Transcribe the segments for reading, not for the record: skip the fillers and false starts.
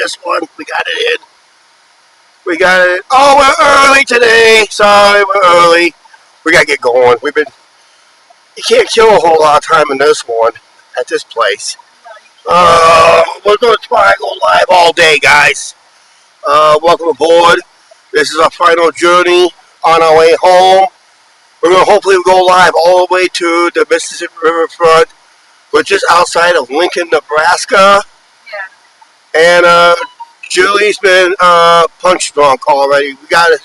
this one. We got it in. We got it. Oh, we're early today. Sorry, we're early. We gotta get going. You can't kill a whole lot of time in this one at this place. We're gonna try to go live all day, guys. Welcome aboard. This is our final journey on our way home. We're gonna hopefully go live all the way to the Mississippi River front. We're just outside of Lincoln, Nebraska. Yeah. And Julie's been punch drunk already.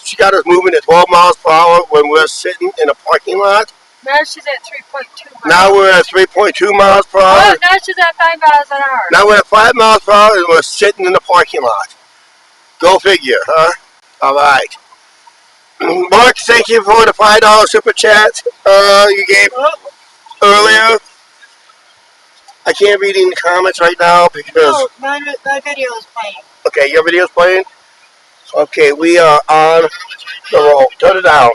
She got us moving at 12 miles per hour when we're sitting in a parking lot. Now she's at 3.2 miles. Now we're at 3.2 miles per hour. Oh, now she's at 5 miles an hour. Now we're at 5 miles per hour and we're sitting in the parking lot. Go figure, huh? All right. Mark, thank you for the $5 super chat you gave earlier. I can't read any comments right now because... No, my video is playing. Okay, your video's playing? Okay, we are on the road. Turn it down.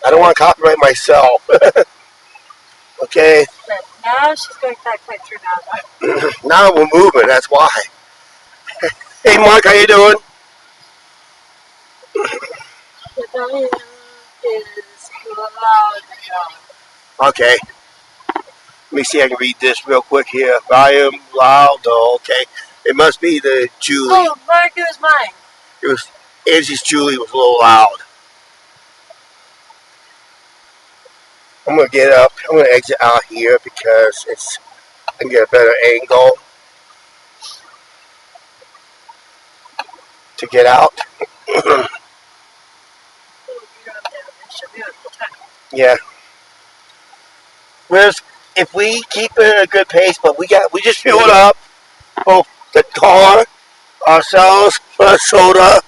I don't want to copyright myself. Okay. Now she's going 5.3 miles an hour. Now we're moving, that's why. Hey, Mark, how you doing? The volume is loud. Okay. Let me see if I can read this real quick here. Volume loud, okay. It must be the Julie. Oh, Mark, it was mine. It was Angie's Julie was a little loud. I'm gonna get up. I'm gonna exit out here because I can get a better angle to get out. Yeah. If we keep it at a good pace, but we just fueled up both the car, ourselves, for a soda.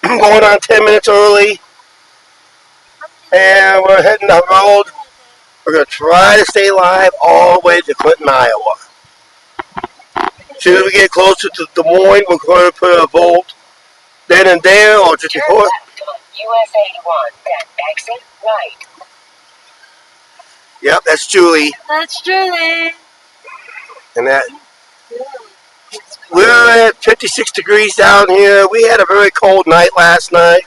Going on 10 minutes early. And we're heading the road. We're going to try to stay live all the way to Clinton, Iowa. As soon as we get closer to Des Moines, we're going to put a volt then and there or just before. Turn left on US 81, then exit right. Yep, that's Julie. That's Julie. And we're at 56 degrees down here. We had a very cold night last night.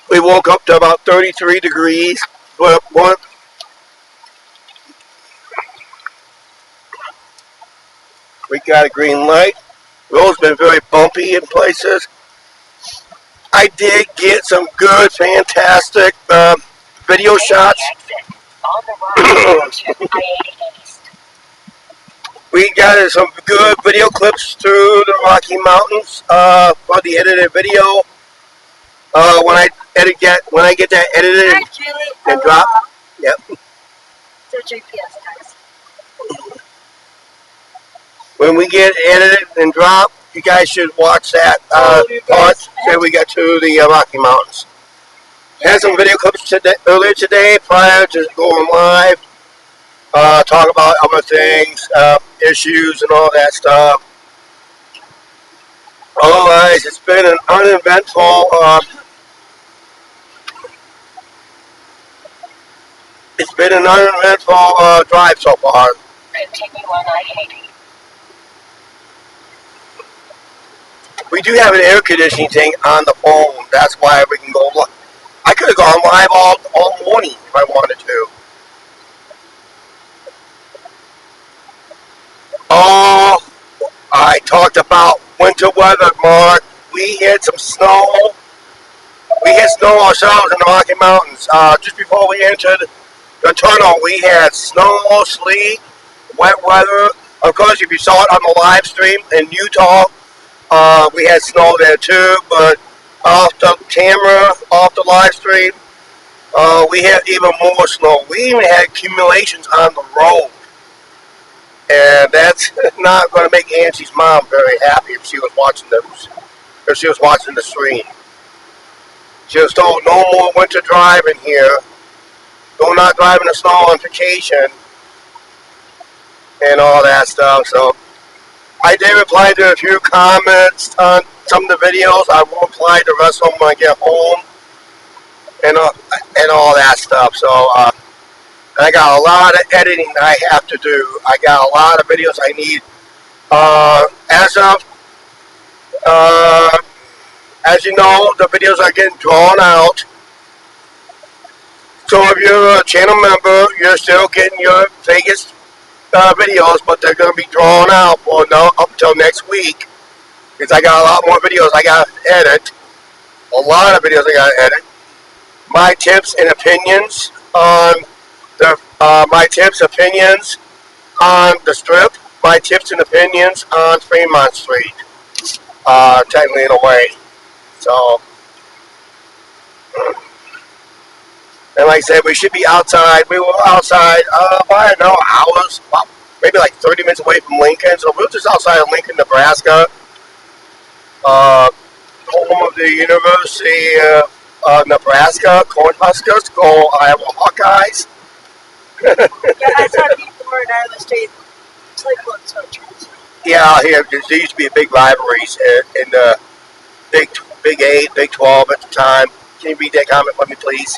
We woke up to about 33 degrees. We got a green light. Road's been very bumpy in places. I did get some good, fantastic video shots. We got some good video clips through the Rocky Mountains for the edited video. When I get that edited and drop. Yep. So GPS guys. When we get edited and drop, you guys should watch that part that we got to the Rocky Mountains. Had some video clips earlier today prior to going live. Talk about other things, issues and all that stuff. Otherwise, it's been an uneventful drive so far. Continue on I-80. We do have an air conditioning thing on the phone. That's why we can go live. I could have gone live all morning if I wanted to. Oh, I talked about winter weather, Mark. We had some snow. We had snow ourselves in the Rocky Mountains. Just before we entered the tunnel, we had snow, sleet, wet weather. Of course, if you saw it on the live stream in Utah, we had snow there too, but off the camera, off the live stream, we had even more snow. We even had accumulations on the road. And that's not going to make Angie's mom very happy if she was watching the stream. She was told no more winter driving here. No, not driving the snow on vacation. And all that stuff. So I did reply to a few comments on some of the videos. I will reply to the rest of them when I get home. And all that stuff. So And I got a lot of editing that I have to do. I got a lot of videos I need. As of uh, as you know, the videos are getting drawn out. So if you're a channel member, you're still getting your Vegas videos, but they're going to be drawn out for up until next week. Because I got a lot more videos I got to edit. A lot of videos I got to edit. My tips and opinions on the strip. My tips and opinions on Fremont Street. Technically in a way. So, and like I said, we should be outside. We were outside by hours, maybe like 30 minutes away from Lincoln. So we were just outside of Lincoln, Nebraska, home of the University of Nebraska Cornhuskers. Go Iowa Hawkeyes. Yeah, I saw people were in Iowa State Cyclones countries. Yeah, here there used to be big rivalries in the Big 8, Big 12 at the time. Can you read that comment for me, please?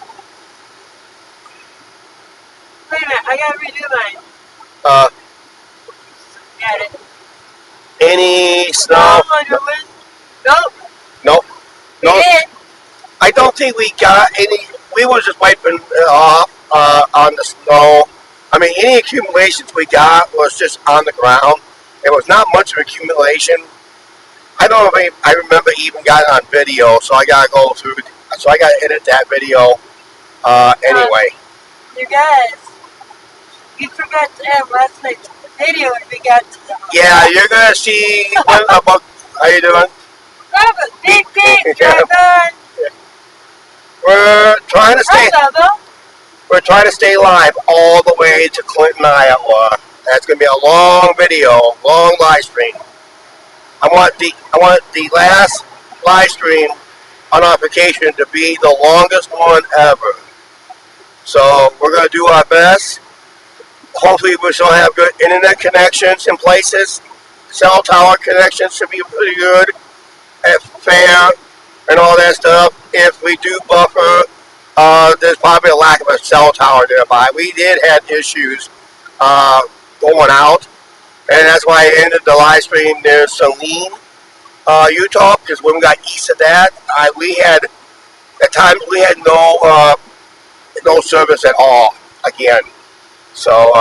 Wait a minute, I gotta redo mine. Uh, Got it. any snow? Nope. Nope. We No. did. I don't think we got any. We were just wiping it off on the snow. I mean, any accumulations we got was just on the ground. It was not much of accumulation. I don't know if I remember even got it on video, so I gotta go through. So I gotta edit that video anyway. You guys, we forgot to add last night's video when we got to the house. Yeah, you're gonna see about. How you doing? Beep, beep, drive on. We're trying to stay. Hello. We're trying to stay live all the way to Clinton, Iowa. That's going to be a long video, long live stream. I want the last live stream on our vacation to be the longest one ever. So we're going to do our best. Hopefully we still have good internet connections in places. Cell tower connections should be pretty good, and fair, and all that stuff. If we do buffer, there's probably a lack of a cell tower nearby. We did have issues going out, and that's why I ended the live stream near Saline, Utah, because when we got east of that, we had at times we had no service at all again. So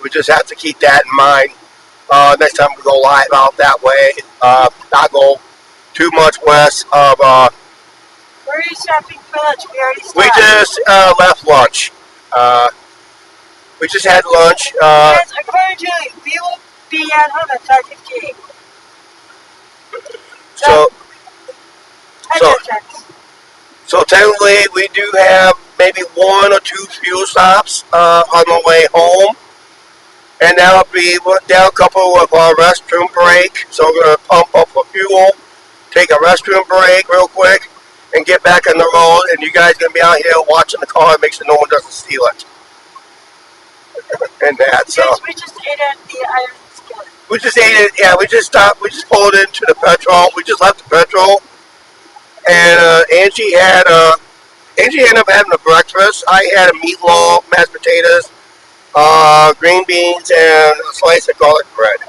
we just have to keep that in mind. Next time we go live out that way, not go too much west of. Where are you stopping for lunch? We already stopped. We just left lunch. We just had lunch. Guys, according to Julie, we will be at home at 5:58. So technically, we do have maybe 1 or 2 fuel stops on the way home, and that'll couple with our restroom break. So we're gonna pump up for fuel, take a restroom break real quick, and get back on the road. And you guys gonna be out here watching the car, make sure no one doesn't steal it. And that, so. Guys, we just ate at the Iron Skillet. We just ate it, yeah, we just stopped, we just pulled into the petrol, we just left the petrol, and Angie ended up having a breakfast. I had a meatloaf, mashed potatoes, green beans, and a slice of garlic bread.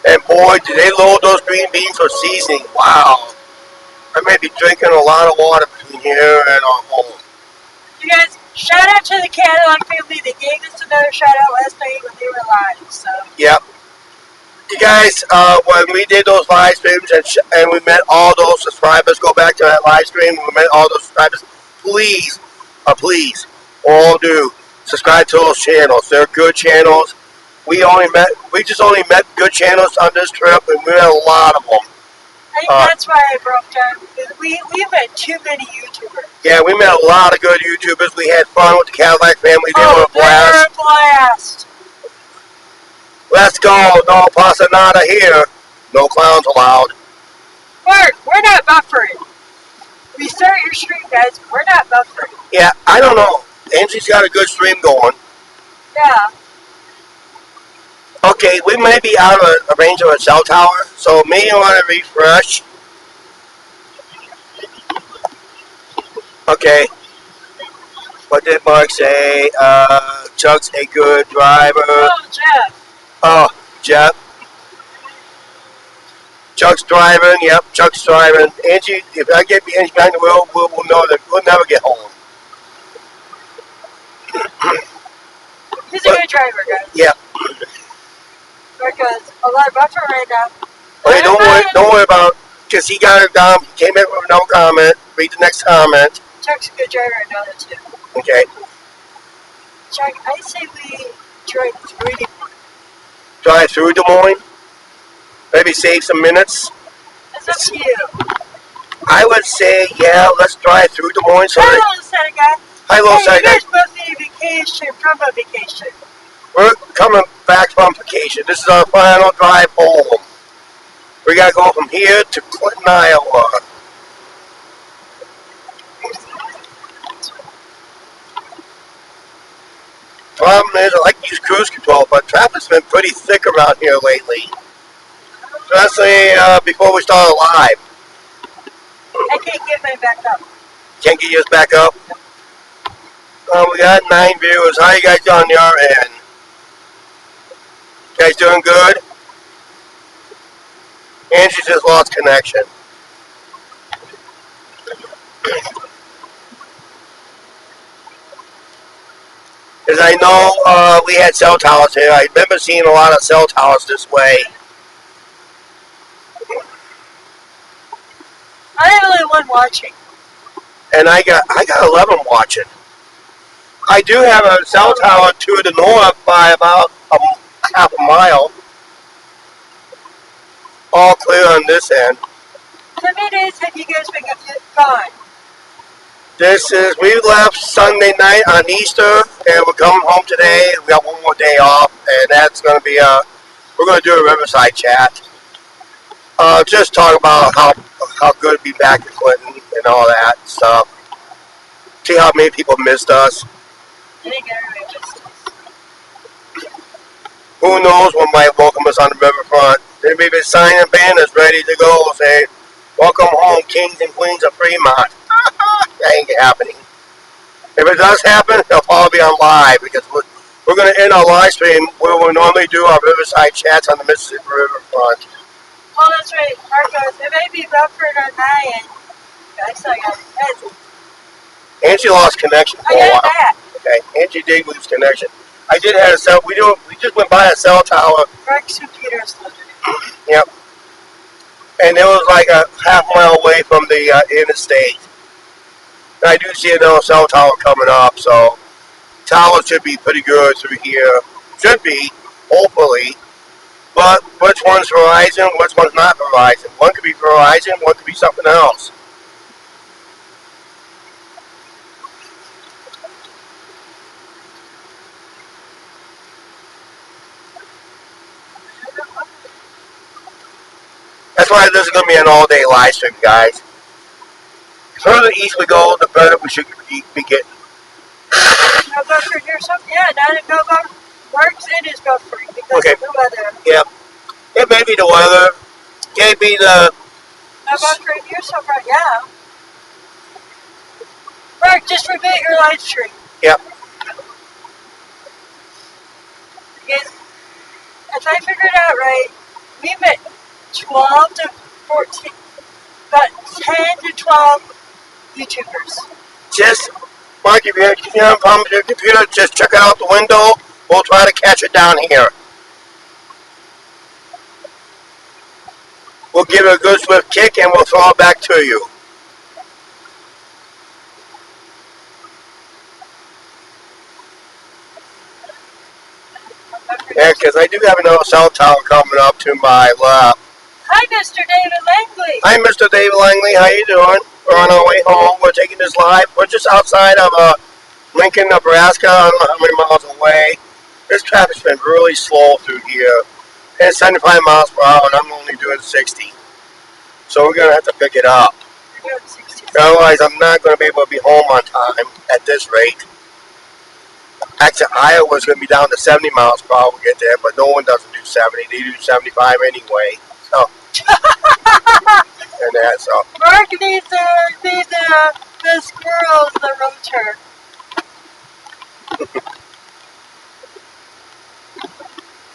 And boy, did they load those green beans with seasoning, wow. I may be drinking a lot of water between here and our home. You guys, shout out to the Cadillac family. They gave us another shout out last night when they were live, so. Yep. You guys, when we did those live streams and we met all those subscribers, go back to that live stream, we met all those subscribers, please, all do subscribe to those channels. They're good channels. We just only met good channels on this trip, and we had a lot of them. I think that's why I broke down, because we've met too many YouTubers. Yeah, we met a lot of good YouTubers. We had fun with the Cadillac family. They were a blast. They were a blast. Let's go. No pasta nada here. No clowns allowed. We're not buffering. Restart your stream, guys. We're not buffering. Yeah, I don't know. Angie's got a good stream going. Yeah. Okay, we may be out of range of a cell tower, so may want to refresh. Okay. What did Mark say? Chuck's a good driver. Oh, Jeff. Oh, Jeff. Chuck's driving. Yep, Chuck's driving. Angie, if I get Angie behind the wheel, we'll know that we'll never get home. He's a good driver, guys. Yeah. Because a lot of buffer right now. Okay, don't worry about it. Because he got it down. He came in with no comment. Read the next comment. Chuck's a good driver, I know that too. Okay. Chuck, I say we drive through Des Moines. Drive through Des Moines. Maybe save some minutes. It's up to you. I would say, yeah, let's drive through Des Moines. So Hi, little set guy. hi, little Hey, side you guys both need a vacation from a vacation. We're coming back from vacation. This is our final drive home. We gotta go from here to Clinton, Iowa. Problem is, I like to use cruise control, but traffic's been pretty thick around here lately. Especially before we start live. I can't get my back up. Can't get yours back up. We got 9 viewers. How you guys doing on your end? You guys doing good? Angie just lost connection. As I know, we had cell towers here. I remember seeing a lot of cell towers this way. I am only one watching. And I got 11 watching. I do have a cell tower to the north by about a half a mile. All clear on this end. How many days have you guys been gone? We left Sunday night on Easter, and we're coming home today. We got one more day off, and that's going to be we're going to do a Riverside chat. Just talk about how good it'd be back in Clinton and all that stuff. See how many people missed us. I think everybody just Who knows what might welcome us on the riverfront. They may be signing banners ready to go, say, "Welcome home, kings and queens of Fremont." That ain't happening. If it does happen, it'll probably be on live, because we're going to end our live stream where we normally do our Riverside chats on the Mississippi Riverfront. Oh, that's right. Marcos, it may be buffered on my end. I still got it. Angie lost connection for I a got while. that. Okay, Angie did lose connection. I did have a cell. We just went by a cell tower. Rex computers loaded it. Yep. And it was like a half mile away from the interstate. I do see another cell tower coming up, so towers should be pretty good through here. Should be, hopefully. But which one's Verizon, which one's not Verizon? One could be Verizon, one could be something else. That's why this is going to be an all-day live stream, guys. The further east we go, the better we should be getting. No buffer here, something? Yeah, now that no buffer works, it is buffering because Okay. of the weather. Yep. It may be the weather. It may be the... No buffer here so far, yeah. Mark, just reboot your live stream. Yep. Because if I figured out right, we met 12 to 14, about 10 to 12 YouTubers. Just, Mark, if you have a problem with your computer, just check it out the window. We'll try to catch it down here. We'll give it a good swift kick and we'll throw it back to you. Yeah, because I do have another cell tower coming up to my left. Hi, Mr. David Langley. Hi, Mr. David Langley. How you doing? We're on our way home. We're taking this live. We're just outside of Lincoln, Nebraska. I don't know how many miles away. This traffic's been really slow through here. And it's 75 miles per hour, and I'm only doing 60. So we're going to have to pick it up. You're doing 60. Otherwise, I'm not going to be able to be home on time at this rate. Actually, Iowa's going to be down to 70 miles per hour to get there, but no one doesn't do 70. They do 75 anyway. So, and that, so. Mark needs the squirrels, the rotor.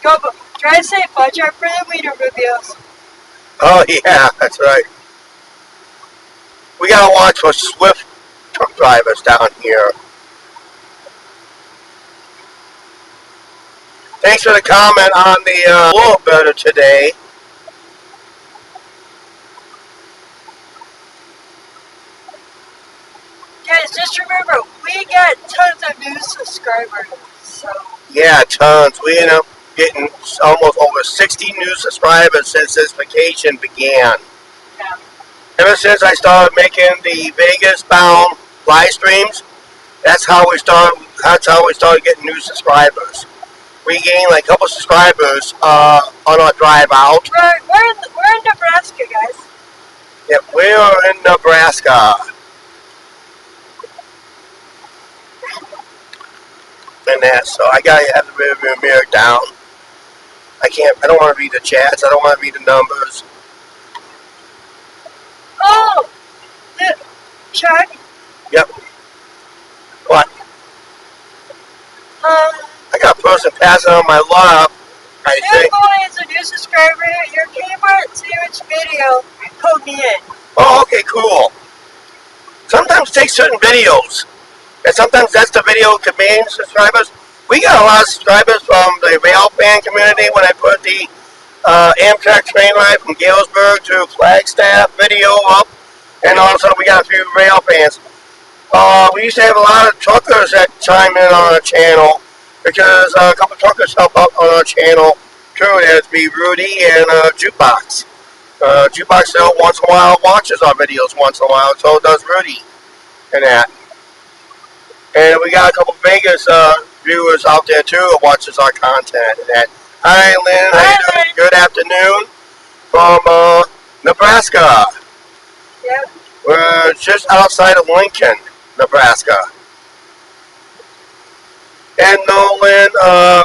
Go, try to save budget for the wiener videos. Oh yeah, that's right. We gotta watch for Swift truck drivers down here. Thanks for the comment on the little better today. Guys, just remember, we got tons of new subscribers. So Yeah, tons. We end up getting almost over 60 new subscribers since this vacation began. yeah. Ever since I started making the Vegas bound live streams, that's how we started. That's how we started getting new subscribers. We gained like a couple subscribers on our drive out. We're in Nebraska, guys. Yeah, we're in Nebraska. And that, so I gotta have the rearview mirror down. I don't want to read the chats. I don't want to read the numbers. Oh, Chuck. Yep. What? I got a person passing on my lap. I think. Boy is a new subscriber. Your Kmart sandwich video code me in. Oh, okay, cool. Sometimes take certain videos, and sometimes that's the video command subscribers. We got a lot of subscribers from the rail fan community when I put the Amtrak train ride from Galesburg to Flagstaff video up, and also we got a few rail fans. We used to have a lot of truckers that chime in on our channel because a couple truckers help out on our channel too. There's me, Rudy, and Jukebox. Jukebox once in a while watches our videos once in a while, so does Rudy and that. And we got a couple Vegas viewers out there too who watches our content and that. Hi, Lynn. How you doing? Good afternoon from Nebraska. Yep. We're just outside of Lincoln, Nebraska. And no, Lynn,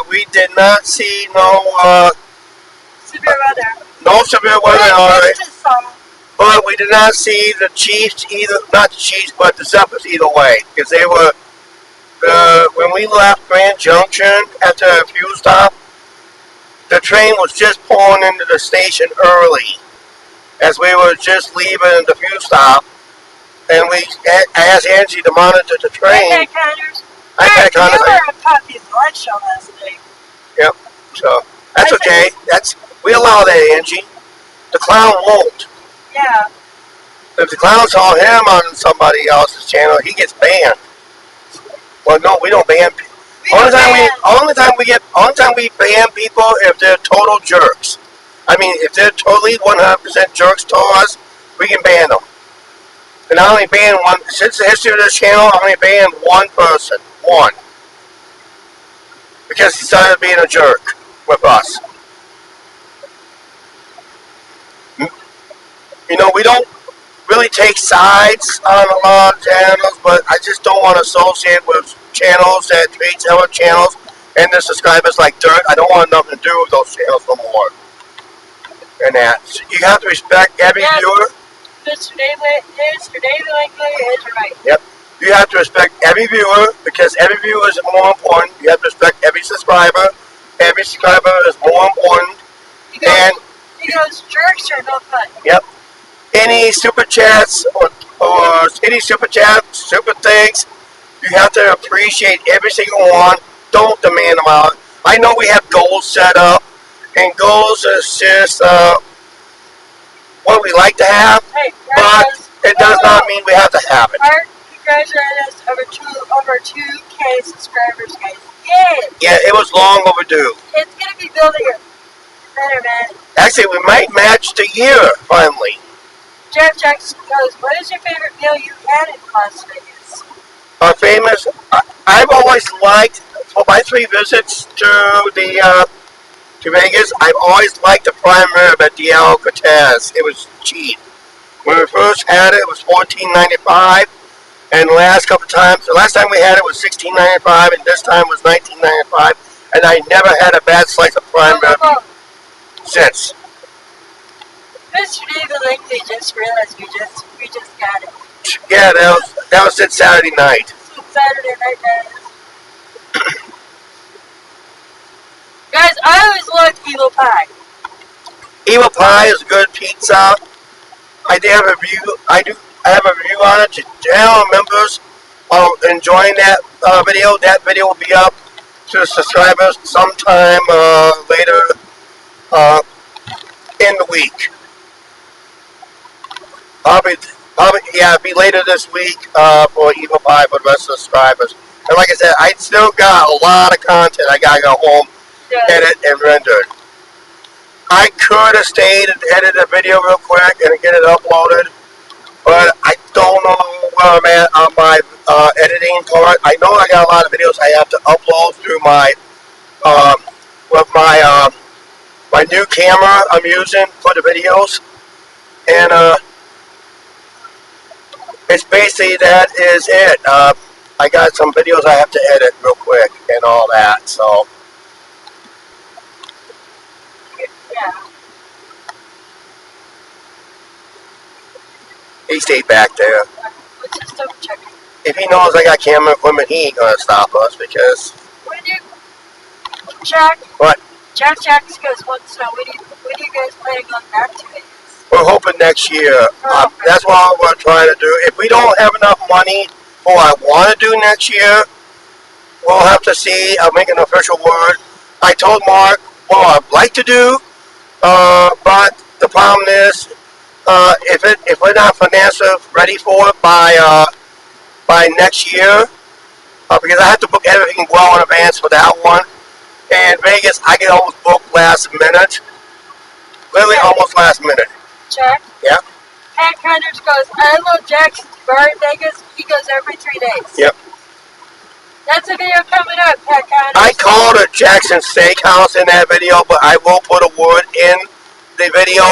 we did not see no Severe weather. no severe weather, all right. Just some. But we did not see the Chiefs either, not the Chiefs, but the Zephyrs either way, because they were, when we left Grand Junction after a fuel stop, the train was just pulling into the station early, as we were just leaving the fuel stop, and I asked Angie to monitor the train. Hey, Connors. I You were on Poppy's lunch show last night. Yep, so that's okay. We allow that, Angie. The clown won't. Yeah. If the clown saw him on somebody else's channel, he gets banned. Well, no, we don't ban people. Only time we ban people if they're total jerks. I mean, if they're totally 100% jerks to us, we can ban them. And I only ban one. Since the history of this channel, I only banned one person. One. Because he started being a jerk with us. You know, we don't really take sides on a lot of channels, but I just don't want to associate with channels that treat other channels and their subscribers like dirt. I don't want nothing to do with those channels no more. And that. So you have to respect every viewer. Mr. David Langley is right. Yep. You have to respect every viewer because every viewer is more important. You have to respect every subscriber. Every subscriber is more important. He goes, jerks are no fun. Yep. Any super chats or any super chats, super things, you have to appreciate every single one. Don't demand them out. I know we have goals set up, and goals is just what we like to have, but it does not mean we have to have it. Art, congratulations, over 2K subscribers, guys. Yay! Yeah, it was long overdue. It's gonna be building better, man. Actually, we might match the year finally. Jeff Jackson goes, what is your favorite meal you had in Las Vegas? Our famous, I've always liked, for my 3 visits to Vegas, I've always liked the prime rib at Diablo Cortez. It was cheap. When we first had it, it was $14.95, and the last time we had it was $16.95, and this time was $19.95, and I never had a bad slice of prime rib since. Mr. David Langley just realized we just got it. Yeah, that was it Saturday night. Saturday night, guys. Guys, I always loved Evil Pie. Evil Pie is good pizza. I do have a review. I have a review on it. Channel members are enjoying that video. That video will be up to the subscribers sometime later in the week. Probably, yeah, it'll be later this week for Evil Pie for the rest of the subscribers. And like I said, I still got a lot of content I gotta go home, edit, and render. I could have stayed and edited a video real quick and get it uploaded, but I don't know where I'm at on my editing part. I know I got a lot of videos I have to upload through my with my new camera I'm using for the videos, and it's basically that is it. I got some videos I have to edit real quick and all that, so. Yeah. He stayed back there. Let's just double check. If he knows I got camera equipment, he ain't gonna stop us because. When you, Jack? What? Jack goes once now. When are you guys planning on that to be? We're hoping next year. Okay. That's what we're trying to do. If we don't have enough money for what I want to do next year, we'll have to see. I'll make an official word. I told Mark what I'd like to do, but the problem is, if we're not financially ready for it by next year, because I have to book everything well in advance for that one. And Vegas, I get almost booked last minute. Literally almost last minute. Jack? Yeah? Pat Connors goes, I love Jackson's bar in Vegas. He goes every 3 days. Yep. That's a video coming up, Pat Connors. I called it Jackson Steakhouse in that video, but I will put a word in the video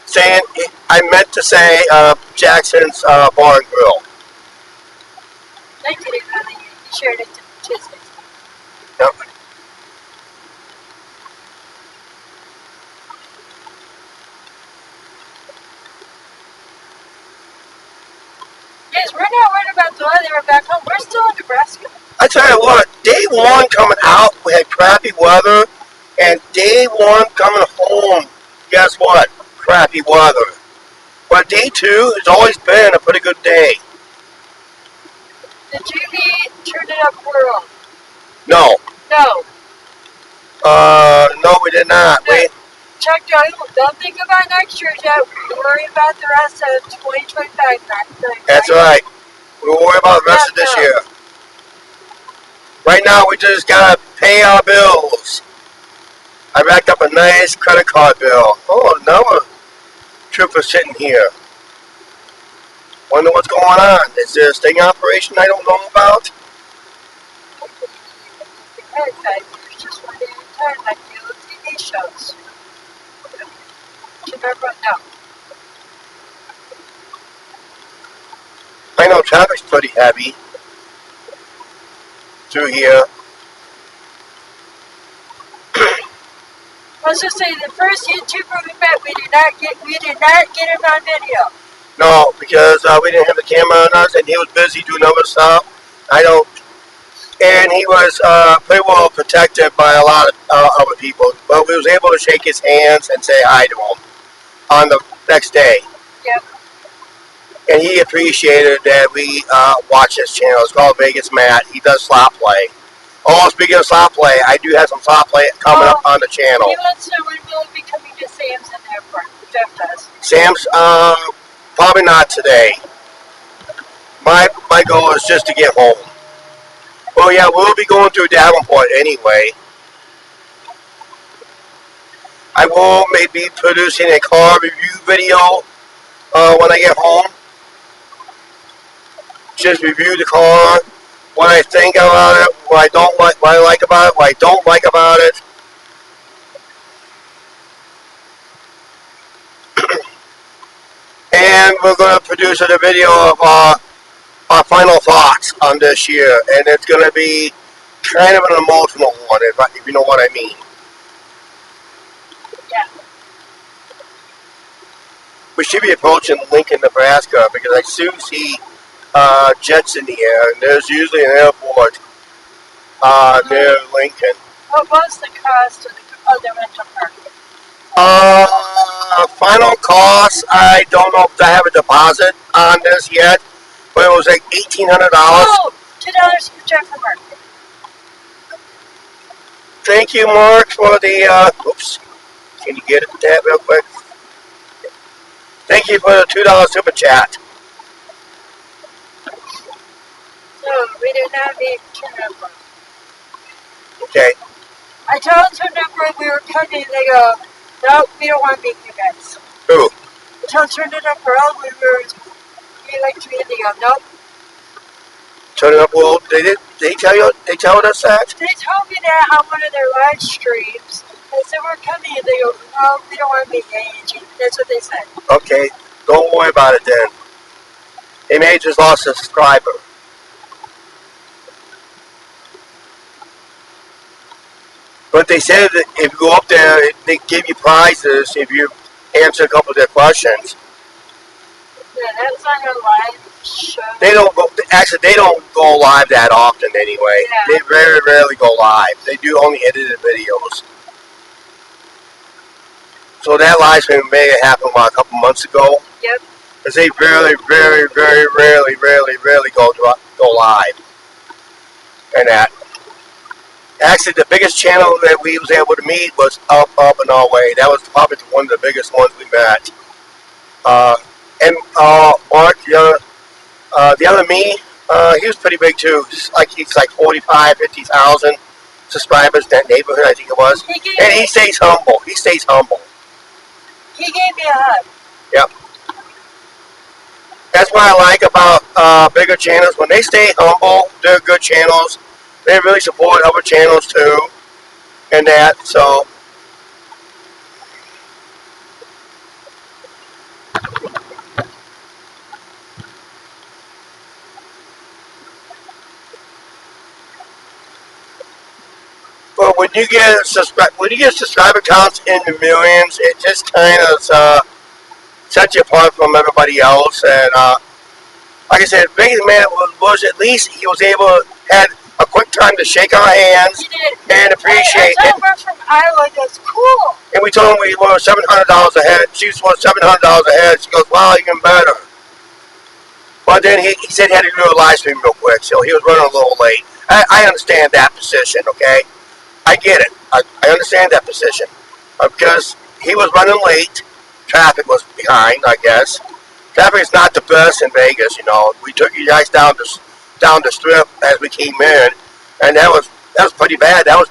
saying I meant to say Jackson's Bar and Grill. I didn't know that you shared it to Tuesday. Yep. Yes, we're not worried about the weather back home. We're still in Nebraska. I tell you what, day one coming out, we had crappy weather, and day one coming home, guess what? Crappy weather. But day two has always been a pretty good day. Did you meet Turn It Up World? No. No. No, we did not. No. Chuck, don't think about next year yet. Worry about the rest of 2025. That's right. We'll worry about the rest of this year. Right now, we just gotta pay our bills. I racked up a nice credit card bill. Oh, another trooper sitting here. Wonder what's going on. Is there a sting operation I don't know about? Just one day at a time, like the old TV shows. No. I know traffic's pretty heavy through here. Let's just say the first YouTuber we met, we did not get it on video. No, because we didn't have the camera on us, and he was busy doing other stuff. And he was pretty well protected by a lot of other people. But we was able to shake his hands and say hi to him on the next day. Yep. And he appreciated that we watch his channel. It's called Vegas Matt. He does slot play. Oh, speaking of slot play, I do have some slot play coming up on the channel. He wants to know when we'll be coming to Sam's in the airport. Jeff does. Sam's, probably not today. My goal is just to get home. Well, yeah, we'll be going through Davenport anyway. I will maybe producing a car review video when I get home. Just review the car, what I think about it, what I don't like, what I like about it, what I don't like about it. And we're going to produce a video of our final thoughts on this year, and it's going to be kind of an emotional one, if you know what I mean. Yeah. We should be approaching Lincoln, Nebraska, because I soon see jets in the air, and there's usually an airport near Lincoln. What was the cost of the rental car? Final cost, I don't know if I have a deposit on this yet, but it was like $1,800. Oh, $2 per check from Mark. Thank you, Mark, for the, oops, can you get it that real quick? Thank you for the $2 super chat. So, we did not need to number. Okay, I told them to number we were coming, they go, nope, we don't want to meet you guys. who? I told them to number, oh, we like to be in, they go, nope. Turn it up, well, they told us that? They told me that on one of their live streams. I said, we're coming, and they go, no, we don't want to meet Angie. That's what they said. Okay, don't worry about it then. They may have just lost a subscriber. But they said that if you go up there, they give you prizes if you answer a couple of their questions. Yeah, that's on a live show. They don't go. Actually, they don't go live that often anyway. Yeah. They very rarely go live. They do only edited videos. So that live stream may have happened a couple months ago. Yep. Because they very rarely go live. And that. Actually, the biggest channel that we was able to meet was Up and Away. That was probably one of the biggest ones we met. And Mark, the other me, he was pretty big too. He's like 45, 50,000 subscribers in that neighborhood, I think it was. And he stays humble. He stays humble. He gave me a hug. Yep. That's what I like about bigger channels. When they stay humble, they're good channels. They really support other channels too, and that. So, but when you get subscriber counts in the millions, it just kind of sets you apart from everybody else. And like I said, biggest man was at least he was able to had a quick time to shake our hands He did. and appreciate I it. told her from Iowa, that's cool. And we told him we were $700 ahead. She was $700 ahead. She goes, wow, even better. But then he said he had to do a live stream real quick, so he was running a little late. I understand that position, okay? I get it. I understand that position. Because he was running late. Traffic was behind, I guess. Traffic is not the best in Vegas, you know. We took you guys down the strip as we came in, and that was pretty bad. That was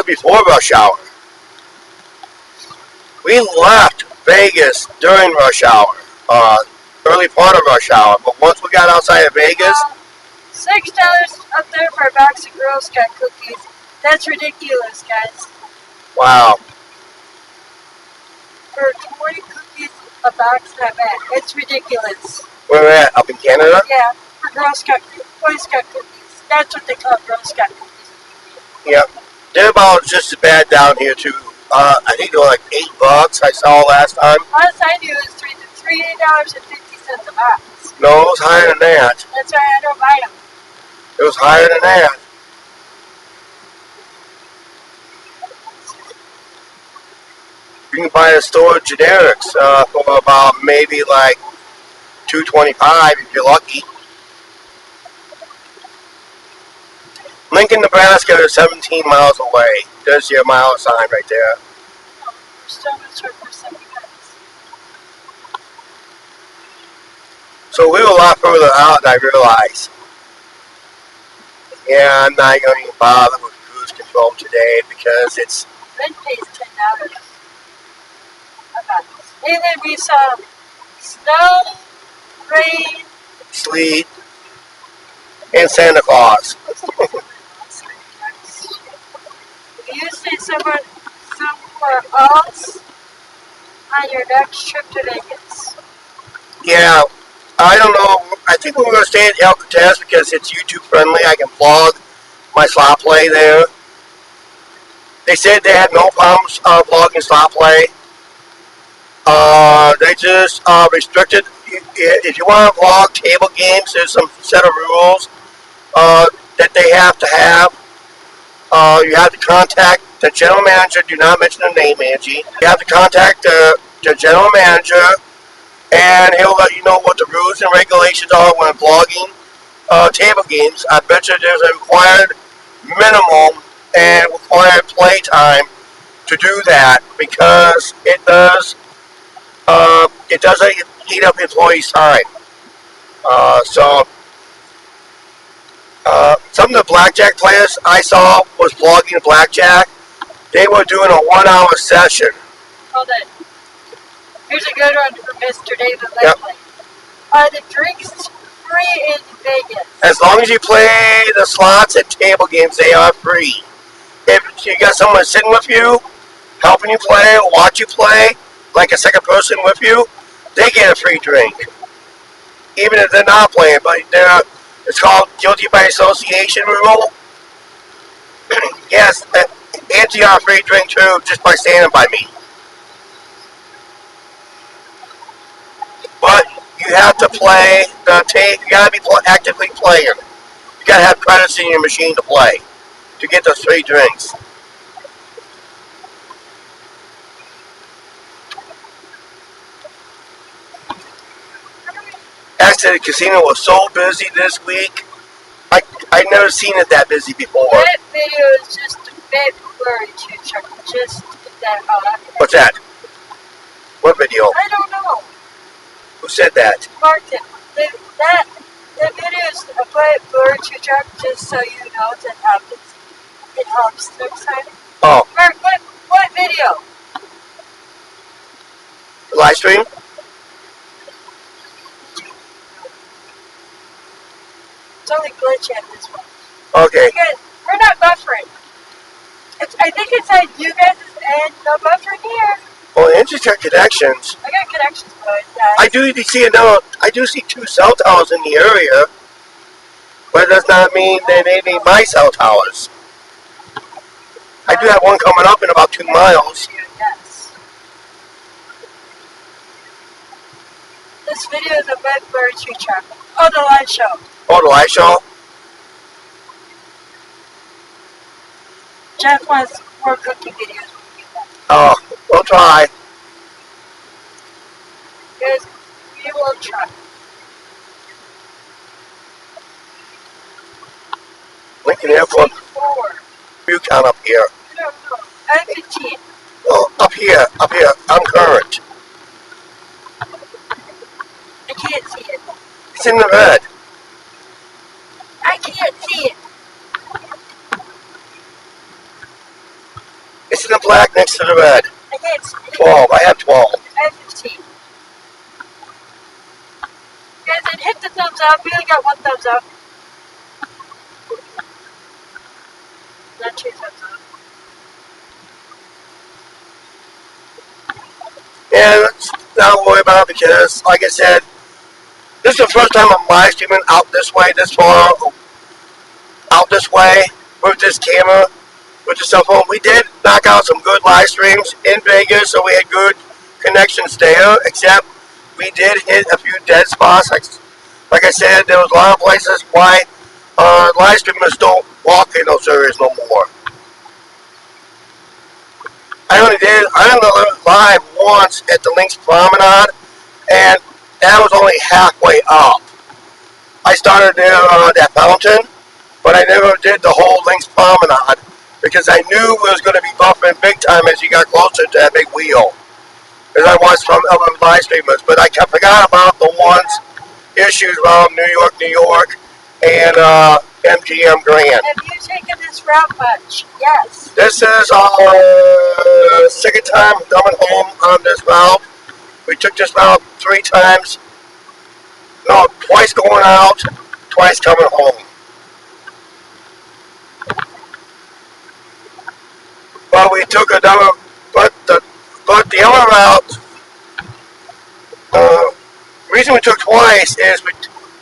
before rush hour. We left Vegas during rush hour, early part of rush hour. But once we got outside of Vegas, $6 up there for a box of Girl Scout cookies. That's ridiculous, guys. wow. For 20 cookies a box, not bad. It's ridiculous. Where we're at? Up in Canada? Yeah, for Boy Scout cookies. That's what they call Girl Scout cookies. Yep. They're about just as bad down here too. I think they were like $8 I saw last time. Last I knew it was $3.50 a box. No, it was higher than that. That's why I don't buy them. It was higher than that. You can buy a store of generics for about maybe like $2.25 if you're lucky. Lincoln, Nebraska is 17 miles away. There's your mile sign right there. Oh, we're still not sure for 70 minutes. So we were a lot further out than I realized. Yeah, I'm not going to bother with cruise control today because it's... Rent pays $10 a box. And then we saw snow, rain, sleet, and Santa Claus. you say somewhere else on your next trip to Vegas. Yeah, I don't know. I think we're going to stay at Alcatraz because it's YouTube friendly. I can vlog my slot play there. They said they had no problems vlogging slot play. They just restricted. If you want to vlog table games, there's some set of rules that they have to have. You have to contact the general manager. Do not mention the name, Angie. You have to contact the general manager, and he'll let you know what the rules and regulations are when blogging table games. I bet you there's a required minimum and required play time to do that because it doesn't eat up employees' time. Some of the blackjack players I saw was blogging blackjack. They were doing a 1 hour session. Hold on. Here's a good one from Mr. David Yep. Leckley. Are the drinks free in Vegas? As long as you play the slots and table games, they are free. If you got someone sitting with you, helping you play, or watch you play, like a second person with you, they get a free drink. Even if they're not playing, but it's called guilty by association rule. Yes, Angie got a free drink too, just by standing by me. But you have to play the tape. You gotta be actively playing. You gotta have credits in your machine to play to get those free drinks. Actually, the casino was so busy this week. I've never seen it that busy before. That video is just a bit blurry too, Chuck. Just that hot. What's that? What video? I don't know. Who said that? Martin, the video is a bit blurry too, Chuck, just so you know that happens. It helps next time. Oh, Mark, what video? live stream? It's only glitchy at this one. Okay. Because we're not buffering. I think it's at you guys' end, no buffering here. Well, Internet connections. I got connections, but I do see 2 cell towers in the area, but it does not mean that they need my cell towers. I do have one coming up in about 2 miles. Yes. This video is a bit blurry too, Chuck. Oh, the live show. Oh, the live show? Jeff wants more cooking videos. Oh, we'll try. Guys, we will try. Lincoln Airport, 4. view count up here. I don't know. I'm 15. Oh, up here. I'm current. I can't see it. It's in the red. I can't see it. It's in the black next to the red. I can't see it. 12. I have 12. I have 15. Guys, then hit the thumbs up. We only got 1 thumbs up. Not 2 thumbs up. Yeah, let's not worry about it because, like I said, this is the first time I'm live streaming out this way, this far, out this way, with this camera, with the cell phone. We did knock out some good live streams in Vegas, so we had good connections there, except we did hit a few dead spots. Like I said, there was a lot of places why live streamers don't walk in those areas no more. I only live once at the Lynx Promenade, and that was only halfway up. I started there that fountain, but I never did the whole Lynx Promenade because I knew it was going to be buffering big time as you got closer to that big wheel. As I watched some other live streamers, but I forgot about the issues around New York, and MGM Grand. Have you taken this route much? Yes. This is our second time coming home on this route. We took this route 3 times. No, twice going out, twice coming home. But we took another, but the other route, reason we took twice is,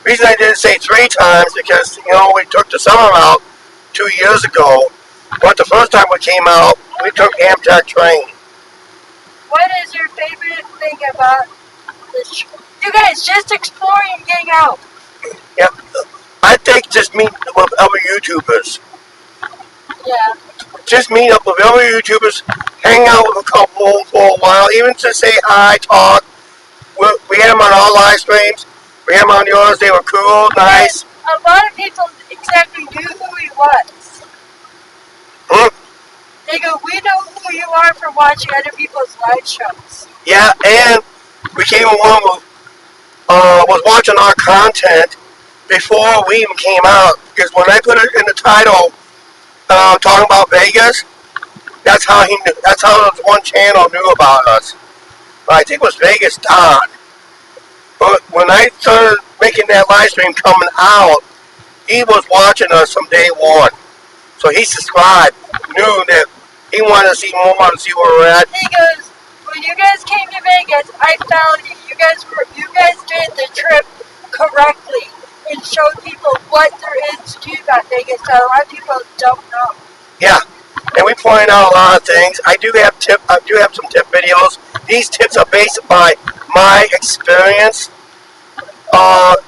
reason I didn't say 3 times because, we took the summer route 2 years ago, but the first time we came out, we took Amtrak train. What is your favorite thing about this trip? You guys, just exploring and getting out. Yep. I think just meet with other YouTubers. Yeah. Just meet up with other YouTubers, hang out with a couple for a while, even to say hi, talk. We had them on all live streams. We had them on yours. They were cool, nice. And a lot of people exactly knew who he was. Hmm? They go, we know who you are from watching other people's live shows. Yeah, and we came along with, was watching our content before we even came out. Because when I put it in the title, talking about Vegas, that's how he knew. That's how one channel knew about us. I think it was Vegas Don. But when I started making that live stream coming out, he was watching us from day one. So he subscribed, knew that he wanted to see more and see where we're at. He goes, when you guys came to Vegas, I found you. You guys did the trip correctly and showed people what there is to do about Vegas that a lot of people don't know. Yeah, and we pointed out a lot of things. I do have some tip videos. These tips are based by my experience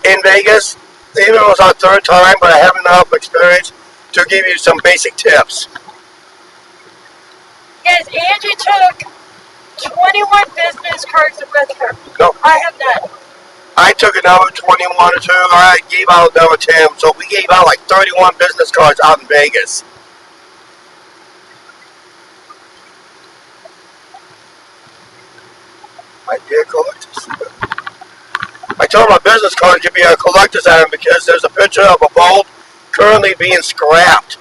in Vegas. Even though it was our third time, but I have enough experience to give you some basic tips. Yes, Angie took 21 business cards with her. No, I have none. I took another 21 or 2. I gave out another 10. So we gave out like 31 business cards out in Vegas. My dear collectors. I told my business card could be a collector's item because there's a picture of a boat currently being scrapped.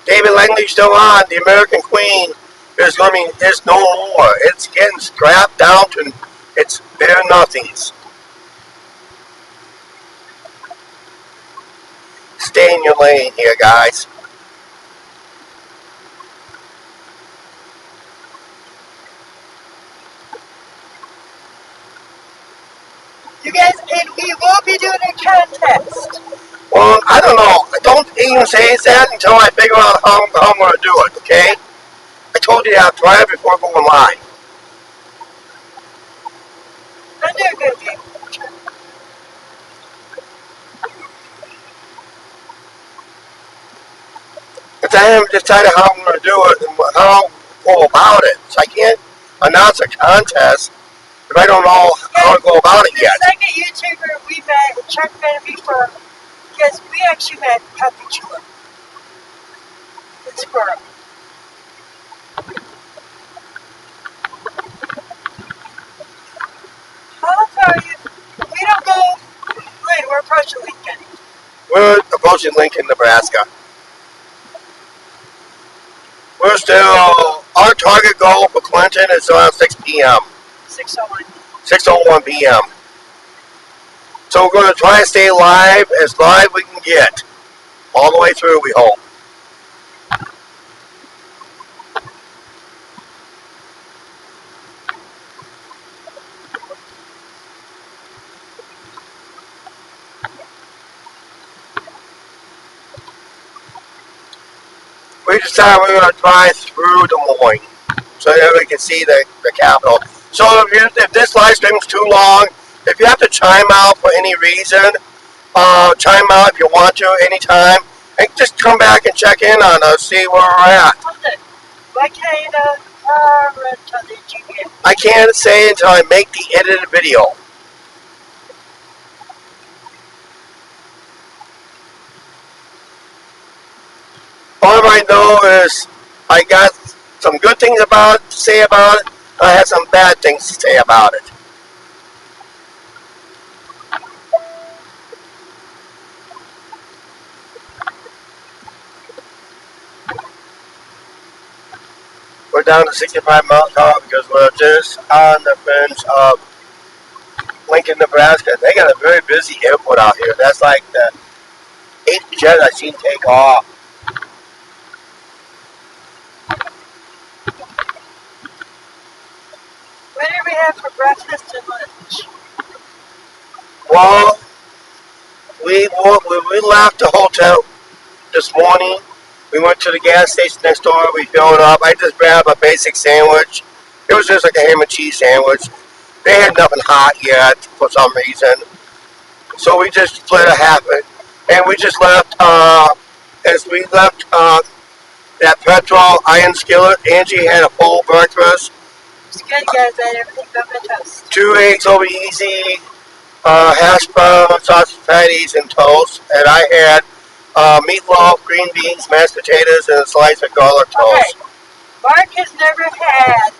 David Langley's still on. The American Queen is no more. It's getting scrapped down to its bare nothings. Stay in your lane here, guys. You guys, and we will be doing a contest. Well, I don't know. Don't even say that until I figure out how I'm going to do it, okay? I told you I'll try it before going live. I do a good game. But I haven't decided how I'm going to do it and how I'll go about it. So I can't announce a contest if I don't know how to go about it yet. The second YouTuber we met, Chuck met before, because we actually met Puppy Chula. The squirrel. I'll tell you, we don't go, wait, we're approaching Lincoln. We're approaching Lincoln, Nebraska. We're still, our target goal for Clinton is around 6 p.m. 6:01. 6:01 p.m. So we're going to try and stay live as we can get. All the way through, we hope. We decided we're going to drive through Des Moines so everybody can see the capital. So if this live stream is too long, if you have to chime out for any reason, chime out if you want to anytime, and just come back and check in on us, see where we're at. What kind of rental did you get? I can't say until I make the edited video. All I know is I got some good things to say about it. I have some bad things to say about it. We're down to 65 miles per hour because we're just on the fringe of Lincoln, Nebraska. They got a very busy airport out here. That's like the 8th jet I've seen take off. What did we have for breakfast and lunch? Well, we left the hotel this morning. We went to the gas station next door. We filled up. I just grabbed a basic sandwich. It was just like a ham and cheese sandwich. They had nothing hot yet for some reason. So we just split a half it. And we just left, as we left that petrol iron skillet. Angie had a full breakfast. It's good, guys. I had everything but my toast. 2 eggs over easy, hash browns, sausage patties, and toast. And I had meatloaf, green beans, mashed potatoes, and a slice of garlic toast. Okay. Mark has never had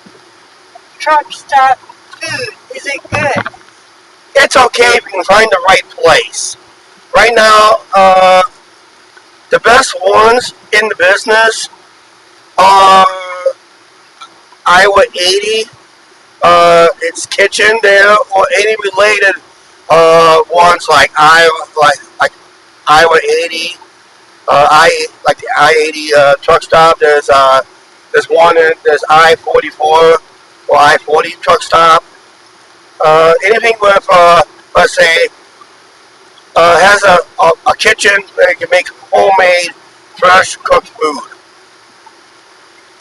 truck stop food. Is it good? It's okay if you can find the right place. Right now, the best ones in the business are Iowa 80. It's kitchen there, or any related ones like Iowa 80. Like the I-80 truck stop. There's one. There's I-44 or I-40 truck stop. Anything with let's say has a kitchen that can make homemade, fresh cooked food.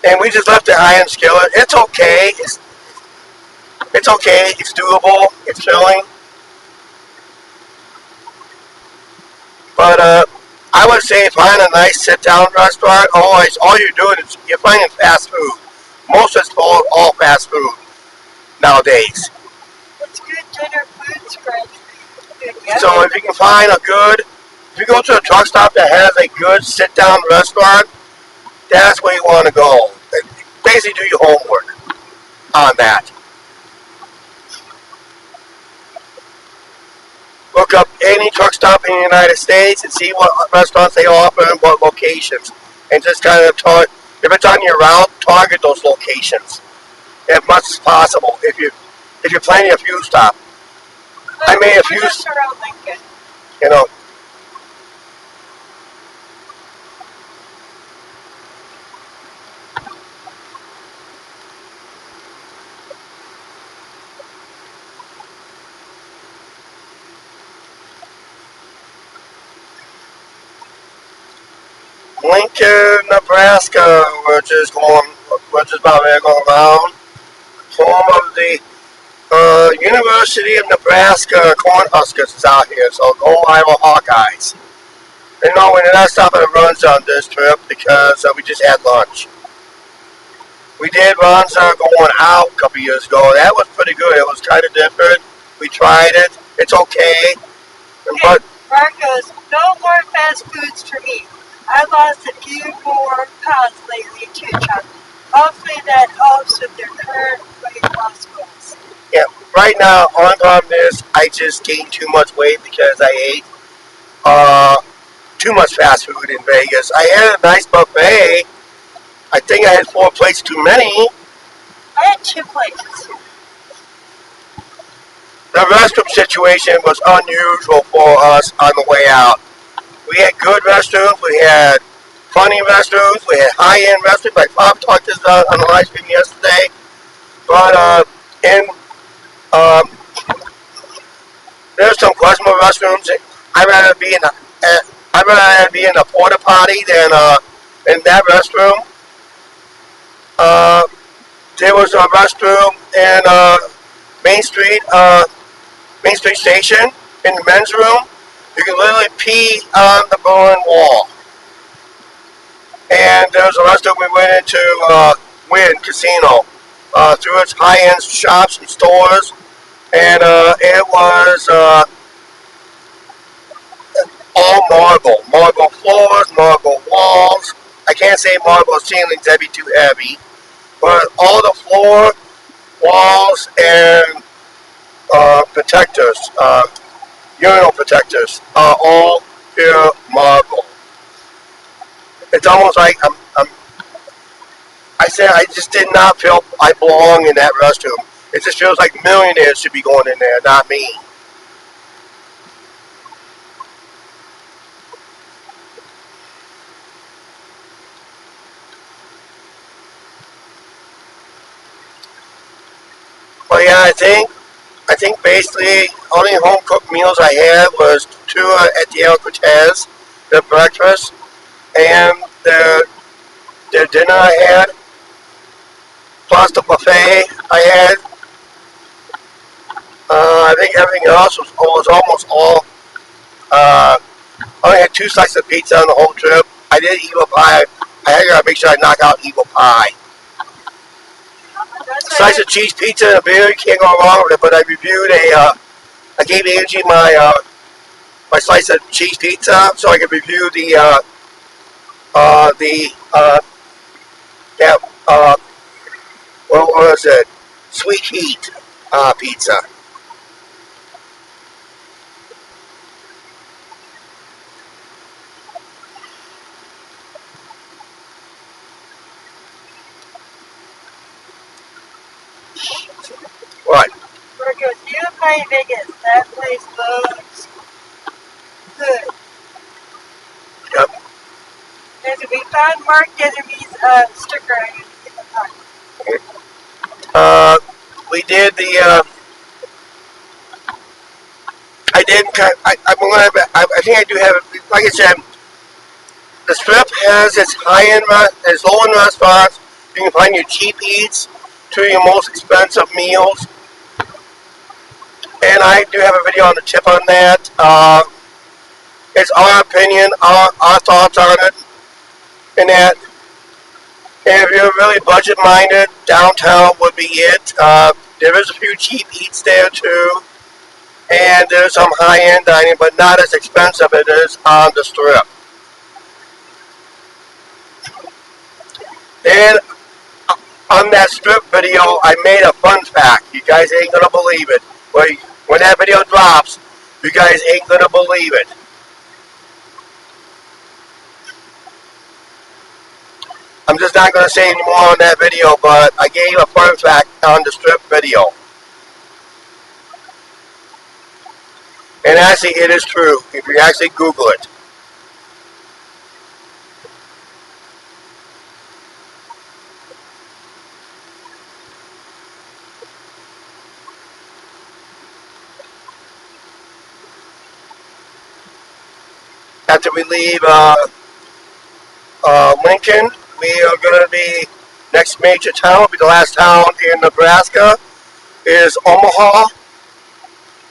And we just left the iron skillet. It's okay. It's okay. It's doable. It's filling. But I would say find a nice sit-down restaurant. Always, all you're doing is you're finding fast food. Most of it's all fast food nowadays. It's good dinner food spread. Good, So if you can find if you go to a truck stop that has a good sit-down restaurant, that's where you want to go. Basically, do your homework on that. Look up any truck stop in the United States and see what restaurants they offer and what locations. And just kind of if it's on your route, target those locations as much as possible. If you're planning a few stop, I may have We're used, just around Lincoln. you know. Lincoln, Nebraska, we're just about ready to go around. Home of the University of Nebraska Cornhuskers is out here, so go Iowa Hawkeyes. You know, we're not stopping at runs on this trip because we just had lunch. We did runs going out a couple years ago. That was pretty good. It was kind of different. We tried it. It's okay. But Mark goes, no more fast foods for me. I lost a few more pounds lately too, Chuck. Hopefully that helps with their current weight loss goals. yeah, right now, on top of this, I just gained too much weight because I ate too much fast food in Vegas. I had a nice buffet. I think I had 4 plates too many. I had 2 plates. The restroom situation was unusual for us on the way out. We had good restrooms. We had funny restrooms. We had high-end restrooms. Like Bob talked this on the live stream yesterday. But there's some questionable restrooms. I'd rather be in a porta potty than in that restroom. There was a restroom in Main Street Station in the men's room. You can literally pee on the Berlin Wall. And there was a restroom we went into Wynn Casino through its high-end shops and stores. And it was all marble floors, marble walls. I can't say marble ceilings, that'd be too heavy. But all the floor, walls, and protectors, urinal protectors, are all pure marble. It's almost like I just did not feel I belong in that restroom. It just feels like millionaires should be going in there, not me. Well, yeah, I think basically only home cooked meals I had was 2 at the El Cortez, their breakfast, and their dinner I had, plus the buffet I had. I think everything else was almost all. I only had 2 slices of pizza on the whole trip. I did eat a pie. I gotta make sure I knock out Evil Pie. That's Slice of cheese pizza and a beer, you can't go wrong with it. But I reviewed I gave Angie my slice of cheese pizza so I could review that what was it? Sweet Heat pizza. What? we're good. You play Vegas. That place looks good. Yep. We found Mark Deserby's sticker. I need to get the time. We did the. I didn't. I'm gonna have, I think I do have it. Like I said, the Strip has its high-end, its low-end restaurants. You can find your cheap eats to your most expensive meals. And I do have a video on the tip on that. It's our opinion, our thoughts on it, and that. And if you're really budget-minded, downtown would be it. There is a few cheap eats there too, and there's some high-end dining, but not as expensive as it is on the Strip. Then on that Strip video, I made a fun fact. You guys ain't gonna believe it. When that video drops, you guys ain't gonna believe it. I'm just not gonna say any more on that video, but I gave a fun fact on the Strip video. And actually, it is true, if you actually Google it. After we leave Lincoln, we are going to be, next major town, will be the last town in Nebraska, is Omaha.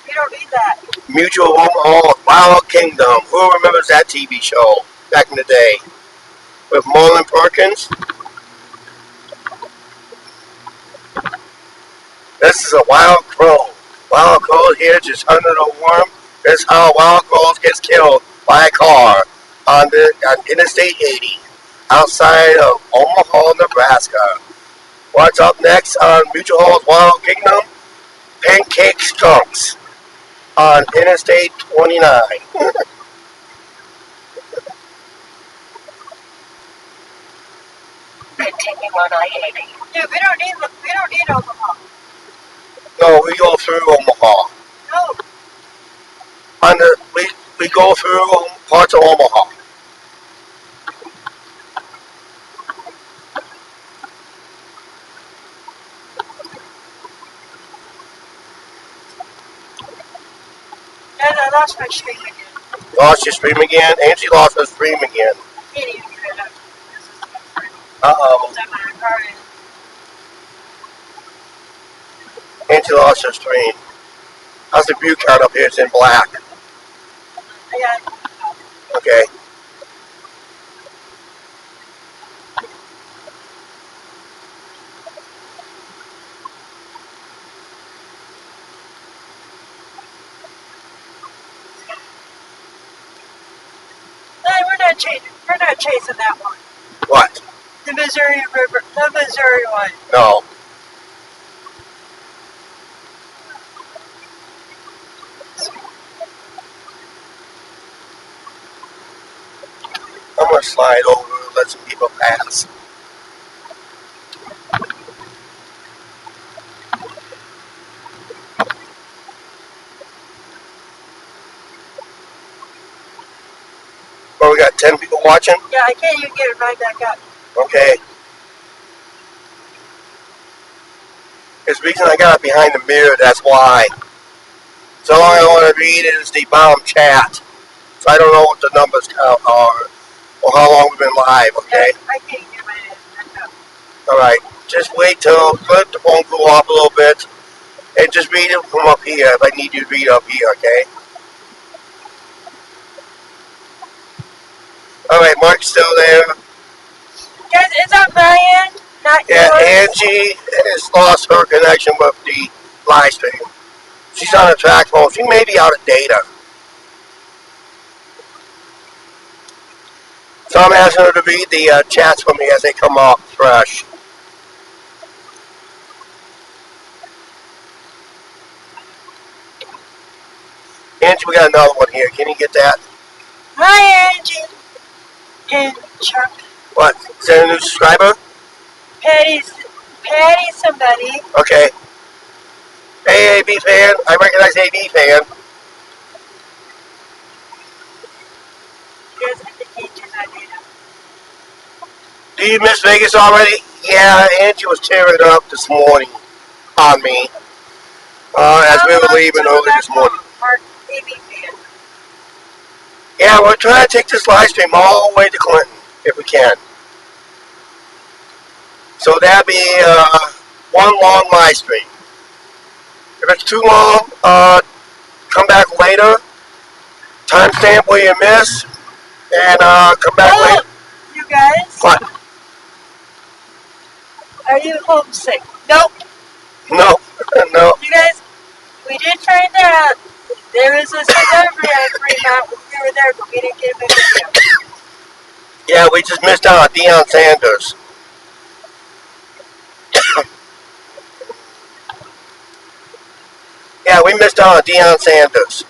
We don't need that. Mutual Omaha, Wild Kingdom. Who remembers that TV show back in the day? With Marlon Perkins. This is a wild crow. Wild crow here just hunting a worm. This is how wild crows gets killed by a car on Interstate 80 outside of Omaha, Nebraska. What's up next on Mutual Wild Kingdom? Pancake Skunks on Interstate 29. Continue on I-80. Dude, we don't need Omaha. No, we go through Omaha. No. We go through parts of Omaha. And I lost my stream again. Lost your stream again? Angie lost her stream again. Can't even get it up. Uh-oh. It's on my car. Angie lost her stream. How's the view count up here? It's in black. Yeah. Okay. We're not chasing that one. What? The Missouri River, the Missouri one. No. I'm gonna slide over and let some people pass. Oh, we got 10 people watching? Yeah, I can't even get it right back up. Okay. It's the reason I got it behind the mirror, that's why. So all I want to read is the bottom chat. So I don't know what the numbers count are or how long we've been live, okay? I can't get my head back up. Alright, just wait till, let the phone cool off a little bit, and just read it from up here if I need you to read up here, okay? Alright, Mark's still there. Guys, it's on my end, not Yeah, yours. Angie has lost her connection with the live stream. She's on a track phone. She may be out of data. So I'm asking her to read the chats for me as they come up fresh. Angie, we got another one here. Can you get that? Hi, Angie. And Chuck. What? Is that a new subscriber? Patty somebody. Okay. Hey, AB fan. I recognize AB fan. Guys, I think he did not data. Do you miss Vegas already? Yeah, Angie was tearing it up this morning on me as we were leaving early this morning. Mark, AB fan. Yeah, we're trying to take this live stream all the way to Clinton, if we can. So that'd be one long live stream. If it's too long, come back later. Timestamp where you miss, and come back later. You guys, What? are you homesick? Nope. No, no. You guys, we did find out there is a celebrity at Fremont. We were there, but we didn't get him a video. Yeah, we just missed out on Deion Sanders. Yeah, we missed out on Deion Sanders.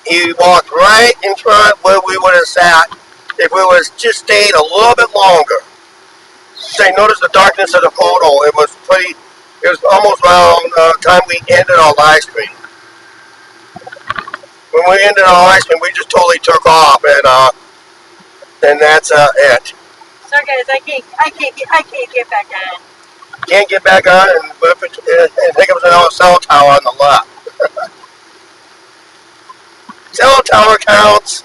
He walked right in front where we would have sat if we would have just stayed a little bit longer. Say, notice the darkness of the photo. It was almost around time we ended our live stream. When we ended our live stream, we just totally took off, and that's it. So guys, I can't get back on. Can't get back on, and I think it was another cell tower on the left. Cell tower counts.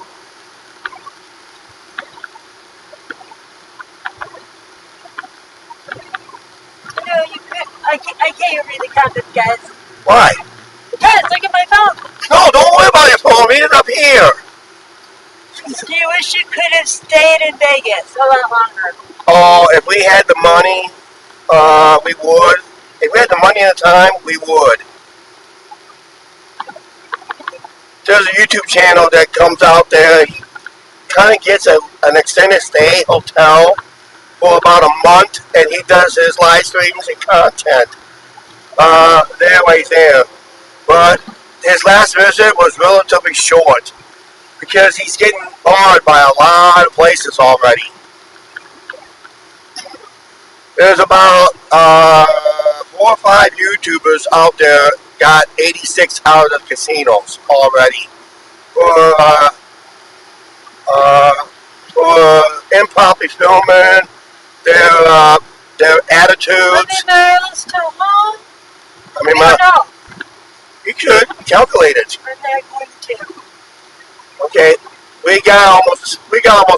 No, you could. I can't read the comments, guys. Why? Guys, look at my phone. No, don't worry about your phone. Read it up here. Do you wish you could have stayed in Vegas a lot longer? Oh, if we had the money, we would. If we had the money and the time, we would. There's a YouTube channel that comes out there. He kind of gets an extended stay hotel for about a month, and he does his live streams and content there right there. But his last visit was relatively short because he's getting barred by a lot of places already. There's about 4 or 5 YouTubers out there got 86 out of the casinos already for improper filming, their attitudes. How many miles to home? I mean, We don't know. you could calculate it. I'm not going to. Okay, we got almost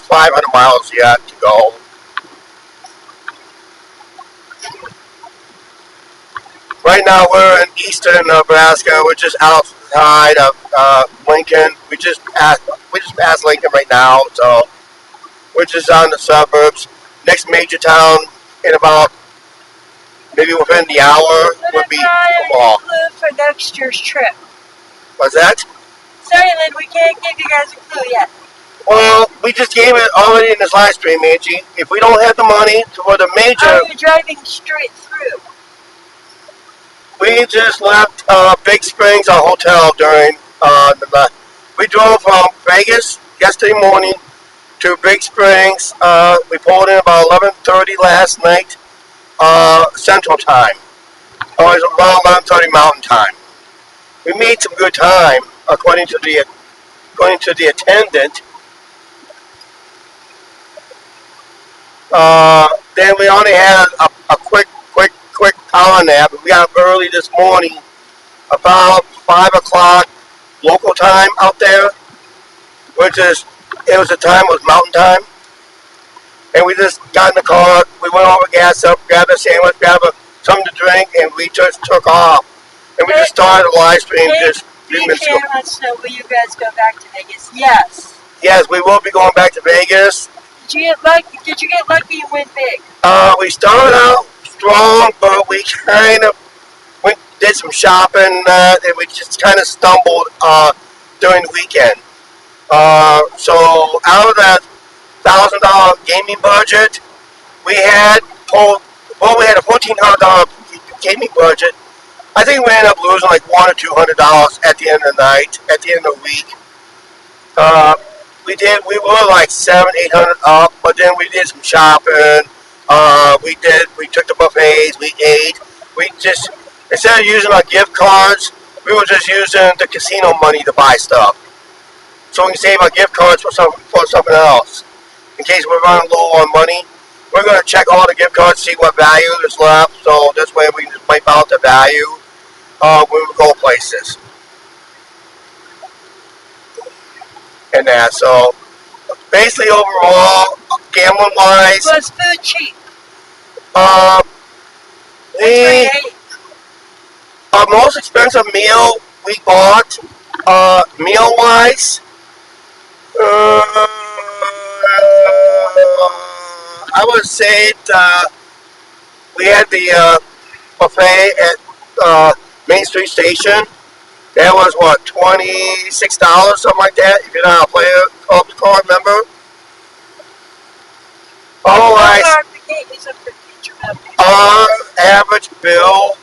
500 miles yet to go. Right now we're in eastern Nebraska. We're just outside of Lincoln. We just passed Lincoln right now, so we're just on the suburbs. Next major town in about maybe within the hour would be Omaha. Clue for next year's trip. What's that? Sorry, Lynn, we can't give you guys a clue yet. Well, we just gave it already in this live stream, Angie. If we don't have the money for the major, Are you driving straight through? we just left Big Springs, our hotel, during the night. We drove from Vegas yesterday morning to Big Springs. We pulled in about 11:30 last night, Central Time. Oh, it was around 11:30 Mountain Time. We made some good time, according to the attendant. Then we only had a quick power nap. We got up early this morning, about 5 o'clock local time out there, which is, it was Mountain Time. And we just got in the car, we went over, gas up, grabbed a sandwich, grabbed something to drink, and we just took off. And we just started a live stream just a few minutes ago. wants to know, will you guys go back to Vegas? Yes. Yes, we will be going back to Vegas. Did you get lucky? Did you get lucky and win big? We started out strong, but we kind of did some shopping, and we just kind of stumbled during the weekend. So out of that $1,000 gaming budget, we had we had a $1,400 gaming budget. I think we ended up losing like $100 or $200 at the end of the night, at the end of the week. Uh, we were like 700, 800 up, but then we did some shopping. We took the buffets, we ate. We just, instead of using our gift cards, we were just using the casino money to buy stuff. So we can save our gift cards for something else. In case we're running low on money, we're going to check all the gift cards, see what value is left, so this way we can just wipe out the value when we go places. And that, so basically overall, gambling wise, Was food cheap? we, our most expensive meal we bought, meal wise, I would say we had the buffet at Main Street Station. That was what, $26, something like that, if you're not a player card member. Otherwise, our average bill,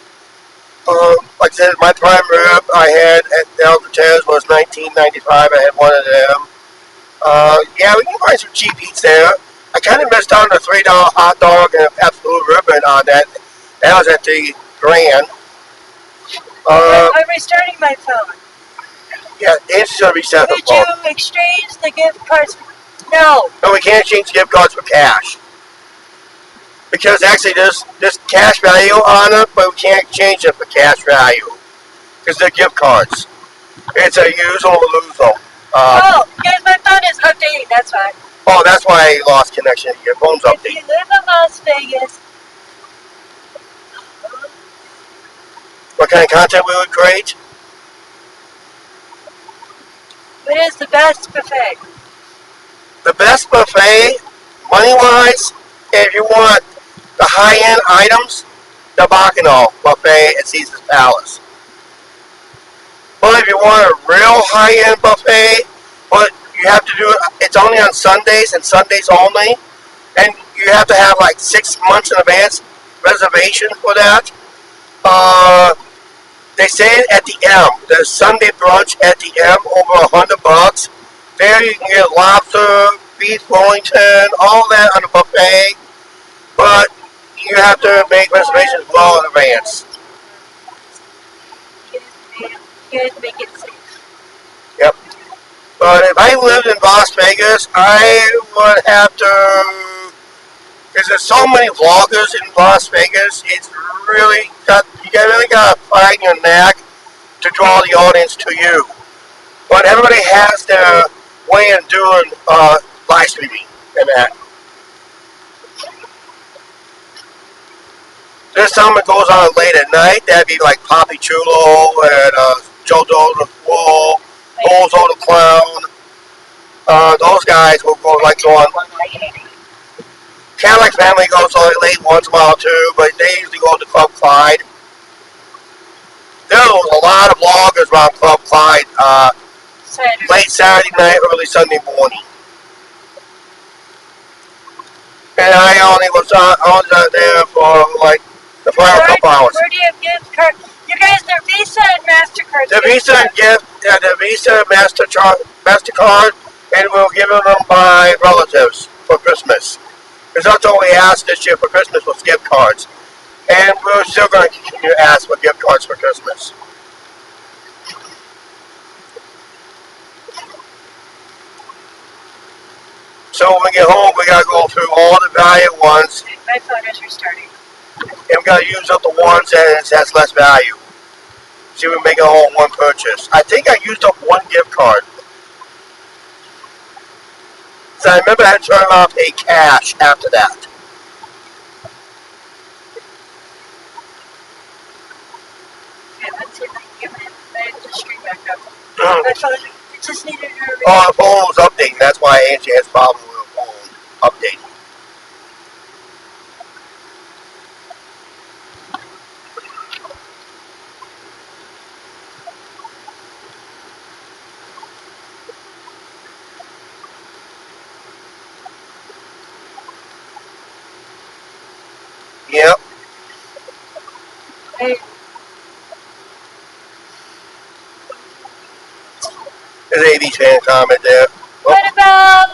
like I said, my prime rib I had at Del Cortez was $19.95. I had one of them. Yeah, we can find some cheap eats there. I kind of missed out on a $3 hot dog and a Pabst Blue Ribbon on that. That was at the Grand. I'm restarting my phone. Yeah, it's going to reset the Did phone. you exchange the gift cards? No. No, we can't change gift cards for cash. Because actually there's cash value on it, but we can't change it for cash value. Because they're gift cards. It's a use them or lose them. Guys, my phone is updating, that's fine. Oh, that's why I lost connection. Your phone's If updating. you live in Las Vegas, What kind of content we would create? what is the best buffet? The best buffet, money-wise, if you want the high-end items, the Bacchanal buffet at Caesar's Palace. But if you want a real high-end buffet, but you have to do it, it's only on Sundays and Sundays only, and you have to have like 6 months in advance reservation for that. They say it at the M. There's Sunday brunch at the M, over $100. There you can get lobster, beef Wellington, all that on the buffet, but you have to make reservations well in advance. You guys make it safe. Yep. But if I lived in Las Vegas, I would have to, because there's so many vloggers in Las Vegas, it's really really got to find your knack to draw the audience to you. But everybody has their way of doing live streaming and that. There's some that goes on late at night. That'd be like Poppy Chulo and JoJo the Fool, Bozo the Clown. Those guys will go like on. Cadillac Family goes late once in a while too, but they usually go to Club Clyde. There was a lot of vloggers around Club Clyde late Saturday night, early Sunday morning. And I only was out there for like a couple hours. Where do you have gift cards? You guys, they're Visa and MasterCard. The Visa and the Visa MasterCard, and we'll give them by relatives for Christmas. Because that's all we asked this year for Christmas was gift cards. And we're still going to continue to ask for gift cards for Christmas. So when we get home, we got to go through all the value ones. My phone is restarting. And we got to use up the ones that has less value. See if we make it all in one purchase. I think I used up one gift card. So I remember I had to turn off a cash after that. Okay, let's see if I can get the stream back up. My phone, it just needed to Oh, the phone was updating. That's why Angie has problems with her phone. update. Yep, Hey, there's AV's fan comment there. Oh, what about?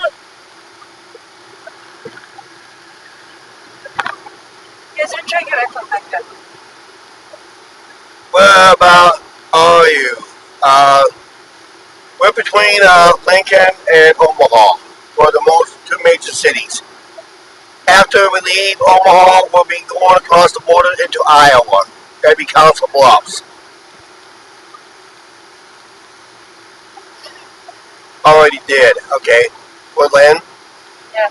Yes, I'm trying to get my phone back up. where about are you? We're between Lincoln and Omaha, for the most two major cities. After we leave Omaha, we'll be going across the border into Iowa. That'd be Council Bluffs. Already did, okay. Woodland. Yeah.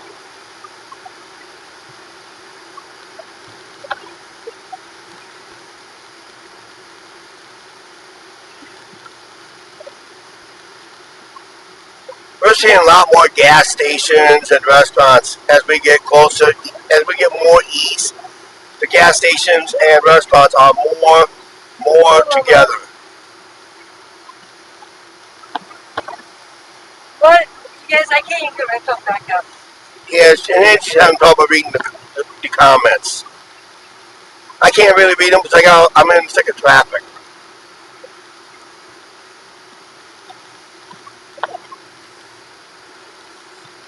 We're seeing a lot more gas stations and restaurants as we get closer, as we get more east. The gas stations and restaurants are more together. What? Yes, I can't even get my phone back up. Yes, and then she's having trouble reading the comments. I can't really read them because I'm in the thick of traffic.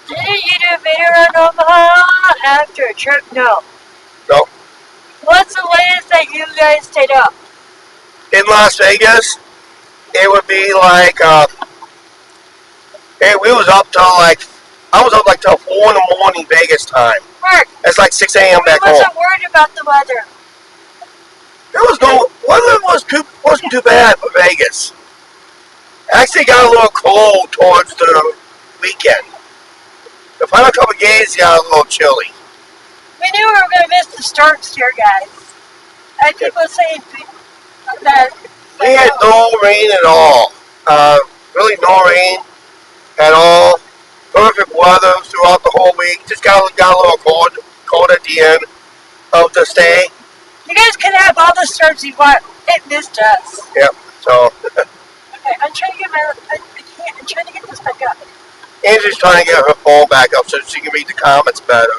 Didn't you do a video around Omaha after a trip? No. No, What's the latest that you guys stayed up? in Las Vegas, it would be like, hey, we was up till like, I was up like till 4 in the morning Vegas time. Mark, It's like 6 a.m. we back home. wasn't worried about the weather. There was no weather wasn't too bad for Vegas. Actually got a little cold towards the weekend. The final couple of days got a little chilly. We knew we were going to miss the storms here, guys. I had people saying that. We had no rain at all. Really no rain at all. Perfect weather throughout the whole week. Just got a little cold at the end of the stay. You guys can have all the storms you want. It missed us. Yep. So Okay, I'm trying to get my. I can't. I'm trying to get this back up. Angie's trying to get her phone back up so she can read the comments better.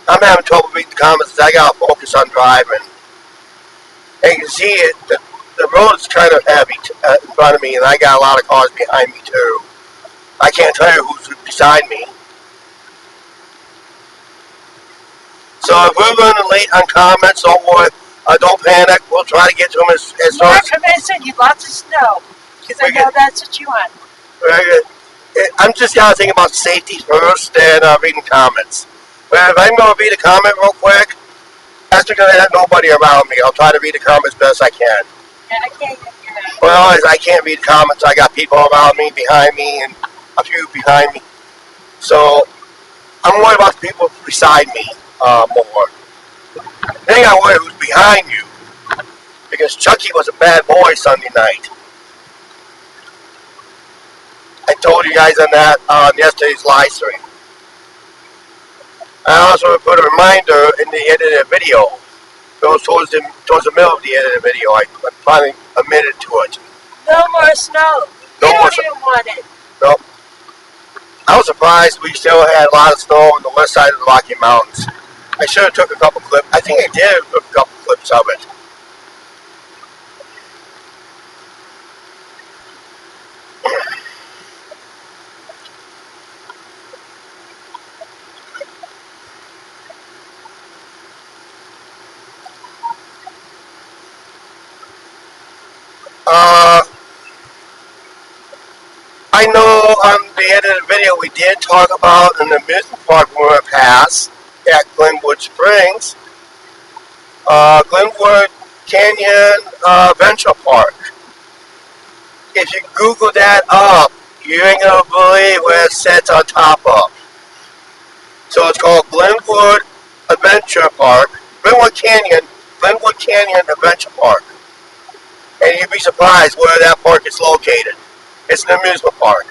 I'm having trouble reading the comments because I gotta focus on driving. And you can see it. The road is kind of heavy in front of me, and I got a lot of cars behind me too. I can't tell you who's beside me. So if we're running late on comments, don't panic. We'll try to get to them as soon Mark, as. I'm going to send you lots of snow because I know that's what you want. I'm just gotta think about safety first and reading comments. But if I'm gonna read a comment real quick, that's because I have nobody around me. I'll try to read the comments best I can. And I can't even get it. But otherwise, I can't read comments. I got people around me, behind me, and a few behind me. So I'm worried about the people beside me more. Then I gotta worry who's behind you, because Chucky was a bad boy Sunday night. I told you guys on that on yesterday's live stream. I also put a reminder in the edited video. It was towards the middle of the edited video. I finally admitted to it. No more snow. No You more don't snow. even want it. Nope. I was surprised we still had a lot of snow on the west side of the Rocky Mountains. I should have took a couple clips. I think I did took a couple clips of it. I know on the edited video we did talk about an amusement park we went past at Glenwood Springs. Glenwood Canyon Venture Park. If you Google that up, you ain't gonna believe where it sits on top of. So it's called Glenwood Adventure Park, Glenwood Canyon Adventure Park. And you'd be surprised where that park is located. It's an amusement park.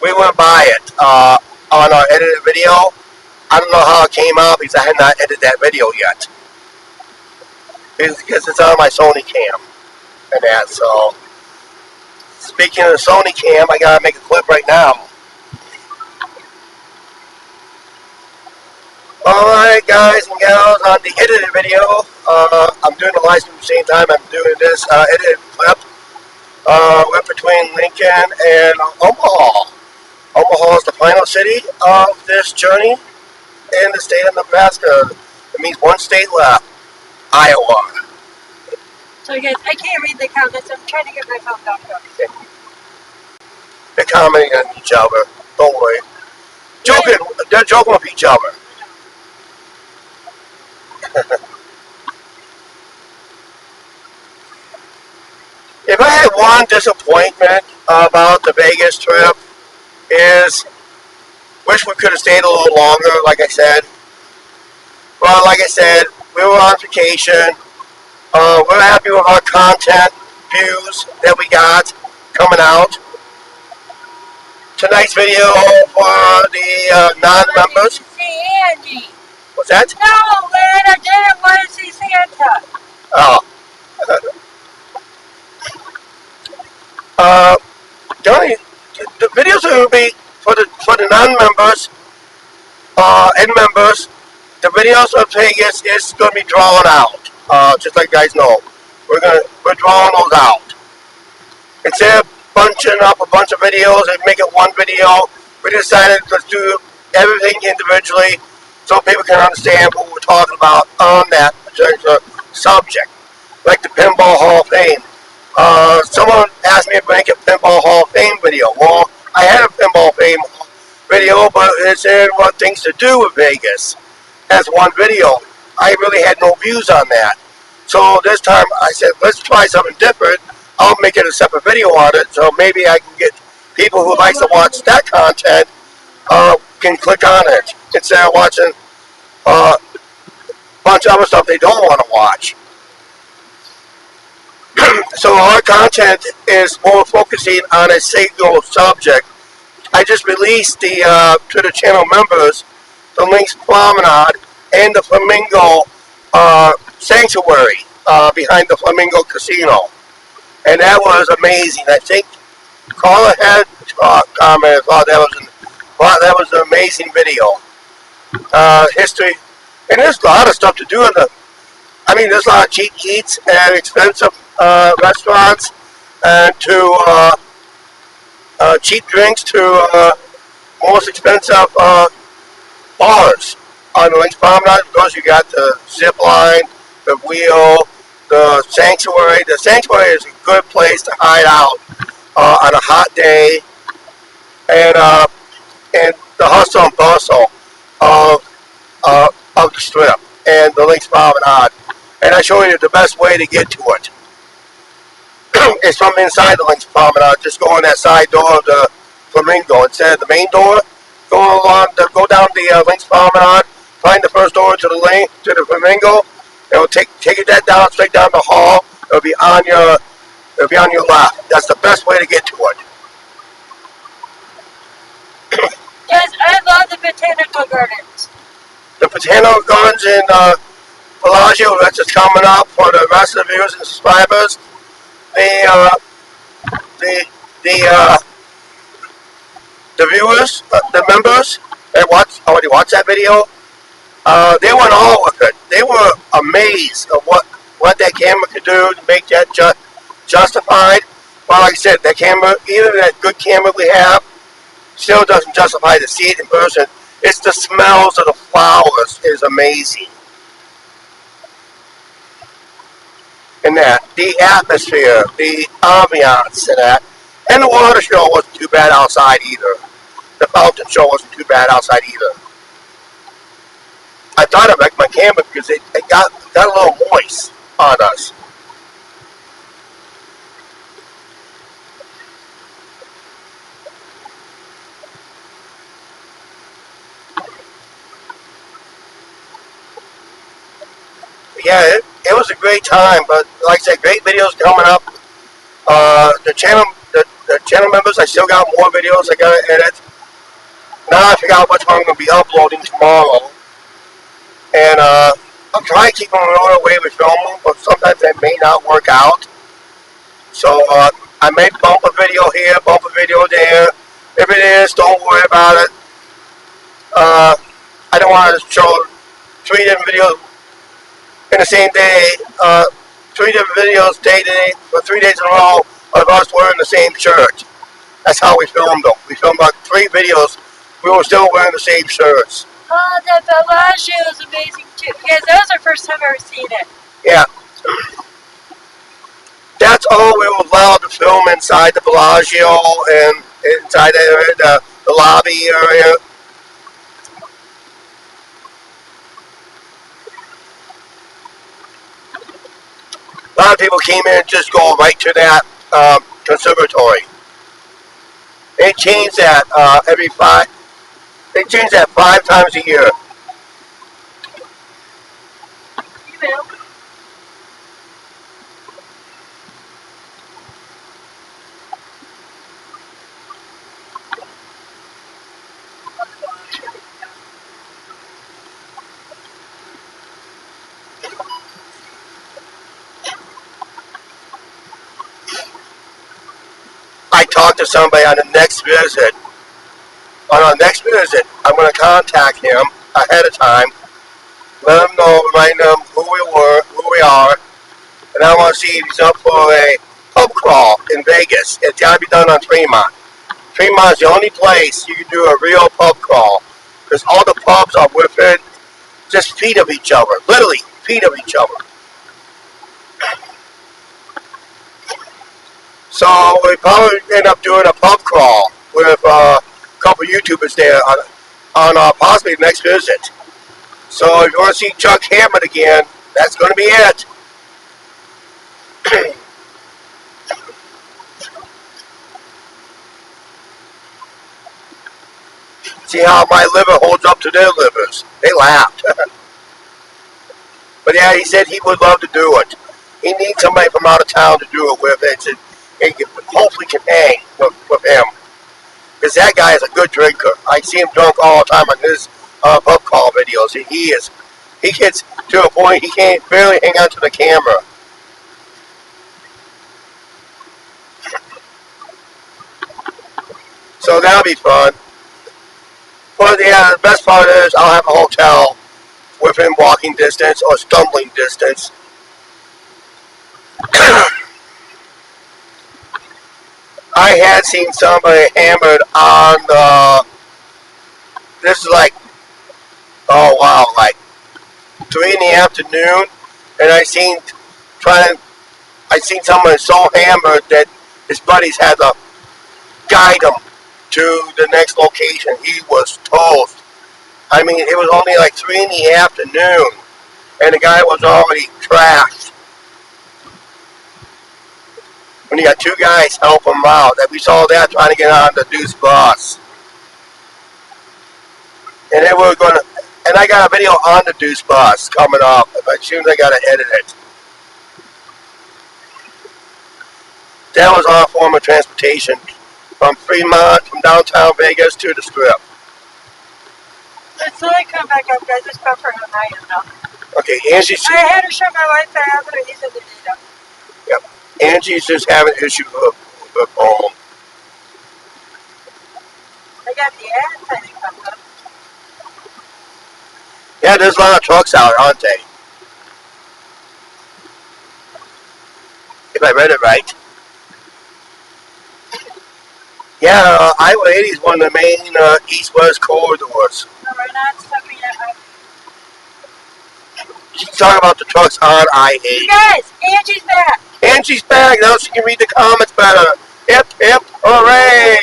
We went by it. on our edited video. I don't know how it came out because I had not edited that video yet. Because it's on my Sony cam and that. So, speaking of the Sony cam, I gotta make a clip right now. Alright, guys and gals, on the edited video, I'm doing the live stream at the same time I'm doing this edited clip. Went between Lincoln and Omaha. Omaha is the final city of this journey in the state of Nebraska. It means one state left, Iowa. So guys, I can't read the comments. I'm trying to get my phone back up. They're commenting on each other. Don't worry. Joking. They're joking with each other. If I had one disappointment about the Vegas trip is wish we could have stayed a little longer, like I said. Well, like I said, we were on vacation. We're happy with our content views that we got coming out. Tonight's video for the non-members. See Andy. What's that? No, man, I didn't want to see Santa. Oh. The videos will be for the non-members and members. The videos of Vegas is going to be drawn out. Just like you guys know, we're drawing those out. Instead of bunching up a bunch of videos and making one video, we decided to do everything individually so people can understand what we're talking about on that particular subject, like the Pinball Hall of Fame. Someone asked me to make a Pinball Hall of Fame video. Well, I had a Pinball Hall of Fame video, but it said what things to do with Vegas as one video. I really had no views on that. So this time I said, let's try something different. I'll make it a separate video on it, so maybe I can get people who like to watch that content can click on it instead of watching a bunch of other stuff they don't want to watch. So our content is more focusing on a single subject. I just released to the channel members the Lynx Promenade and the Flamingo Sanctuary behind the Flamingo Casino. And that was amazing. I think Carla had commented, thought that was an amazing video. History, and there's a lot of stuff to do in the. I mean, there's a lot of cheap eats and expensive restaurants, and to cheap drinks to most expensive bars on the Lynx Promenade. Of course, you got the zip line, the wheel, the sanctuary. The sanctuary is a good place to hide out on a hot day, and the hustle and bustle of the Strip and the Lynx Promenade. And I show you the best way to get to it. It's from inside the Lynx Promenade. Just go in that side door of the Flamingo instead of the main door. Go down the Lynx Promenade. Find the first door to the Flamingo. It will take it that down straight down the hall. It'll be on your left. That's the best way to get to it. Yes, I love the botanical gardens. The botanical gardens in Bellagio, that's just coming up for the rest of the viewers and subscribers. The viewers, the members that already watched that video, they went all with it. They were amazed at what that camera could do to make that justified. Well, like I said, that camera, even that good camera we have, still doesn't justify to see it in person. It's the smells of the flowers is amazing. And that, the atmosphere, the ambiance and that. And the water show wasn't too bad outside either. The fountain show wasn't too bad outside either. I thought I wrecked my camera because it got a little moist on us. Yeah, it was a great time, but like I said, great videos coming up. The channel members, I still got more videos I gotta edit. Now I figure out what I'm going to be uploading tomorrow. And I'm trying to keep on the way with filming, but sometimes that may not work out. So I may bump a video here, bump a video there. If it is, don't worry about it. I don't want to show 3 different videos in the same day. 3 different videos day for 3 days in a row of us wearing the same shirt. That's how we filmed them. We filmed about 3 videos. We were still wearing the same shirts. Oh, the Bellagio is amazing too. Because that was the first time I've ever seen it. Yeah. That's all we were allowed to film inside the Bellagio and inside the lobby area. A lot of people came in and just go right to that conservatory. They change that They change that 5 times a year. Email. I talked to somebody on the next visit. On our next visit, I'm going to contact him ahead of time, let him know, remind him who we are, and I want to see if he's up for a pub crawl in Vegas. It's got to be done on Fremont. Fremont's the only place you can do a real pub crawl, because all the pubs are within just feet of each other, literally feet of each other. So we probably end up doing a pub crawl with a couple YouTubers there on possibly the next visit. So if you want to see Chuck Hammond again, that's going to be it. See how my liver holds up to their livers. They laughed. But yeah, he said he would love to do it. He needs somebody from out of town to do it with. And hopefully can hang with him. Because that guy is a good drinker. I see him drunk all the time on his pub call videos. He gets to a point he can't barely hang on to the camera. So that'll be fun. But yeah, the best part is I'll have a hotel within walking distance or stumbling distance. I had seen somebody hammered on this is like, oh wow, like 3 in the afternoon, and I seen someone so hammered that his buddies had to guide him to the next location. He was toast. I mean, it was only like 3 in the afternoon, and the guy was already trashed. When you got 2 guys helping him out, that we saw that trying to get on the Deuce bus, and they were gonna. And I got a video on the Deuce bus coming up. As soon as I got to edit it. That was our form of transportation from Fremont, from downtown Vegas to the Strip. Let's slowly come back up, guys. It's about for an item now. Okay, Angie's. I had to show my wife that I was going to use the data. Yep. Angie's just having issues with the phone. I got the ads, I think, coming up. Yeah, there's a lot of trucks out, aren't they? If I read it right. Yeah, Highway 80 is one of the main east-west corridors. No, we're not stopping at She's talking about the trucks on I-80. You guys, Angie's back. Angie's back. Now she can read the comments better. Hip, hip, hooray!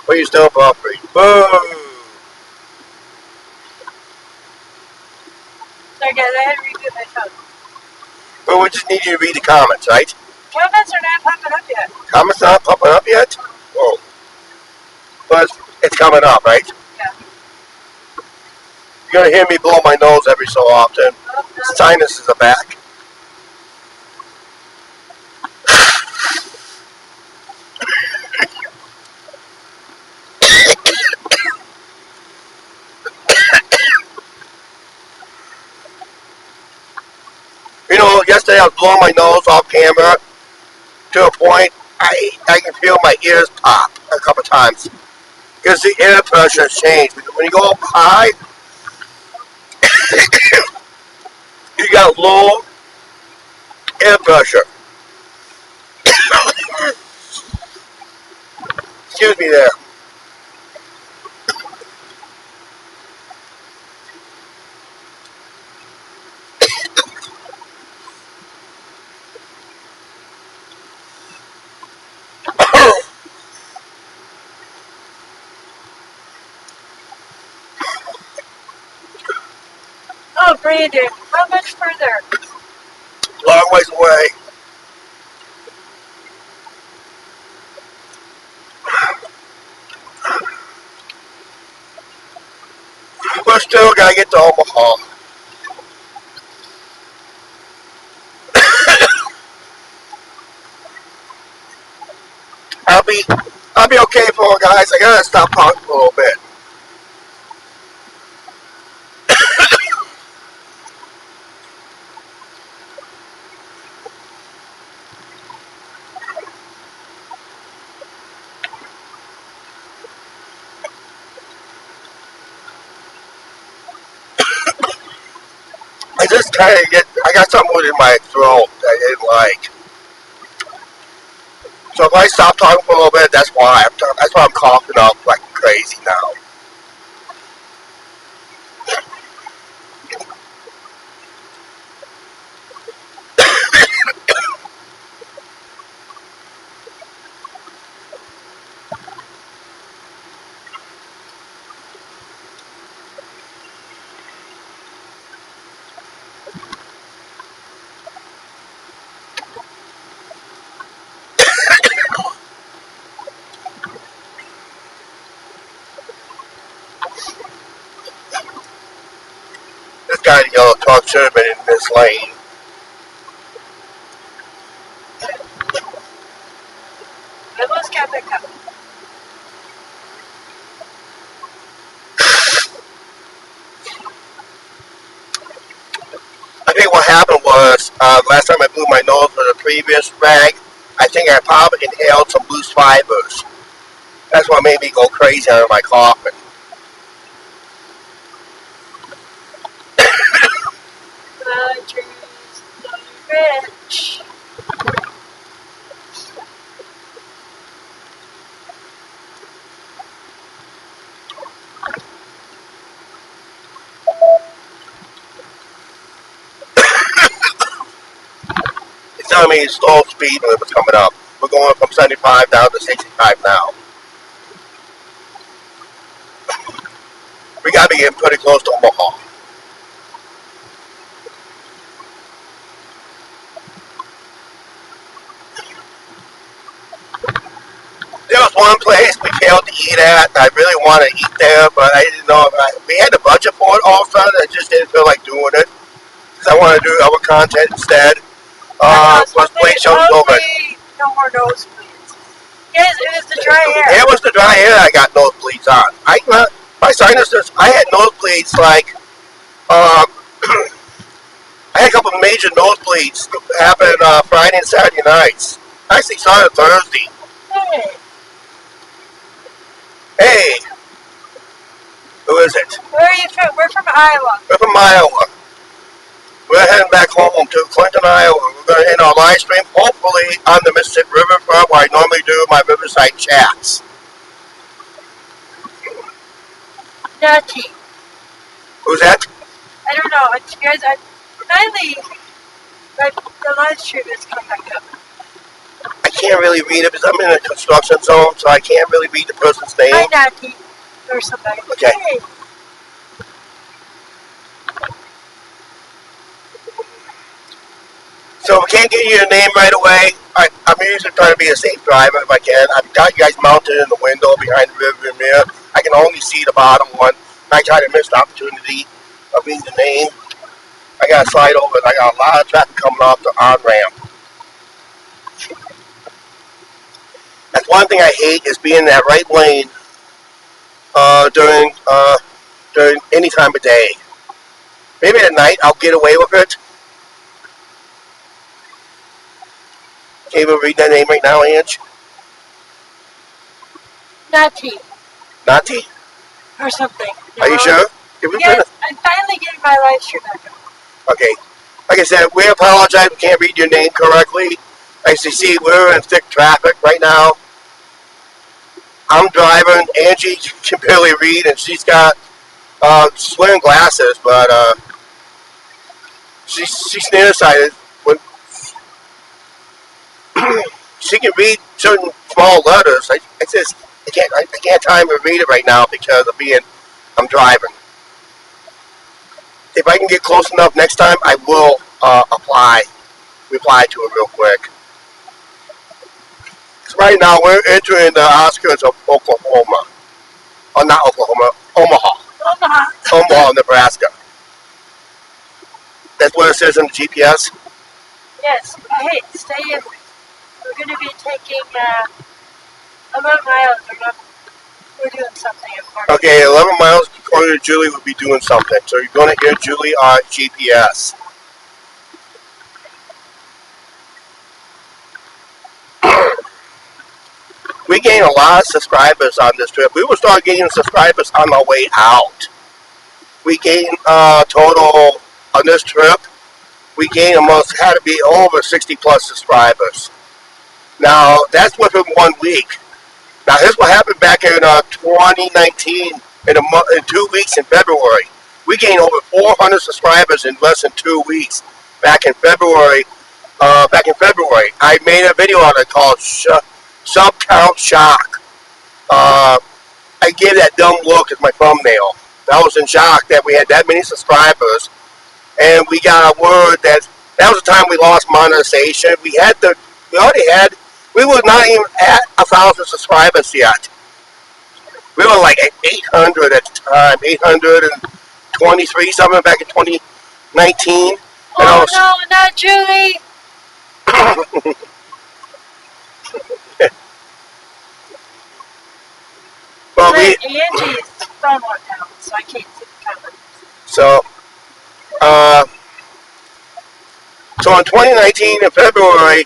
But you're still buffering. Boo! Sorry, guys, I had to reboot my phone. But we just need you to read the comments, right? Comments are not popping up yet. Comments not popping up yet? Oh. But it's coming up, right? Yeah. You're going to hear me blow my nose every so often. Oh, no. Sinuses are back. yesterday I was blowing my nose off camera to a point I can feel my ears pop a couple times because the air pressure has changed. When you go up high, you got low air pressure. Excuse me there. Oh, Brandon, how much further? Long ways away. But still gotta get to Omaha. I'll be I'll be okay for it, guys. I gotta stop talking for a little bit. I just kind of I got something in my throat that I didn't like. So if I stop talking for a little bit, that's why. That's why I'm coughing up like crazy now. This guy in the yellow truck should have been in this lane. I almost got the cup. I think what happened was last time I blew my nose with a previous rag, I think I probably inhaled some loose fibers. That's what made me go crazy under my coughing. Country's not rich. It's telling me it's slow speed when it was coming up. We're going from 75 down to 65 now. We gotta be getting pretty close to Omaha. There was one place we failed to eat at. I really wanted to eat there, but I didn't know if we had the budget for it all of a sudden. I just didn't feel like doing it because I wanted to do other content instead. Was place shows over. No more nosebleeds. Yes, it was the dry air. It was the dry air I got nosebleeds on. My sinuses, I had nosebleeds like, I had a couple of major nosebleeds happen Friday and Saturday nights. I actually started Thursday. Hey, Hey, who is it? where are you from? We're from Iowa. We're from Iowa. We're heading back home to Clinton, Iowa. We're going to end our live stream, hopefully on the Mississippi Riverfront, where I normally do my Riverside chats. Nutty. Who's that? I don't know. You guys, finally, the live stream has come back up. I can't really read it because I'm in a construction zone, so I can't really read the person's name. Hi, Nutty. Or somebody. Okay. Hey. So if I can't get you a name right away, I'm usually trying to be a safe driver if I can. I've got you guys mounted in the window behind the rearview mirror. I can only see the bottom one. I try to miss the opportunity of reading the name. I got to slide over. I got a lot of traffic coming off the on-ramp. That's one thing I hate is being in that right lane during any time of day. Maybe at night I'll get away with it. Can you read that name right now, Ange? Nutty Nati? or something. Are you sure? Can we Yes, I'm finally getting my live stream back up. Okay. Like I said, we apologize. We can't read your name correctly. As you see, we're in thick traffic right now. I'm driving. Angie can barely read, and she's got she's wearing glasses, but she's nearsighted. When she can read certain small letters, I just I can't time to read it right now because I'm driving. If I can get close enough next time, I will reply to it real quick. So right now we're entering the outskirts of Oklahoma. Oh, not Oklahoma, Omaha, Nebraska. That's what it says in the GPS. Yes, hey, stay in. We're going to be taking 11 miles. We're doing something important. Okay, 11 miles according to Julie would be doing something. So you're going to hear Julie on GPS. We gained a lot of subscribers on this trip. We will start gaining subscribers on our way out. We gained total on this trip. We gained almost had to be over 60 plus subscribers. Now that's within 1 week. Now here's what happened back in 2019 in 2 weeks in February. We gained over 400 subscribers in less than 2 weeks. Back in February, I made a video on it called Sub Count Shock. I gave that dumb look as my thumbnail. I was in shock that we had that many subscribers, and we got a word that was the time we lost monetization. We were not even at 1,000 subscribers yet. We were like at 800 at the time, 823 something back in 2019. Oh no, not Julie! Well, Angie's phone went down, so I can't see the comments. So in 2019 in February,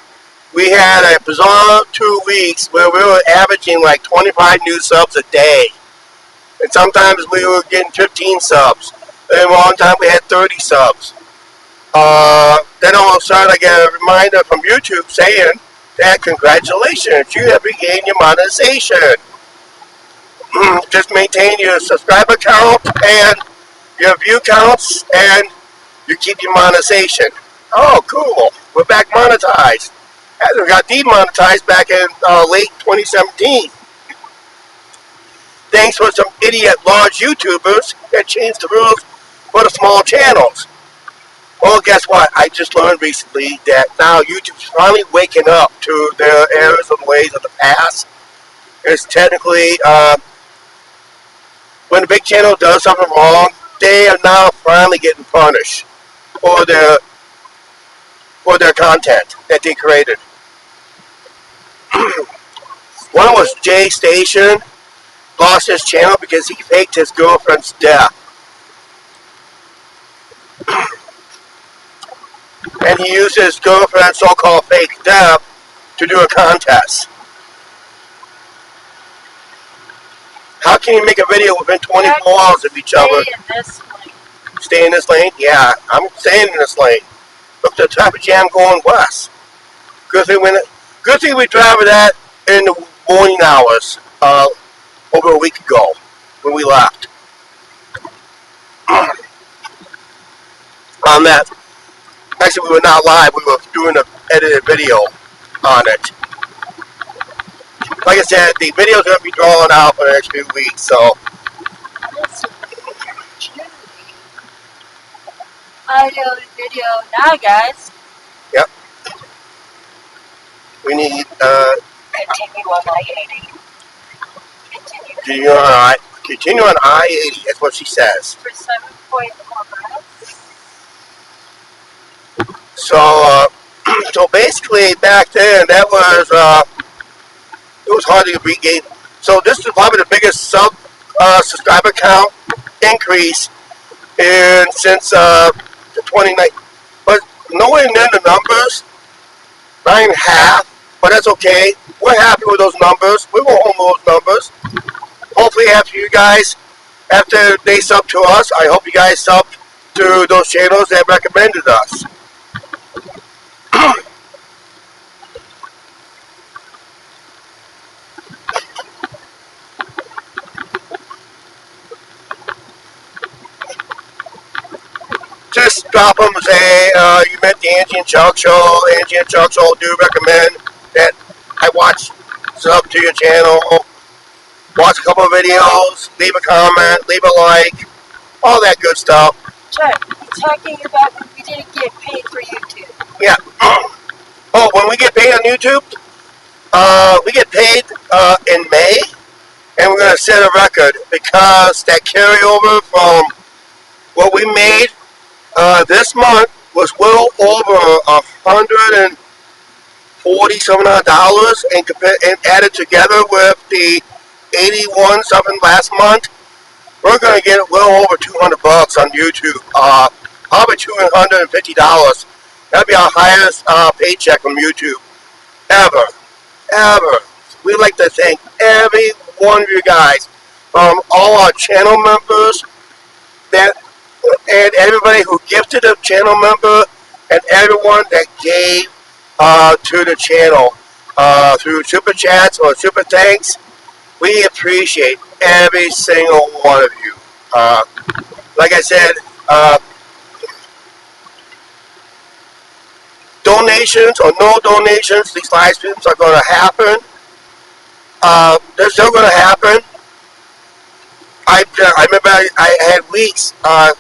we had a bizarre 2 weeks where we were averaging like 25 new subs a day. And sometimes we were getting 15 subs. And one time we had 30 subs. Then all of a sudden I get a reminder from YouTube saying that congratulations, you have regained your monetization. Just maintain your subscriber count and your view counts, and you keep your monetization. Oh, cool. We're back monetized. We got demonetized back in late 2017. Thanks for some idiot large YouTubers that changed the rules for the small channels. Well, guess what? I just learned recently that now YouTube's finally waking up to their errors and ways of the past. It's technically, when a big channel does something wrong, they are now finally getting punished for their content that they created. One was Jay Station, lost his channel because he faked his girlfriend's death. And he used his girlfriend's so-called fake death to do a contest. How can you make a video within 24 hours of each other? Stay in this lane? Yeah, I'm staying in this lane. Look, the traffic jam going west. Good thing we traveled that in the morning hours over a week ago when we left. On that, actually we were not live. We were doing an edited video on it. Like I said, the video is going to be drawn out for the next few weeks, so. Audio and video now, guys. Yep. We need, Continue on I-80. continue on I-80, that's what she says. For 7.4 miles. So basically back then, that was, it was hard to regain. So this is probably the biggest subscriber count increase since the 29. But knowing then the numbers, not even half but that's okay. We're happy with those numbers. We won't hold those numbers. Hopefully, after they sub to us, I hope you guys sub to those channels that recommended us. Just drop them and say you met the Angie and Chuck show. Angie and Chuck show do recommend that I watch, sub to your channel, watch a couple of videos, leave a comment, leave a like, all that good stuff. Chuck, you're talking about when we didn't get paid for YouTube. Yeah. Oh, when we get paid on YouTube, we get paid in May, and we're going to set a record because that carryover from what we made this month was well over $140 and added together with the 81 something last month, we're gonna get well over $200 on YouTube. Probably $250. That'd be our highest paycheck from YouTube ever. We'd like to thank every one of you guys, from all our channel members and everybody who gifted a channel member, and everyone that gave to the channel through super chats or super thanks. We appreciate every single one of you. Like I said, donations or no donations, these live streams are going to happen. They're still going to happen. I remember I had weeks. I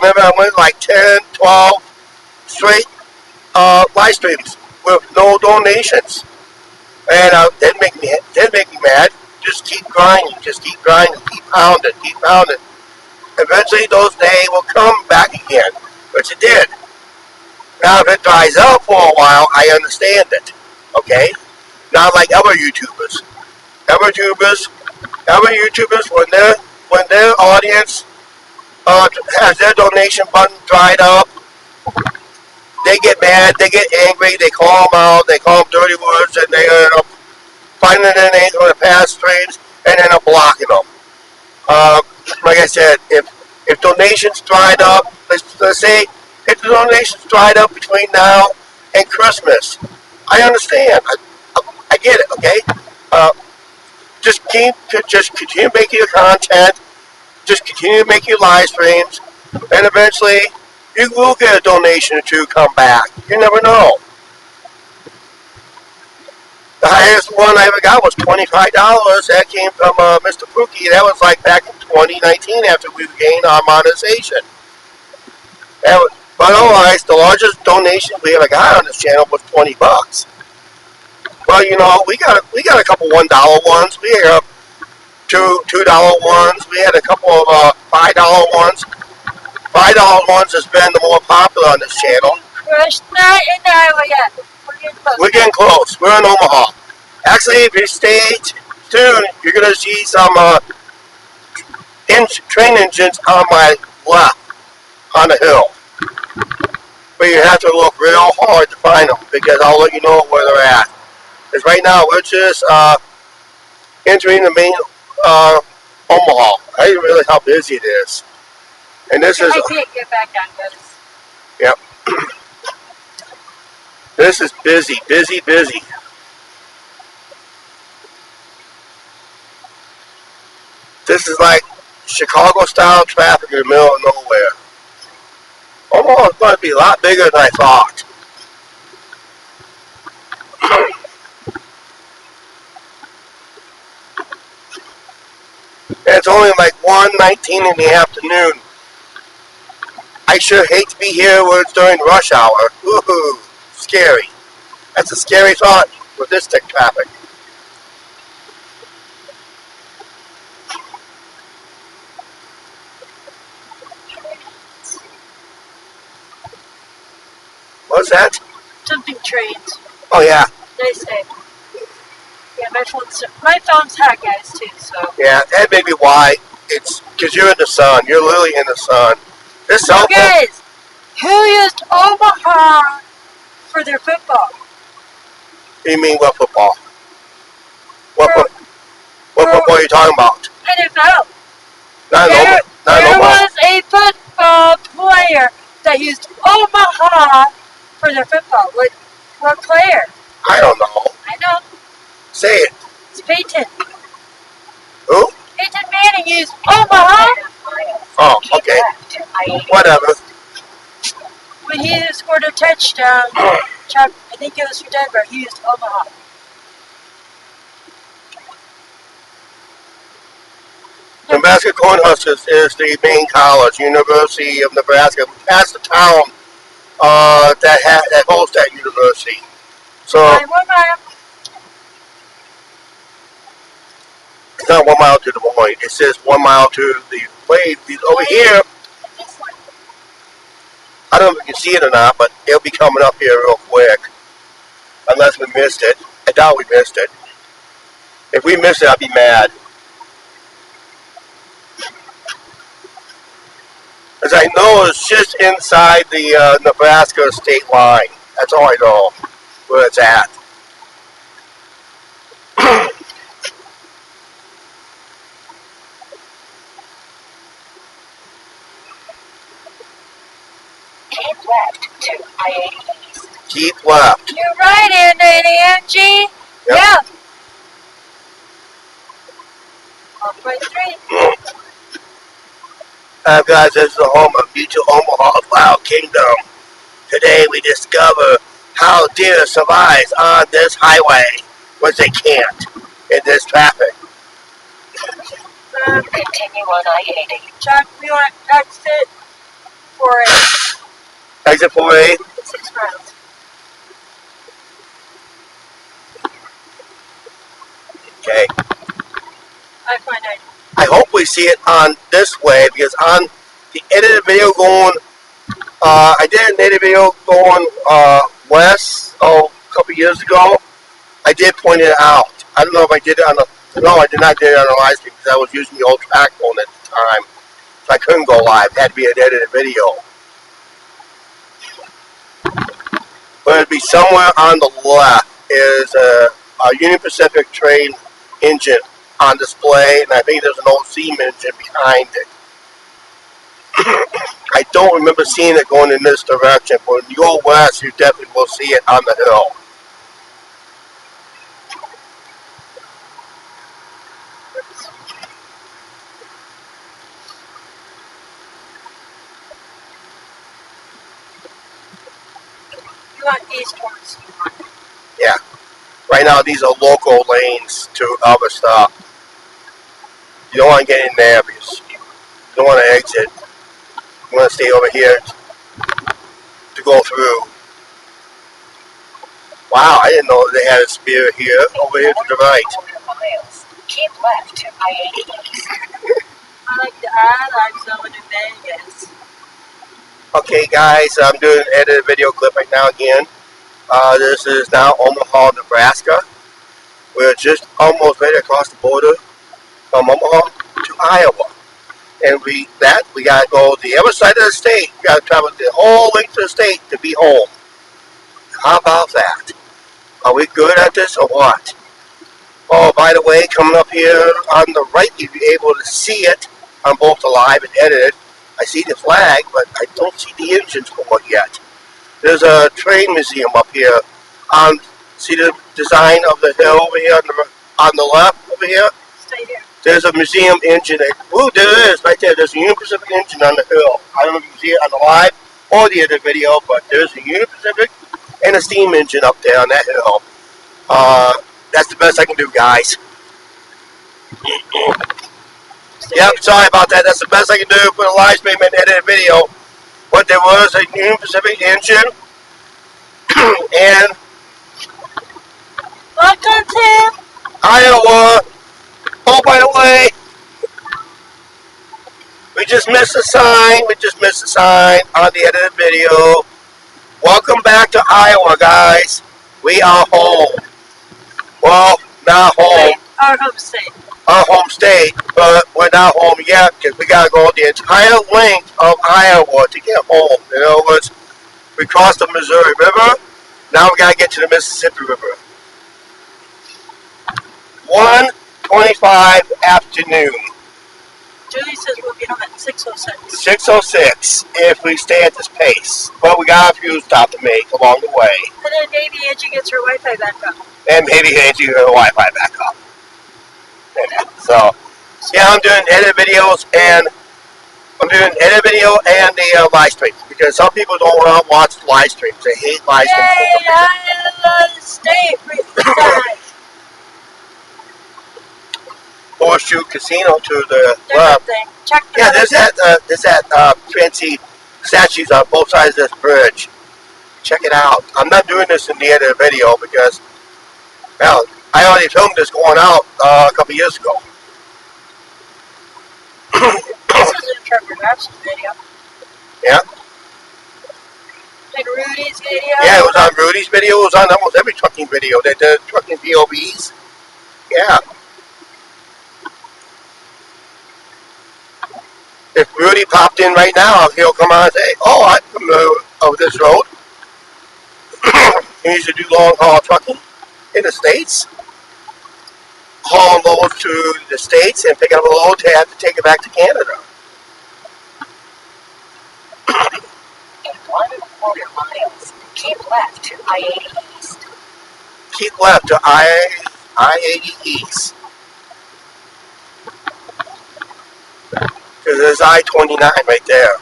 remember I went like 10, 12 straight live streams with no donations, and that make me mad. Just keep grinding, keep pounding. Eventually, those days will come back again, which it did. Now, if it dries up for a while, I understand it. Okay, not like other YouTubers. Other YouTubers, when their audience has their donation button dried up, they get mad, they get angry, they call them out, they call them dirty words, and they end up finding their names on the past streams and end up blocking them. Like I said, if donations dried up, let's say if the donations dried up between now and Christmas, I understand. I get it. Okay. Just continue making your content. Just continue to make your live streams, and eventually you will get a donation or two come back. You never know. The highest one I ever got was $25. That came from Mr. Pookie. That was like back in 2019 after we gained our monetization. But otherwise, the largest donation we ever got on this channel was $20. Well, you know, we got a couple $1 ones. We have $2 ones. We had a couple of $5 ones. $5 ones has been the more popular on this channel. We're not in Iowa yet. We're getting close. We're in Omaha. Actually, if you stay tuned, you're going to see some train engines on my left on the hill. But you have to look real hard to find them, because I'll let you know where they're at. Because right now, we're just entering the main Omaha. I didn't realize how busy it is. And this is... I can't get back on this. Yep. This is busy. This is like Chicago-style traffic in the middle of nowhere. Omaha is going to be a lot bigger than I thought. And it's only like 1:19 in the afternoon. I sure hate to be here when it's during rush hour. Woohoo! Scary. That's a scary thought with this thick traffic. What's that? Something trains. Oh yeah. They say. Yeah, my phone's hot, guys, too, so. Yeah, that may be why. It's because you're in the sun. You're literally in the sun. This cell phone. Guys, who used Omaha for their football? You mean what football? What For, what for football are you talking about? NFL. Not There, not there football. was a football player that used Omaha for their football. What player? I don't know. I know. Say it. It's Peyton. Who? Peyton Manning used Omaha Oh, okay. Whatever. when he scored a touchdown. I think it was for Denver. He used Omaha. Nebraska Cornhuskers is the main college, University of Nebraska. We passed the town that hosts that university. So 1 mile. it's not 1 mile to Des Moines. It says 1 mile to the place. Over here, I don't know if you can see it or not, but it'll be coming up here real quick. Unless we missed it. I doubt we missed it. If we missed it, I'd be mad. As I know, it's just inside the Nebraska state line. That's all I know where it's at. Keep left to I-80 East. Keep left. You're right, Angie. Yep. Yeah. 1.3. Guys, this is the home of Mutual Omaha's Wild Kingdom. Today we discover how deer survives on this highway, which they can't in this traffic. Continue on I-80. Chuck, we want to exit for Exit 4A. 6 miles. Okay. I-590. I hope we see it on this way because on the edited video going, I did an edited video going west a couple years ago. I did point it out. I don't know if I did it on the. No, I did not do it on the live stream because I was using the old track phone at the time. So I couldn't go live. It had to be an edited video. But it'd be somewhere on the left is a Union Pacific train engine on display, and I think there's an old steam engine behind it. I don't remember seeing it going in this direction, but when you go west, you definitely will see it on the hill. You want eastwards. Yeah. Right now, these are local lanes to other stuff. You don't want to get in there because you don't want to exit. You want to stay over here to go through. Wow, I didn't know they had a spear here. Over here to the right. Miles. Keep left to I-80 East. I like the islands zone in Vegas. Okay, guys, I'm doing an edited video clip right now again. This is now Omaha, Nebraska. We're just almost ready across the border from Omaha to Iowa. And we gotta go the other side of the state. We gotta travel the whole length of the state to be home. How about that? Are we good at this or what? Oh, by the way, coming up here on the right, you'll be able to see it on both the live and edited. I see the flag, but I don't see the engines for it yet. There's a train museum up here. See the design of the hill over here on the left over here? Stay here. There's a museum engine. Ooh, there is right there. There's a Union Pacific engine on the hill. I don't know if you can see it on the live or the other video, but there's a Union Pacific and a steam engine up there on that hill. That's the best I can do, guys. Yep, sorry about that. That's the best I can do for the live stream and edited video. But there was a Union Pacific engine and Welcome to Iowa. Oh, by the way, we just missed a sign. We just missed a sign on the edited video. Welcome back to Iowa, guys. We are home. Well, not home. our home state. Our home state, but we're not home yet because we gotta go the entire length of Iowa to get home. In other words, we crossed the Missouri River. Now we gotta get to the Mississippi River. 1:25 afternoon. Julie says we'll be home at 6:06. 6:06 if we stay at this pace. But we got a few stops to make along the way. And then maybe Angie gets her Wi-Fi back up. And maybe Angie get the Wi-Fi back up. So, yeah, I'm doing edit videos and the live streams because some people don't want to watch live streams. They hate live streams. Yay, I stay inside. Horseshoe Casino to the There's left. that thing. Check the Yeah, other there's that fancy statues on both sides of this bridge. Check it out. I'm not doing this in the edit video because, well, I already filmed this going out a couple years ago. This is in Trevor Raps's video. Yeah. And Rudy's video. Yeah, it was on Rudy's video. It was on almost every trucking video. They did trucking POVs. Yeah. If Rudy popped in right now, he'll come on and say, "Oh, I'm familiar with this road." He used to do long haul trucking in the States, hauling loads to the States and picking up a load to have to take it back to Canada. In 1.25 miles, keep left to I-80 East. Keep left to I-80 East. Because there's I-29 right there.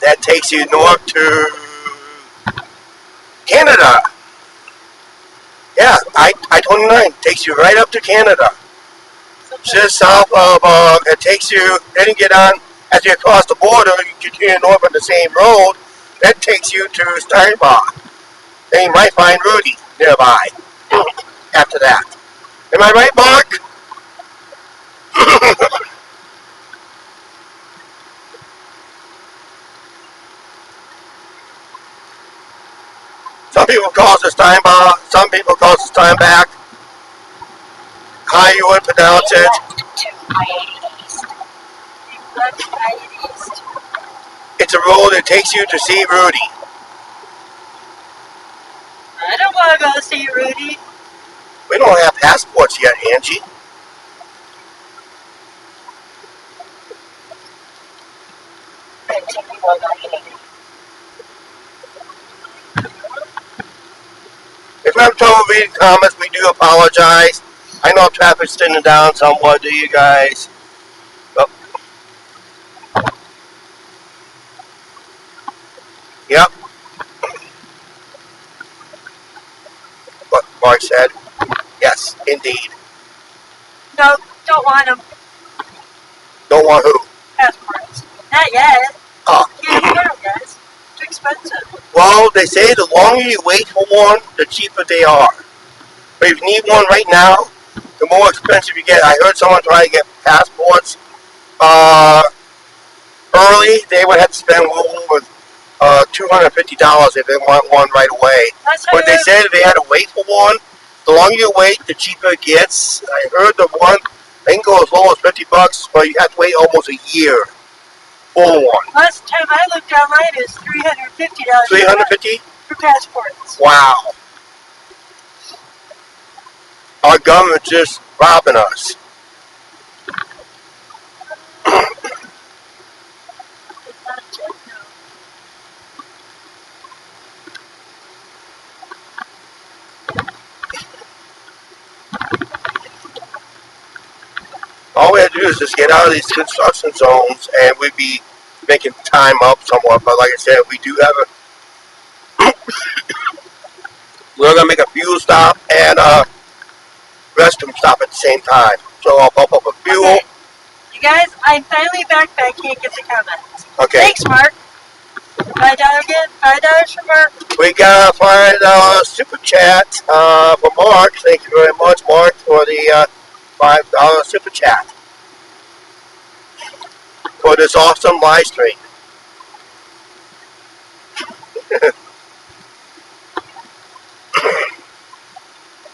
That takes you north to Canada. Yeah, I-29 takes you right up to Canada. Just south of, it takes you, then you get on, as you cross the border, you continue north on the same road, that takes you to Steinbach. Then you might find Rudy nearby after that. Am I right, Mark? Some people call it Steinbach, some people call it Steinbach. How you would pronounce Keep it? left to I-80 East. Left to I-80 East. It's a road that takes you to see Rudy. I don't want to go see Rudy. We don't have passports yet, Angie. Continue on I-80. If we have trouble reading comments, we do apologize. I know traffic's thinning down somewhat, do you guys? Oh. Yep. What Mark said. Yes, indeed. No, don't want them. Don't want who? Passports. Not yet. Oh. Can't get them, guys. Too expensive. Well, they say the longer you wait for one, the cheaper they are. But if you need one right now, the more expensive you get. I heard someone try to get passports early. They would have to spend well over $250 if they want one right away. That's how But they said if they had to wait for one, the longer you wait, the cheaper it gets. I heard the one, they can go as low as $50, but you have to wait almost a year for one. last time I looked online, it was $350 $350? for passports. Wow. Our government's just robbing us. It's not yet, no. All we have to do is just get out of these construction zones and we'd be making time up somewhat. But like I said, we do have a we're gonna make a fuel stop and a restroom stop at the same time. So I'll pump up a fuel. Okay. You guys, I'm finally back, but I can't get the comments. Okay. Thanks, Mark. $5 again. $5 for Mark. We got a $5 super chat from Mark. Thank you very much, Mark, for the $5 super chat for this awesome live stream.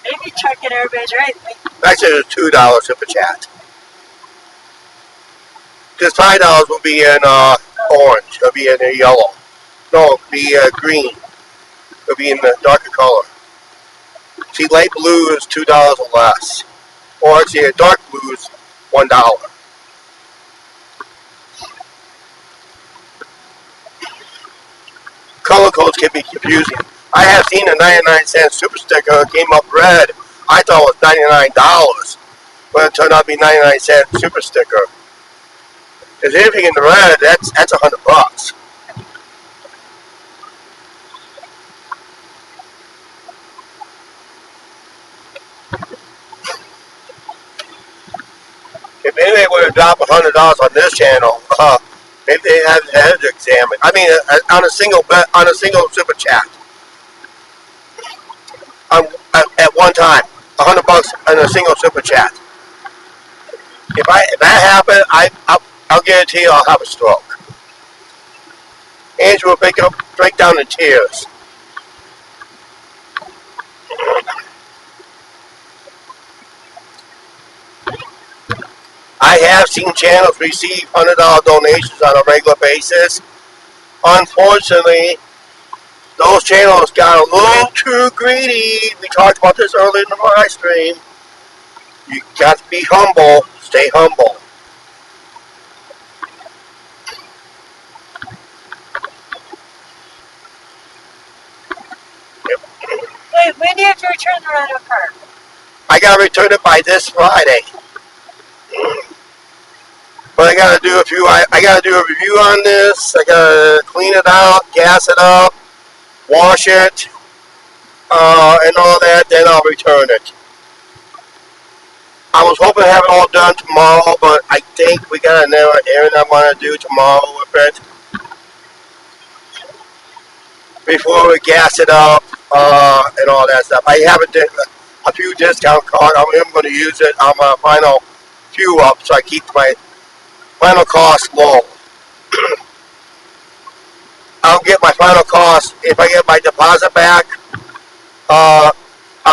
Maybe Chuck and everybody's right. Actually, it's $2 super chat. Because $5 will be in orange. It'll be in yellow. No, it'll be green. It'll be in the darker color. See, light blue is $2 or less. Or actually, a dark blue is $1. Color codes can be confusing. I have seen a 99-cent super sticker came up red. I thought it was $99, but it turned out to be 99-cent super sticker. Because anything in the red, that's $100. If anybody were to drop $100 on this channel, maybe they have to examine. I mean, on a single bet, on a single super chat, at one time, $100 on a single super chat. If that happened, I'll guarantee you I'll have a stroke. Andrew will break down in tears. I have seen channels receive $100 donations on a regular basis. Unfortunately, those channels got a little too greedy. We talked about this earlier in the live stream. You got to be humble. Stay humble. Wait, when do you have to return the rental car? I got to return it by this Friday. But I got to do I got to do a review on this. I got to clean it out, gas it up, wash it, and all that. Then I'll return it. I was hoping to have it all done tomorrow, but I think we got another errand I want to do tomorrow with it. Before we gas it up, and all that stuff. I have a few discount cards. I'm going to use it on my final fuel up, so I keep my final cost low. I'll get my final cost if I get my deposit back. I'll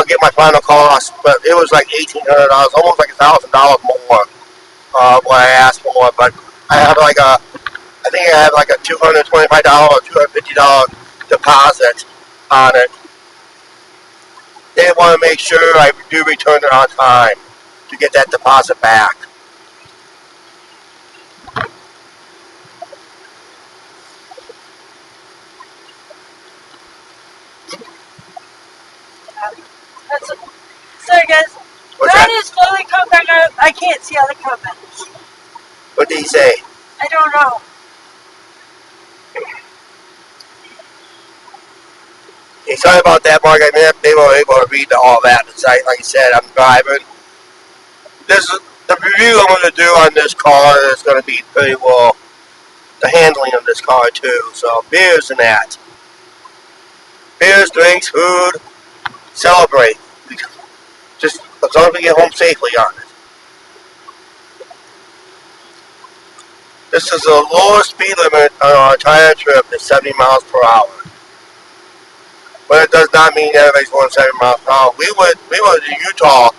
get my final cost, but it was like $1,800, almost like $1,000 more. What I asked for, but I think I have like a $225 or $250 deposit on it. They want to make sure I do return it on time to get that deposit back. Sorry guys, What's Ryan that? is slowly coming back up. I can't see all the comments. What did he say? I don't know. Hey, sorry about that, Mark. I mean, they were able to read all that. Like I said, I'm driving. This is the review I'm going to do on this car. Is going to be pretty well the handling of this car too. So beers and that, beers, drinks, food, celebrate. Just as long as we get home safely on it. This is the lowest speed limit on our entire trip is 70 miles per hour. But it does not mean everybody's going 70 miles per hour. We went to Utah.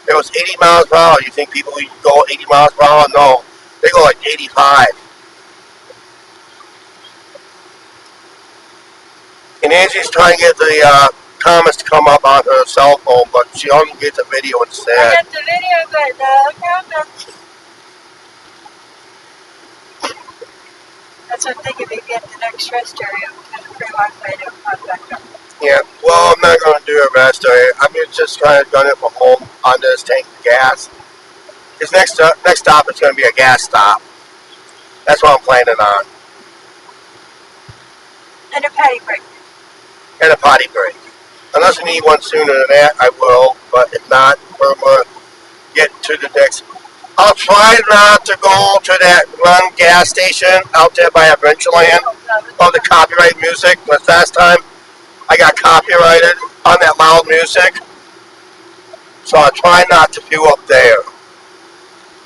It was 80 miles per hour. You think people go 80 miles per hour? No. They go like 85. And Angie's trying to get the comments to come up on her cell phone, but she only gets a video instead. I got the video, but the comments. That's what I'm thinking, maybe at the next rest area, kind of free Wi-Fi to pop back up. Yeah, well, I'm not going to do a rest area. I'm just trying to gun it from home on this tank of gas. This next stop is going to be a gas stop. That's what I'm planning on. And a patty break. And a potty break. Unless I need one sooner than that, I will. But if not, we're going to get to the next. I'll try not to go to that one gas station out there by Adventureland of the copyright music. But last time I got copyrighted on that loud music. So I try not to fuel up there.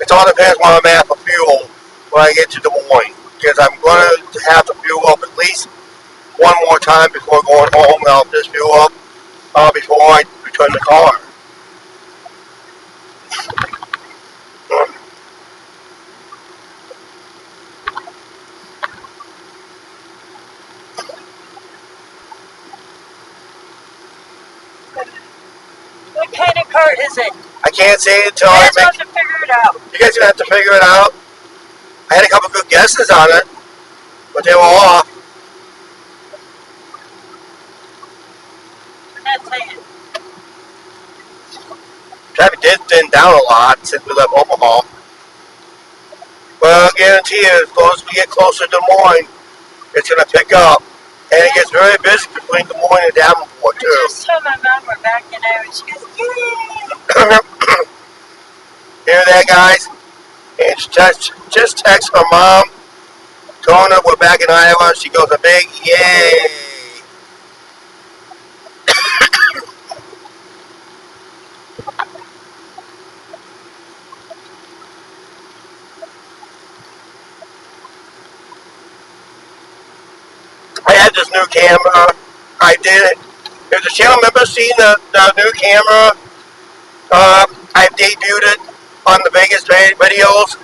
It all depends when I'm at for fuel when I get to Des Moines. Because I'm going to have to fuel up at least one more time before going home. I'll just fuel up before I return the car. part is it? I can't say it until You I guys have make. to figure it out. You guys are gonna have to figure it out. I had a couple good guesses on it, but they were off. I'm not saying. Traffic did thin down a lot since we left Omaha. Well, I guarantee you, as long as we get closer to Des Moines, it's gonna pick up. And it gets very busy between Des Moines and Davenport I too. just told my mom we're back in Iowa. She goes, yay! Hear that, guys? And just text her mom, telling her we're back in Iowa. She goes a big yay. I had this new camera. I did it. If the channel member seen the new camera, I debuted it on the Vegas videos.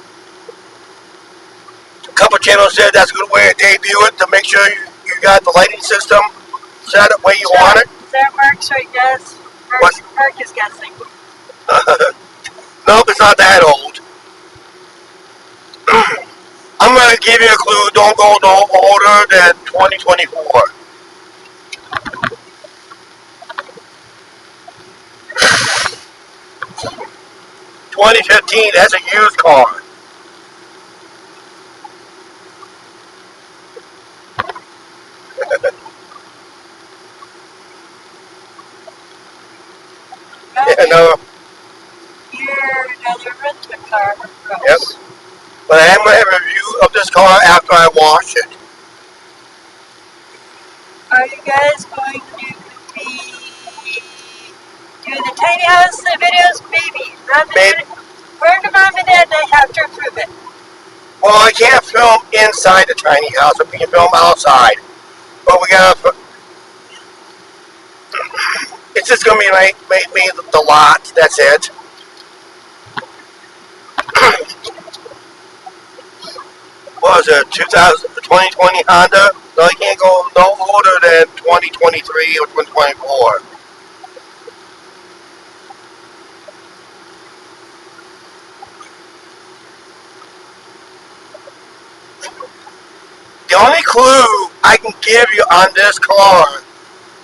A couple channels said that's a good way to debut it to make sure you got the lighting system set up where you want it. Is that Mark's right, guys? Mark is guessing. Nope, it's not that old. I'm going to give you a clue. Don't go no older than 2024. 2015, that's a used car. Yeah, no. You're another rental car. Yep. But I am going to have a review of this car after I wash it. Are you guys going to be doing the tiny house videos? Maybe. Maybe. According to mom and dad, they have to approve it. Well, I can't film inside the tiny house, but we can film outside. But we gotta. It's just gonna be like maybe the lot. That's it. What was it? 2020 Honda? No, you can't go no older than 2023 or 2024. The only clue I can give you on this car,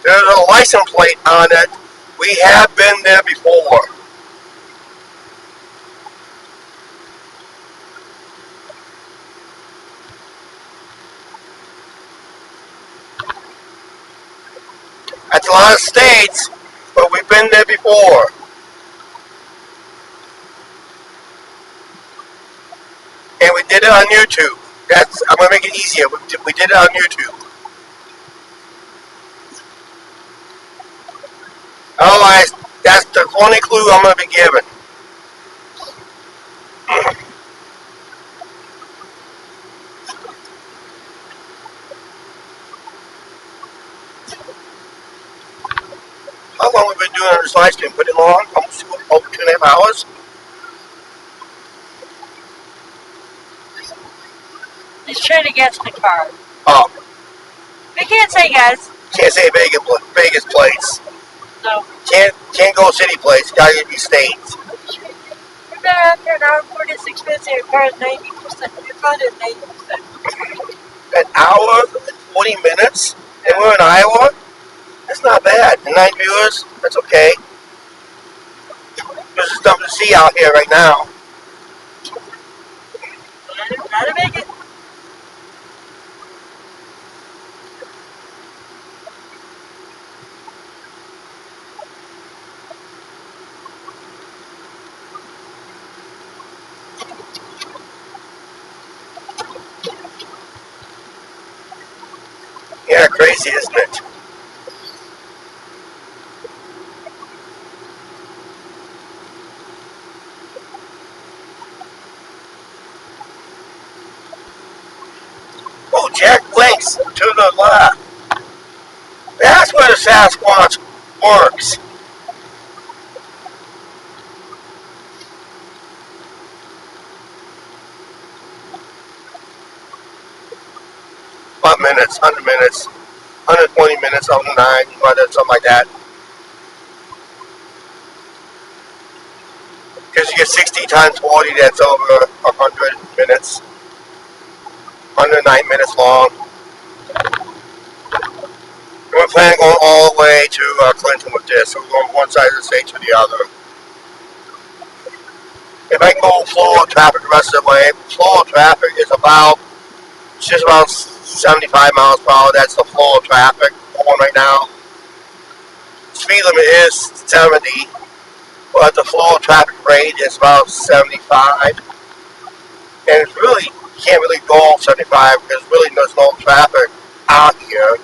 there's a license plate on it. We have been there before. That's a lot of states, but we've been there before. And we did it on YouTube. I'm gonna make it easier. We did it on YouTube. Otherwise, that's the only clue I'm gonna be given. How long have we been doing this live stream? Pretty long, almost over 2.5 hours. He's trying to guess the car. Oh, We can't say guys. can't say Vegas plates. No. Can't go city plates. Gotta be states. We've been out here an hour and 46 minutes and your car is 90%. Your phone is 90%. An hour and 40 minutes, and we're in Iowa. That's not bad. And 9 viewers. That's okay. There's stuff to see out here right now. Gotta make it. Yeah, crazy, isn't it? Oh, Jack Links to the left. That's where the Sasquatch works. What minutes? 100 minutes. 120 minutes, 109, something like that. Because you get 60 times 40, that's over 100 minutes. 109 minutes long. And we're planning on going all the way to Clinton with this. So we're going from one side of the state to the other. If I can go flow of traffic the rest of the way, flow of traffic is about, it's just about 75 miles per hour. That's the flow of traffic going right now. Speed limit is 70, but the flow of traffic rate is about 75. And it's really, you can't really go 75 because really there's no traffic out here.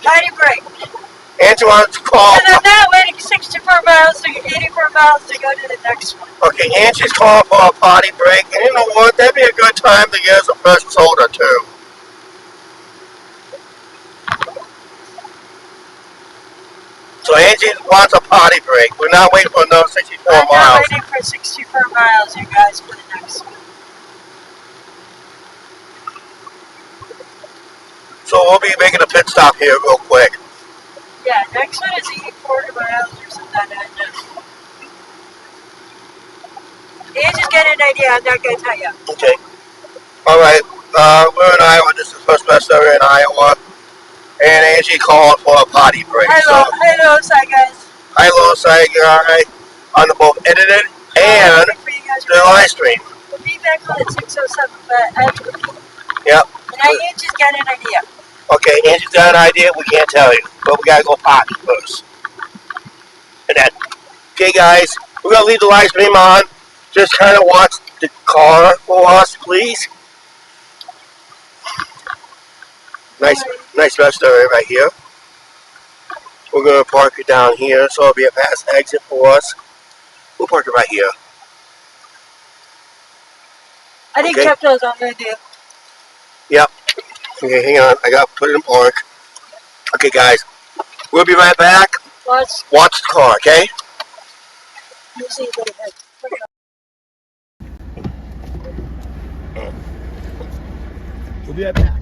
Tiny break. Angie wants to call. And I'm now waiting 64 miles to 84 miles to go to the next one. Okay, Angie's calling for a potty break. And you know what? That'd be a good time to get us a fresh soda, too. So Angie wants a potty break. We're not waiting for another 64 I'm miles. now waiting for 64 miles, you guys, for the next one. So we'll be making a pit stop here real quick. Yeah, next one is 84 miles or something. You just get an idea, I'm not going to tell you. Okay. Alright, we're in Iowa. This is the first best area in Iowa. And Angie called for a potty break. Hello, Sci Guys. Hi, Sci Guy. On the both edited and the live stream. We'll be back on at 6:07, but I have to repeat. Yep. And I just get an idea. Okay, Angie's got an idea. We can't tell you, but we gotta go potty first. And then, okay, guys, we're gonna leave the live stream on. Just kind of watch the car for us, please. Nice rest area right here. We're gonna park it down here, so it'll be a fast exit for us. We'll park it right here. I think Okay. Chuck knows what I'm gonna do. Yep. Okay, hang on. I gotta put it in park. Okay, guys, we'll be right back. Watch the car, okay? You'll see what it is. We'll be right back.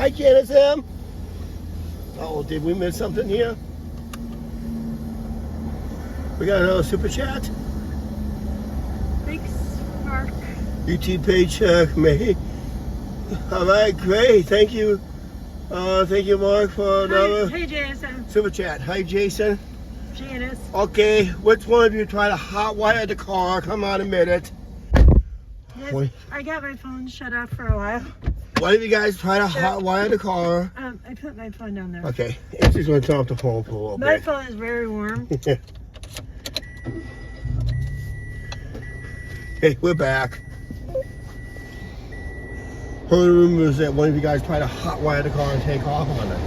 Hi, Janice M. Oh, did we miss something here? We got another super chat. Thanks, Mark. YouTube page, May. All right, great. Thank you. Thank you, Mark, for another Hey, Jason. super chat. Hi, Jason. Janice. Okay, which one of you tried to hotwire the car? Come on, admit it. Yes, I got my phone shut off for a while. One of you guys try to hotwire the car? I put my phone down there. Okay, it's just going to turn off the phone for a little My bit. phone is very warm. Hey, we're back. Heard rumors that one of you guys tried to hotwire the car and take off on it.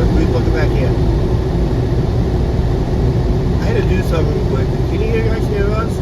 Please welcome back in. I had to do something real quick. Can you guys hear us?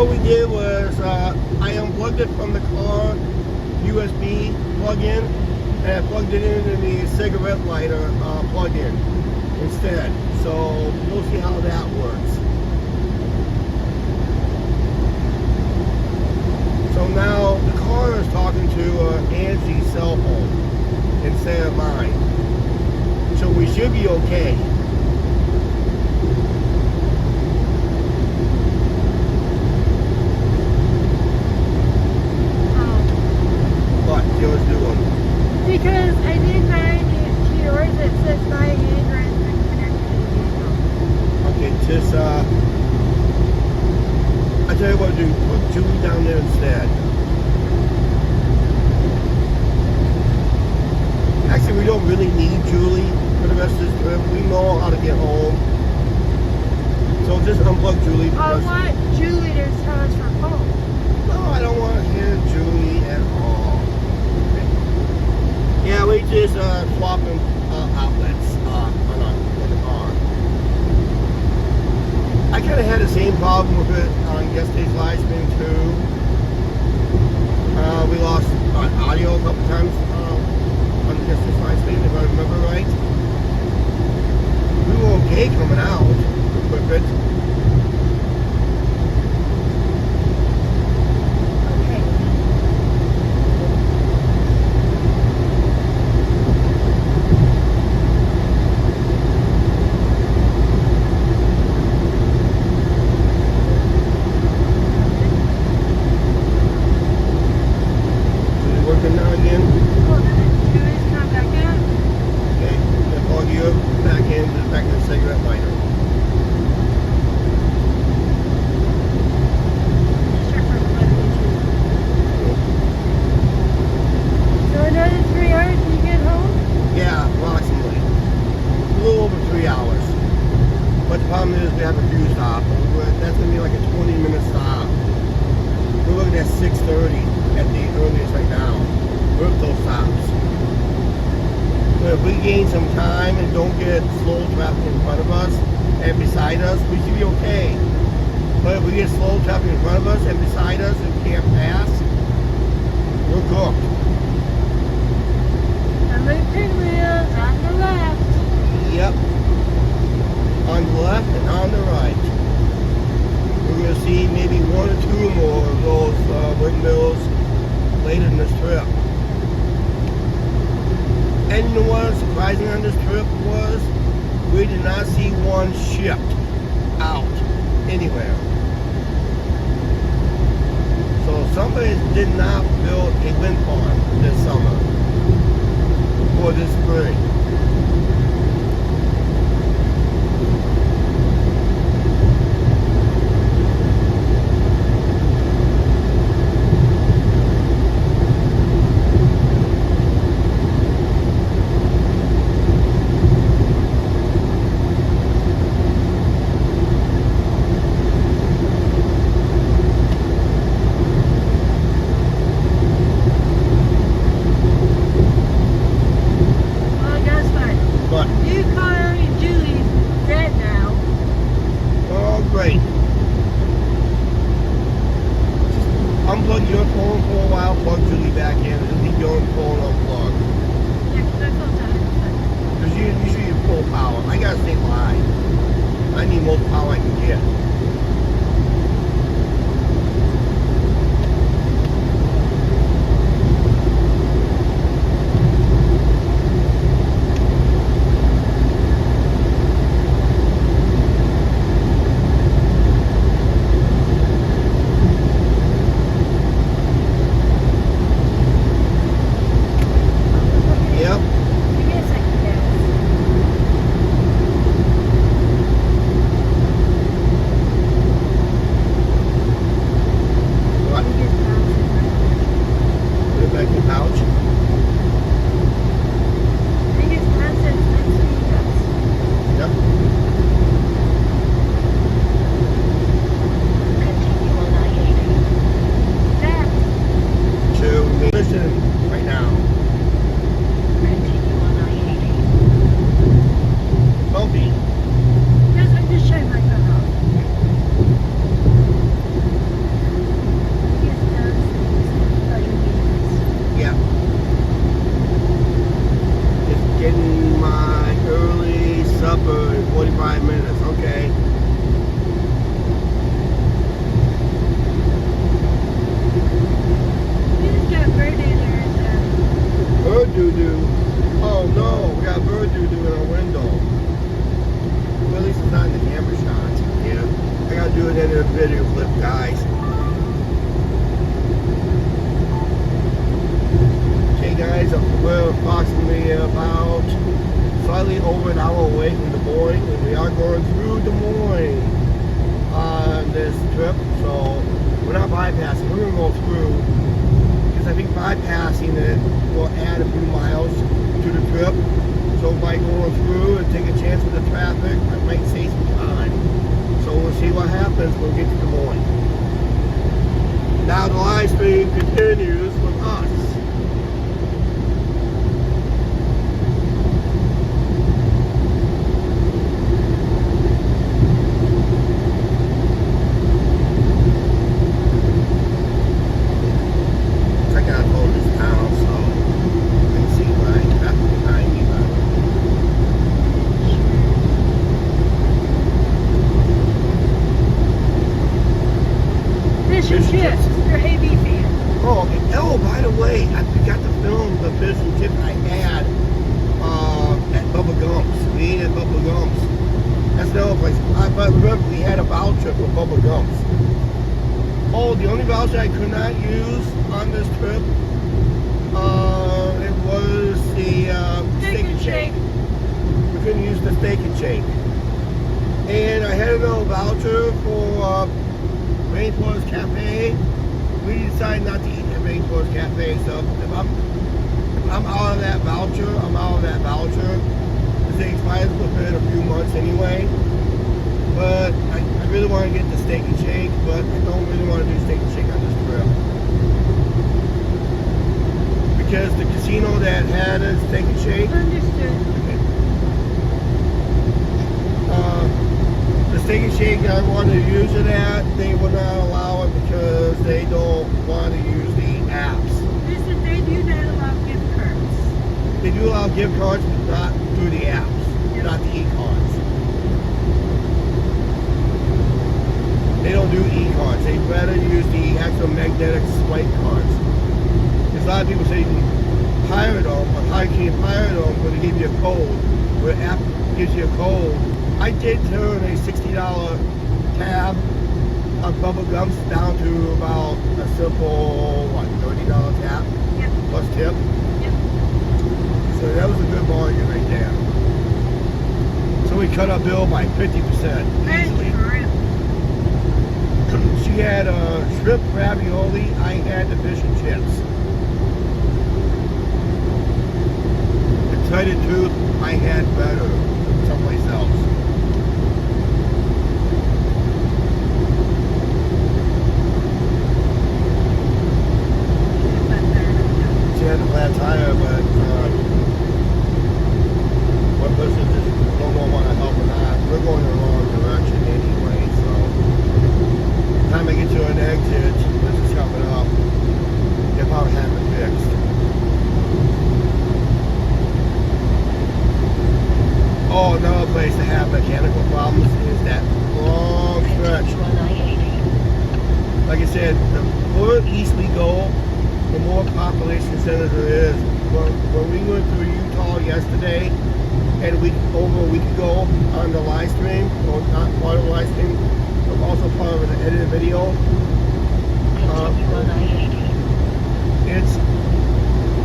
what we did was I unplugged it from the car USB plug-in, and I plugged it into the cigarette lighter plug-in instead. So we'll see how that works. So now the car is talking to Angie's cell phone instead of mine. So we should be okay. What Joe's doing? Because I did mine to yours, it says my hand has been connected to the vehicle. Okay, just I tell you what to do, put Julie down there instead. Actually, we don't really need Julie for the rest of this trip. We know how to get home. So just unplug Julie. I want Julie to tell us from home. No, I don't want to hear Julie at all. Yeah, we just swapping outlets on the car. I kind of had the same problem with it on yesterday's live stream too. We lost audio a couple times on yesterday's live stream, if I remember right. We were okay coming out with it. do it in a video clip, guys. Okay, guys, we're approximately about slightly over an hour away from Des Moines, and we are going through Des Moines on this trip. So we're not bypassing. We're gonna go through because I think bypassing it will add a few miles to the trip. So by going through and take a chance with the traffic, I might save some time. So we'll see what happens when we get to Des Moines. Now the live stream continues with us. I gotta go to this town, so let's see what I got behind me. Fish and chips. You're AB fan. Oh, by the way, I forgot to film the fish and chip I had at Bubba Gumps. We ate at Bubba Gumps. That's another place. But remember, we had a voucher for Bubba Gumps. Oh, the only voucher I could not use on this trip, it was the Steak and Shake. We couldn't use the Steak and Shake. And I had another voucher for Rainforest Cafe. We decided not to eat at Rainforest Cafe, so if I'm out of that voucher, I'm out of that voucher. Because it expires within a few months anyway. But I really want to get the Steak and Shake, but I don't really want to do Steak and Shake on this trip. Because the casino that had a Steak and Shake, Understood. the Steak and Shake I wanted to use it at, they would not allow it because they don't want to use the apps. Listen, they do not allow gift cards. They do allow gift cards, but not through the apps, not the e-cards. They don't do e-cards. They'd rather use the actual magnetic swipe cards. Because a lot of people say you can pirate them, but how can you pirate them when they give you a code? Where the app gives you a code. I did turn a $60 tab of Bubba Gumps down to about a simple, $30 tab? Yep. Plus tip. Yep. So that was a good bargain right there. So we cut our bill by 50% easily. She had shrimp ravioli, I had the fish and chips. To tell you the truth, I had better someplace else. She had a flat tire, but one person just don't want to help her not. We're going in the wrong direction anyway, so by the time I get to an exit, which is coming up, they'll probably have it fixed. Oh, another place to have mechanical problems is that long stretch. Like I said, the further east we go, the more population center there is. When we went through Utah yesterday, and over a week ago on the live stream, or not part of the live stream, but also part of the edited video,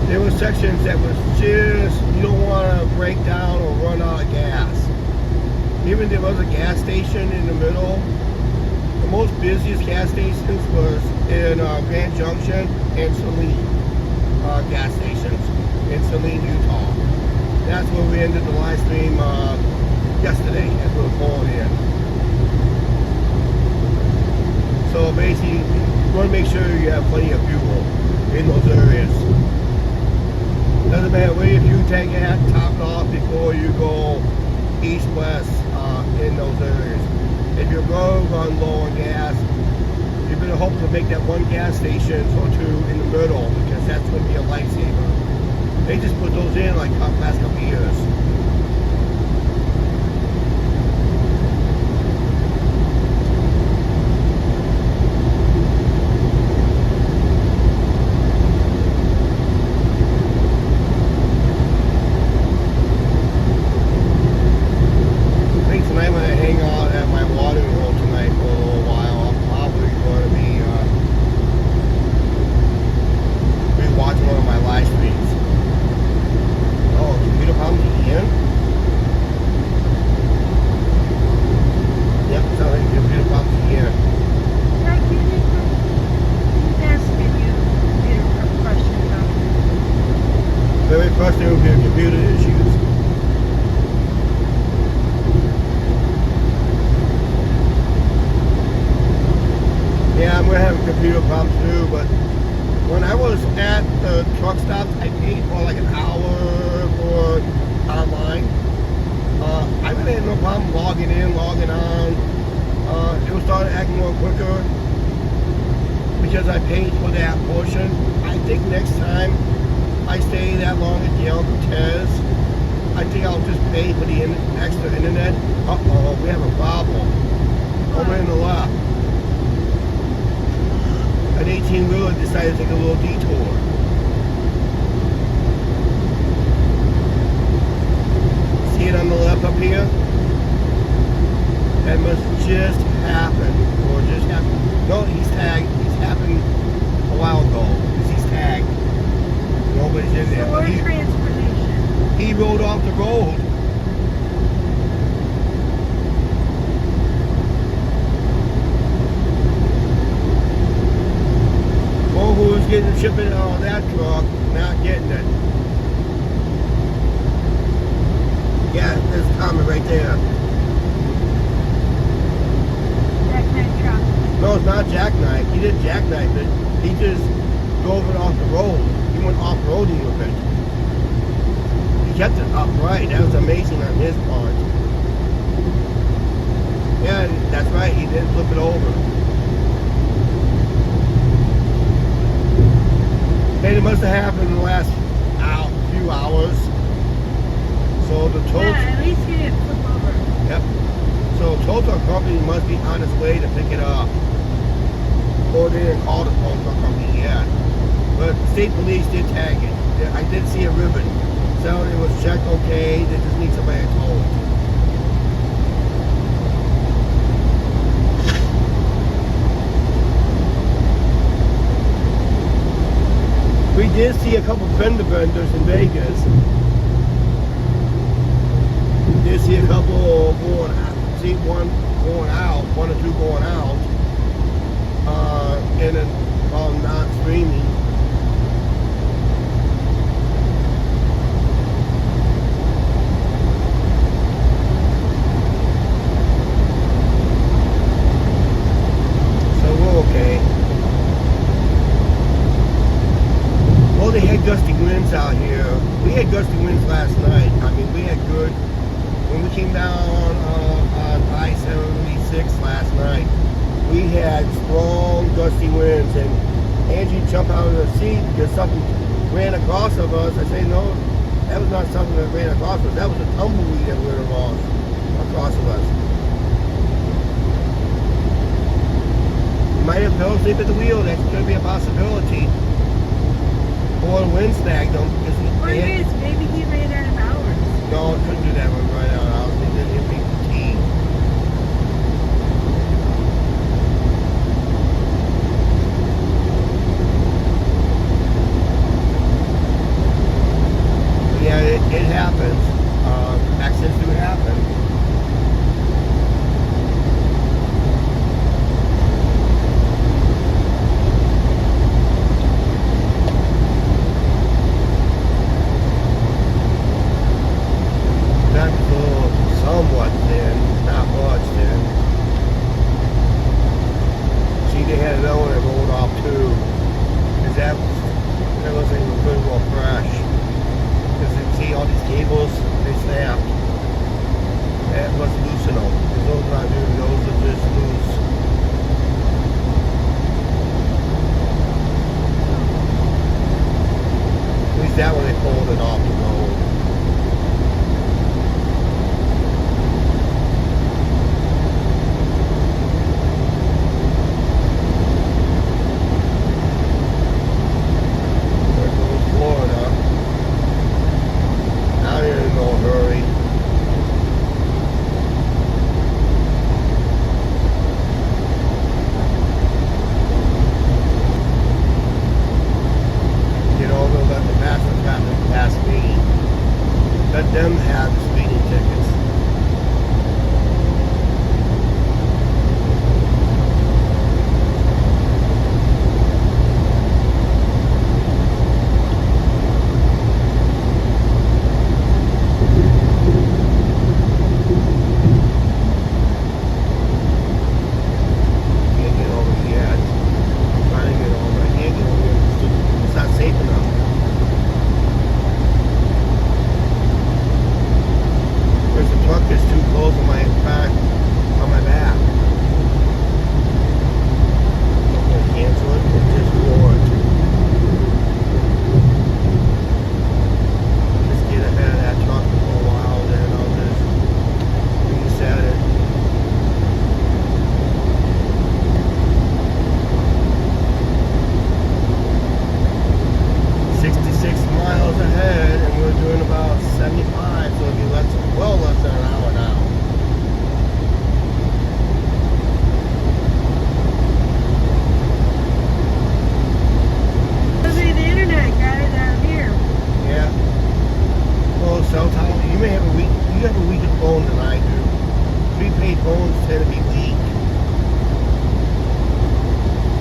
there were sections that was just, you don't want to break down or run out of gas. Even there was a gas station in the middle. The most busiest gas stations was in Grand Junction and Saline gas stations in Saline, Utah. That's where we ended the live stream yesterday as we were pulling in. So basically, you want to make sure you have plenty of fuel in those areas. Doesn't matter where your fuel tank at, top it off before you go east-west in those areas. If you're going to run low on gas, you better hope to make that one gas station or two in the middle, because that's going to be a lifesaver. They just put those in like the last couple of years. I think tonight I'm going to hang out at my watering hole tonight for a little while. Yeah, we're having computer problems too, but when I was at the truck stop, I paid for like an hour for online. I really had no problem logging in, logging on. It was started acting more quicker because I paid for that portion. I think next time I stay that long at Yale Cortez, I think I'll just pay for the extra internet. Uh-oh, we have a problem. Over in the left. An 18-wheeler decided to take a little detour. See it on the left up here? That must just happen. Or just happened. No, he's tagged. He's happened a while ago. Because he's tagged. Nobody's in there. So But we're transportation. he rode off the road. Well, who was getting the shipping on that truck, not getting it. Yeah, there's a comment right there. Jackknife truck. No, it's not jackknife. He didn't jackknife it. He just drove it off the road. He went off-roading with it. He kept it upright. That was amazing on his part. Yeah, that's right. He didn't flip it over. And it must have happened in the last few hours. So the tow, Yeah, at least he didn't flip over. yep. So tow truck company must be on its way to pick it up. Or they didn't call the tow truck company yet. But the state police did tag it. I did see a ribbon. So it was checked okay. They just need somebody to tow it. We did see a couple fender benders in Vegas. We did see a couple going out. See one going out, one or two going out. And then not streaming. So we're okay. Well, they had gusty winds out here. We had gusty winds last night. I mean, we had good. When we came down on I-76 last night, we had strong gusty winds, and Angie jumped out of the seat because something ran across of us. I say, no, that was not something that ran across us. That was a tumbleweed that went across of us. We might have fell asleep at the wheel. That could be a possibility. Or the wind snagged them. Or maybe he ran out of hours. No, it couldn't do that one right out. I was thinking it'd be fatigue. But yeah, it happens. Accidents do happen. Back to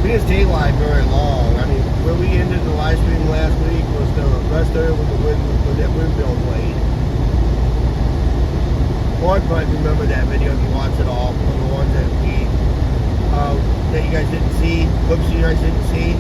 We didn't stay live very long. I mean, where we ended the live stream last week was the rest of it with the wind, with that windmill blade. One might remember that video if you watched it all. One of the ones that that you guys didn't see, whoops, you guys didn't see.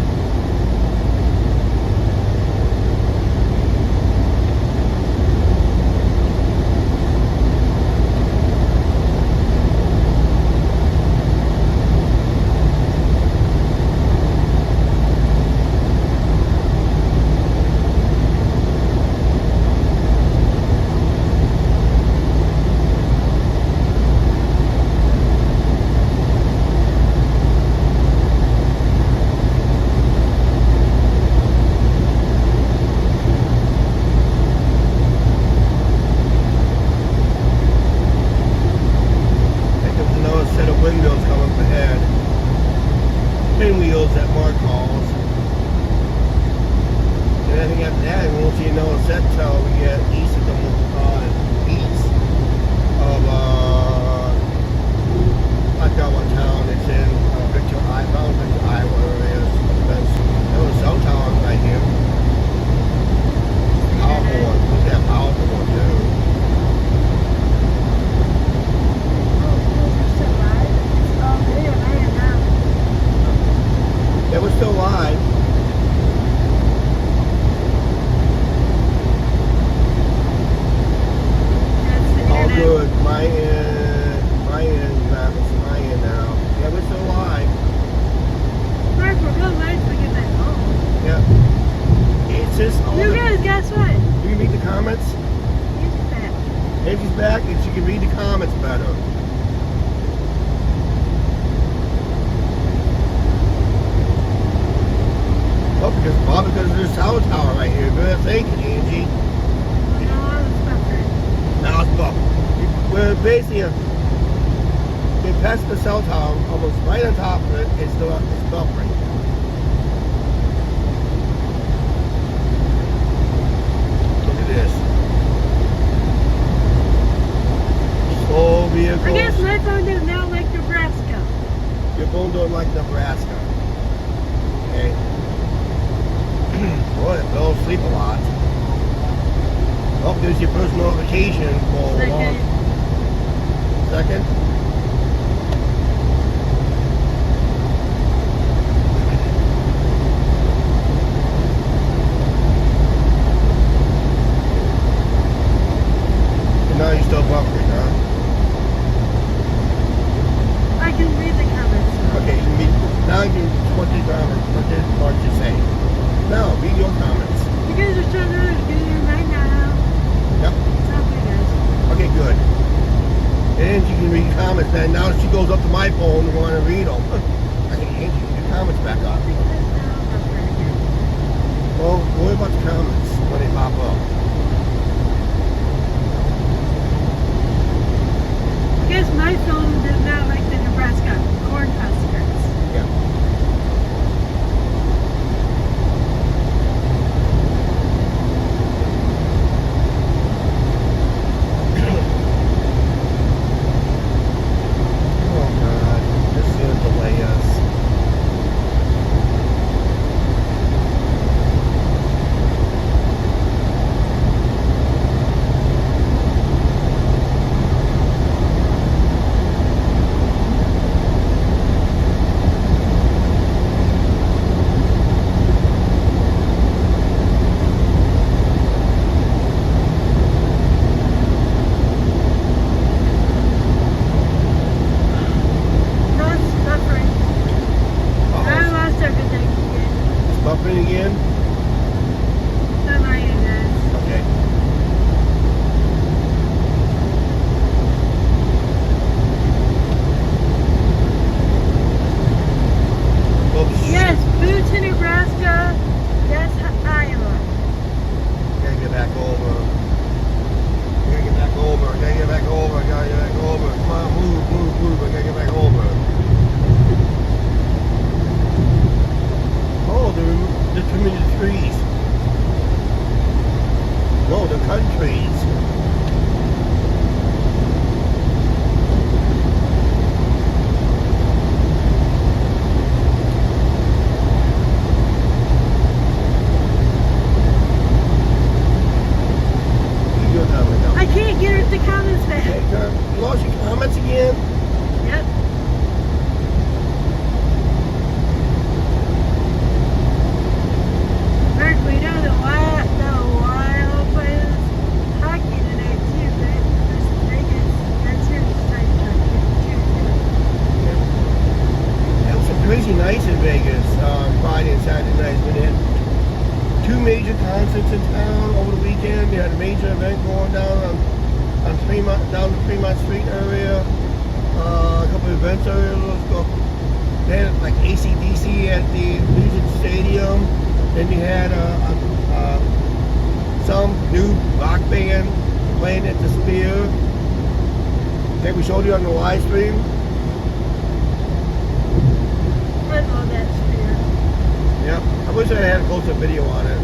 Windmills coming up ahead. Pinwheels that Mark calls. And I think after that, we won't see another set till we get east of the east of I forgot what town it's in. Victor, Iowa, where it is. That was cell tower right here. Powerful one. Look at that powerful one too. Yeah, we're still live. All good. My end, Travis. My end now. Yeah, we're still live. Mark, we're real nice to get back home. Yeah. It's just all You guys, guess what? You can read the comments? Angie's back. Angie's back and she can read the comments better. Oh, because there's a cell tower right here. Good thinking, Angie. Now it's buffering. We're basically we passed the cell tower almost right on top of it. It's buffering. Look at this. Slow vehicles. I guess my phone does not like Nebraska. Your phone don't like Nebraska. Okay. Boy, it fell asleep a lot. Oh, there's your first notification for a long second. And now you're still buffering, huh? I can read the comments. Okay, now you can what did Mark just say? Now, read your comments. You guys are so good. Good right now. Yep. Sounds good, guys. Okay, good. And you can read comments. And now she goes up to my phone and want to read them. I can Angie, your comments back up. Well, worry about the comments when they pop up. I guess my phone does not like the Nebraska corn huskers. Yeah. Oh God, this is gonna delay us. crazy nights in Vegas, Friday and Saturday nights. We had two major concerts in town over the weekend. We had a major event going down on Fremont, down the Fremont Street area. A couple of events earlier. They had like AC/DC at the Legion Stadium. Then you had some new rock band playing at the Sphere. I think we showed you on the live stream. I know that Sphere. Yep. I wish I had a closer video on it.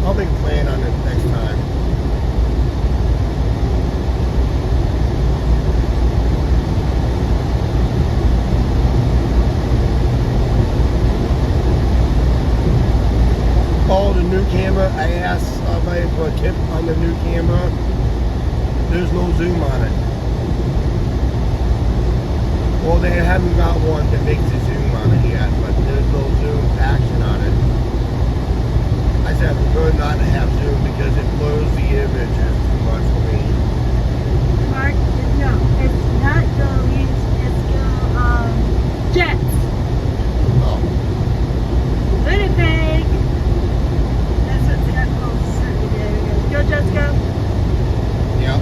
I'll make a plan on it next time. Oh, the new camera. I asked somebody for a tip on the new camera. There's no zoom on it. Well, they haven't got one that makes a zoom on it yet, but there's no zoom action on it. I said I prefer not to have zoom because it blurs the images too much for me. Mark, no, it's not Goalies, it's Jets. Oh, Winnipeg. That's what's got close. Go Jets, go. yeah.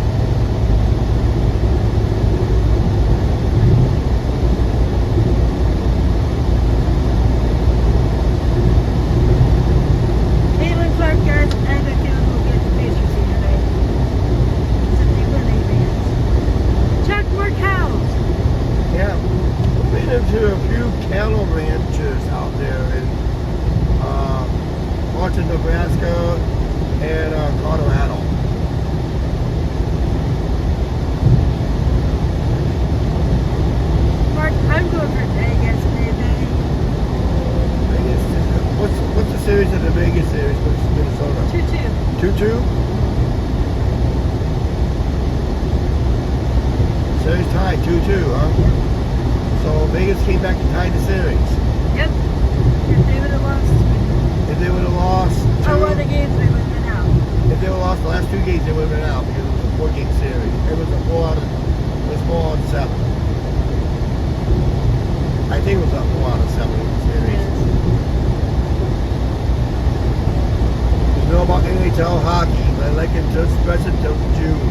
Caitlin Clark, guys, and the kid will get the Pacers here tonight. So they win the advance. Check more cows. Yeah. We've been into a few cattle ranches out there in parts of Nebraska and Colorado. Mark, I'm going for Vegas, baby. Vegas. What's the series of the Vegas series? What's Minnesota? 2-2. 2-2? Series tied 2-2, huh? So Vegas came back to tie the series. Yep. If they would have lost, If they would have lost one of the games, they would have been out. if they would have lost the last two games, they would have been out because it was a 4-game series. It was a 4 out of 7. I think it was a 4 out of 7 series. You know about NHL hockey, but I like it to stretch it till June.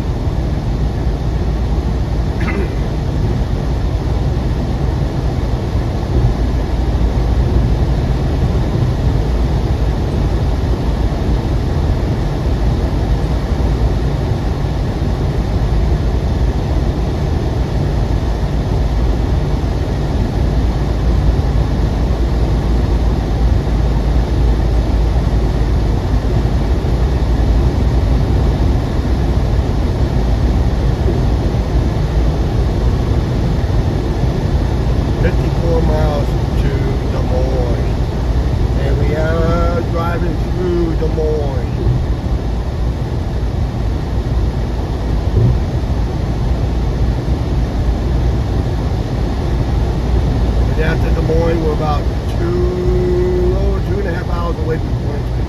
We're about 2.5 hours away from Quincy.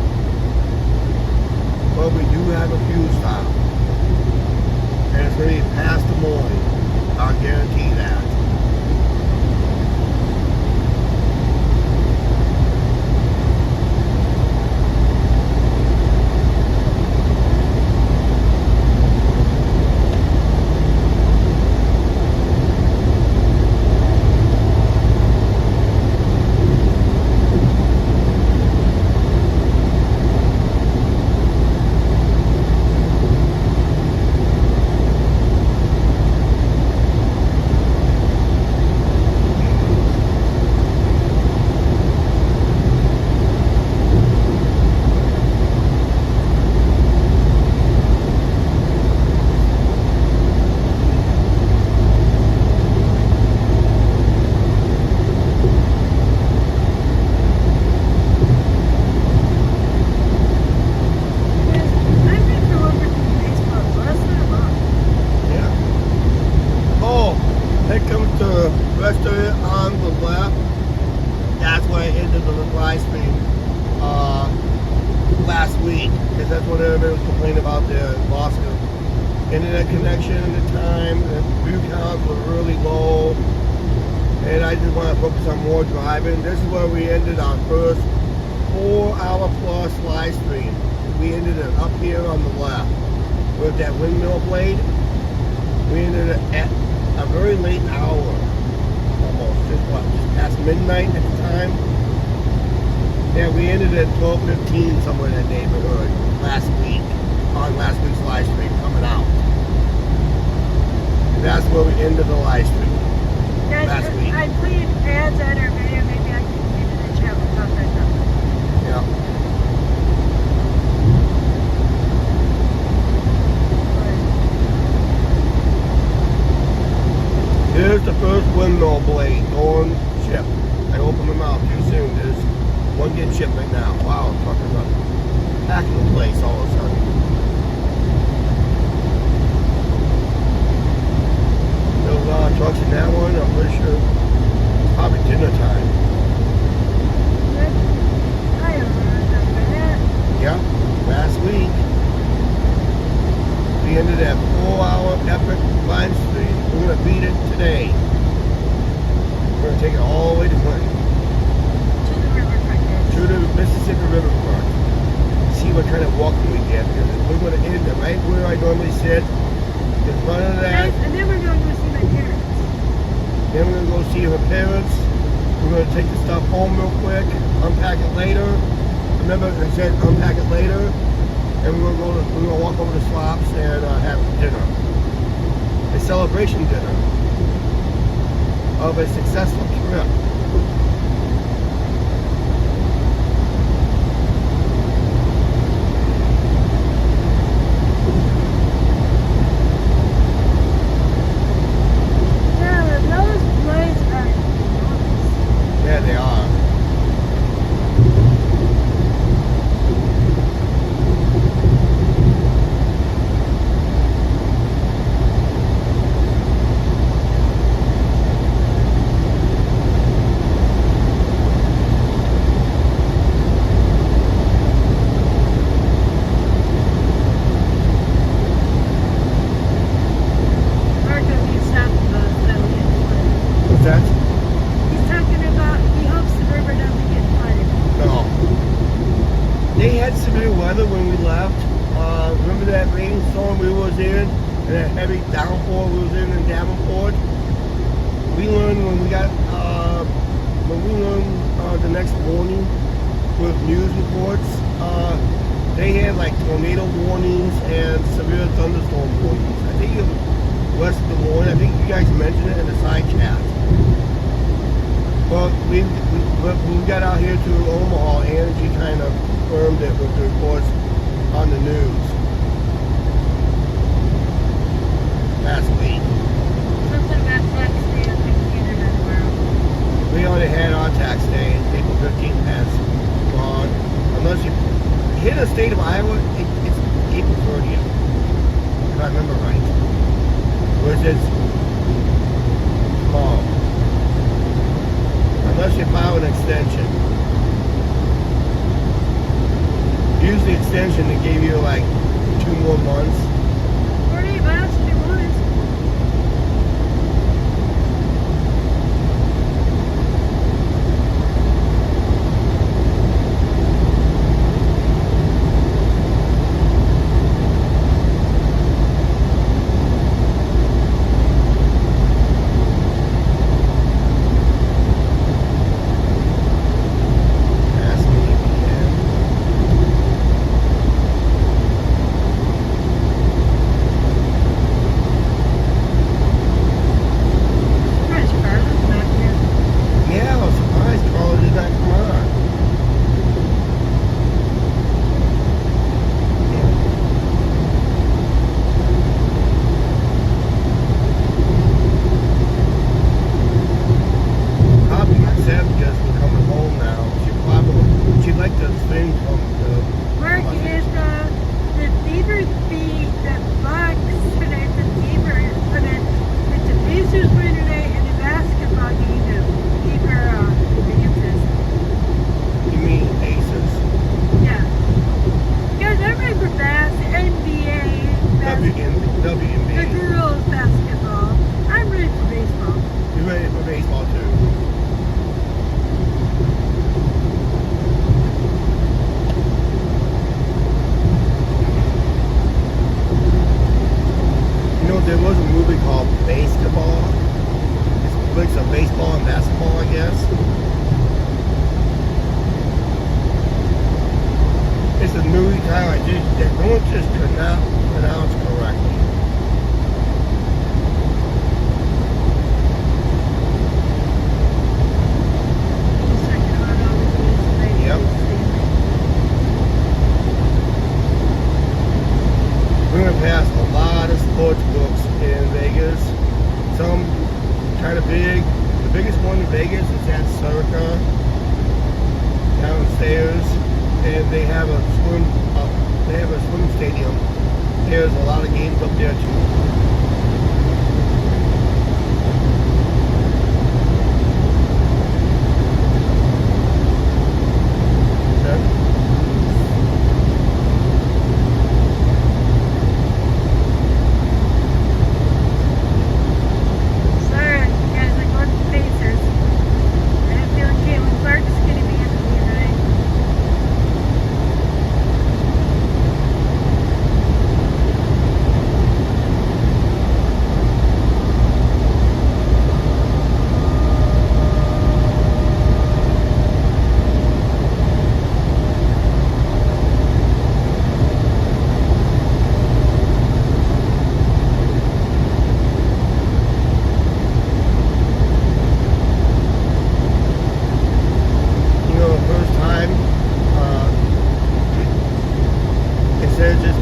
But we do have a fuel stop. And it's going to be past Des Moines. I'll guarantee that. That's what everybody was complaining about, the loss of internet connection at the time. The view counts were really low. and I just want to focus on more driving. This is where we ended our first 4-hour plus live stream. We ended it up here on the left with that windmill blade. We ended it at a very late hour, almost just past midnight at the time. Yeah, we ended at 12:15 somewhere in that neighborhood last week on last week's live stream coming out. And that's where we ended the live stream last week. I played ads at our video. Maybe I can get in the chat with that. Yeah. Here's the first windmill blade going ship. I opened them out too soon. There's one getting shipped right now. Wow, truckers are packing the place all of a sudden. There's a lot of trucks in that one. I'm pretty sure it's probably dinner time. I don't remember that. Yeah, last week we ended at 4-hour epic live stream. We're gonna beat it today. We're gonna take it all the way to Clinton. To the Mississippi Riverfront. See what kind of walking we get, because we're going to end it right where I normally sit, in front of that. And then we're going to go see my parents. Then we're going to go see her parents. We're going to take the stuff home real quick, unpack it later. Remember, I said unpack it later, and we're going to walk over to Slops and have dinner, a celebration dinner of a successful trip. Yeah, they are. What's that? He's talking about he hopes the river doesn't get flooded. No. They had severe weather when we left. Remember that rainstorm we was in, and that heavy downpour we was in Davenport? We learned when we got, the next morning with news reports, they had like tornado warnings and severe thunderstorm warnings. I think it was west of Des Moines. I think you guys mentioned it in the side chat. Well, when we got out here to Omaha, Energy kind of confirmed it with the reports on the news last week. Something about tax day on 15th or tomorrow. We already had our tax day. April 15th has gone. Unless you hit a state of Iowa, it's April 30th, if I remember right. Which is tomorrow. Unless you file an extension. Usually extension, they gave you like 2 more months. 48 miles to Des Moines. Ask me again. football and basketball, I guess. It's a new kind of like this that no one just pronounced correctly. Yep. We're gonna pass a lot of sports books in Vegas. Some kind of big. The biggest one in Vegas is at Circa downstairs, and they have a swim stadium. There's a lot of games up there too.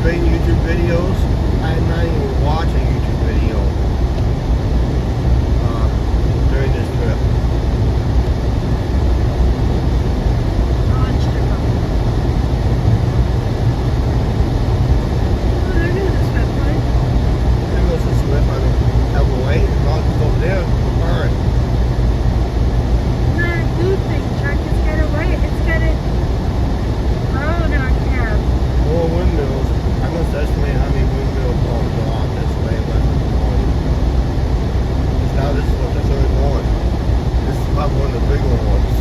YouTube videos. I'm not even watching a YouTube video during this trip. There goes the slip on the Elway. It's all just over there. Alright. More windmills. I must estimate how many windmill palms are on this way west of the morning. Now this is what the third one. This is about one of the bigger ones.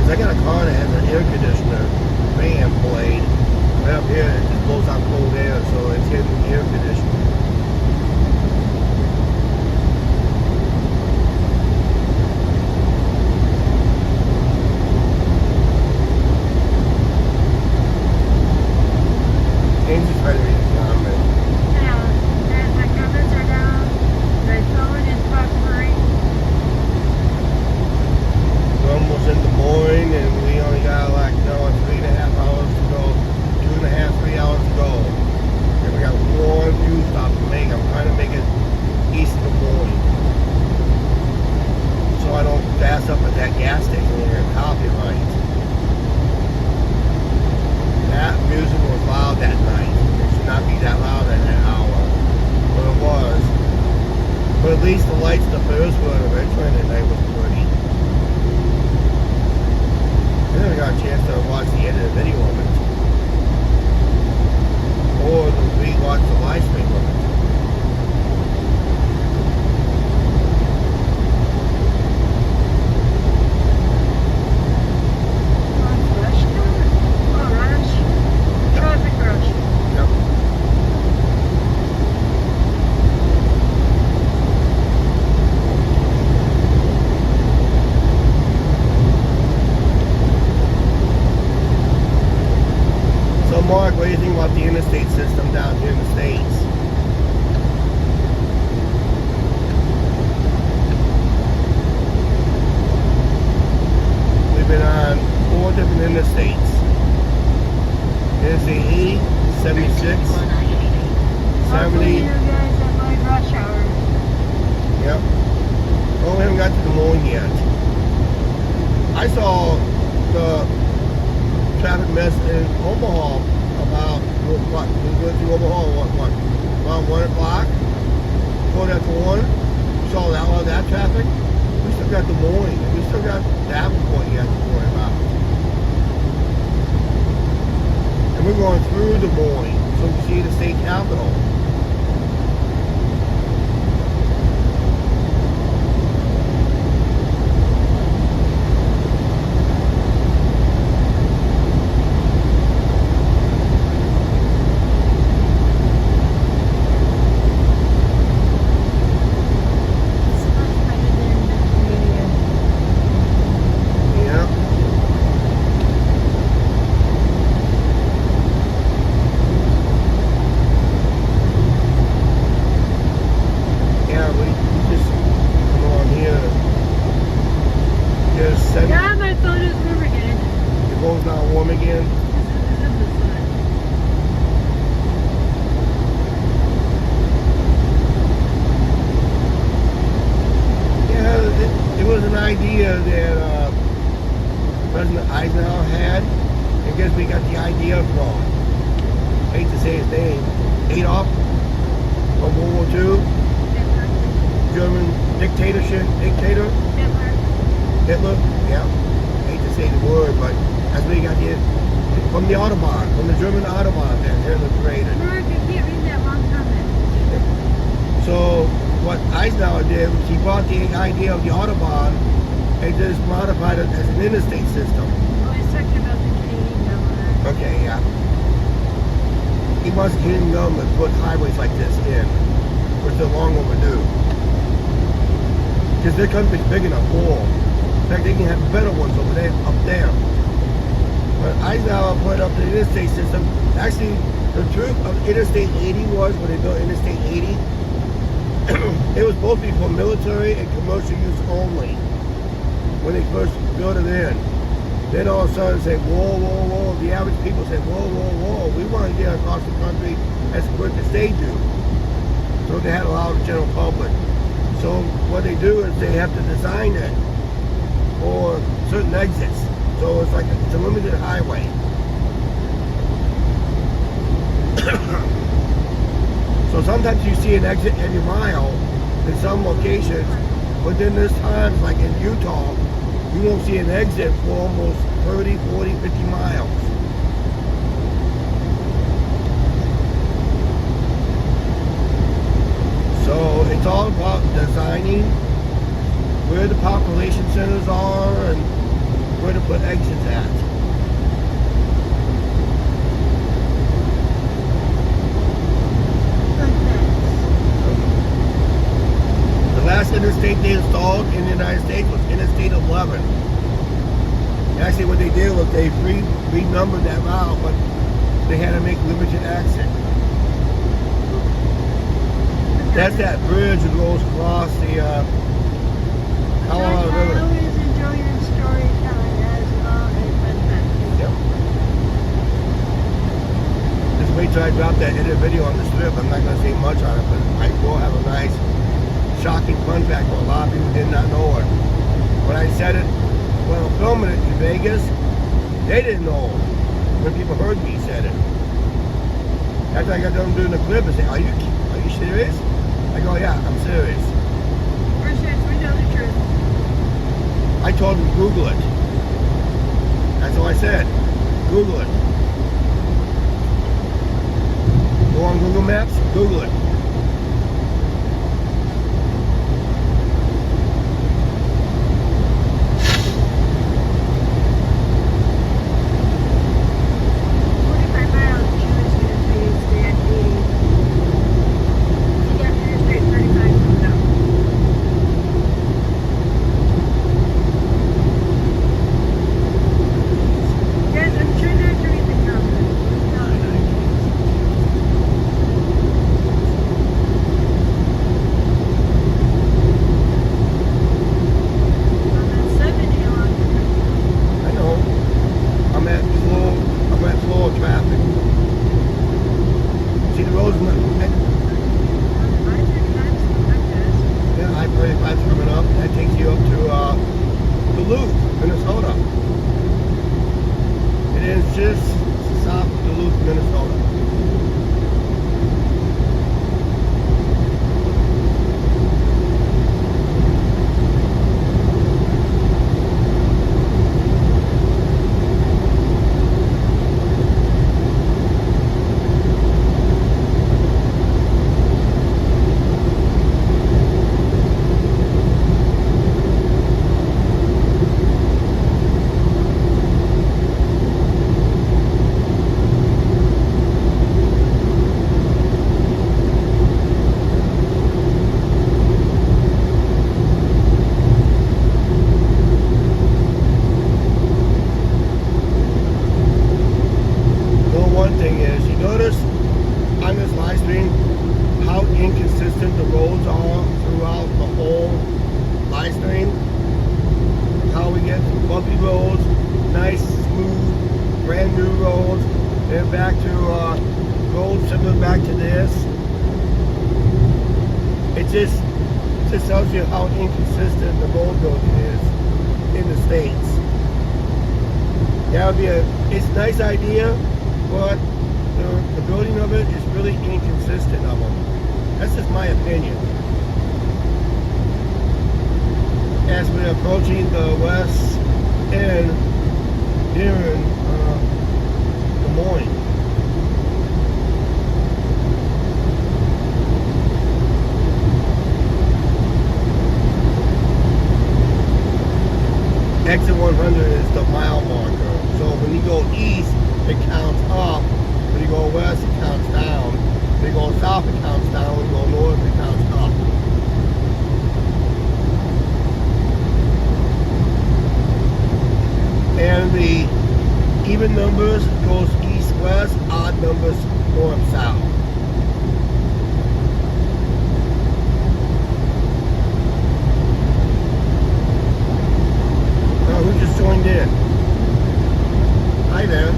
I got a car that has an air conditioner fan blade right up here that just blows out cold air, so it's hitting the air conditioner. James is trying to read the comment. The comments are down. The phone is buffering. We're almost in Des Moines, and we only got like 3.5 hours to go, 2.5, 3 hours to go. And we got one few stop to make. I'm trying to make it east of Des Moines, so I don't gas up at that gas station here in copyright. That music was loud that night. It should not be that loud at that hour, but it was. But at least the lights, the first one of Richmond tonight was pretty. I never got a chance to watch the end of the video of it. Or re-watch the live stream of it. Traffic rush. Yep. So Mark, what do you think about the interstate system down here in the States? We've been on 4 different interstates. Interstate 80, 76, 70. Hopefully you guys at my rush hour. Yep. Oh, we haven't got to Des Moines yet. I saw the traffic mess in Omaha about what? We went through Omaha about 1 o'clock? 1:45. We saw that all that traffic. We still got Des Moines. We still got Davenport yet to worry about. And And we're going through Des Moines, so you see the state capitol. Yeah, my phone is warm again. Your phone's not warm again? Yeah, it was an idea that President Eisenhower had. I guess we got the idea from, I hate to say his name, Adolf from World War II. German dictator. Hitler, yeah. I hate to say the word, but that's what he got here. From the Autobahn, from the German Autobahn there in the parade. Mark, I can't read that long comment. So what Eisenhower did was he brought the idea of the Autobahn and just modified it as an interstate system. Oh, he's talking about the Canadian government. Okay, yeah. He wants the Canadian government to put highways like this in, which they're long overdue. Because their country's big enough for. In fact, they can have better ones over there, up there. But Eisenhower put up the interstate system. Actually, the truth of Interstate 80 was, when they built Interstate 80, it was supposed to be for military and commercial use only. When they first built it in. Then all of a sudden say, whoa, whoa, whoa. The average people say, whoa, whoa, whoa. We want to get across the country as quick as they do. So they had to allow the general public. So what they do is they have to design it for certain exits. So it's like it's a limited highway. So sometimes you see an exit every mile in some locations, but then there's times like in Utah, you won't see an exit for almost 30, 40, 50 miles. So it's all about designing where the population centers are and where to put exits at. The last interstate they installed in the United States was Interstate 11. Actually, what they did was they renumbered that route, but they had to make limited access. That's that bridge that goes across the Colorado River. I always enjoy your storytelling as well as Yep. Just wait till I drop that edit video on the strip. I'm not going to say much on it, but I will have a nice, shocking fun fact for a lot of people did not know it. When I said it, when I'm filming it in Vegas, they didn't know it. When people heard me said it. After I got done doing the clip, I said, are you serious? I go, yeah, I'm serious. We're serious, we know the truth. I told them Google it. That's all I said. Google it. Go on Google Maps, Google it. on this live stream how inconsistent the roads are throughout the whole live stream. How we get bumpy roads, nice, smooth, brand new roads, and back to roads similar back to this. It just tells you how inconsistent the road building is in the States. That would be it's a nice idea, but the building of it is really inconsistent of them. That's just my opinion. As we're approaching the west end here in Des Moines. Exit 100 is the mile marker. So when you go east, it counts up. When you go west, it counts down. When you go south, it counts down. When you go north, it counts up. And the even numbers goes east-west, odd numbers north-south. Who just joined in? Hi there.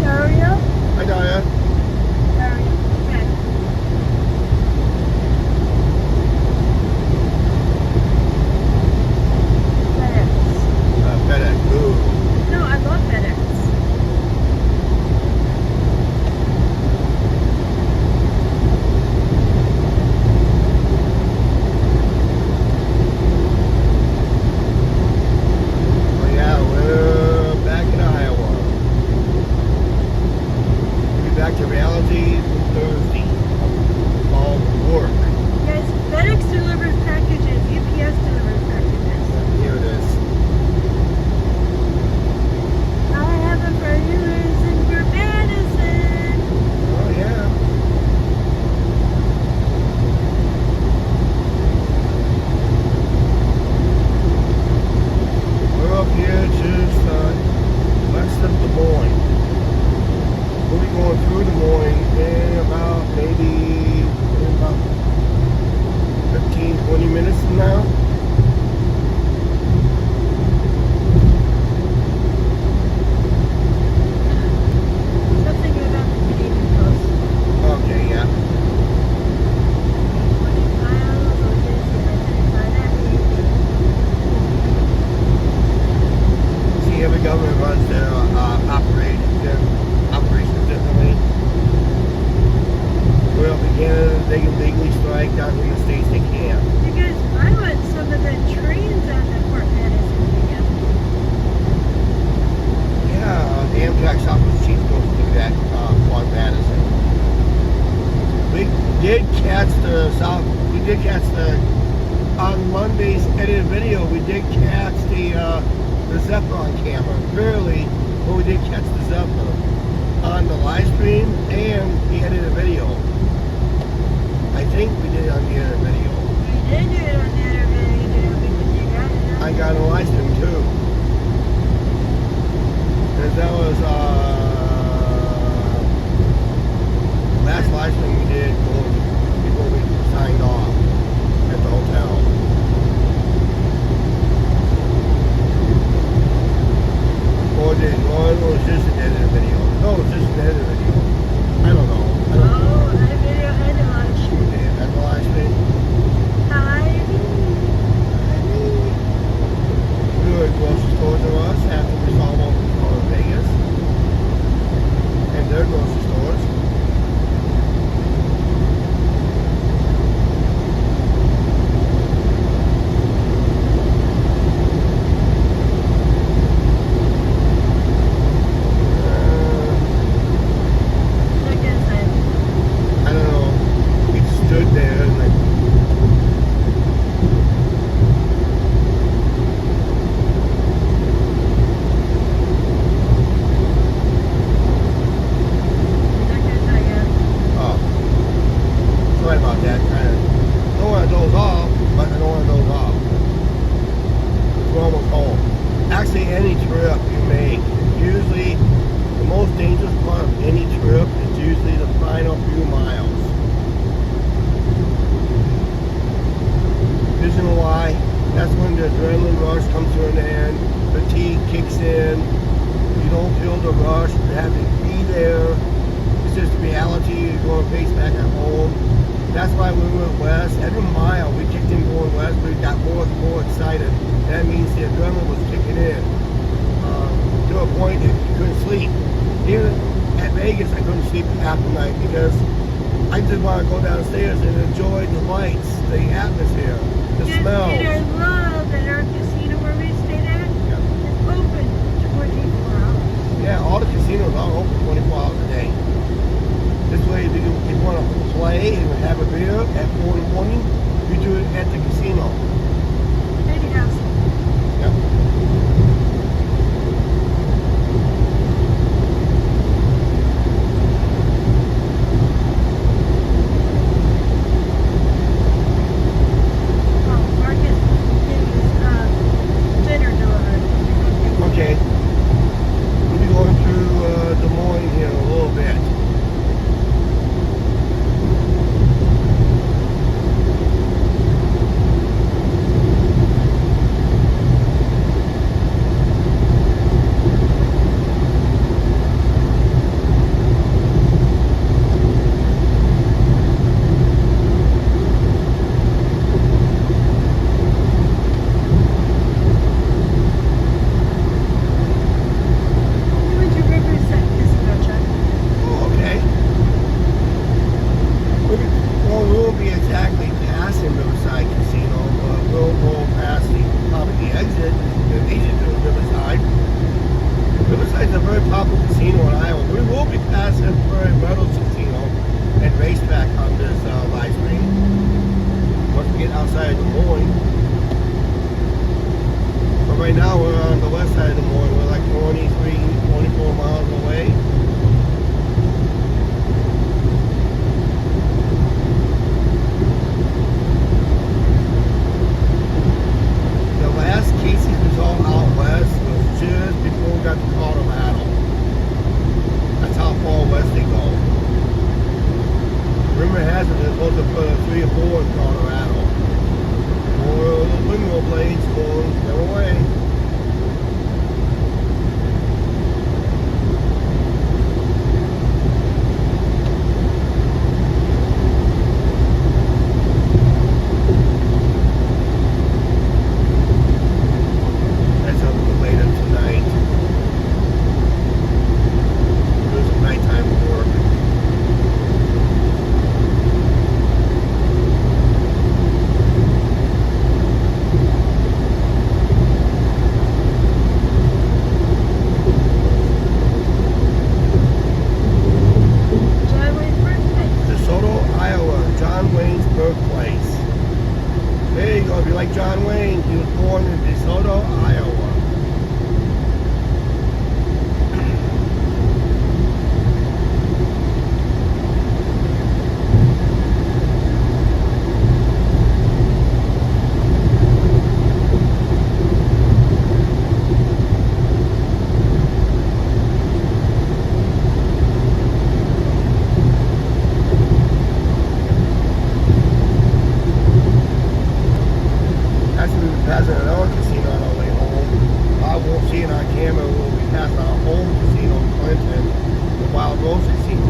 Dario? Hi, Daya. Dario. Okay. FedEx. FedEx. Ooh. No, I love FedEx. Oh yeah, we're back in Iowa. We'll be back to reality Thursday. Called work. Guys, FedEx delivers packages. UPS delivers packages. Here it is. I have a for you in your medicine. Oh yeah. We're up here just west of Des Moines. We'll be going through Des Moines in about maybe 15, 20 minutes from now. Something about the Canadian Post. Okay, yeah. 20 miles or this See, every government runs their operations differently. We're up in Canada, they can legally strike. Down in the States, they can't. You guys, I want some of the trains on the Fort Madison again. Yeah, the Amtrak stop was cheap to do that, Fort Madison. We did catch on Monday's edited video, we did catch the Zephyr on camera. Barely, but we did catch the Zephyr on the live stream and the edited video. I think we did it on the edited video. We did do it on the other video because you got it on. I got a live stream too. Because that was last live stream we did before we signed off at the hotel. Or it was just an edited video. No, it was just an edited video. I don't know. Oh, that video had a lot of shit. Yeah, that's the live stream. Hi. We were at grocery store to us after we saw one in Vegas. any trip is usually the final few miles. Reason why? That's when the adrenaline rush comes to an end, fatigue kicks in, you don't feel the rush, you have to be there. It's just reality, you're going to face back at home. That's why when we went west, every mile we kicked in going west, we got more and more excited. That means the adrenaline was kicking in to a point that you couldn't sleep. Even at Vegas, I couldn't sleep half the night because I just want to go downstairs and enjoy the lights, the atmosphere, the smells. And I love that our casino where we stayed at is open 24 hours. Yeah, all the casinos are open 24 hours a day. This way, if you want to play and have a beer at 4 in the morning, you do it at the casino. Maybe house. Yep. Oh, Marcus getting his dinner delivered. Okay. We'll be going through Des Moines here in a little bit. Who would you represent Casino Chuck? Oh, okay. Well, we won't be exactly passing Riverside Casino, but we'll go past probably the exit and exit to Riverside. Riverside's a very popular casino in Iowa. We will be passing Prairie Meadows Casino and Racetrack on this live stream. Once we get outside of Des Moines. But right now we're on the west side of Des Moines. We're like 23, 24 miles away. The last Casey's result out west was just before we got to Colorado. That's how far west they go. Rumor has it they're supposed to put a 3 or 4 in Colorado. More windmill blades going their way. That's a little later tonight. Doing some nighttime work. John Wayne's birthday. DeSoto, Iowa, John Wayne's birthplace. There you go. If you like John Wayne, he was born in DeSoto, Iowa. Actually, we were passing another casino on our way home. I won't see it on camera. We'll be passing our home casino in Clinton, the Wild Rose Casino.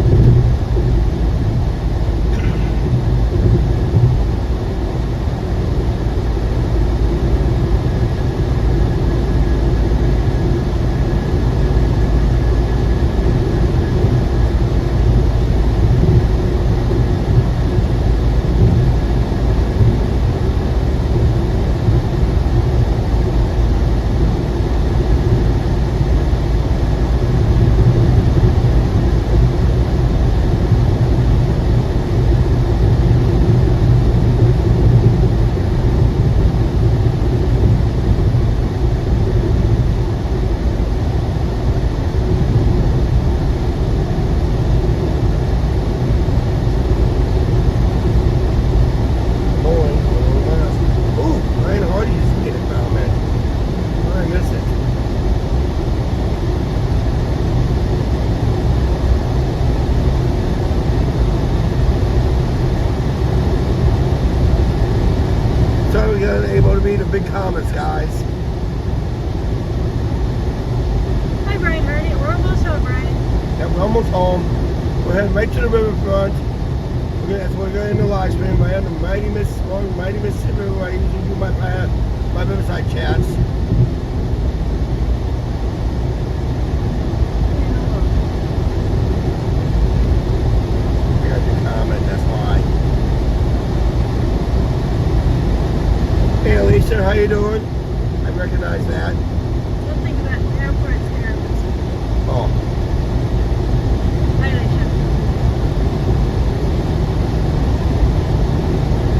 comments, guys. Hi, Brian Hardy. We're almost home, Brian. Yeah, we're almost home. We're heading right to the riverfront. That's where we're going to live stream right on the Mighty Mississippi River. I usually do my Riverside chats. I got your comment, that's why. Hey Alicia, how you doing? I recognize that. Something about airports here. Oh, Hi, Alicia.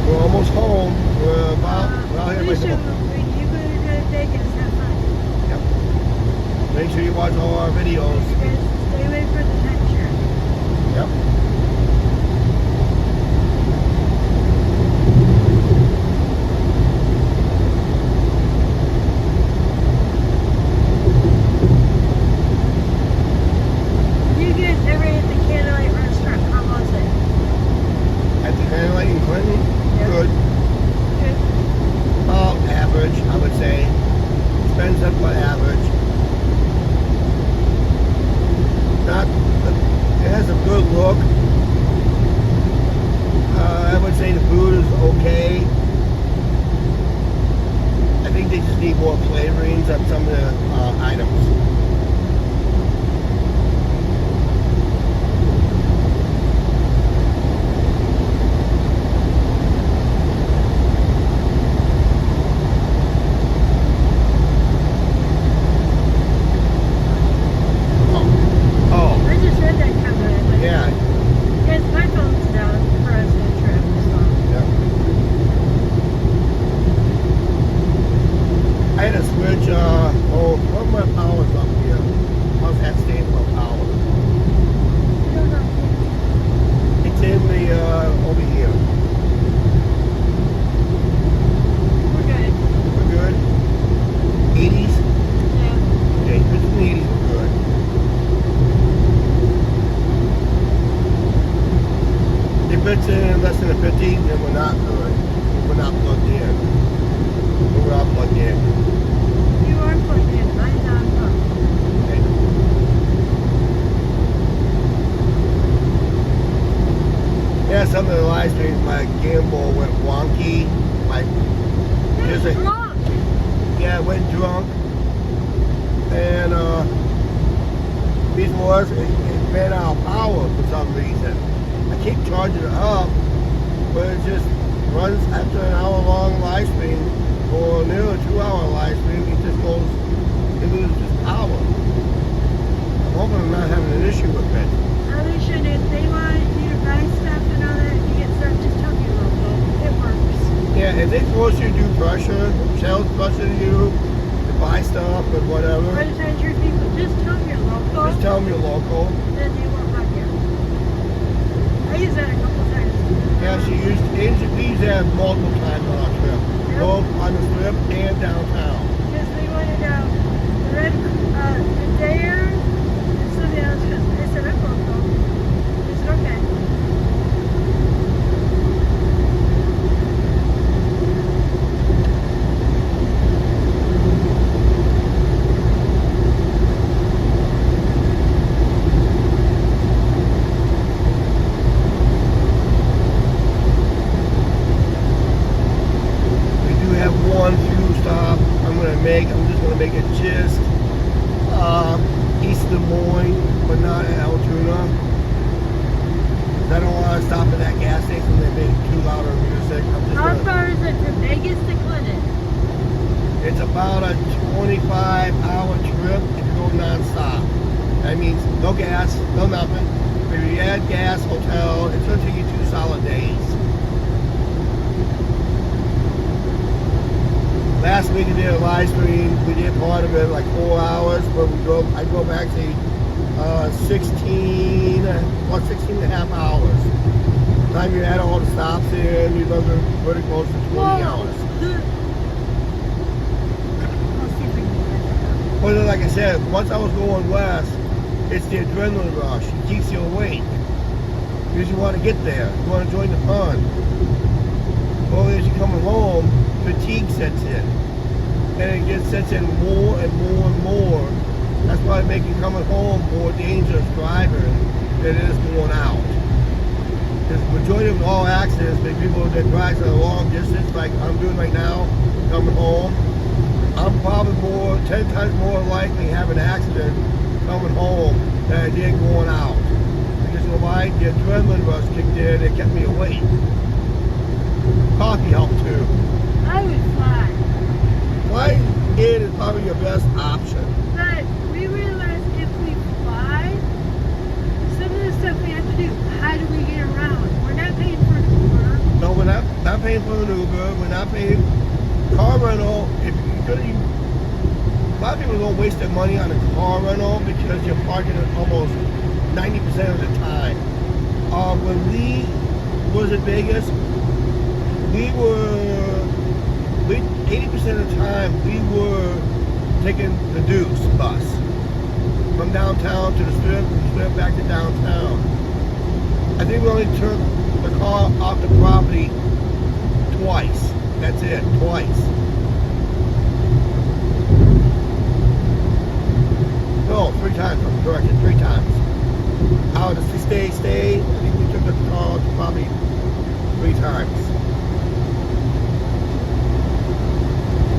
we're almost home. We're about, we're out here by Alicia, the when you go to Vegas, have fun. Yep. Make sure you watch all our videos. You guys stay away from the timeshare. Yep. You guys ever at the Candlelight Restaurant? How was it? At the Candlelight in Clinton, Yep. good. Good. About average, I would say. Expensive, but average. Not, it has a good look. I would say the food is okay. I think they just need more flavorings on some of the items. Oh, I just read that comment. But yeah. Guys, my phone's down for us in the trip, so. Yeah. I had to switch, what my power's up here? How's that stable power? I don't know. It's in the, over here. We're good. We're good? 80s? Yeah. Okay, if it's in the 80s, we're good. If it's in less than a 50, then we're not good. We're not plugged in. We're not plugged in. You are plugged in. Mine's on phone. Okay. Yeah, some of the live streams, my gimbal went wonky. There's That's a- wrong. Yeah, I went drunk. And before it ran out of power for some reason. I keep charging it up, but it just runs after an hour-long live stream or nearly 2-hour live stream. It loses power. I'm hoping I'm not having an issue with it. Alicia, if they want you to buy stuff and all that, you get stuff, just tell me local. It works. Yeah, if they force you to do pressure, sales pressure you to buy stuff or whatever, By the time your people, just tell me you're local, just tell them you're local. then they won't bug you. I use that a couple times. Yeah, she used that multiple times on our trip, both on the strip and downtown. Because they wanted the red, the dare, and something else, because I said I'm local. They said, okay. We do have one fuel stop I'm just gonna make it just east of Des Moines, but not at Altoona. I don't want to stop at that gas station. They make too loud of music. How far is it from Vegas to Clinton? It's about a 25-hour trip if you go non-stop. That means no gas, no nothing. If you add gas, hotel, it's gonna take you 2 solid days. Last week we did a live stream. We did part of it like 4 hours, but I go back to 16 and a half hours. By the time you add all the stops in, you're looking pretty close to 20 hours. I'll see if we can get that. But like I said, once I was going west, it's the adrenaline rush. It keeps you awake. Because you want to get there. You want to join the fun. Well, as you're coming home, fatigue sets in. and it just sets in more and more and more. That's why making coming home more dangerous driving than it is going out. Because the majority of all accidents, make people that drive a long distance, like I'm doing right now, coming home. I'm probably 10 times more likely to have an accident coming home than I did going out. Because you know why? The adrenaline rush kicked in, it kept me awake. Coffee helped too. I would fly. Flying in is probably your best option. But we realize if we fly, some of the stuff we have to do, how do we get around? We're not paying for an Uber. No, we're not paying for an Uber. We're not paying car rental. If you're gonna, a lot of people don't waste their money on a car rental because you're parking it almost 90% of the time. When we was in Vegas, we 80% of the time we were taking the Deuce bus from downtown to the strip, from the strip back to downtown. I think we only took the car off the property twice. That's it, twice. No, 3 times. I'm corrected, 3 times. Out of the stay. I think we took the car off the property 3 times.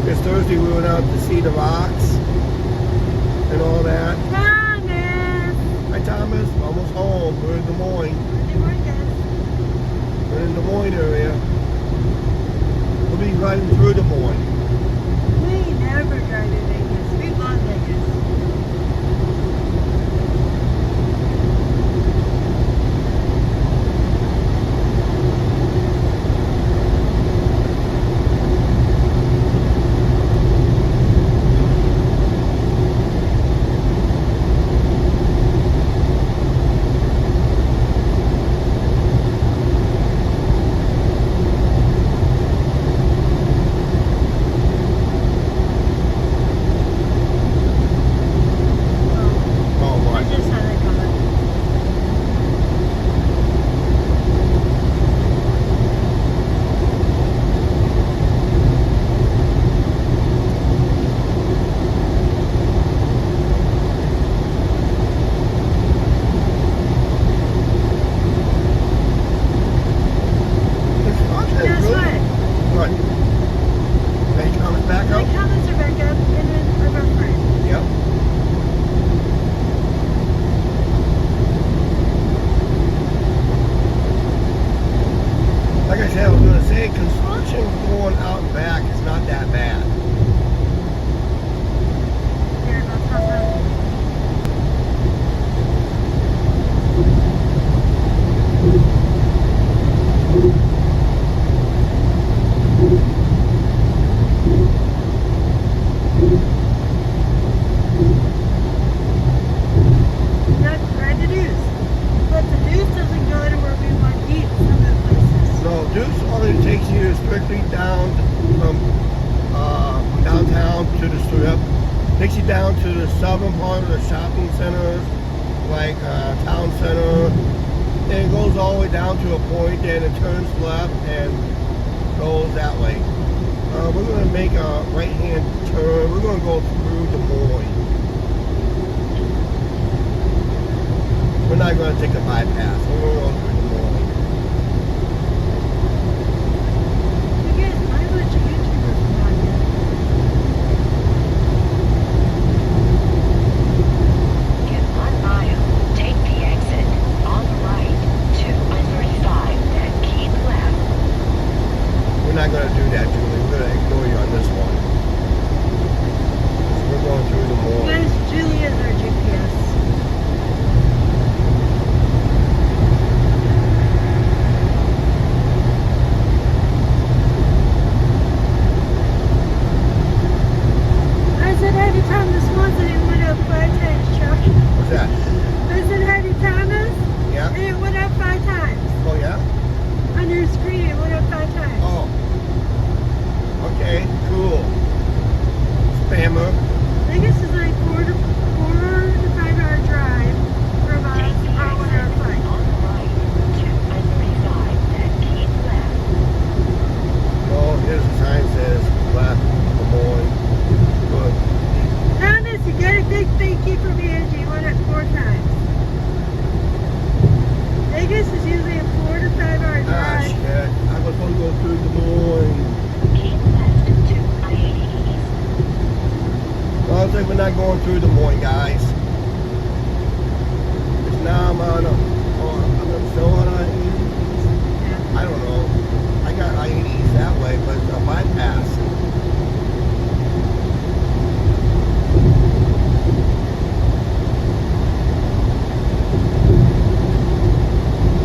This Thursday we went out to see the rocks and all that. Thomas! Hi Thomas, almost home. We're in Des Moines. We're in the Des Moines area. We'll be riding through Des Moines. We never drive to Vegas. We love Vegas. Takes you down to the southern part of the shopping centers, like Town Center, and it goes all the way down to a point, and it turns left and goes that way. We're going to make a right-hand turn. We're going to go through Des Moines. We're not going to take the bypass. We're going to go through Des Moines. We're not going to do that, Julie. We're going to ignore you on this one. We're going through Des Moines. Guys, Julie is our GPS. I said hi to Thomas once and it went up 5 times, Chuck. What's that? I said hi to Thomas Yeah? and it went up 5 times. Oh, yeah? On your screen, it went up 5 times. Oh. Okay, cool. Spammer. Vegas is like 4 to 5 hour drive from us, about 1 hour flight. On the right to I-35, then keep left. Oh, here's the sign says left Des Moines. go through Des Moines. Keep left to I-80 East. Well, I think we're not going through Des Moines, guys. Because now I'm still on I-80. Yeah. I don't know. I got I-80 that way, but it's a bypass.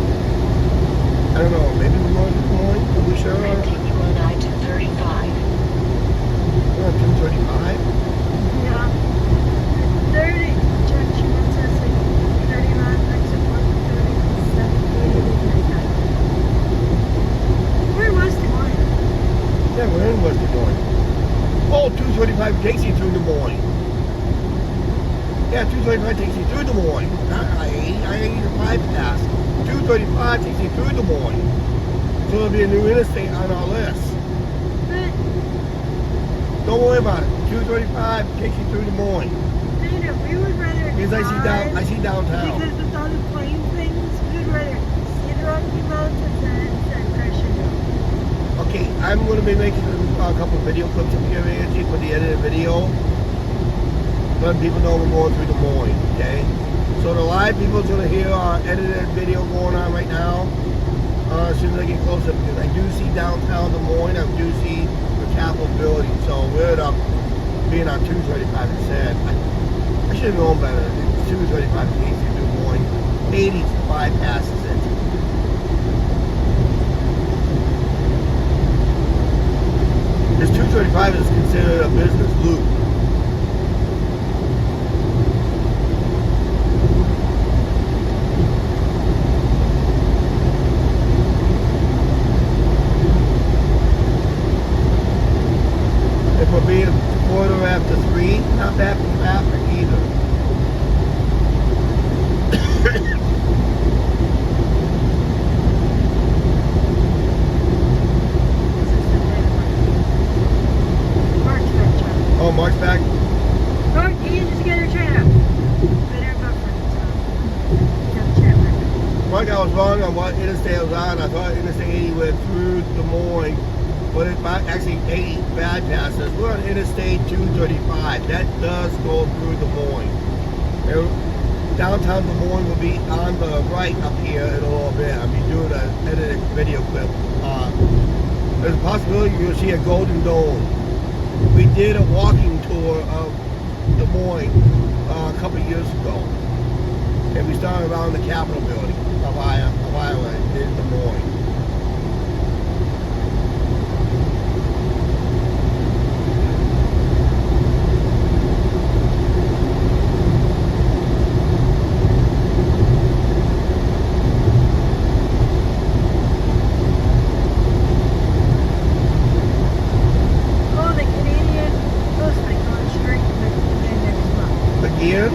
I don't know. Maybe we're going to Des Moines. Are we sure? Continue on I-235. We're on 235. Yeah. 30 junction, it says like 30 miles, exit 137, 80, 89. Where was Des Moines? Yeah, we're in West Des Moines. Oh, 235 takes you through Des Moines. Yeah, 235 takes you through Des Moines. Not I-80. I-80 is a bypass. 235 takes you through Des Moines. So there'll be a new interstate on our list. But, Don't worry about it. 235 takes you through Des Moines. Dana, we would rather Because I drive, see downtown. because with all the plane things, we would rather see the Rocky Mountains than crashing them. Okay, I'm going to be making a couple video clips up here, Angie, for the edited video. Letting people know we're going through Des Moines, okay? So the live people's going to hear our edited video going on right now. As soon as I get closer, because I do see downtown Des Moines, I do see the Capitol building. So we're up being on 235 instead. I should have known better. 235 takes you to Des Moines. 80 bypasses it. This 235 is considered a business loop. If we're being quarter after 3, not bad for traffic either. Mark's back, Charlie. Oh, Mark's back. Mark, you can just get her chat up. Better buffer, so. Get the chat back. Mark, I was wrong on what interstate I was on. I thought Interstate 80 went through Des Moines, but it's actually 80 bypasses. We're on Interstate 235. That does go through Des Moines. And downtown Des Moines will be on the right up here in a little bit. I'll be doing an edited video clip. There's a possibility you'll see a Golden Dome. We did a walking tour of Des Moines a couple years ago. And we started around the Capitol building of Iowa in Des Moines. Oh, the Canadian Postman going straight to the next month. Again?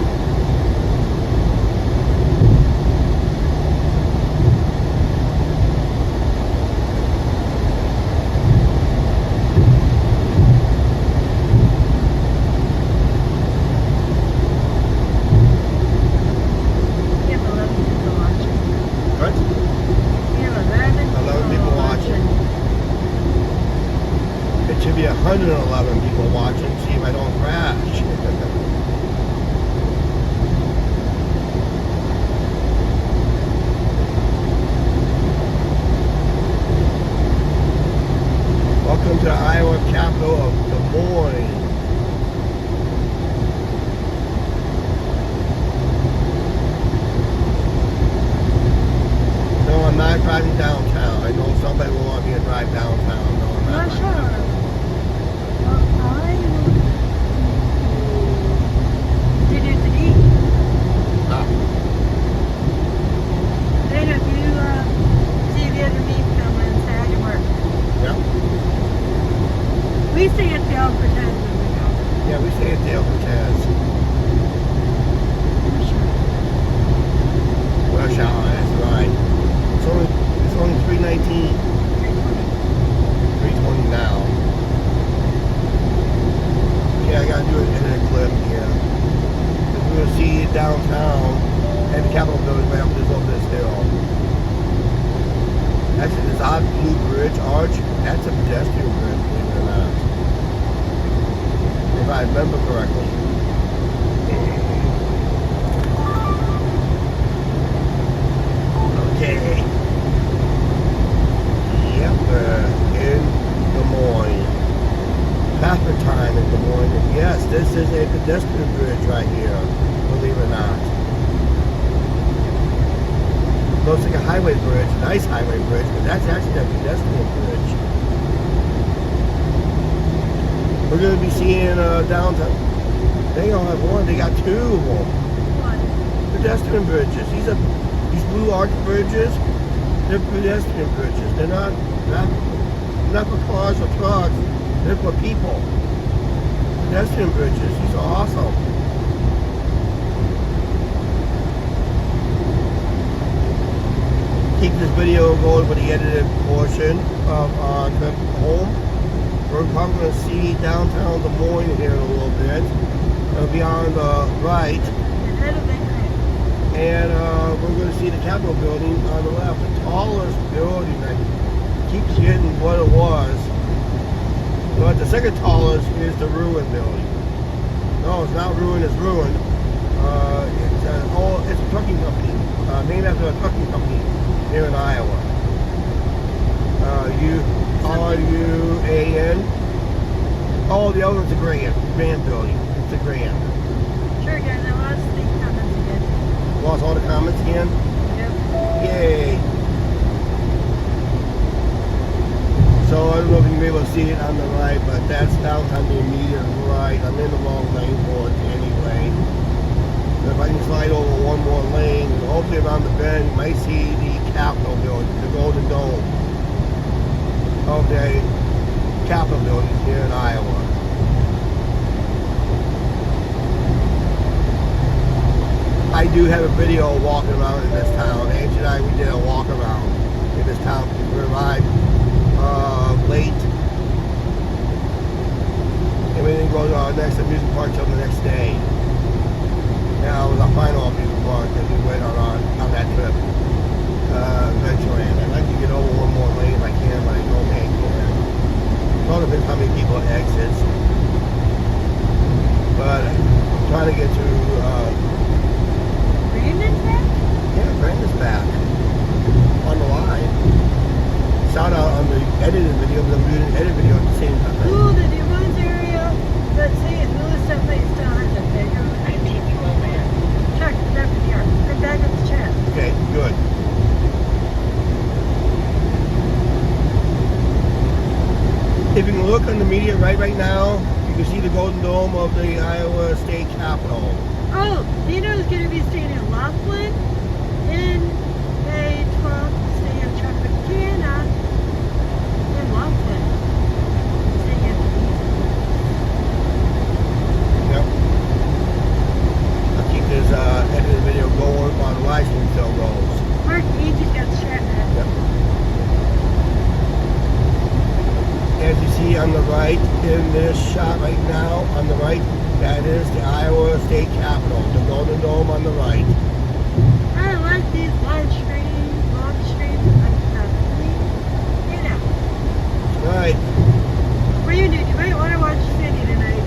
We have 11 people watching. What? We have 11 people watching. It should be 111 people watching. See if I don't crash. Welcome to the Iowa capital of Des Moines. No, I'm not driving downtown. I know somebody will want me to drive downtown. No, I'm not. Not sure. Did it to eat? Ah, Then if you see the other meat coming and say how you work. yeah. We stay at the El Cortez when we go. Yeah, we stay at Dale Cortez. Rush hour, that's right. It's only 3:19. 3:20 now. That's a pedestrian bridge, believe it or not. If I remember correctly. Okay. Yep, we're in Des Moines. Traffic time in Des Moines. And yes, this is a pedestrian bridge right here, believe it or not. Looks like a highway bridge, nice highway bridge, but that's actually a pedestrian bridge. We're going to be seeing downtown. They don't have one, they got two of them. What? Pedestrian bridges. These blue arch bridges, they're pedestrian bridges. They're not for cars or trucks. They're for people. Pedestrian bridges. These are awesome. Keep this video going for the edited portion of our trip home. We're probably going to see downtown Des Moines here in a little bit. It'll be on the right. And we're going to see the Capitol building on the left. The tallest building that keeps getting what it was. But the second tallest is the Ruin building. No, it's not Ruin, it's Ruin. It's a trucking company. Named after a trucking company here in Iowa. URUAN. Oh, the other one's a Grand building. It's a Grand. Sure, guys, I lost the comments again. Lost all the comments again? Yep. Yay! So I don't know if you can be able to see it on the right, but that's downtown the immediate right. I'm in the wrong lane for it anyway. If I can slide over one more lane, and hopefully around the bend, you might see the Capitol building, the Golden Dome of the Capitol building here in Iowa. I do have a video walking around in this town. Angie and I, we did a walk around in this town. We arrived late. And we didn't go to our next amusement park till the next day. Now it was our final amusement park that we went on that trip. Adventureland. I'd like to get over one more lane if I can, but I know I can't. It all depends how many people exits. But I'm trying to get to Brandon's back? yeah, Brandon's back on the line. Shout out on the edited video, but I'm doing an edit video at the same time. Ooh, the Des Moines area. Let's see, Louis definitely still has a bigger. Continue on that. Check the deputy here. I'm back at the chat. Okay, good. If you can look on the media right now, you can see the Golden Dome of the Iowa State Capitol. Oh, Nino's going to be staying in Laughlin in May 12th, staying at Tropicana in Laughlin. Staying at the Yep. I'll keep this edited video going while the live stream still goes. Mark Agent got chat at. Yep. As you see on the right in this shot right now, on the right, that is the Iowa State Capitol, the Golden Dome on the right. I like these live streams, long streams. You know. Right. Brandon, you might want to watch Finny tonight.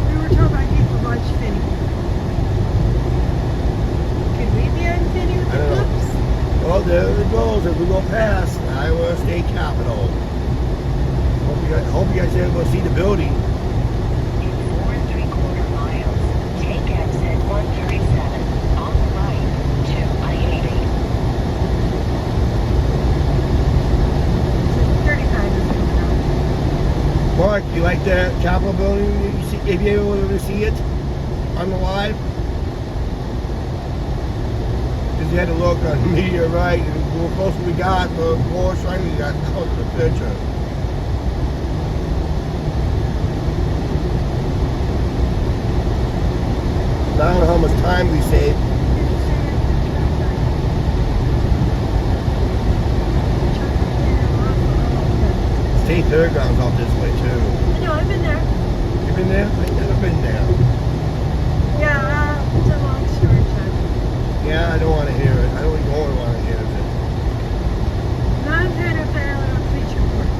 We were told by people to watch Finny. Could we be on Finny with I the don't know. clips? Well, there it goes. If we go past the Iowa State Capitol. Hope you guys are able to see the building. In 4 3/4 miles, take exit 137 on the right to I-80. 35 is coming out. Mark, you like that Capitol building? You see, if you're able to see it on the live? Because you had to look on the media right, and the closer we got, the more shiny we got out of the picture. I don't know how much time we saved. State Fairgrounds out this way too. I know, I've been there. You been there? I've never been there. Yeah, it's a long story, Chuck. Yeah, I don't want to hear it. I don't even want to hear it. Montana Fair Feature Board.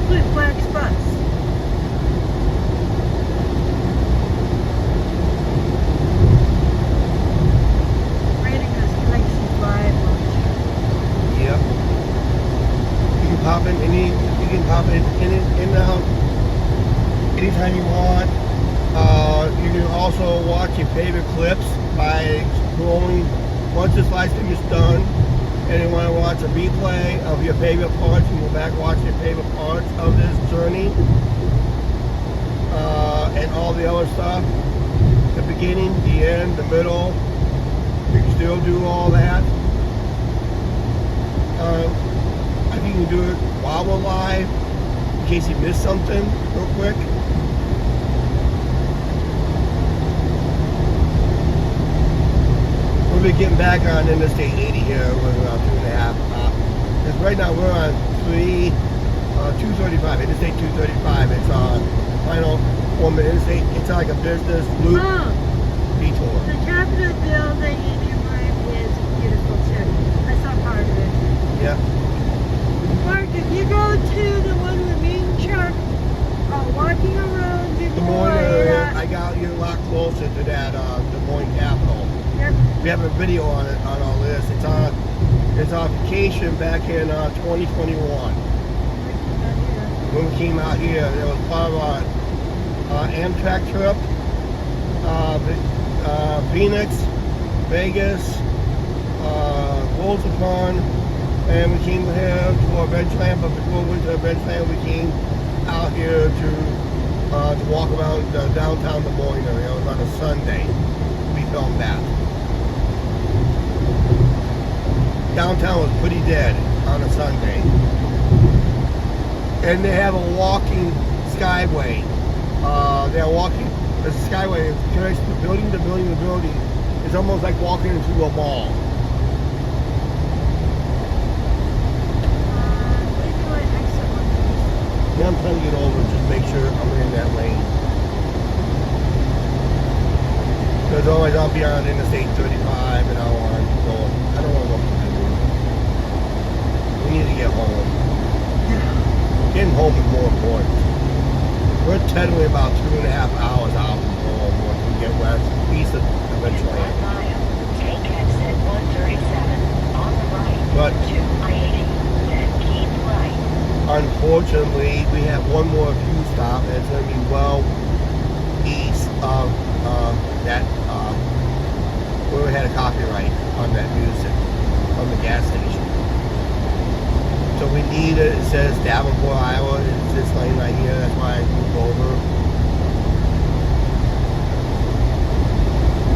Blue Flags bus. Rating us Galaxy 5 launcher. Yep. You can pop in in and out anytime you want. You can also watch your favorite clips by scrolling. Once this live stream is done, and you want to watch a replay of your favorite parts, you go back and watch your favorite parts of this journey, and all the other stuff. The beginning, the end, the middle. You can still do all that. I think you can do it while we're live, in case you missed something, real quick. We'll be getting back on Interstate 80 here. We're about 2.5. Because right now we're on 235, Interstate 235. It's on final 1 minute interstate. It's like a business loop detour. The Capitol building in Anaheim is beautiful too. I saw part of it. Yeah. Mark, if you go to the one with me and Chuck walking around Des before Moines, I got you a lot closer to that Des Moines Capitol. Yep. We have a video on it, on all this. It's on vacation back in 2021. When we came out here, it was part of our Amtrak trip. Phoenix, Vegas, Wolfapon, and we came here to Adventureland. But before we went to Adventureland, we came out here to walk around downtown Des Moines area. It was on a Sunday. We filmed that. Downtown was pretty dead on a Sunday. And they have a walking skyway. They're walking, there's a skyway that connects the building to building to building. It's almost like walking into a mall. Yeah, I'm trying to get over and just make sure I'm in that lane. Because otherwise I'll be on Interstate 35 and I don't want to go through the room. We need to get home. Getting home is more important. We're technically about 2.5 hours out from home once we get east of eventually. 1 mile. Take exit 137 on the right. But To I-80, then keep right. unfortunately, we have one more fuel stop, and it's going to be well east of that, where we had a copyright on that music, on the gas station. So we need it. It says Davenport, Iowa. It's this lane right here. That's why I moved over.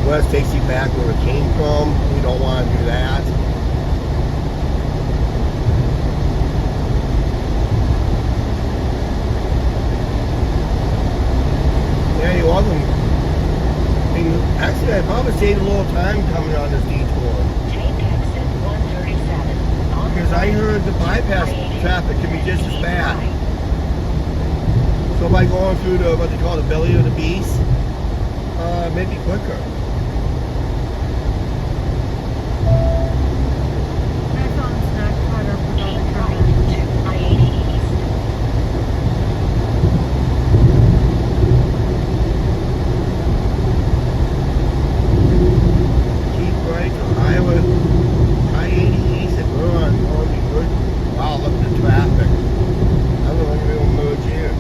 West takes you back where it came from. We don't want to do that. Yeah, you're welcome. I mean, actually, I probably saved a little time coming on this detour. Take exit 137 on the Because I right. heard the bypass traffic can be just as bad. So by going through the, what they call the belly of the beast, maybe quicker. My phone's not caught up with all the Keep right comments. to I-80 East. Keep right to Iowa, I-80 East, and we're on going to be good. Wow, look at the traffic. I don't know if we'll merge here.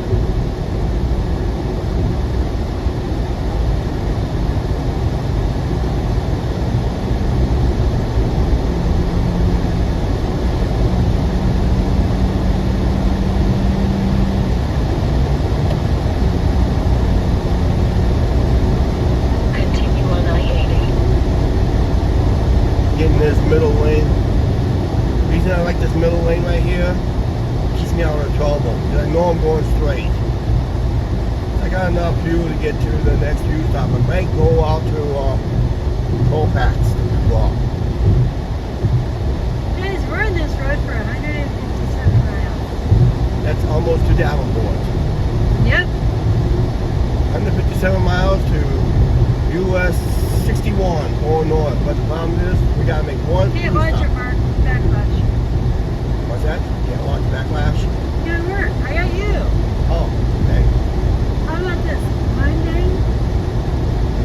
Continue on I-80. Getting this middle lane. The reason I like this middle lane right here, keeps me out of trouble. Because I know I'm going straight. I got enough fuel to get to the next fuel stop. I might go out to Colfax as well. Guys, we're on this road for 157 miles. That's almost to Davenport. Yep. 157 miles to US 61 going north. But the problem is, we gotta make one Can't fuel watch stop. it, Mark. Backlash. What's that? Can't launch backlash? gotta work. I got you. Oh, okay. How about this? Monday,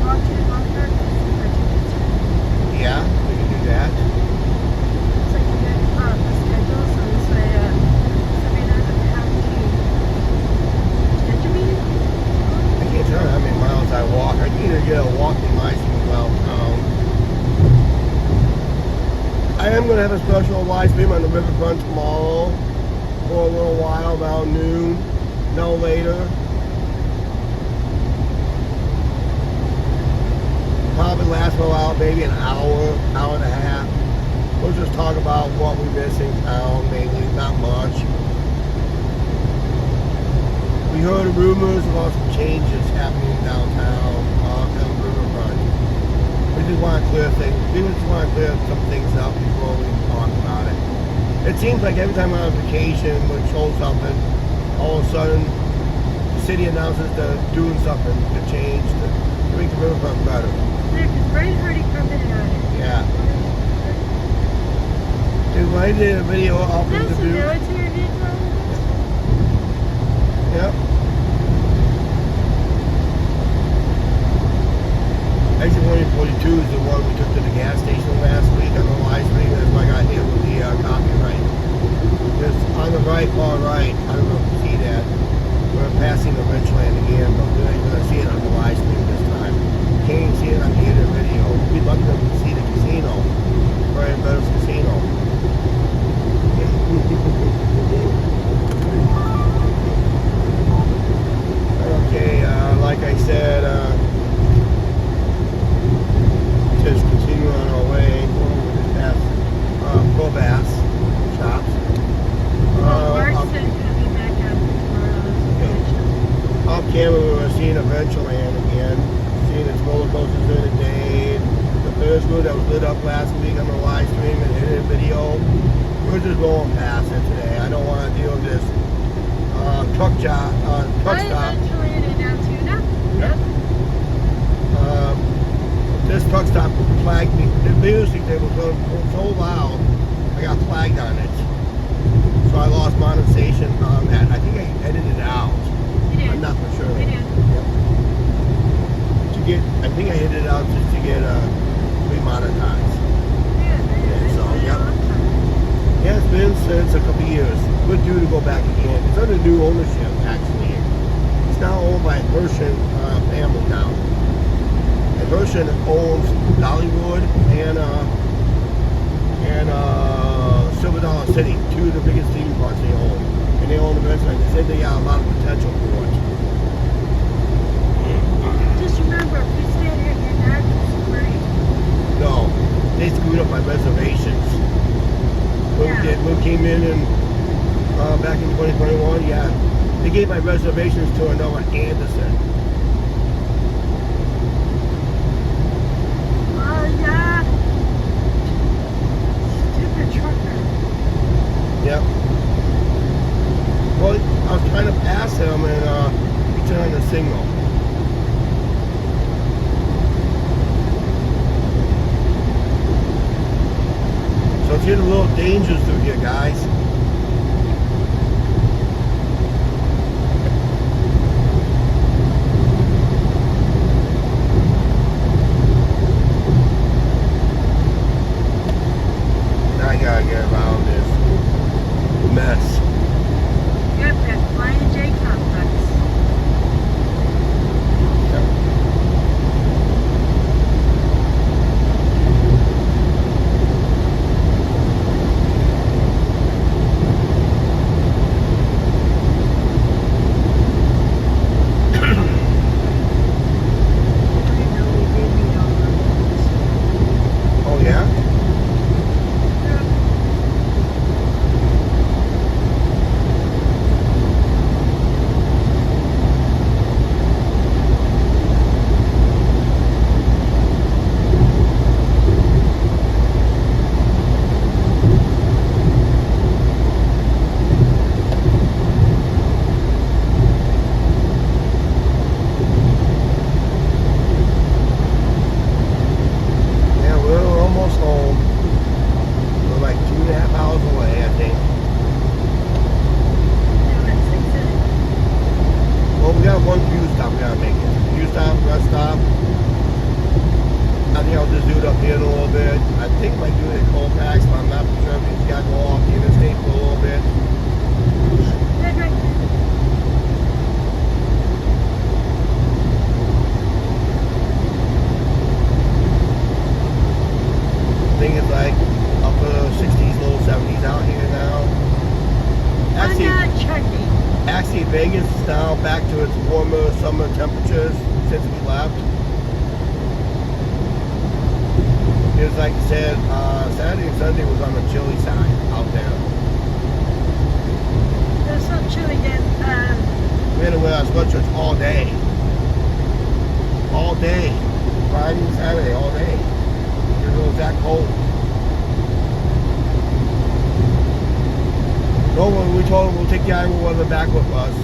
walk to the golf cart. I took it to. Yeah, we can do that. So I can get the schedule, so this way somebody doesn't have to schedule me. I can't tell you how many miles I walk. I need to get a walking license around town. I am going to have a special live stream on the riverfront tomorrow for a little while, about noon, no later. Probably last for a while, maybe an hour, hour and a half. We'll just talk about what we miss in town, mainly, not much. We heard rumors about some changes happening downtown, on the riverfront. We just want to clear things. We just want to clear some things up before we talk about it. It seems like every time we're on vacation, we show something, all of a sudden, the city announces they're doing something to change to make the riverfront better. Yeah, because Brian Hardy commented on it. Yeah. Dude, I did a video up in That's the the view. military vehicle. Yep. Exit 142 is the one we took to the gas station last week on the live stream. That's why I got hit with the copyright. Just on the right, far right, I don't know if you see that. We're passing the Richland again, but we're not going to see it on the live stream this time. Can't even see it on the other video. We'd love to see the casino. Brian Bettis Casino. Okay, like I said, just continue on our way. We're just past Pro Bass shops. Mark Up, said he'll be back up tomorrow. up camera, we were seeing Adventureland again. Seeing its roller coasters during the day. The Ferris wheel that was lit up last week on the live stream and in the video. We're just going past it today. I don't want to deal with this truck stop. Eventually in Altoona. Yep. This truck stop flagged me. The music they were going so loud, I got flagged on it. So I lost monetization on that. I think I edited it out. You did. I'm not for sure. You did. Yep. I think I edited it out just to get remonetized. Yeah, So, it's been yep. a long time. Yeah, it's been since a couple years. We're due to go back again. It's under new ownership, actually. It's now owned by Hershon family now. And Hershon owns Dollywood and Silver Dollar City, two of the biggest theme parks they own. And they own the restaurant. They said they got a lot of potential for it. Just remember, if you stay here, you're not free. No, they screwed up my reservations. When we came in and back in 2021, yeah, they gave my reservations to another Anderson. Yeah. Stupid trucker. Yep. Well, I was trying to pass him and he turned the signal. So it's getting a little dangerous through here, guys. Now I gotta get around this mess. Yep, that Flying J complex. Yep. think it's like upper 60s, low 70s out here now. I'm not checking. Actually, Vegas is now back to its warmer summer temperatures since we left. It was like I said, Saturday and Sunday was on the chilly side out there. There's some chilly again. We had to wear our sweatshirts all day. All day. Friday and Saturday, all day. Because it was that cold. No one, we told them we'll take the Iowa weather back with us.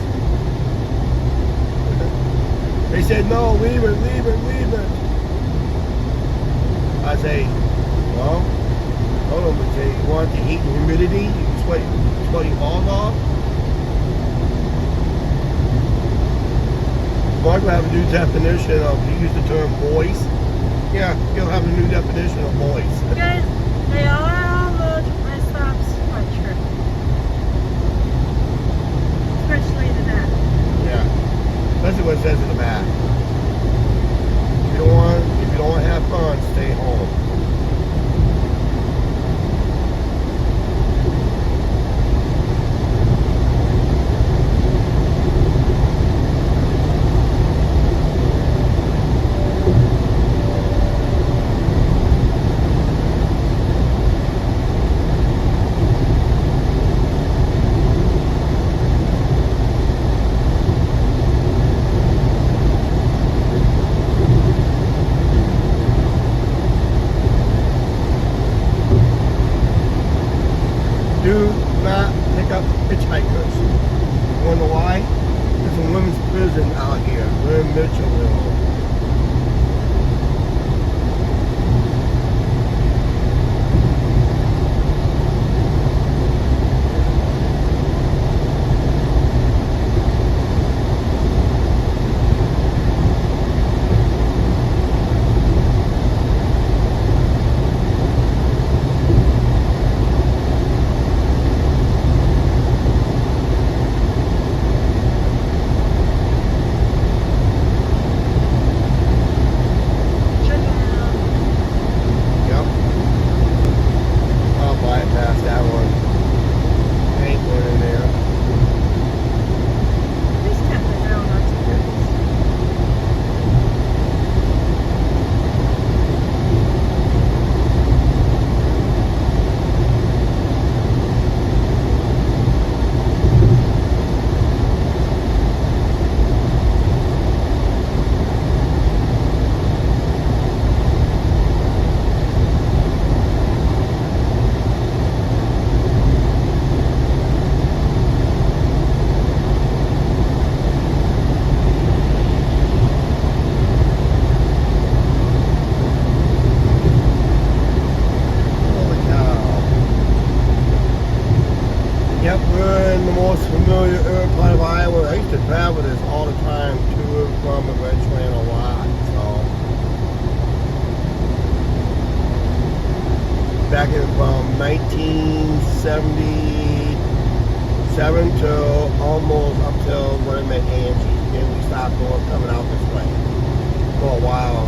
They said, no, leave it, leave it, leave it. I say, well, hold on, we say, you want the heat and humidity? You can sweat your balls off? Mark will have a new definition of, you use the term voice. Yeah, he'll have a new definition of voice. Guys, they all load my stop sweatshirt. Especially the back. Yeah, especially what it says in the back. If you don't want to have fun, stay home. Do not pick up hitchhikers. You wanna know why? There's a women's prison out here. We're in Mitchellville. Yep. I'll bypass that one. Ain't going in there. This temper now, not too good. Holy cow. Yep, we're in the most familiar part of Iowa. I used to travel this all the time to and from the Red Train a lot. So back in from 1977 till almost up till when I met Angie. Then we stopped coming out this way for a while.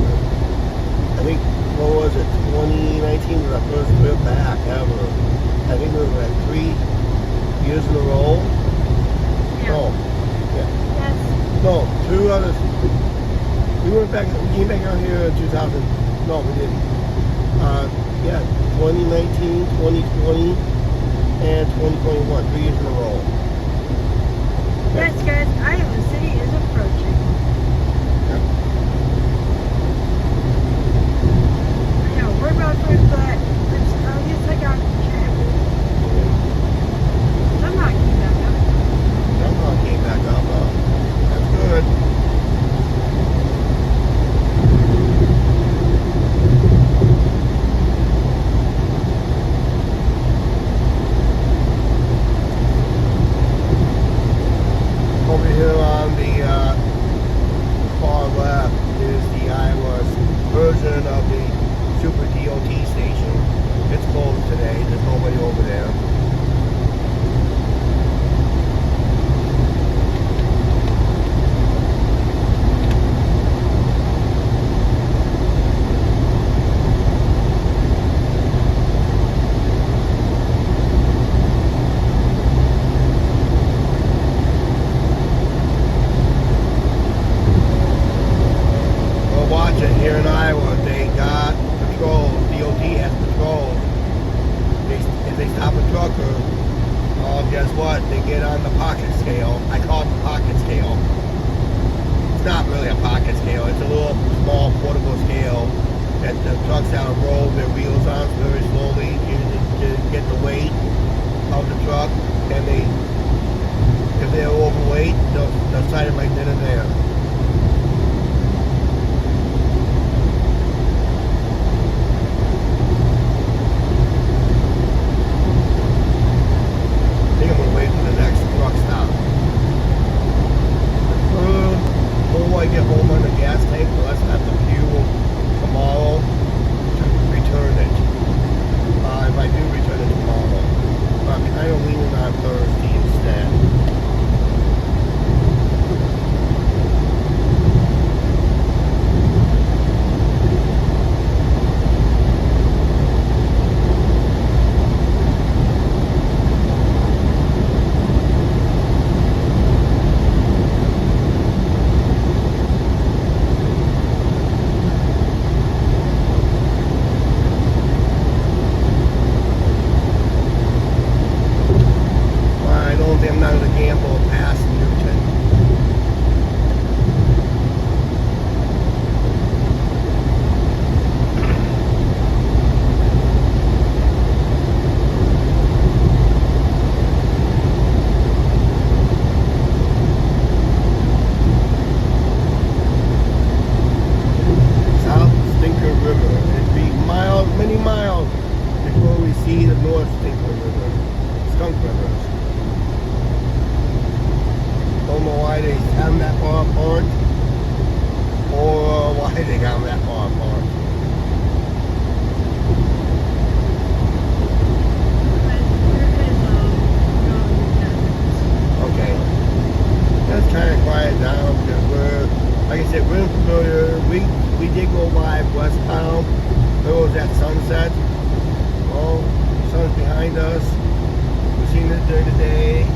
I think, what was it, 2019 was our first trip back ever. I think it was like 3 years in a row. Yeah. No, yeah. Yes. No, 2 others. We came back out here in 2000. No, we didn't. Yeah, 2019, 2020, and 2021. 3 years in a row. Yes, guys, Iowa City is approaching. I know, we're about to, but at least I got traffic. I'm not getting back up. Somehow came back up. That's good. Over here on the far left is the Iowa version of the Super DOT station. they stop a trucker, guess what? They get on the pocket scale. I call it the pocket scale. It's not really a pocket scale. It's a little small portable scale that the trucks down the road, their wheels on very slowly to get the weight of the truck. And if they're overweight, they'll sign it right then and there. I think I'm gonna wait for the next truck stop. The more I get home on the gas tank, the less I have to fuel tomorrow to return it. If I do return it tomorrow, I'm kind of leaning on Thursday instead. I'm not going to gamble past Newton. South Stinker River. It'd be miles, many miles before we see the North Stinker River, Skunk River. Don't know why they have them that far apart, or why they got them that far apart. Okay, let's kind of quiet down because we're, like I said, we're familiar. We did go live westbound. There was that sunset. Oh, the sun's behind us. We've seen it during the day.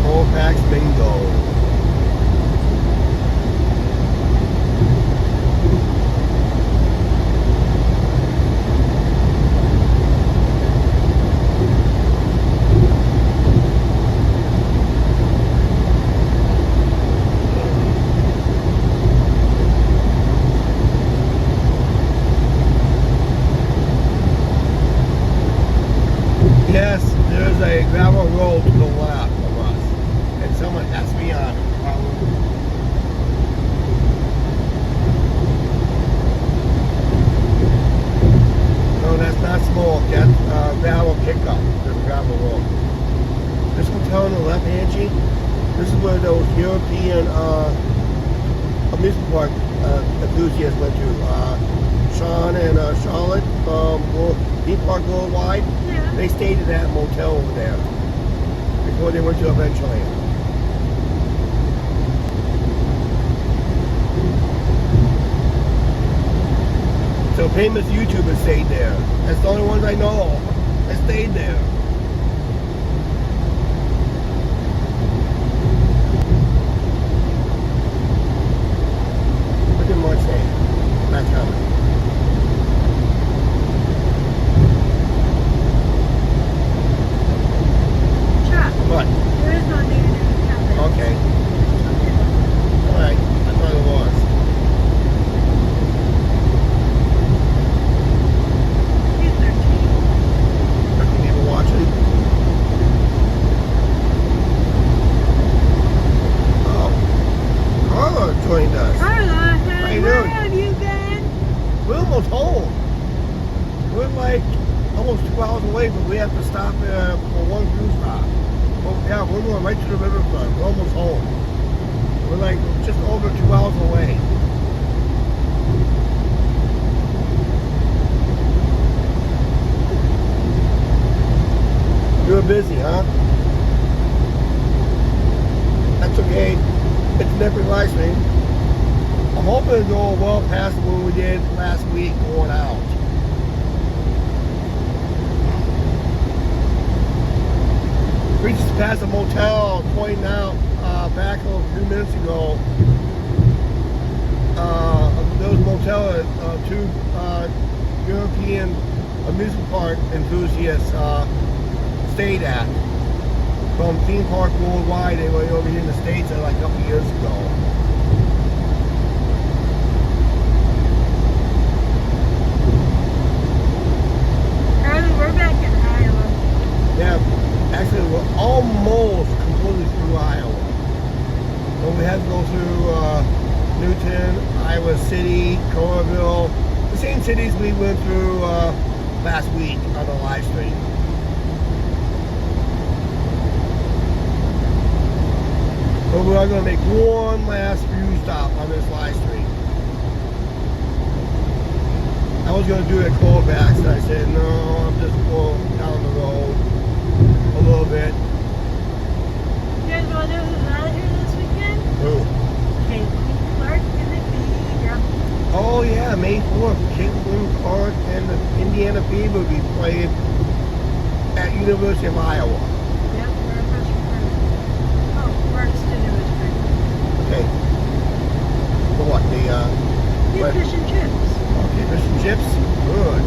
Colfax Bingo. Yes, there's a gravel road to the left of us. And someone has me on it. No, that's not smoke. That's gravel pickup. There's a gravel road. This hotel on the left, Angie, this is where those European amusement park enthusiasts went to. Sean and Charlotte from Theme Park Worldwide. Yeah. They stayed in that motel over there before they went to Adventureland. So famous YouTubers stayed there. That's the only ones I know that stayed there. Look at Marseille. That's coming. Chuck, What? there is no negative comments. Okay. Alright. I thought it was. He's 13. People watching. Oh. Carla joined us. Carla, How hey, you where doing? have you been? We're almost home. We're like almost 2 hours away, but we have to stop for one cruise stop. Well, yeah, we're going right to the riverfront. We're almost home. We're like just over 2 hours away. You were busy, huh? That's okay. It's never live stream. I'm hoping to go well past what we did last week going out. We just passed a motel pointing out back a few minutes ago, there was a motel that two European amusement park enthusiasts stayed at. From theme park worldwide, they were over here in the States like a couple years ago. Carly, we're back in Iowa. Yeah, actually we're almost completely through Iowa. But we had to go through Newton, Iowa City, Coralville, the same cities we went through last week on the live stream. But we are going to make one last view stop on this live stream. I was going to do it at Colfax, and I said, no, I'm just going down the road a little bit. You guys want to know who's out here this weekend? Who? Caitlin Clark and the Bee. Oh yeah, May 4th, Caitlin Clark and the Indiana Fever will be playing at University of Iowa. Yep, we're a freshman group. Oh, Mark's dinner was great. Okay. For what? The Deep what? fish and chips. Okay, fish and chips? Good.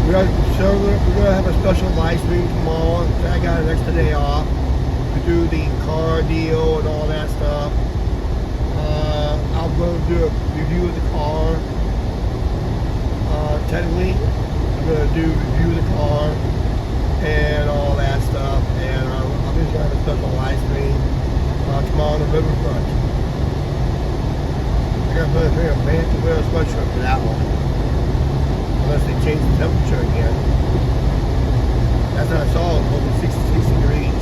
Yeah, you're so good. We're gonna have a special live stream tomorrow. I got an extra day off to do the car deal and all that stuff. I'm going to do a review of the car. Technically, I'm going to do a review of the car and all that stuff. And I'm just going to have a special live stream tomorrow on the riverfront. I got to put a man to wear a sweatshirt for that one. Unless they change the temperature again. That's what I saw, it was over 66 degrees.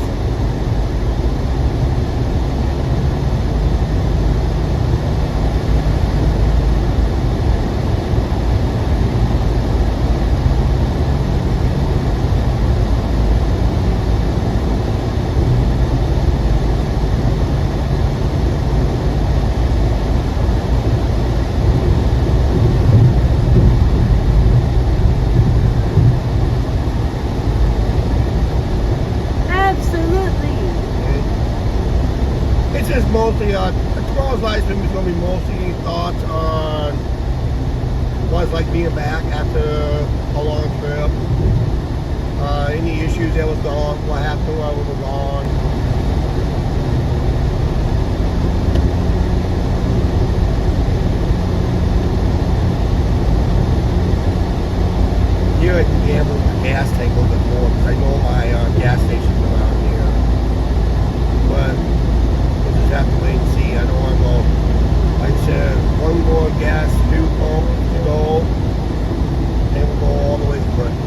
Mostly, tomorrow's live stream is going to be mostly thoughts on what it's like being back after a long trip. Any issues that was gone, what happened while we were gone. Here I can gamble with the gas tank a little bit more because I know my gas stations around here. But have to wait and see. I don't want to go, like I said, one more gas new pump to go, and we'll go all the way to Clinton.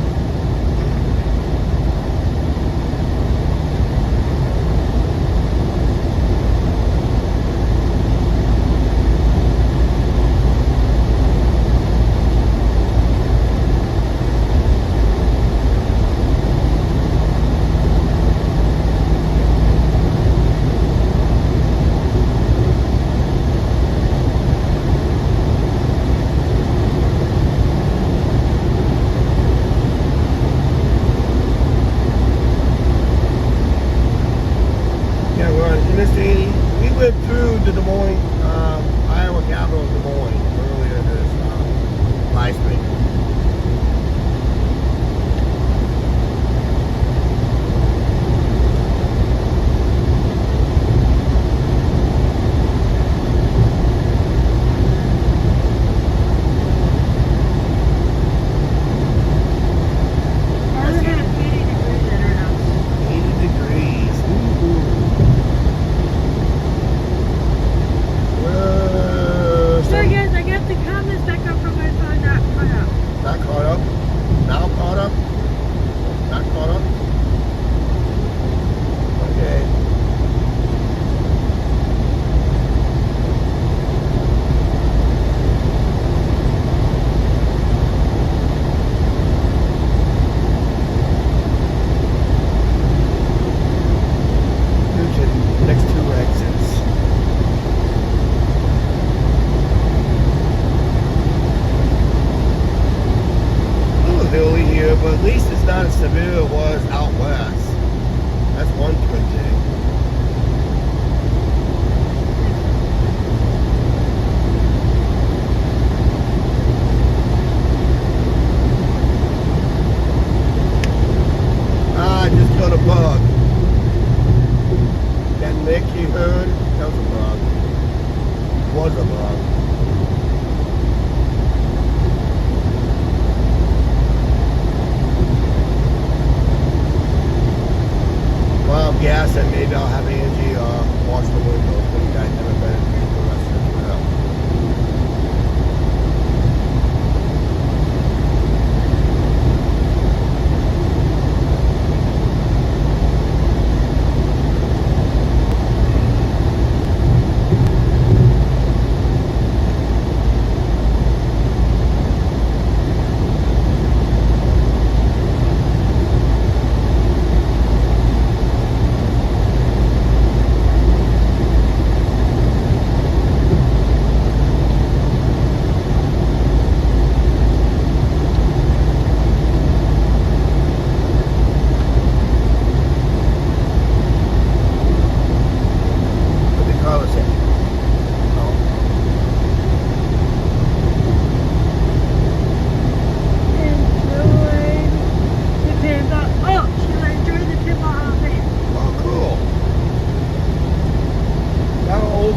But at least it's not as severe as it was out said maybe I'll have Angie wash the windows when you guys haven't been in the rest of the trail.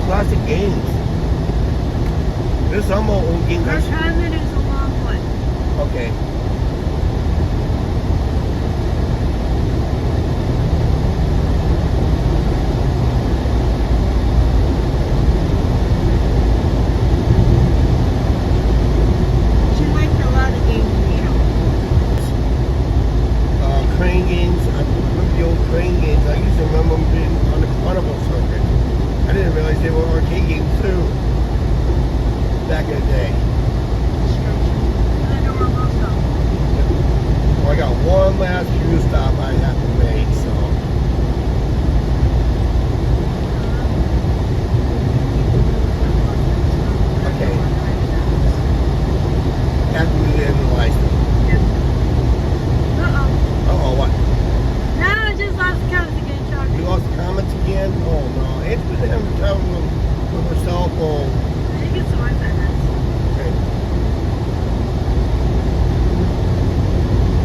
Classic games. There's some old games. Our time is a long one. Okay. She liked a lot of games in the show. Crane games. I remember the old crane games. I used to remember them being on the carnival circuit. I didn't realize they were arcade games too. Back in the day. And I know where most of them. Well, I got one last fuel stop I have to make, so. Okay. Have to move in the license. Uh-oh, what? No, I just lost count again, Chuck. You lost the comments again? Oh no. It's been having trouble with her cell phone. You get some Wi-Fi minutes. Okay.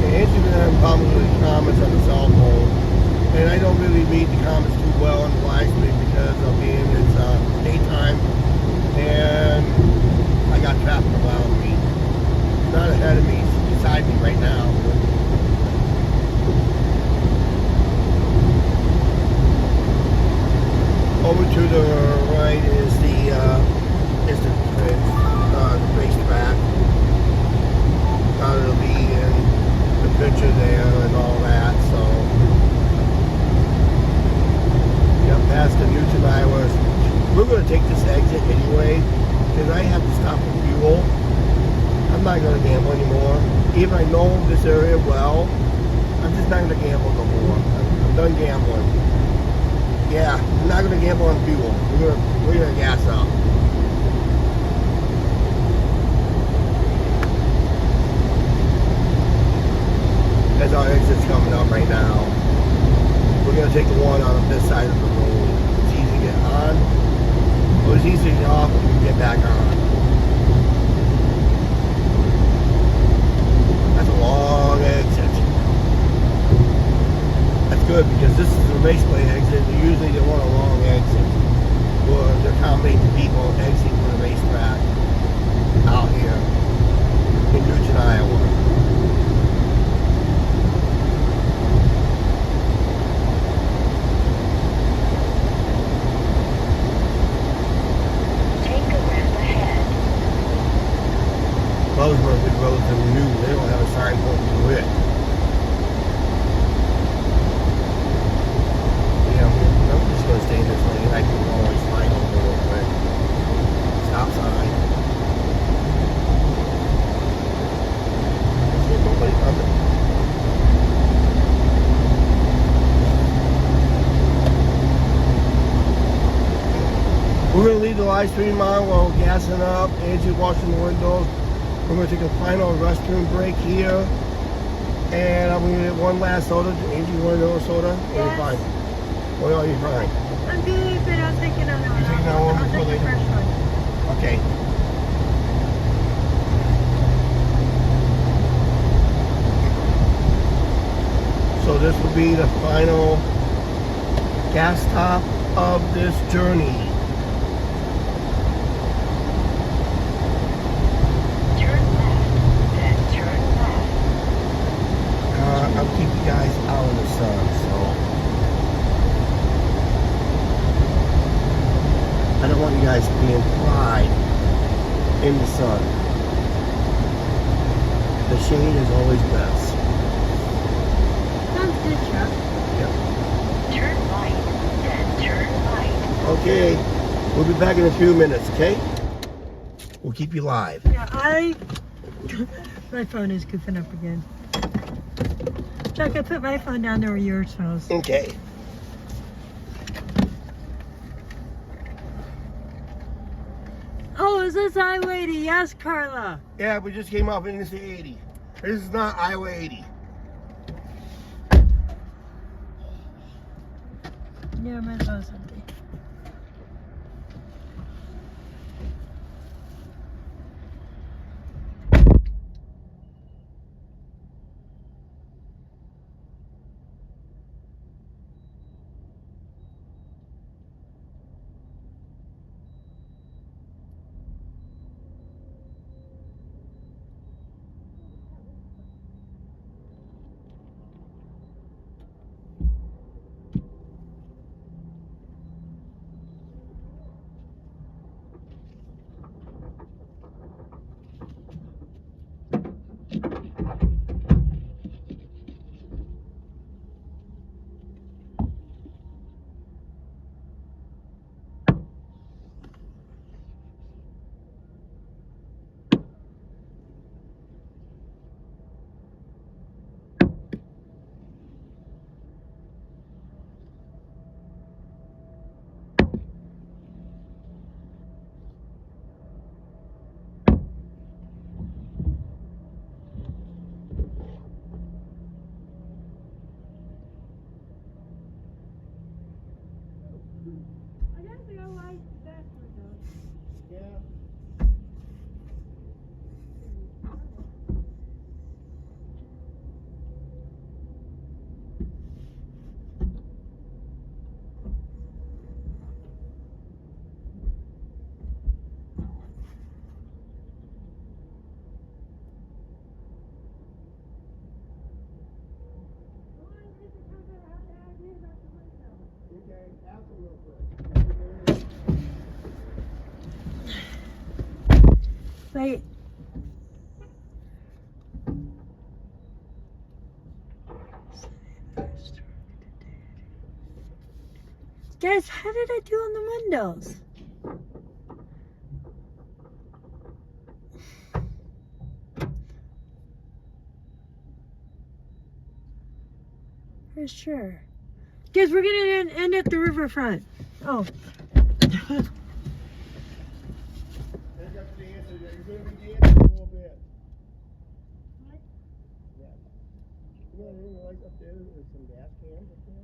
Yeah, Angie's been having problems with the comments on the cell phone. And I don't really read the comments too well on the live stream because of being it's daytime and I got traffic around me. Not ahead of me, it's beside me right now. Over to the right is the racetrack. It'll be in the picture there and all that. So, yeah, past the Newton, Iowa. We're going to take this exit anyway because I have to stop for fuel. I'm not going to gamble anymore. Even I know this area well, I'm just not going to gamble no more. I'm done gambling. Yeah, I'm not gonna gamble on fuel. We're gonna gas up. As our exit's coming up right now, we're gonna take the one on this side of the road. It's easy to get on, or it's easy to get off and get back on. That's a long exit. That's good because this is the raceway exit. Usually they want a long exit, or they're accommodating people exiting from the racetrack out here in Newton, Iowa. Take a left ahead. Rosebrook is relatively new. They don't have a sign pointing to it. I'm just going to stay in this lane. I can always slide over real quick. Stop sign. There's nobody coming. We're going to leave the live stream on while we're gassing up. Angie washing the windows. We're going to take a final restroom break here. And I'm going to get one last soda. Angie, you want another soda? Yes. You're fine. Well, are you fine? I'm good, but I'll take another one. You take another one I'll before take the they- first one. Okay. So this will be the final gas stop of this journey. Turn left, then turn left. I'll keep you guys out of the sun, so. want you guys to be implied in the sun. The shade is always best. Sounds good, Chuck. Turn right, then turn right. Okay, we'll be back in a few minutes, okay? We'll keep you live. Yeah, my phone is goofing up again. Chuck, I put my phone down there where yours was. Okay. Oh, is this Highway 80? Yes, Carla. Yeah, we just came off into 80. This is not Highway 80. Yeah, my phone's empty. I guess I like that window. Yeah. Okay, ask them real quick. Wait. Guys, how did I do on the windows? For sure. Guys, we're gonna end at the riverfront. Oh. I got the answer. You're going to be dancing a little bit. Yeah. You know anything like up there? There's some gas cans up there.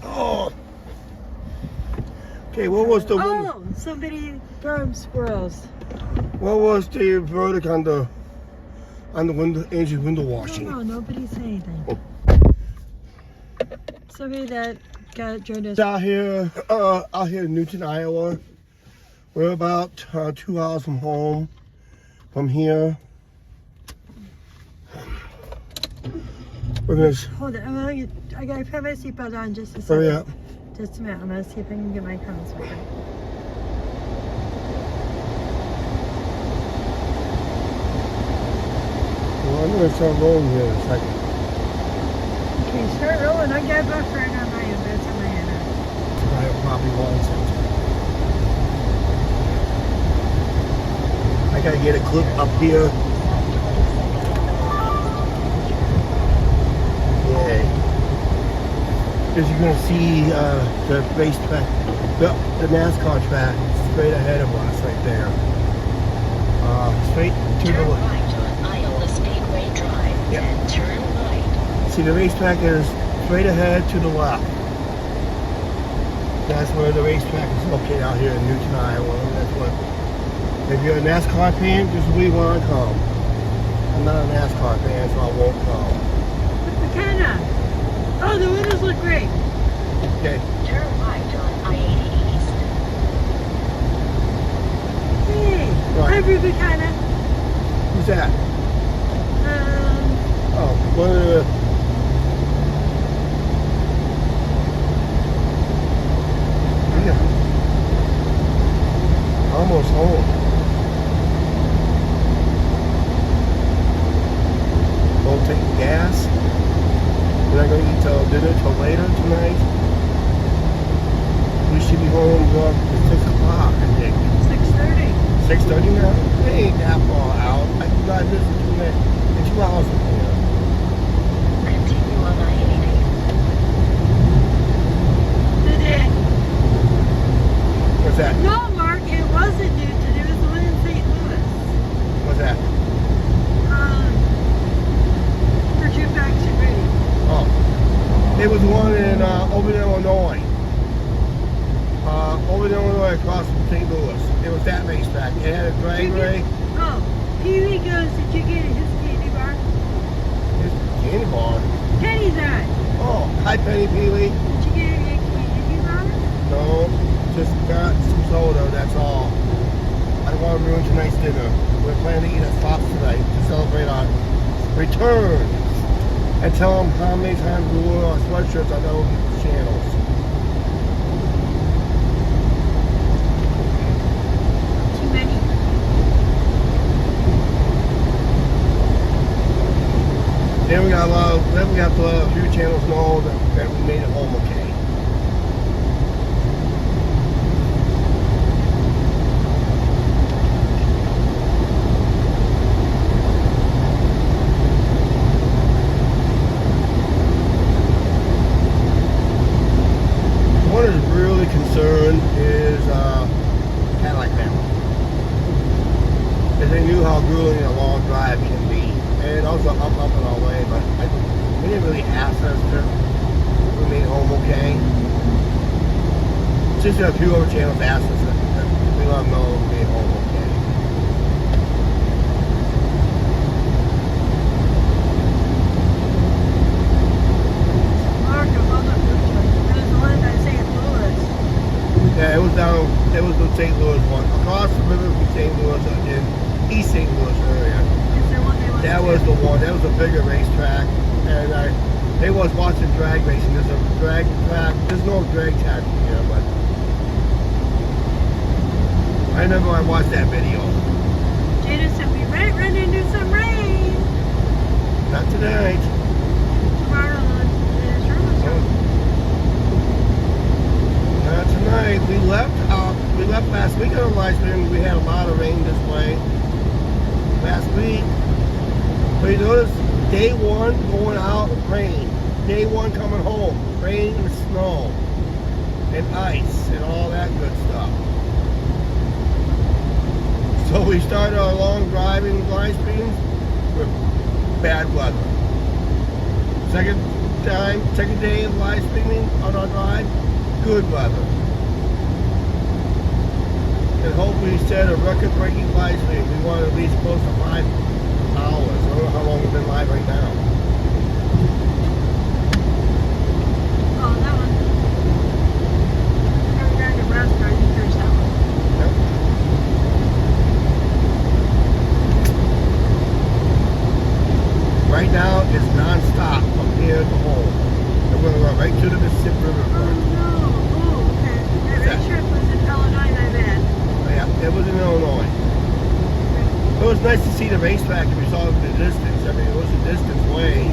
Oh. Okay, what was the Oh, somebody farmed squirrels. what was the verdict on the window engine window washing? No, nobody said anything. Oh. Somebody that got joined us. It's out here in Newton, Iowa. We're about 2 hours from home. From here. We're gonna Hold on, I gotta put my seatbelt on just a second. hurry up. Just a minute, I'm gonna see if I can get my comments with it. Well, I'm gonna start rolling here in a second. Okay, start rolling. I got a buffer on my end. That's on my end. I probably wants it. I gotta get a clip up here. Yay. As you're gonna see the racetrack, the NASCAR track straight ahead of us right there. Straight to Turn the right on Iowa Speedway Drive, Yep. then turn right. See, the racetrack is straight ahead to the left. That's where the racetrack is located out here in Newton, Iowa. That's what. If you're a NASCAR fan, this is where you want to come. I'm not a NASCAR fan, so I won't come. McKenna! Oh, the windows look great. Okay. Turn right on I-80 East. Hey, Right. hi, McKenna. Who's that? Oh, one of the. Yeah. Almost home. Don't take gas. We're not going to eat dinner till later tonight. We should be home at 6 o'clock, I think. 6:30. 6:30 now? We ain't that far out. I can drive this in 2 hours from here. Continue on I-80. Did it? What's that? No, Mark, it wasn't Newton. It was the one in St. Louis. What's that? For jukebox and ready. Oh. It was one in Oberlin, Illinois. Oberlin, Illinois, across from St. Louis. It was that racetrack. It had a drag race. Oh, Pee-wee goes, did you get his candy bar? It's a candy bar. Penny's on. Oh, hi Penny Peely. Did you get a candy bar? No, just got some soda, that's all. I don't want to ruin tonight's dinner. We're planning to eat at Fox tonight to celebrate our return. And tell them how many times we wore our sweatshirts on those channels. Too many. Then we got a few channels know that we made it home okay. What is really concerned is Cadillac family. Because they knew how grueling a long drive can be. And also up and all the way, but they didn't really ask us to we made home okay. Just a few other channels asked us that we let them know we made home okay. Mark, I'm on the picture. It was the one that St. Louis. Yeah, it was the St. Louis one. Across the river from St. Louis in East St. Louis area. Is there one they want That to was do? the one. That was a bigger racetrack. And they was watching drag racing. There's a drag track. There's no drag track here, but I remember I watched that video. Jada said we might run into some rain. Not tonight. Tomorrow, there's rumors of Not tonight. We left last week on the live stream. We had a lot of rain this way. Last week. But you notice day one going out, rain. Day one coming home, rain and snow and ice and all that good stuff. So we started our long driving live streams with bad weather. Second second day of live streaming on our drive, good weather. And hopefully set a record-breaking live stream. We want at least close to 5 hours. I don't know how long we've been live right now. Oh, that one. Every guy in Nebraska, I think there's that one. Right now, it's non-stop from here to home. And we're going to go right to the Mississippi River. Oh, no. Oh, okay. That trip was in Illinois, my bad. Yeah, it was in Illinois. It was nice to see the racetrack and we saw it in the distance. I mean, it was a distance way.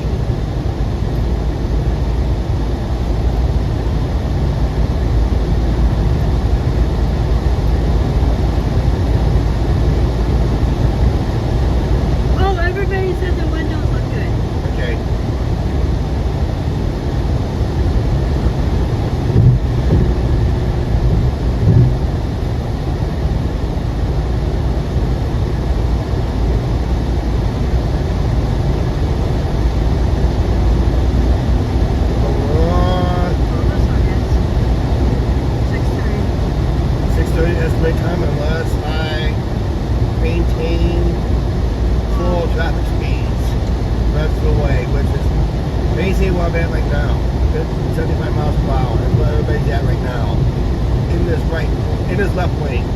Oh, everybody said the windows look good. Okay. Oh, this one is 6:30. 6:30 estimate time unless I maintain full traffic speeds. That's the way, which is basically what I'm at right now. 75 miles per hour. That's where everybody's at right now. In this left lane.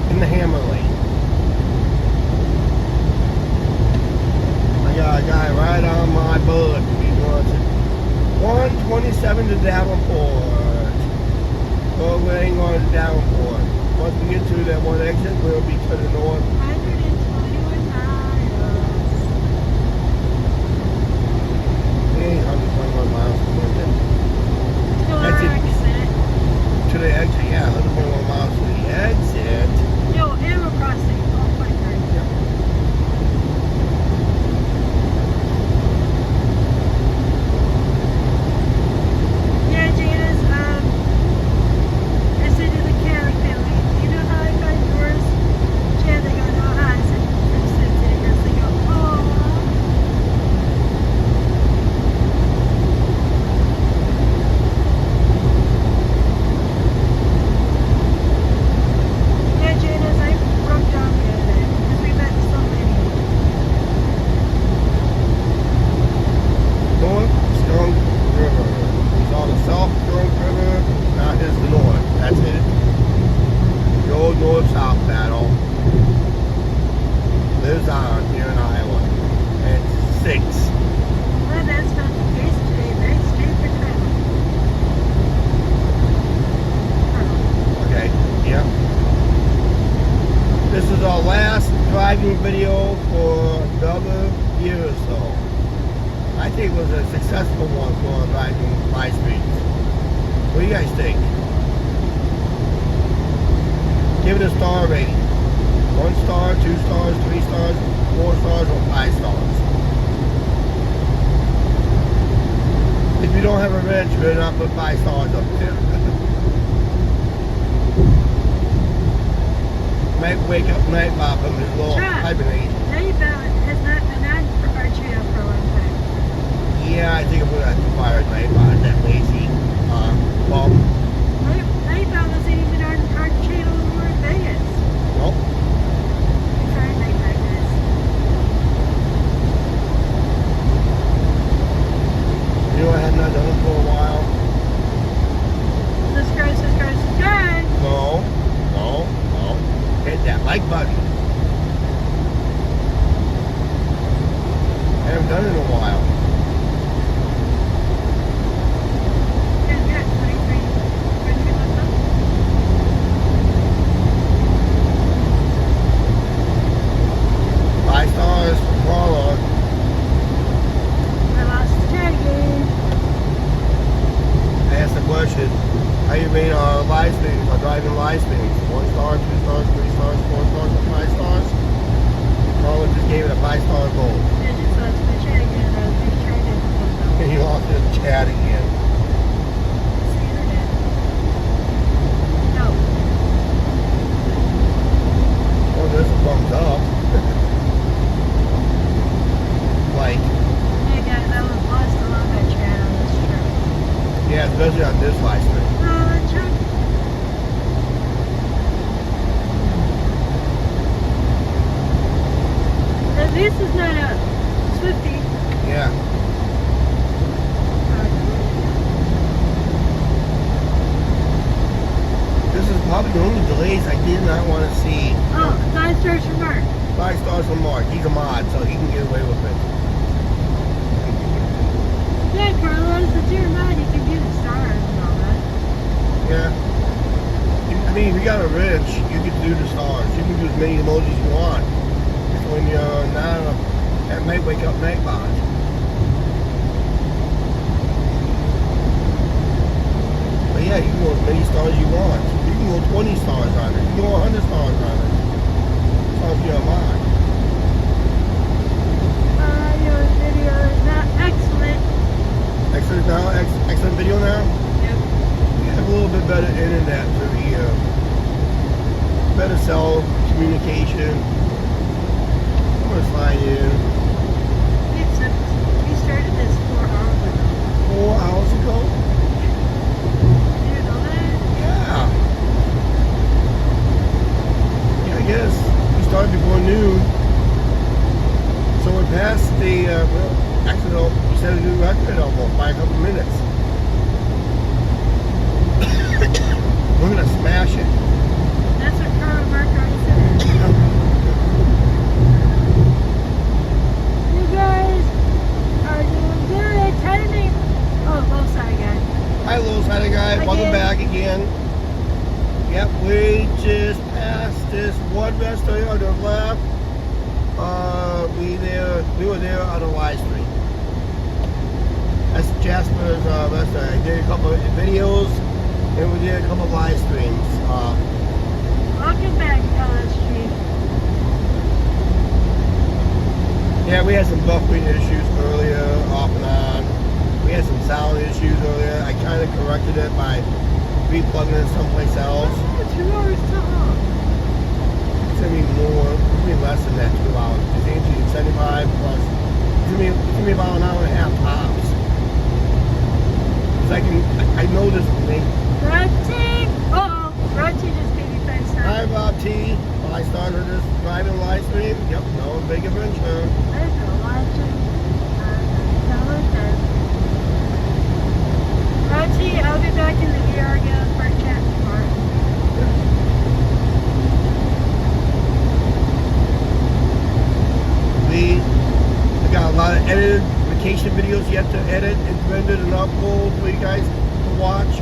In the hammer lane. I got a guy right on my butt. He's going to 127 to Davenport. Well, we ain't going to Davenport. Once we get to that one exit, we'll be to the north. 121 miles. We ain't 121 miles from Lincoln. To our That's it. exit. To the exit, yeah, 121 miles to the exit. No, Animal Crossing. Oh, 23. Yeah, Janice, I said to the Cali family, you know how I got yours? Jan, they go, no, I said, I said to the girls, they go, oh. Yeah, Janice, I broke down the other day because we met so many. North Skunk River. He's on the South Skunk River. Now here's the north. That's it. The old north-south battle lives on here in Iowa. And it's 6. Well, that's not the case today. Nice day for travel. Okay, yeah. This is our last driving video for another year or so. I think it was a successful one for our driving live streams. What do you guys think? Give it a star rating. 1 star, 2 stars, 3 stars, 4 stars, or 5 stars. If you don't have a wrench, you better not put 5 stars up there. Might wake up Nightbot from his little Sure. hibernate. Nightbound has not been on for our trail for a long time. Yeah, I think I'm gonna have to fire Nightbot, that lazy bum. Nightbound wasn't even on our channel when we were in Vegas. Nope. We tried Nightbound, guys. You know, I had not done it for a while. Subscribe, subscribe, subscribe. No. Hit that like button. I haven't done it in a while. And we got 23 left up. 5 stars for Paula. I lost the tag again. I asked the question, how you rate our live streams, our driving live streams? 1 star, 2 stars, 3 stars, 4 stars, or 5 stars? Paula just gave it a 5-star goal. I just lost my tag again. I was retrying it. And he lost his chat again. It's the internet. No. Oh, there's a thumbs up. Like, Yeah, guys, I was lost along that channel. Yeah, especially on this live stream. Chuck. At least it's not a Swifty. Yeah. This is probably the only delays I did not want to see. Oh, 5 stars from Mark. 5 stars from Mark. He's a mod, so he can get away with it. Yeah, Carlos, if you're a mod, you can do the stars and all that. Yeah. I mean, if you got a wrench, you can do the stars. You can do as many emojis you want. It's when you're not at night, wake up night mod. But yeah, you can go as many stars you want. You can go 20 stars on it. You can go 100 stars on it. As long as you're a mod. Your video is not excellent. Excellent now? Excellent video now? Yep. We have a little bit better internet for the better cell communication. I'm gonna slide in. Except we started this 4 hours ago. 4 hours ago? You know that? Yeah. Yeah, I guess. We started before noon. So we passed the, well, actually, no, we set a new record almost by a couple minutes. We're gonna smash it. That's what Carl Mark already said. You guys are doing good. Tell me. Oh, both side guy. Hi, Little Side Guy. Welcome Again. back again. Yep, we just passed this one restaurant on the left. We were there on a live stream. That's Jasper's restaurant. I did a couple of videos and we did a couple of live streams. Welcome back, LSG. Yeah, we had some buffering issues earlier, off and on. We had some sound issues earlier. I kind of corrected it by replugging it someplace else. Oh, 2 hours long. It's gonna be more, it's gonna be less than that, 2 hours. It's actually 75 plus. It's gonna be about an hour and a half tops. Cause I know this will make. Rocky! Uh-oh. Rocky just gave me 5 stars. Hi, Bob T. Well, I started this driving live stream. Yep, no big adventure. There's a lot to Rocky, I'll be back in the VR again for a chat tomorrow. We got a lot of edited vacation videos yet to edit and render and upload for you guys to watch.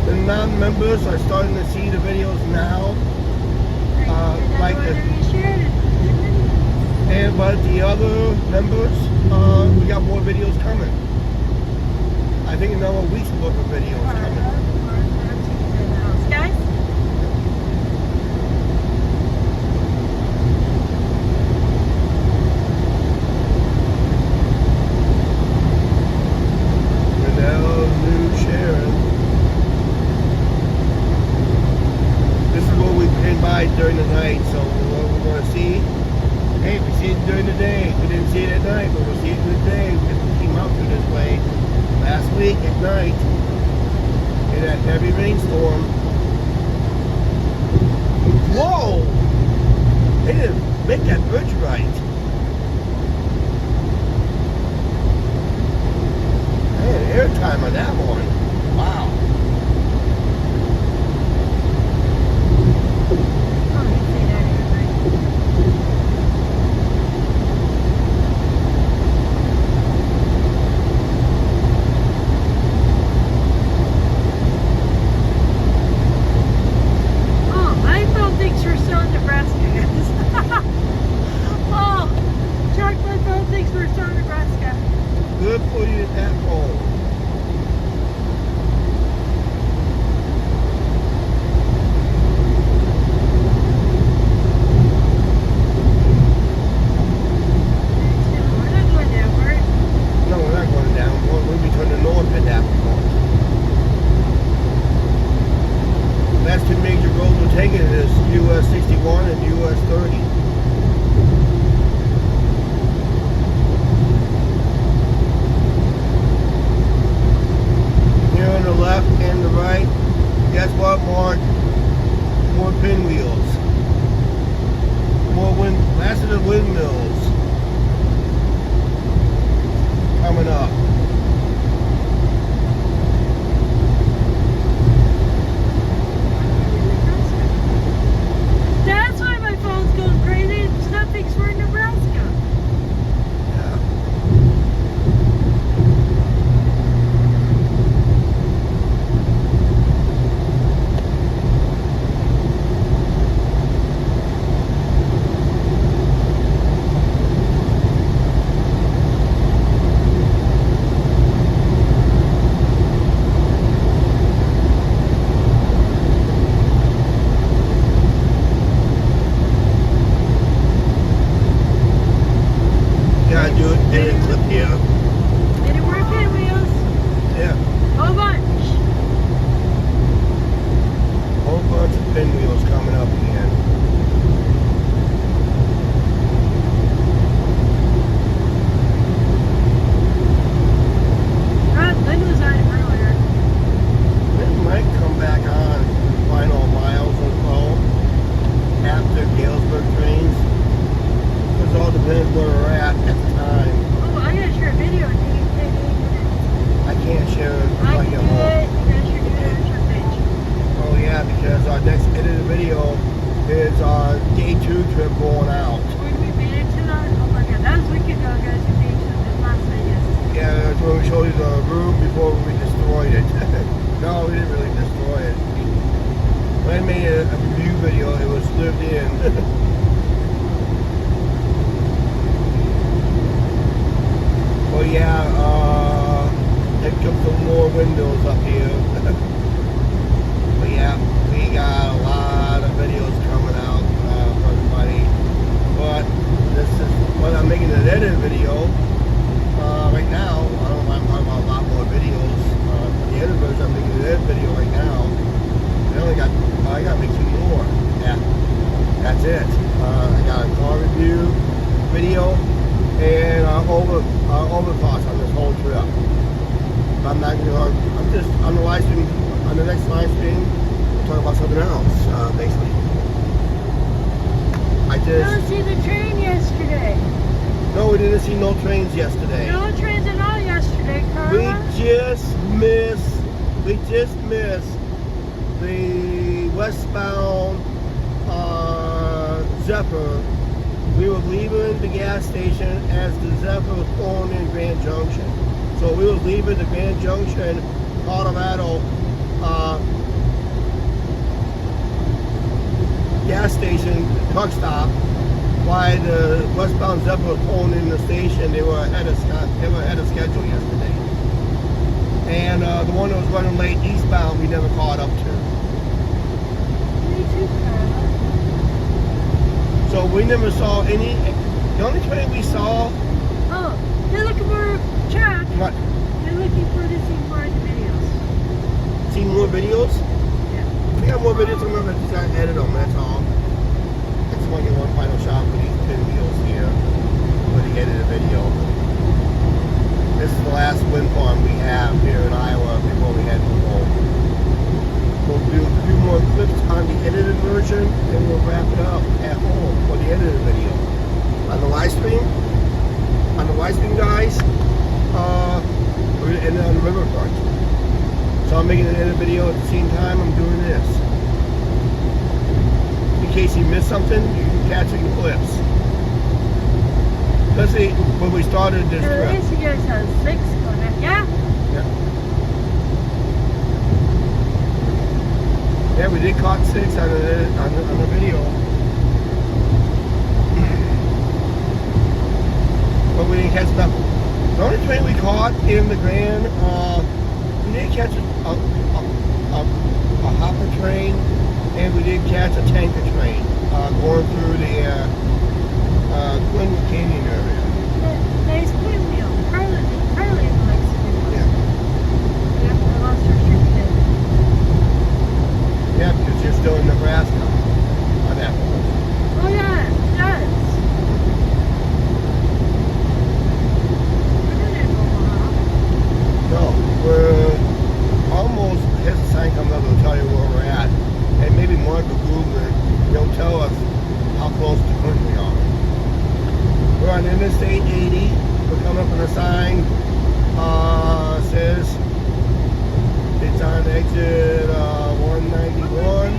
The non-members are starting to see the videos now. Like but the other members, we got more videos coming. I think another week's worth of videos coming. Guys? Renell, New Sharon. This is what we came by during the night, so what we're going to see. Hey, we see it during the day. We didn't see it at night, but we'll see it in the day because we came out through this way last week at night in that heavy rainstorm. Whoa! They didn't make that bridge right. Man, airtime on that one. Wow. Oh, you say that everybody. Oh, my phone thinks we're still in Nebraska, guys. Oh, Chuck, my phone thinks we're still in Nebraska. Good for you at that hole. We're not going downward. No, we're not going down. We'll be turning north at that point. Last two major roads we're taking is US 61 and US 30. we show you the room before we destroyed it. No, we didn't really destroy it. When I made a review video, it was lived in. Well, yeah, there comes some more windows up here. But yeah, we got a lot of videos coming out for everybody. But this is what I'm making an edit video. Right now, I don't know if I'm talking about a lot more videos. The edit version, I'm making an edit video right now. I got to make some more. Yeah, that's it. I got a car review video and overcost on this whole trip. I'm not going to. I'm just on the live stream. On the next live stream, we'll talk about something else. Basically, I just. Don't see the train yesterday. No, we didn't see no trains yesterday. No trains at all yesterday, Carla. We just missed the westbound Zephyr. We were leaving the gas station as the Zephyr was pulling in Grand Junction. So we were leaving the Grand Junction, Colorado gas station, truck stop, while the westbound Zephyr was pulling in the station. They were ahead of schedule yesterday. And the one that was running late eastbound, we never caught up to. Me too, Carla. So we never saw any. The only train we saw. Oh, they're looking for Chuck. What? They're looking for to see more of the videos. See more videos? Yeah. We got more videos. Remember, just gotta edit them. That's all. I just want to get one final shot for these pin wheels here for the edited video. This is the last wind farm we have here in Iowa before we head home. We'll do a few more clips on the edited version, and we'll wrap it up at home for the edited video. On the live stream, guys, we're gonna end it on the riverfront. So I'm making an edited video at the same time I'm doing this. In case you missed something, you can catch it in clips. Especially when we started this So at trip. least you guys have 6 going on. Yeah? Yeah, we did caught 6 on the video. But we didn't catch nothing. The only train we caught in the Grand, we did catch a hopper train, and we did catch a tanker train going through the Glen Canyon area. Nice twin wheel. Carla likes to do one. Yeah. Yep, I lost her shirt today. Yeah, because you're still in Nebraska on that one. Oh yeah, it does. We're in Omaha. No, we're almost, here's a sign coming up that'll tell you where we're at. And maybe Mark will Google it. He'll tell us how close to Clinton we are. We're on Interstate 80. We're coming up on a sign. Says it's on exit 191.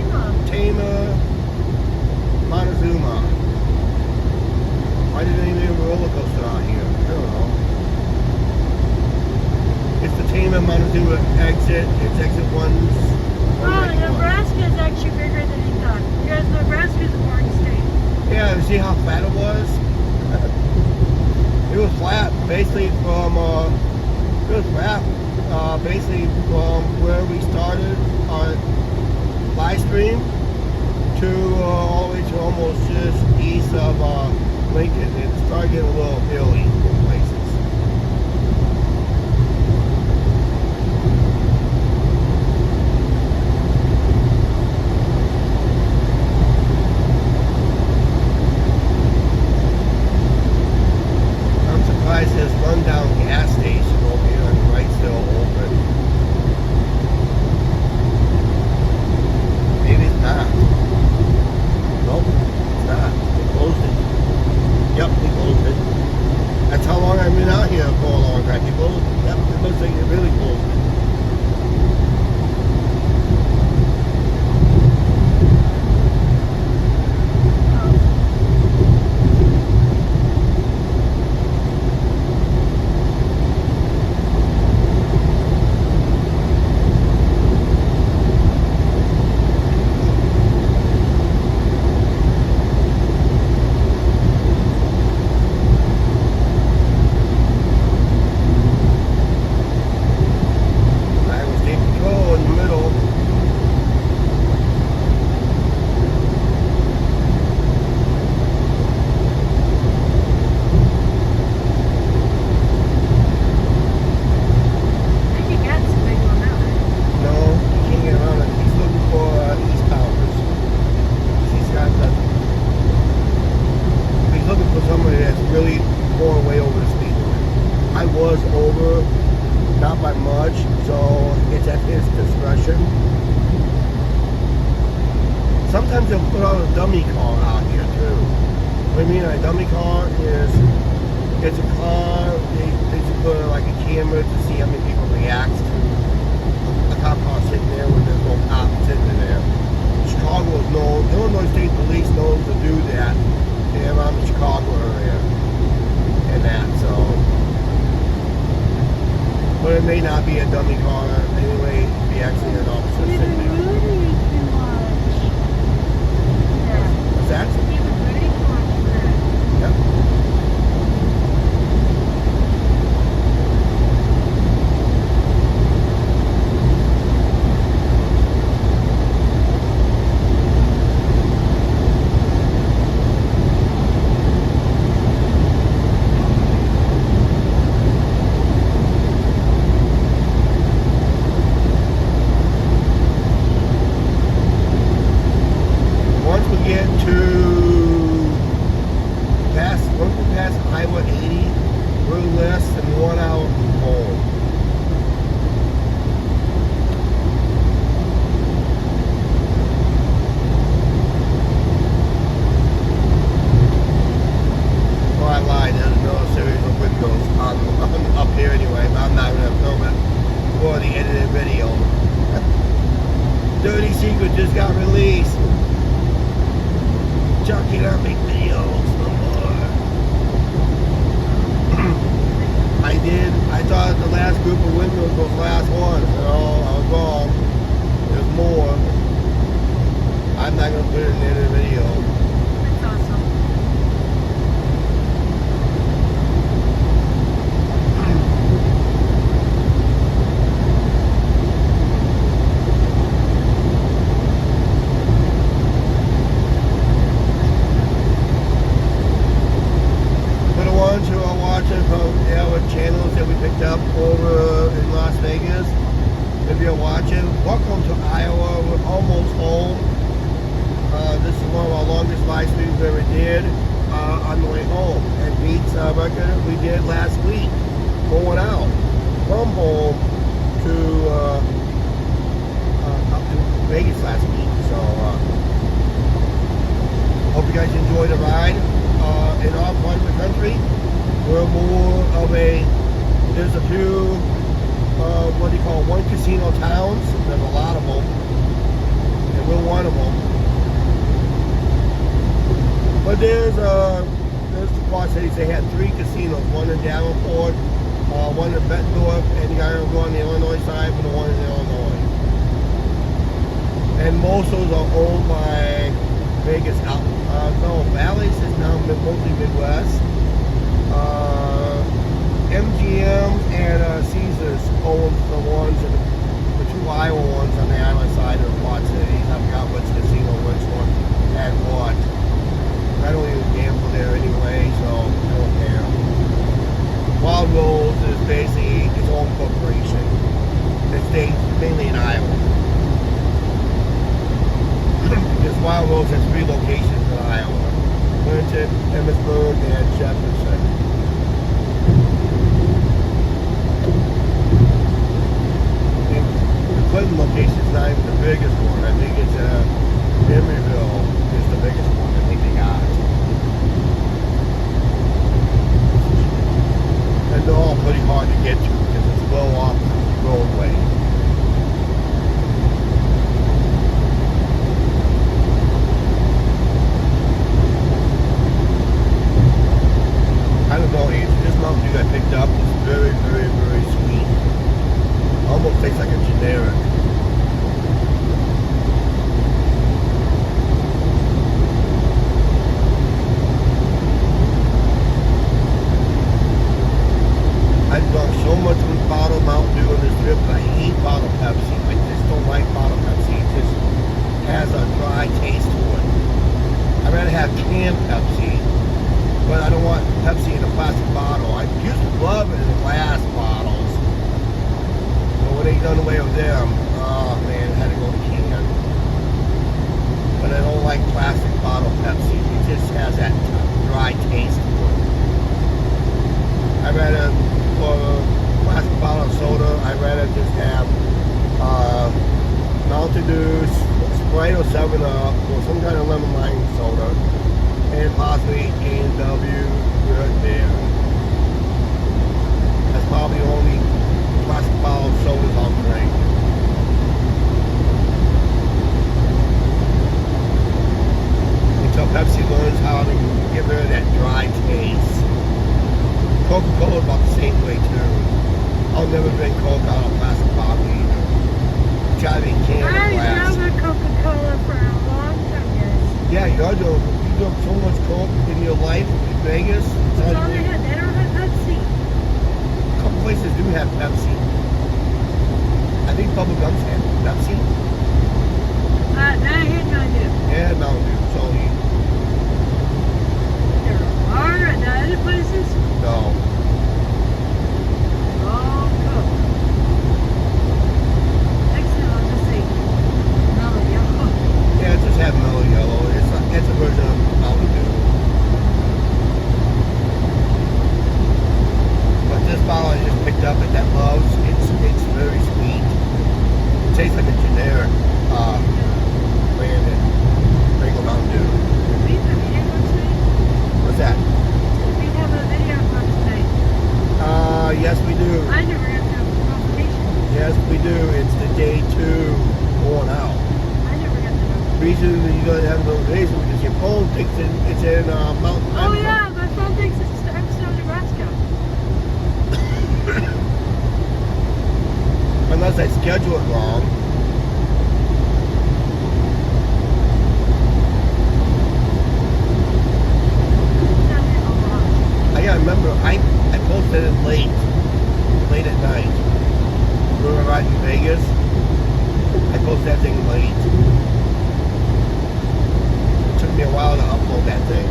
Tama, Montezuma. Why did they leave a roller coaster out here? I don't know. It's the Tama Montezuma exit. It's exit 1. Oh, Nebraska is actually bigger than you thought. Because Nebraska is a boring state. Yeah, you see how flat it was? It was flat, basically from where we started our live stream to all the way to almost just east of Lincoln. It started getting a little hilly in places. This rundown gas station over here on the right still open. Maybe it's not. Nope, it's not. They closed it. Yep, they closed it. That's how over, not by much, so it's at his discretion. Sometimes they'll put out a dummy car out here too. What I mean a dummy car is, it's a car, they just put like a camera to see how many people react to a cop car sitting there when there's no cop sitting in there. Chicago is known, Illinois State Police knows to do that. They're around the Chicago area and that, so. But it may not be a dummy car anyway, it could be actually an officer Even sitting there. Rudy can watch. Yeah. What's that? Even Rudy can watch that. Yep. Once we get once we pass Highway 80, we're less than 1 hour from home. Oh, I lied. There's another series of windows up here anyway, but I'm not going to film it for the edited video. Dirty Secret just got released. Chuck cannot make videos no more. I thought the last group of windows was the last one. No, I was wrong. There's more. I'm not going to put it in the edited video. That's awesome. For the ones who are watching from our channels that we picked up over in Las Vegas, if you're watching, welcome to Iowa. We're almost home. This is one of our longest live streams we ever did on the way home. And beats a record we did last week, going out from home to up to Vegas last week. So hope you guys enjoy the ride. In our part of the country, we're more of there's a few, what do you call it, one casino towns. There's a lot of them, and we're one of them. But there's the Quad Cities, they had 3 casinos, one in Davenport, one in Bettendorf, and the other one on the Illinois side, and the one in Illinois. And most of those are owned by Vegas out. No, Bally's is now mostly Midwest. MGM and Caesars own the ones, the 2 Iowa ones on the island side of the Quad Cities. I forgot which casino, which one, and what. I don't even gamble there anyway, so I don't care. Wild Rose is basically its own corporation. It stays mainly in Iowa. Because Wild Rose has 3 locations in Iowa: Clinton, Emmitsburg, and Jefferson. And the Clinton location is not even the biggest one. I think it's Emeryville is the biggest one I think they got. And they're all pretty hard to get to because it's well off the roadway. I don't know, this Mountain Dew I picked up is very, very, very sweet. Almost tastes like a generic. I've drunk so much with bottled Mountain Dew on this trip, but I hate bottled Pepsi. I just don't like bottled Pepsi. It just has a dry taste to it. I'd rather have canned Pepsi, but I don't want Pepsi in a plastic bottle. I used to love it in glass bottles, but when they done away with them, oh man, I had to go to can. But I don't like plastic bottle Pepsi. It just has that dry taste to it. I'd rather, for do Sprite or 7 Up or some kind of lemon lime soda, and possibly A&W Good Beer. That's probably the only plastic bottle of sodas I'll drink. Until Pepsi learns how to get rid of that dry taste. Coca-Cola about the same way too. I'll never drink Coke out of a plastic bottle either. It's gotta be can or I glass. love a Coca-Cola for a long time, guys. Yeah, you drink so much Coke in your life in Vegas. It's That's all they unreal. have. They don't have Pepsi. A couple places do have Pepsi. I think Bubba Gum's have Pepsi. I had no idea. And Mountain Dew. So There are at the other places. no. Oh, Coke. Actually, I'll just say Mellow Yellow. Yeah, just have Mellow Yellow. It's a version of Mountain Dew. But this bottle I just picked up at that Love's, it's very sweet. It tastes like a generic branded regular Mountain Dew. We have a video on tonight. What's that? We have a video on tonight. Yes we do. I never have no notification. Yes we do. It's the day 2 going out. I never got the notification. Reason that you don't have a notification because your phone thinks it's in Mountain. Oh yeah, my phone thinks it's I'm still in Nebraska. Unless I schedule it wrong. Down in Omaha. I gotta remember, I posted it late at night. We were riding in Vegas. I posted that thing late. It took me a while to upload that thing.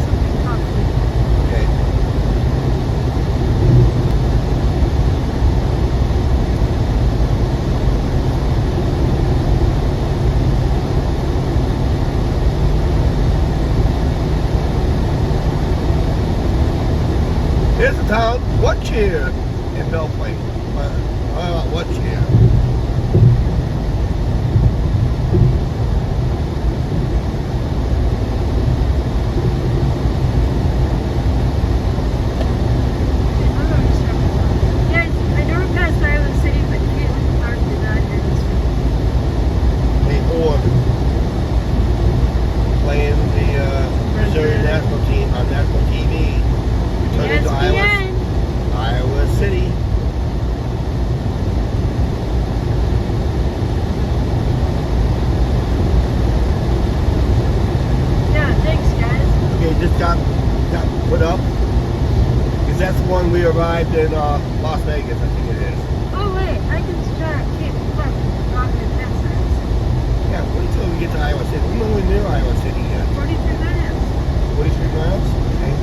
Something conflict. Okay. Here's the town. What cheer? In Belle Plaine. What cheer? I'm going to start with one. Yeah, I never passed Iowa City, but Caitlin Clark did not hear this one. They ordered playing the Missouri national team on national TV. Returning to ESPN. Iowa City. Yeah, thanks guys. Okay, just got put up. Because that's the one we arrived in Las Vegas, I think it is. Oh wait, I can start Caitlin Clark walking past Iowa City. Yeah, wait until we get to Iowa City. We're nowhere near Iowa City yet. 43 minutes. 43 miles? Okay.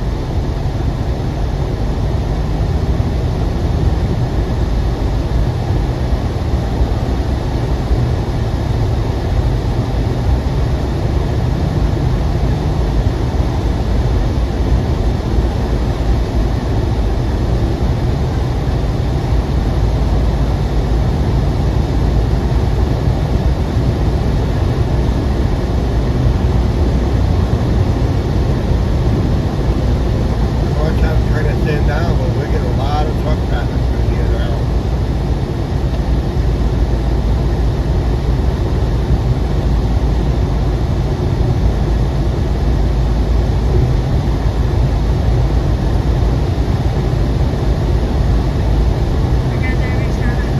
Our time's trying to thin down, but we're getting a lot of truck traffic through here now. I got that reached out of the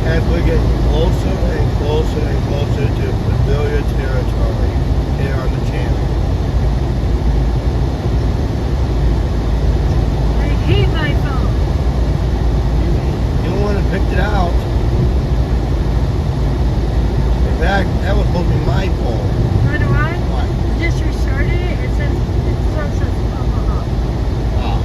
As we're getting closer and closer and closer to familiar territory here on the channel. I hate my phone. You don't want to pick it out. In fact, that was supposed to be my phone. Why do I? Why? I just restarted it. It still says Omaha. Ah.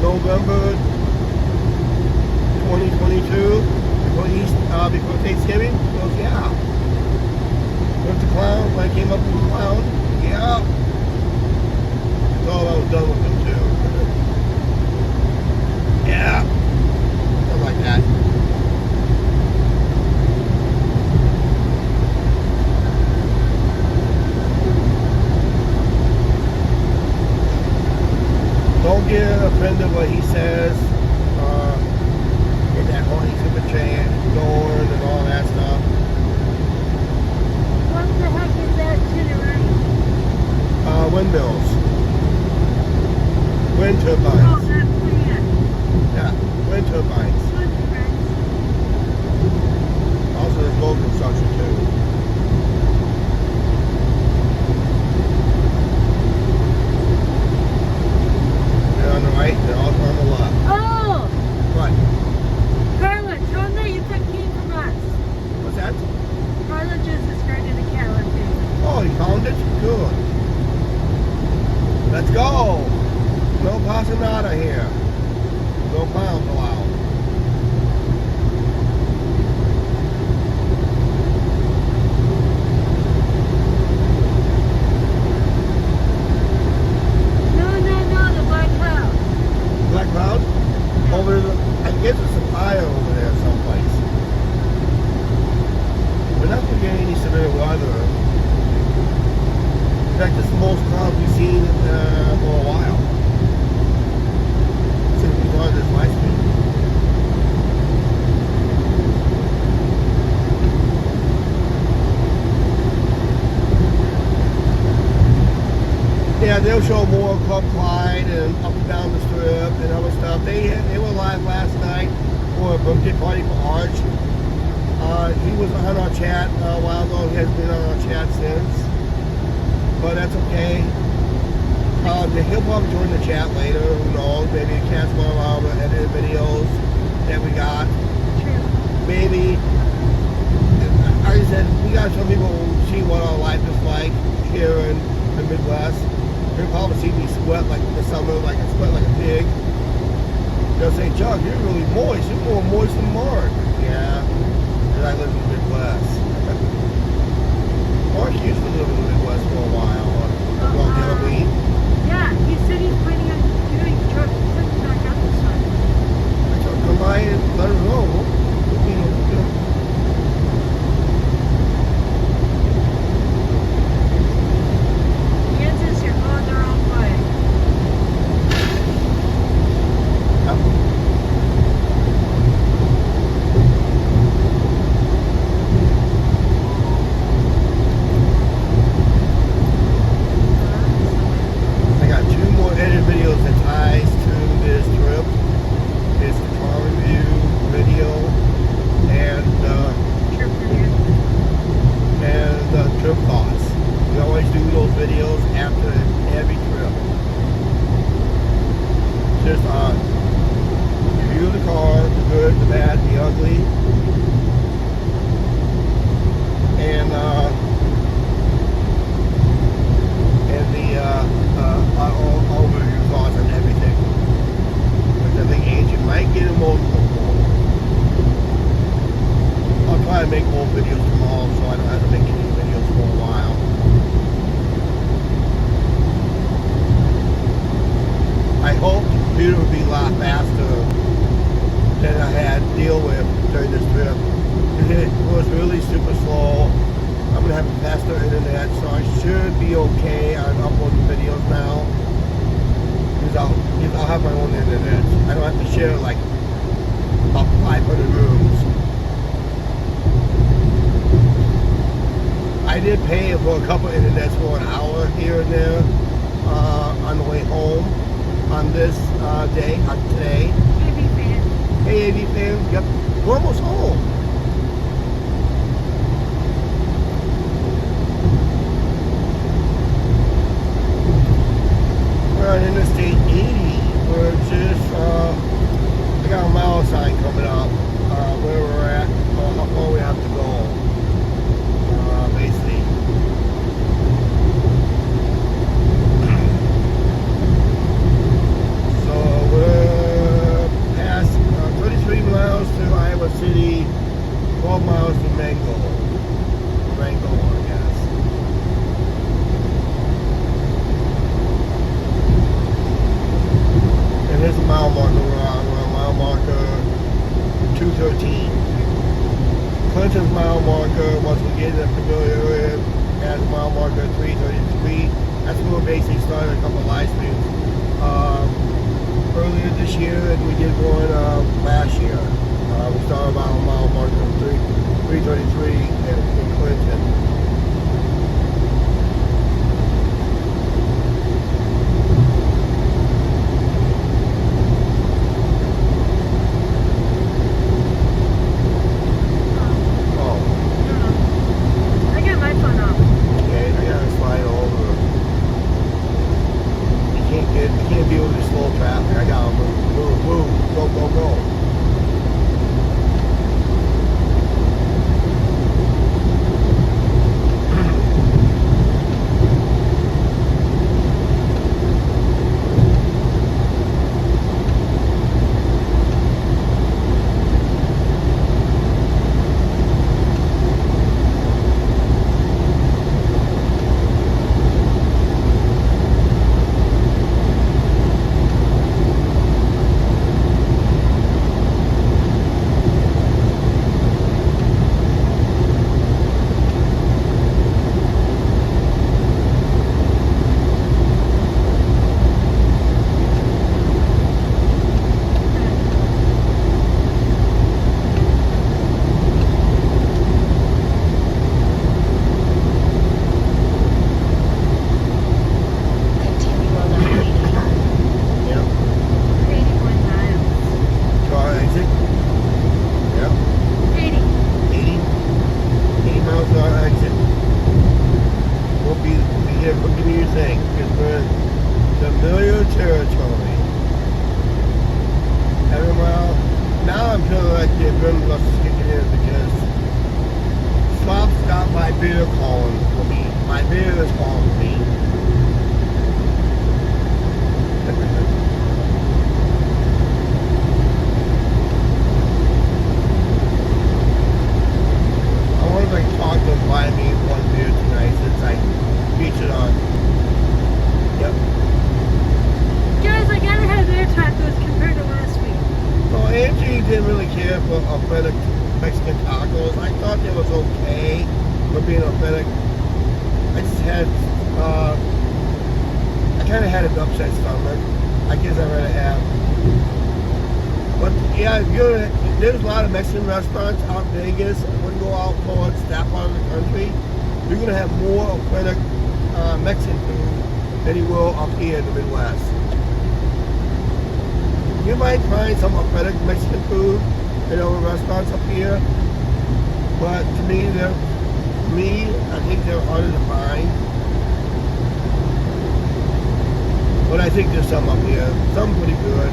November 2022, before Thanksgiving? He goes, yeah. Went to Clown, when I came up with Clown, yeah. I thought I was done with him too. Yeah. Something like that. Don't get offended what he says. Get that horny super chain going and all that stuff. What the heck is that to the right? Windmills. Wind Oh, turbines. that plant. Yeah, wind turbines. Good friends. Also, there's road construction too. They're on the right, they're also on the left. Oh! What? Carla, tell them that you took King from us. What's that? Carla just described the Cadillac family. Oh, you found it? Good. Let's go. No passanata here. No clowns allowed. No, the Black Cloud. Black cloud? Over the, I guess there's some fire over there someplace. We're not going to get any severe weather. In fact, this is the most clouds we've seen for a while. Since we started this live stream. Yeah, they'll show more of Club Clyde and up and down the strip and other stuff. They were live last night for a birthday party for Arch. He was on our chat a while ago. He hasn't been on our chat since. But that's okay. He'll probably join the chat later. Who knows? Maybe he catch one of our edited videos that we got. True. Maybe. Like I said, we got some people who see what our life is like here in the Midwest. They'll probably see me sweat like in the summer, like I sweat like a pig. They'll say, John, you're really moist. You're more moist than Mark. Yeah, because I live in the Midwest. Mark used to live in the Midwest for a while. Around Halloween. Yeah, he said he's planning on putting back up this one. I told him, come by and let her know. You know. Kansas, you're going the wrong way. I got two more edited videos that ties to this trip. It's the car review video and Trip review. trip thoughts. We always do those videos after every trip. Just review the car, the good, the bad, the ugly, and the overview thoughts on everything. Because I think Agent might get emotional. I'll try to make more videos tomorrow so I don't have to make any videos for a while. I hope the computer will be a lot faster than I had to deal with during this trip. It was really super slow. I'm going to have a faster internet, so I should be okay on uploading videos now. Because I'll have my own internet. I don't have to share like about 500 rooms. I did pay for a couple of internets for an hour here and there on the way home on this day, on today. AV fan. Hey, AV fans, yep, we're almost home. We're on Interstate 80. We're just, I got a mile sign coming up where we're at, how far we have to go. Basically. So we're marker around mile marker 213. Clinton's mile marker, once we get in the familiar area, as mile marker 333. That's where we basically started a couple of live streams earlier this year, and we did one last year. We started about mile marker 333 in Clinton. I got my phone off. Okay, I gotta slide over. You can't deal with this slow traffic. I gotta move, go. Continue on I-80. Yep. 81 miles. Car exit. Yep. 80. 80 miles an hour exit. We'll be here. Give me your thing, because we're in familiar territory. Every mile. Now I'm feeling like the adrenaline rush is kicking in because stop my beer calling for me. My beer is calling for me. I wonder if I can talk to him buy me one beer tonight since I featured on. Yep. Guys, I gotta have their tacos compared to last week. Well, Angie didn't really care for authentic Mexican tacos. I thought they was okay for being authentic. I just had, I kind of had an upset stomach. I guess I'd rather have. But yeah, there's a lot of Mexican restaurants out in Vegas. When you go out towards that part of the country, you're gonna have more authentic Mexican food than you will up here in the Midwest. You might find some authentic Mexican food in other restaurants up here, but to me, I think they're harder to find. But I think there's some up here, some pretty good.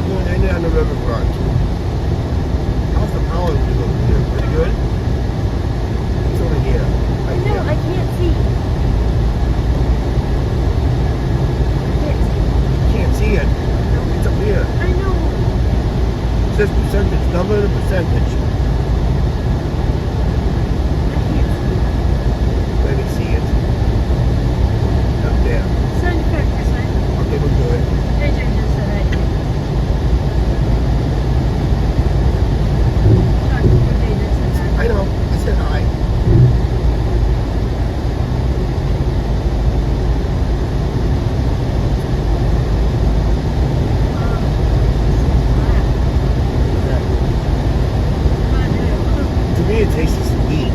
going to end on the riverfront. How's the power look here? Pretty good? It's over here. Right No, there. I can't see. I can't see. Can't see it. It's up here. I know. It says percentage. Number and a percentage. I can't see. Let me see it. Up there. 75%. Okay, we're good. AJ just said I can't. Dr. just said that. I know. I said hi. To me, it tastes sweet.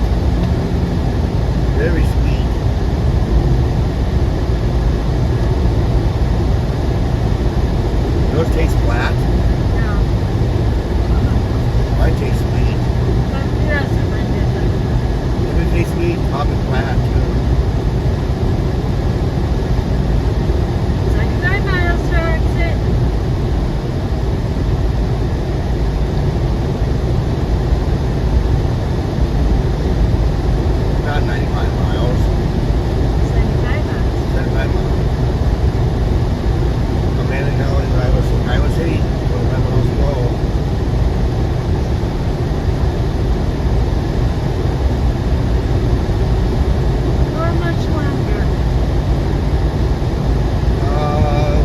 Very sweet. Yours tastes flat. Mine tastes sweet. If it tastes sweet, probably flat too. 75 miles to our exit. Not 95 miles. 75 miles. 75 miles. I'm in now in Iowa City. 25 miles to go. Or much longer.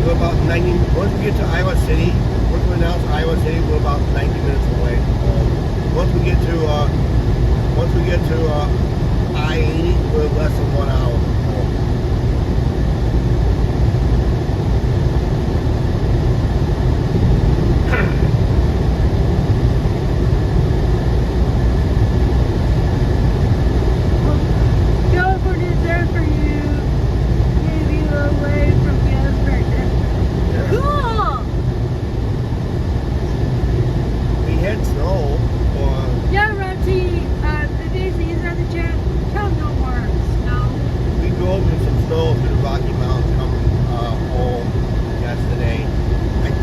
We're about 90. Once we get to Iowa City, once we announce Iowa City, we're about 90 minutes away from home. Once we get to I-80, we're less than 1 hour from home. California's there for you. Maybe away from Gettysburg. Cool! We had snow, or Yeah, Roxy, the Daisies on the chat. Tell no more snow. we drove in some snow through the Rocky Mountains coming home yesterday.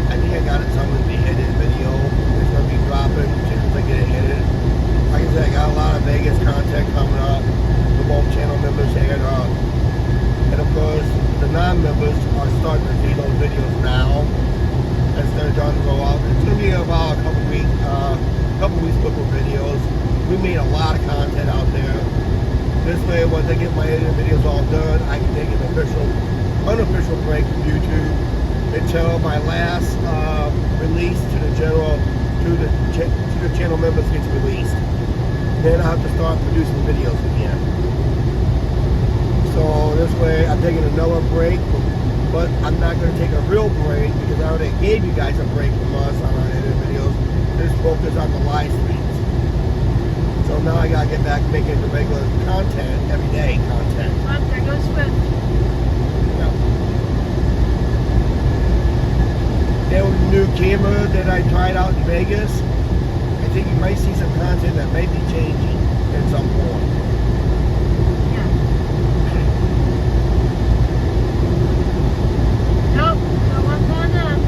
I think I got it somewhere in the edited video. It's going to be dropping as soon as I get it edited. Like I said, I got a lot of Vegas content coming up. The both channel members and of course the non-members are starting to see those videos now as they're starting to go out. It's going to be about a couple weeks worth of videos. We made a lot of content out there. This way, once I get my edited videos all done, I can take an unofficial break from YouTube until my last release to the channel members gets released. Then I have to start producing videos again. So this way, I'm taking another break, but I'm not going to take a real break because I already gave you guys a break from us on our edited videos. Just focus on the live streams. So now I gotta get back making the regular content, everyday content. Oh, there goes Swift. Yeah. There was a new camera that I tried out in Vegas. I think you might see some content that may be changing at some point. Yeah. Nope, no one's on them.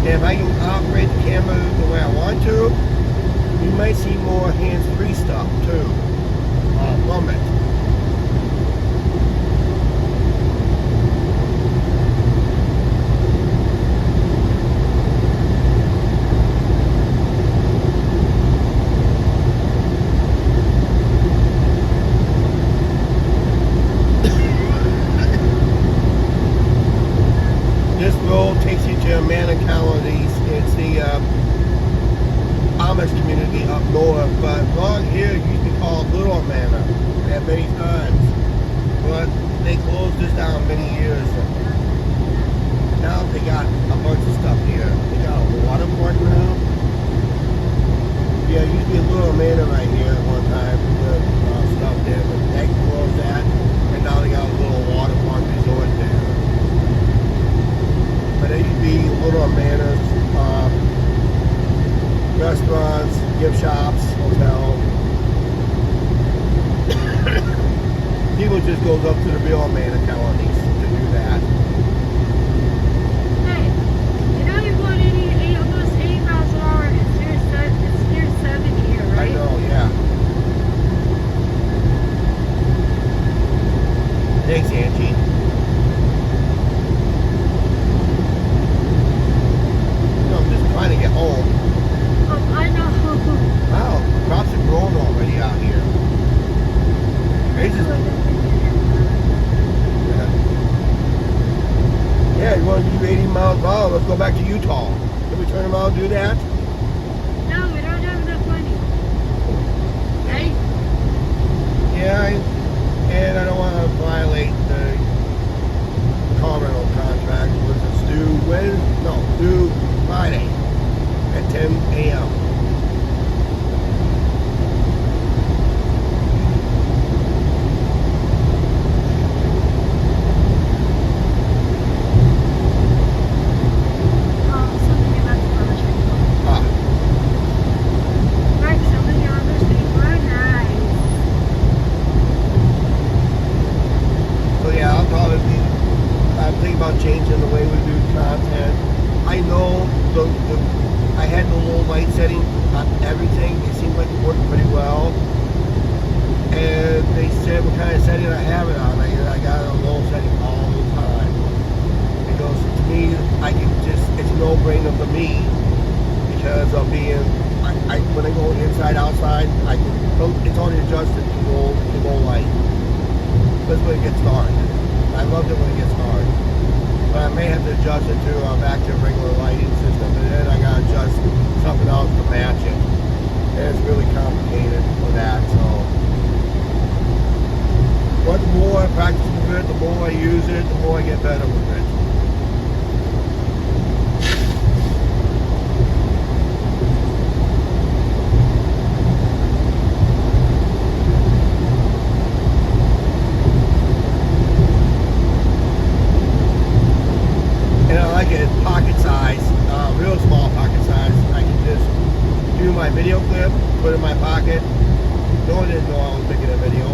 And if I can operate the camera the way I want to, you might see more hands-free stuff too from it. This road takes you to Amana Counties. It's the Amish community up north, but along here it used to be called Little Amana at many times. But they closed this down many years ago. Now they got a bunch of stuff here. They got a water park now. Yeah, it used to be a Little Amana right here at one time with stuff there, but they closed that, and now they got a little water park resort there. But it used to be Little Amana's, restaurants, gift shops, hotel. People just goes up to the real Amana counties to do that. Yeah, you want to do 80 miles per hour? Let's go back to Utah. Can we turn around and do that? No, we don't have enough money. Right? Yeah, and I don't want to violate the car rental contract. Was it due when? No, due Friday at 10 a.m. Oh, something about the Amish people. Ah, Right, some of the Amish people are nice. so yeah, I'm thinking about changing the way we do content. I know I had the low light setting on everything. It seemed like it worked pretty well. And they said what kind of setting I have it on. I got it on low setting all the time. Because to me, it's a no-brainer for me because of being, when I go inside, outside, it's already adjusted to low light. That's when it gets dark. I loved it when it gets dark. But I may have to adjust it to back to a regular lighting system, and then I gotta adjust something else to match it. And it's really complicated for that, so. But the more I practice with it, the more I use it, the more I get better with it. And I like it pocket size, real small pocket size. I can just do my video clip, put it in my pocket. No one didn't know I was making a video.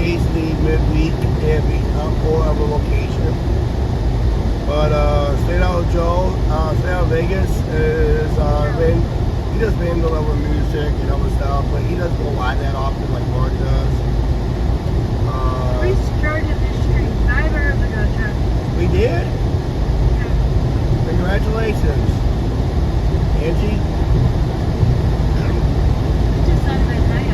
occasionally midweek and be or other location. But Straight Out Joe, Straight Out Vegas is he does random level music and other stuff, but he doesn't go live that often like Mark does. We started this stream 5 hours ago, Chuck. We did? Congratulations, Angie. I just thought of it now.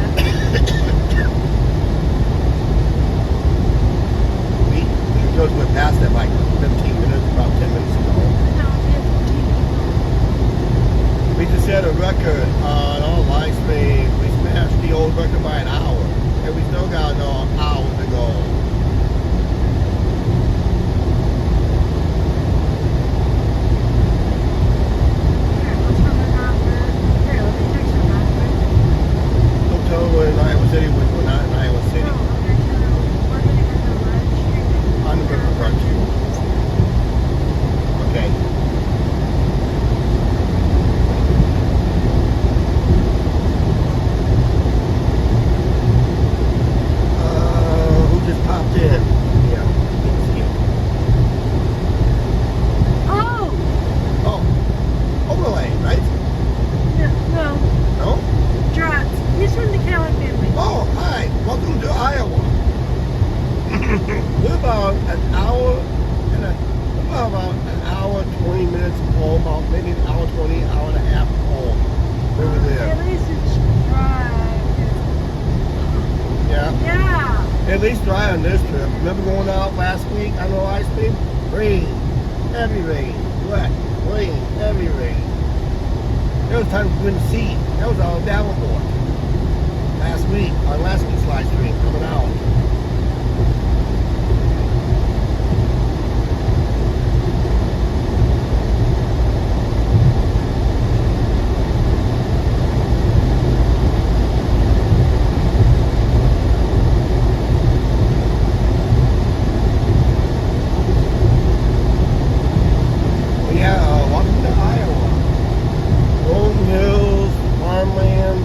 We went past that like 15 minutes, about 10 minutes ago. No, we have 15 people. We just had a record on our live stream. We smashed the old record by an hour, and we still got another hour to go. Here, let's run the number. Here, let me text her number. Don't tell her we're in Iowa City when we're not in Iowa City. No, okay, so we're gonna get the live stream. On the river front. Okay. Who just popped in? Yeah. Oh! Oh, overlay, right? No, No? Drots. He's from the Cowan family. Oh, hi. Welcome to Iowa. We're about an hour about an hour, 20 minutes home, about maybe an hour, 20, hour and a half home. Where we live. At least it's dry. Yeah. Yeah. At least dry on this trip. Remember going out last week on the live stream? Rain. Heavy rain. Wet. Rain. Heavy rain. There was times we couldn't see. That was all Davenport. Last week, on last week's live stream, coming out. Welcome to Iowa. Rolling hills, farmland,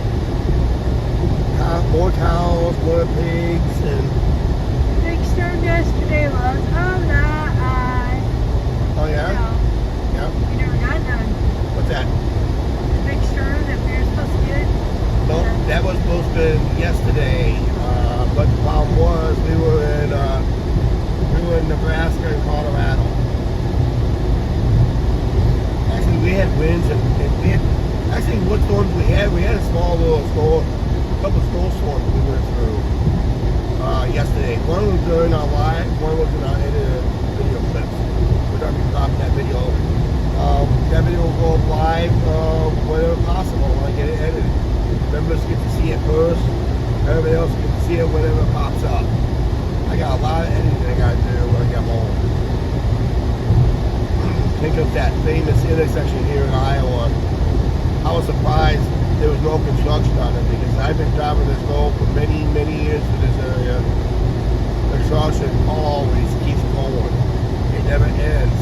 more cows, more pigs, and Big storm yesterday was alright. oh yeah, No, yeah. we never got none. What's that? The big storm that we were supposed to get. No, that was supposed to be yesterday, but the problem was we were in Nebraska and Colorado. Actually, we had winds and we had actually what storms we had. We had a small little storm, couple snowstorms we went through yesterday. One was during our live, one was in our edited video clips. We're going to be dropping that video. That video will go live whenever possible when I get it edited. Members get to see it first. Everybody else get to see it whenever it pops up. I got a lot of editing I got to do when I get home. Think of that famous intersection here in Iowa. I was surprised there was no construction on it because I've been driving this road for many, many years in this area. Construction always keeps going. It never ends.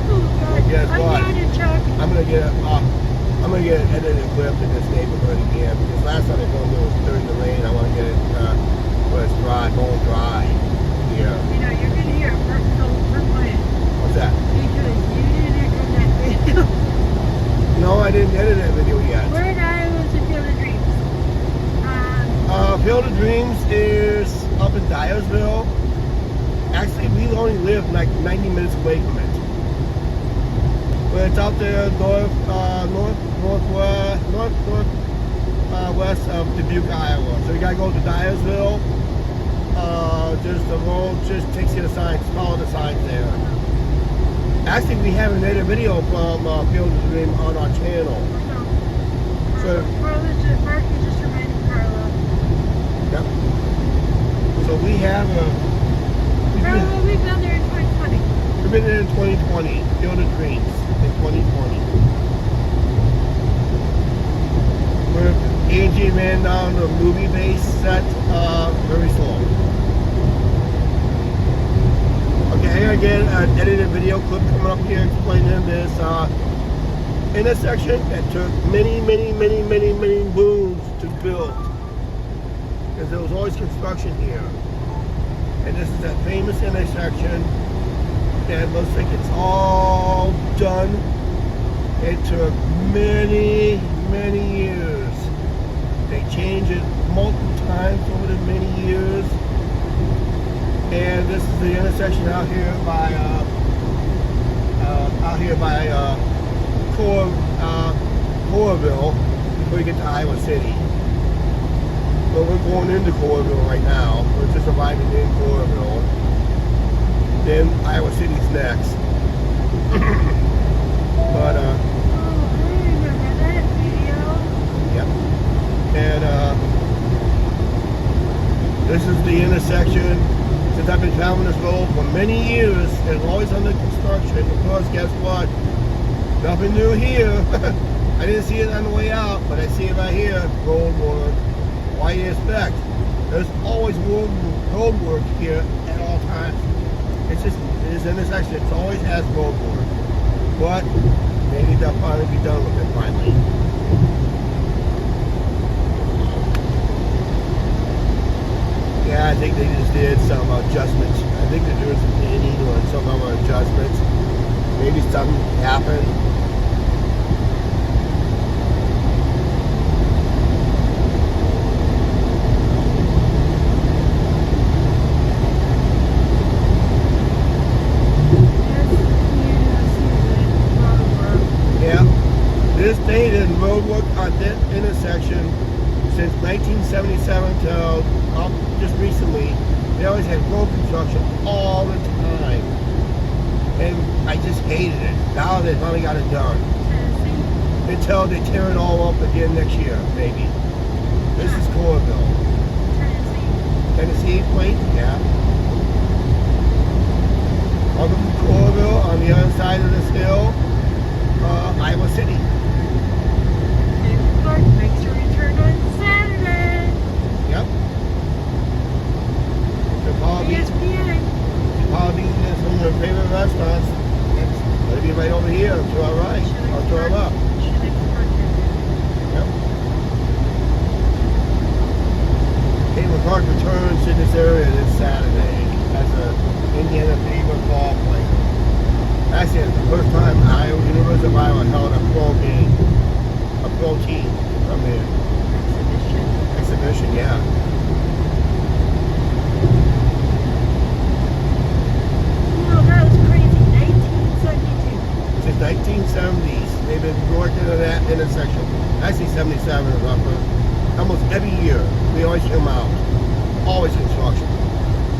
Oh, God. Well, guess I what? got it, Chuck. I'm gonna get an edited clip in this neighborhood again because last time I filmed it was during the rain. I want to get it where it's dry, bone dry. Yeah. You know, you're going to hear a per plan. What's that? Because you didn't edit that video. No, I didn't edit that video yet. We're in Iowa's and Field of Dreams. Field of Dreams is up in Dyersville. Actually, we only live like 90 minutes away from it. But it's out there west of Dubuque, Iowa. So you gotta go to Dyersville. Just the road just takes you to the signs. Follow the signs there. Actually, we have an edited video from Field of Dreams on our channel. So, Mark is just reminding Carla. yep. So we have Carla, we've been there in 2020. we've been there in 2020, Field of Dreams in 2020. Where Angie ran down the movie base set very slow. Okay, I get an edited video clip coming up here explaining this intersection that took many moons to build. Because there was always construction here. And this is that famous intersection. And it looks like it's all done. It took many, many years. They changed it multiple times over the many years. And this is the intersection out here by Coralville before you get to Iowa City. So we're going into Coralville right now. We're just arriving in Coralville. Then Iowa City's next. But Oh, I remember that video. yep. And this is the intersection. Since I've been traveling this road for many years, it's always under construction. Of course, guess what? Nothing new here. I didn't see it on the way out, but I see it right here. Road work. Why do you expect? There's always road work here at all times. It's just this intersection. It always has road work. But maybe they'll finally be done with it finally. Yeah, I think they just did some adjustments. I think they're doing some painting or some other adjustments. Maybe something happened. Yeah, this they did road work on this intersection since 1977 till just recently. They always had road construction all the time. And I just hated it. Now they finally got it done. Tennessee. Until they tear it all up again next year, maybe. This is Coralville. Tennessee. Tennessee plate? Yeah. Other than Coralville, on the other side of this hill, Iowa City. David Clark makes a return on Saturday. Yep. You'll probably ESPN. eat at some of your favorite restaurants. It's going to be right over here to our right, or to our left. Yep. Cable Park returns to this area this Saturday as an Indiana Fever ball play. Actually, it's the first time University of Iowa held a pro game, a pro team from here. Exhibition, yeah. Well, that was crazy. 1972. Since 1970s, they've been working at that intersection. Actually, 77 is our first. Almost every year, we always come out. Always construction.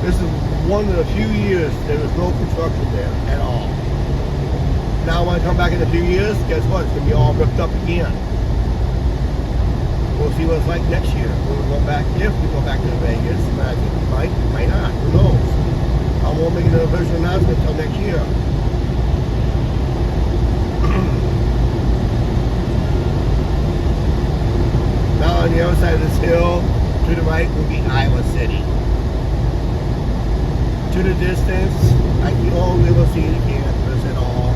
This is one of the few years there was no construction there at all. Now when I come back in a few years, guess what? It's going to be all ripped up again. We'll see what it's like next year. When we go back, if we go back to Vegas, might not. Who knows? I won't make an official announcement until next year. Now on the other side of this hill, to the right will be Iowa City. To the distance, I can only see the campus at all.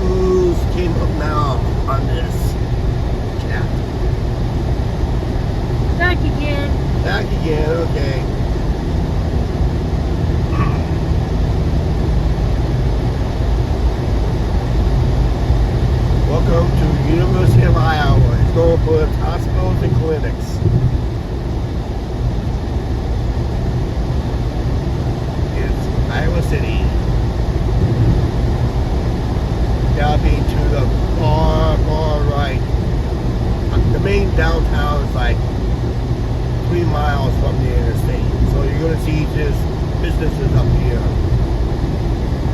Who's came up now on this chat? Back again. Back again, okay. Welcome to University of Iowa. It's going for its hospitals and clinics. It's Iowa City. Gotta be to the far, far right. The main downtown is like 3 miles from the interstate. So you're gonna see just businesses up here.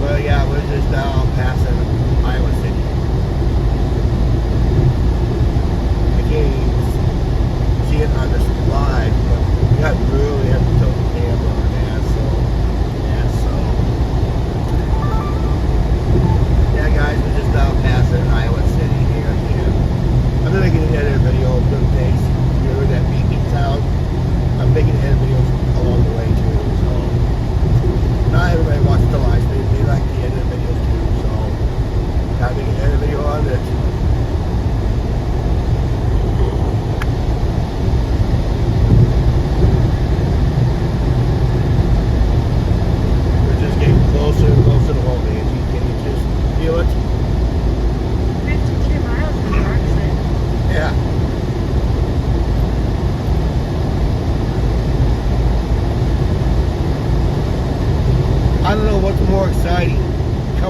Well, yeah, we're just now passing Iowa City. I can't even see it on this slide, but you have to really have to tilt the camera on that. So, yeah, so. Yeah, guys, we're just now passing Iowa City here. I'm gonna make an edit video of those days. You heard that beeping sound? I'm making edit videos along the way too. So not everybody watches the live stream. They like the edit videos too. So gotta make an edit video on it.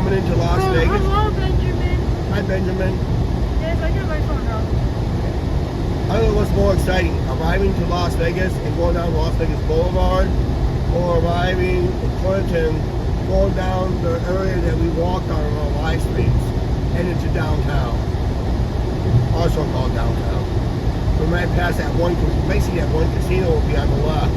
coming into Las Oh, Vegas. hello, Benjamin. Hi, Benjamin. Yes, I got my phone out. I don't know what's more exciting, arriving to Las Vegas and going down Las Vegas Boulevard, or arriving in Clinton, going down the area that we walked on our live streams, heading to downtown, also called downtown. We might pass that one, basically that one casino will be on the left.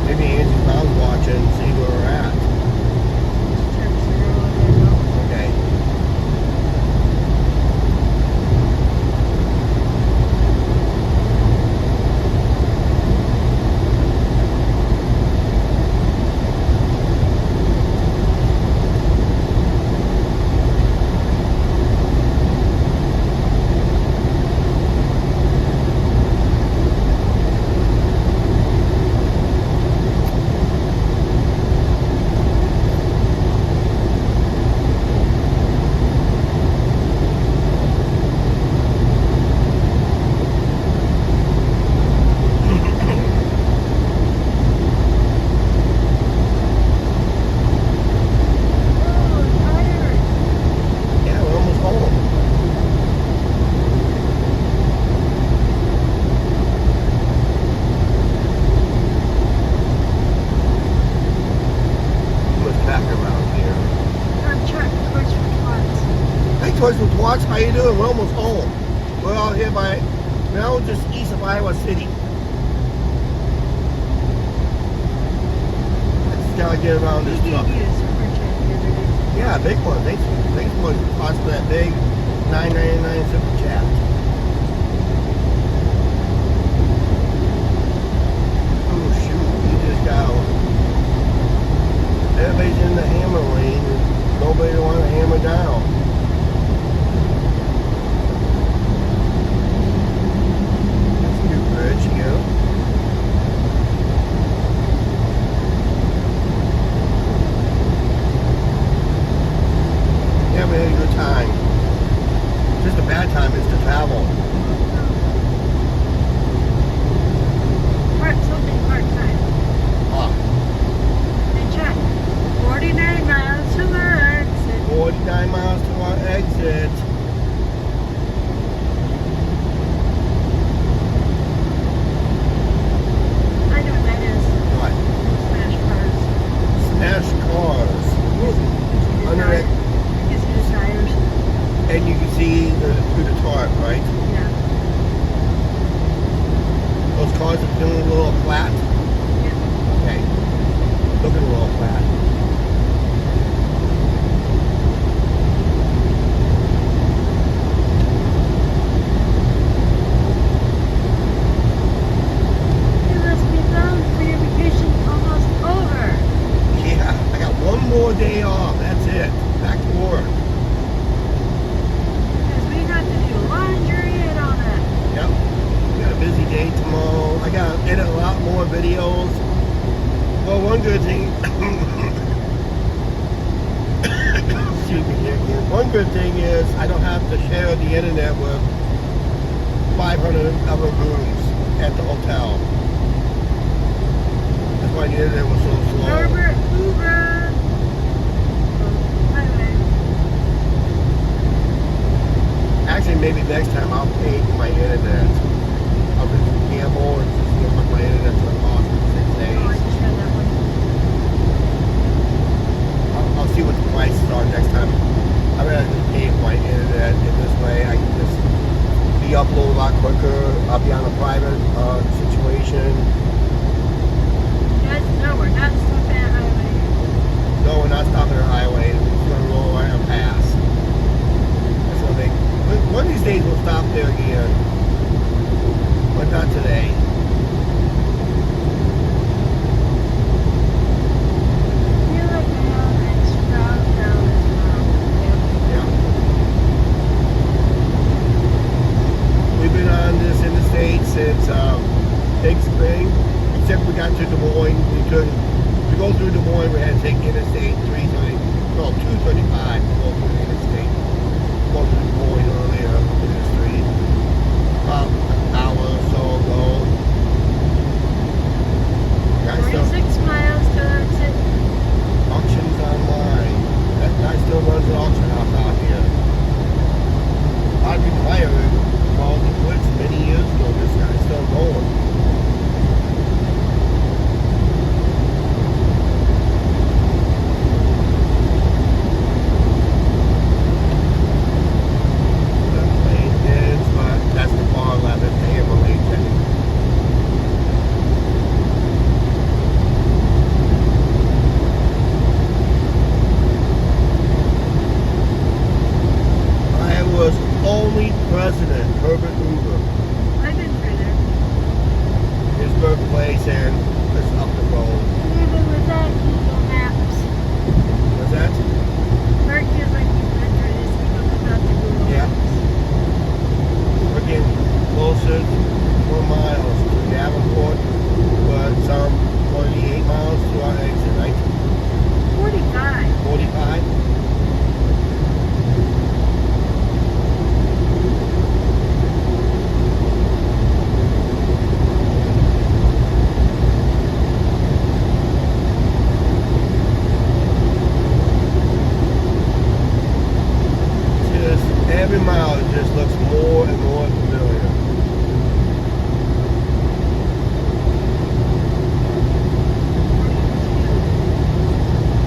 Maybe Angie Brown's watching and see where we're at. Okay. Yeah, we're almost home. What's back around here? I'm Chuck, Toys for Twats. Hey, Toys with Watts, how you doing? We're almost home. We're out here by, now just east of Iowa City. I just gotta get around He this gave truck. you a super chat the other day. Yeah, big one. Thanks for possibly that big $9.99 super chat. Oh shoot, we just got everybody's in the hammer lane and nobody want to hammer down. That's a new bridge here. Yeah, we had a good time. Just a bad time is to travel. Part-time. Ah, Hey, Chuck, 49 miles to our exit. 49 miles to our exit. I know what that is. What? Smash cars. Smash cars. Under it, You can see the tires. and you can see through the tarp, right? Yeah. Those cars are feeling a little flat. Yeah. Okay. Looking a little flat. You must be done for your vacation almost over. Yeah, I got one more day off. That's it. Back to work. Because we got to do laundry and all that. Yep. We got a busy day tomorrow. I got to edit a lot more videos. Well, one good thing. Excuse me here again. One good thing is I don't have to share the internet with 500 other rooms at the hotel. That's why the internet was so slow. Norbert Hoover. Highway. Actually, maybe next time I'll pay for my internet. I'll just gamble and just get my internet for the cost of 6 Oh, I days. just had that one. I'll see what the prices are next time. I'm gonna just pay for my internet in this way. I can just be uploaded a lot quicker. I'll be on a private situation. Guys, no, we're not stopping at highway. No, we're not stopping at highway. We're gonna roll right on past. That's gonna make. One of these days we'll stop there again.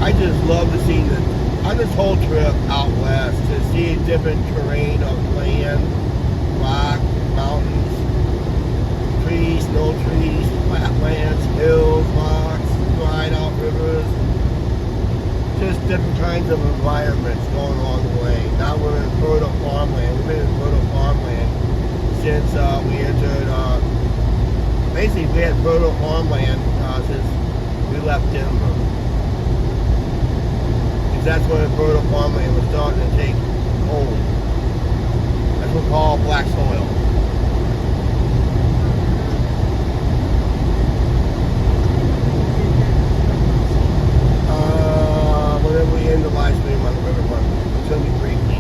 I just love to see on this whole trip out west, to see different terrain of land, rock, mountains, trees, no trees, flatlands, hills, rocks, dried out rivers, just different kinds of environments going along the way. Now we're in fertile farmland. We've been in fertile farmland since we entered, basically we had fertile farmland since we left Denver. Because that's when fertile farmland was starting to take hold. That's what we call black soil. Whenever we end the live stream on the riverfront, it's going to be briefly.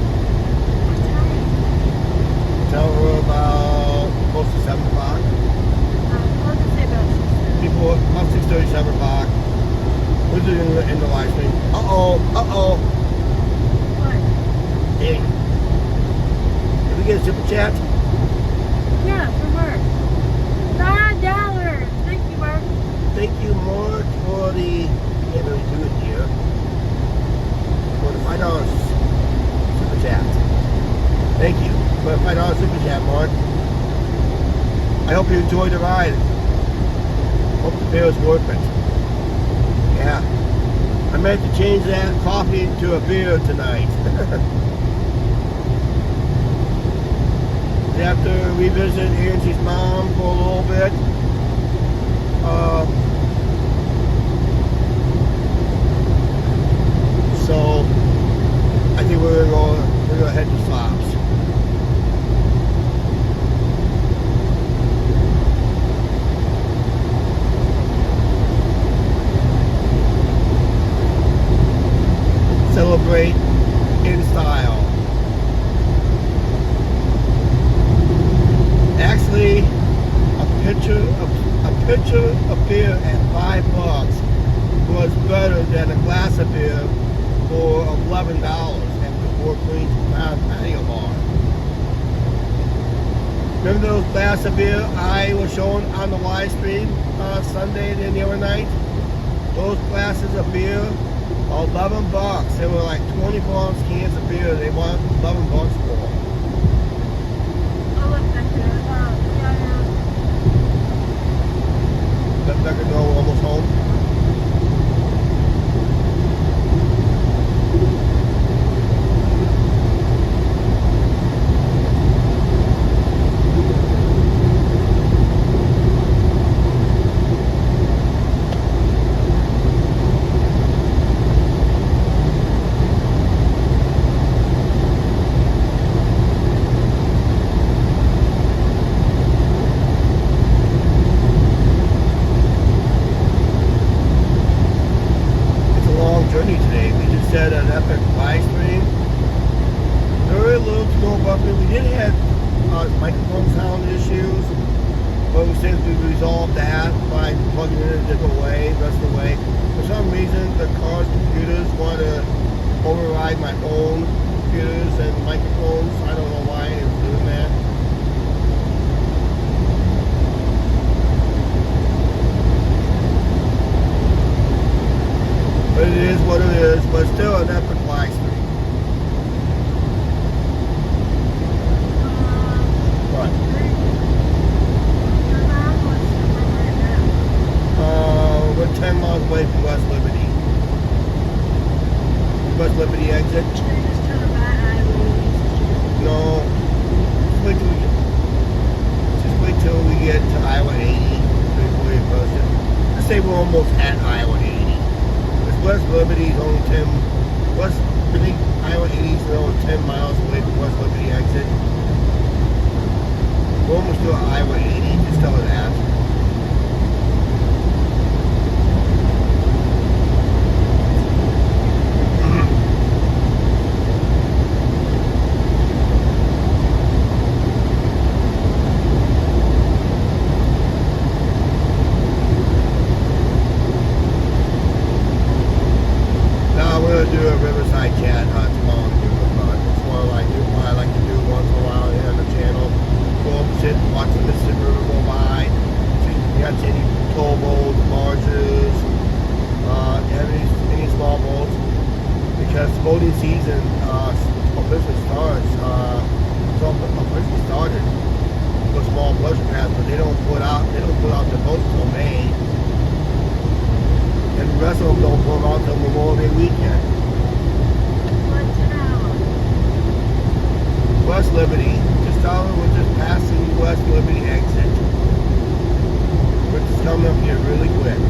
Tell her about close to 7 o'clock. I'll just say about 6:30. Before, about 6:30, 7 o'clock. We're doing the end the live stream. Uh-oh. What? Hey. Did we get a super chat? Yeah, from Mark. $9. Thank you, Mark. Thank you, Mark, for the, can't really do it here, for the $5 super chat. Thank you for the $5 super chat, Mark. I hope you enjoyed the ride. Hope the beer was worth it. Yeah. I meant to change that coffee to a beer tonight. After we visited Angie's mom for a little bit, so I think we're gonna head to Slops. Celebrate in style. Actually, a pitcher of beer at $5 was better than a glass of beer for $11 at the Fort Queens patio bar. Remember those glass of beer I was showing on the live stream Sunday and the other night? Those glasses of beer, $11. They were like 24-ounce cans of beer. They want $11 for. I'll look back there. Let Becca know we're almost home. small boats because boating season officially starts. So officially started for small pleasure craft, but they don't put out their boats until May, and the rest of them don't put them out until Memorial Day weekend. What's an hour? West Liberty, just we're just passing West Liberty exit. We're just coming up here really quick.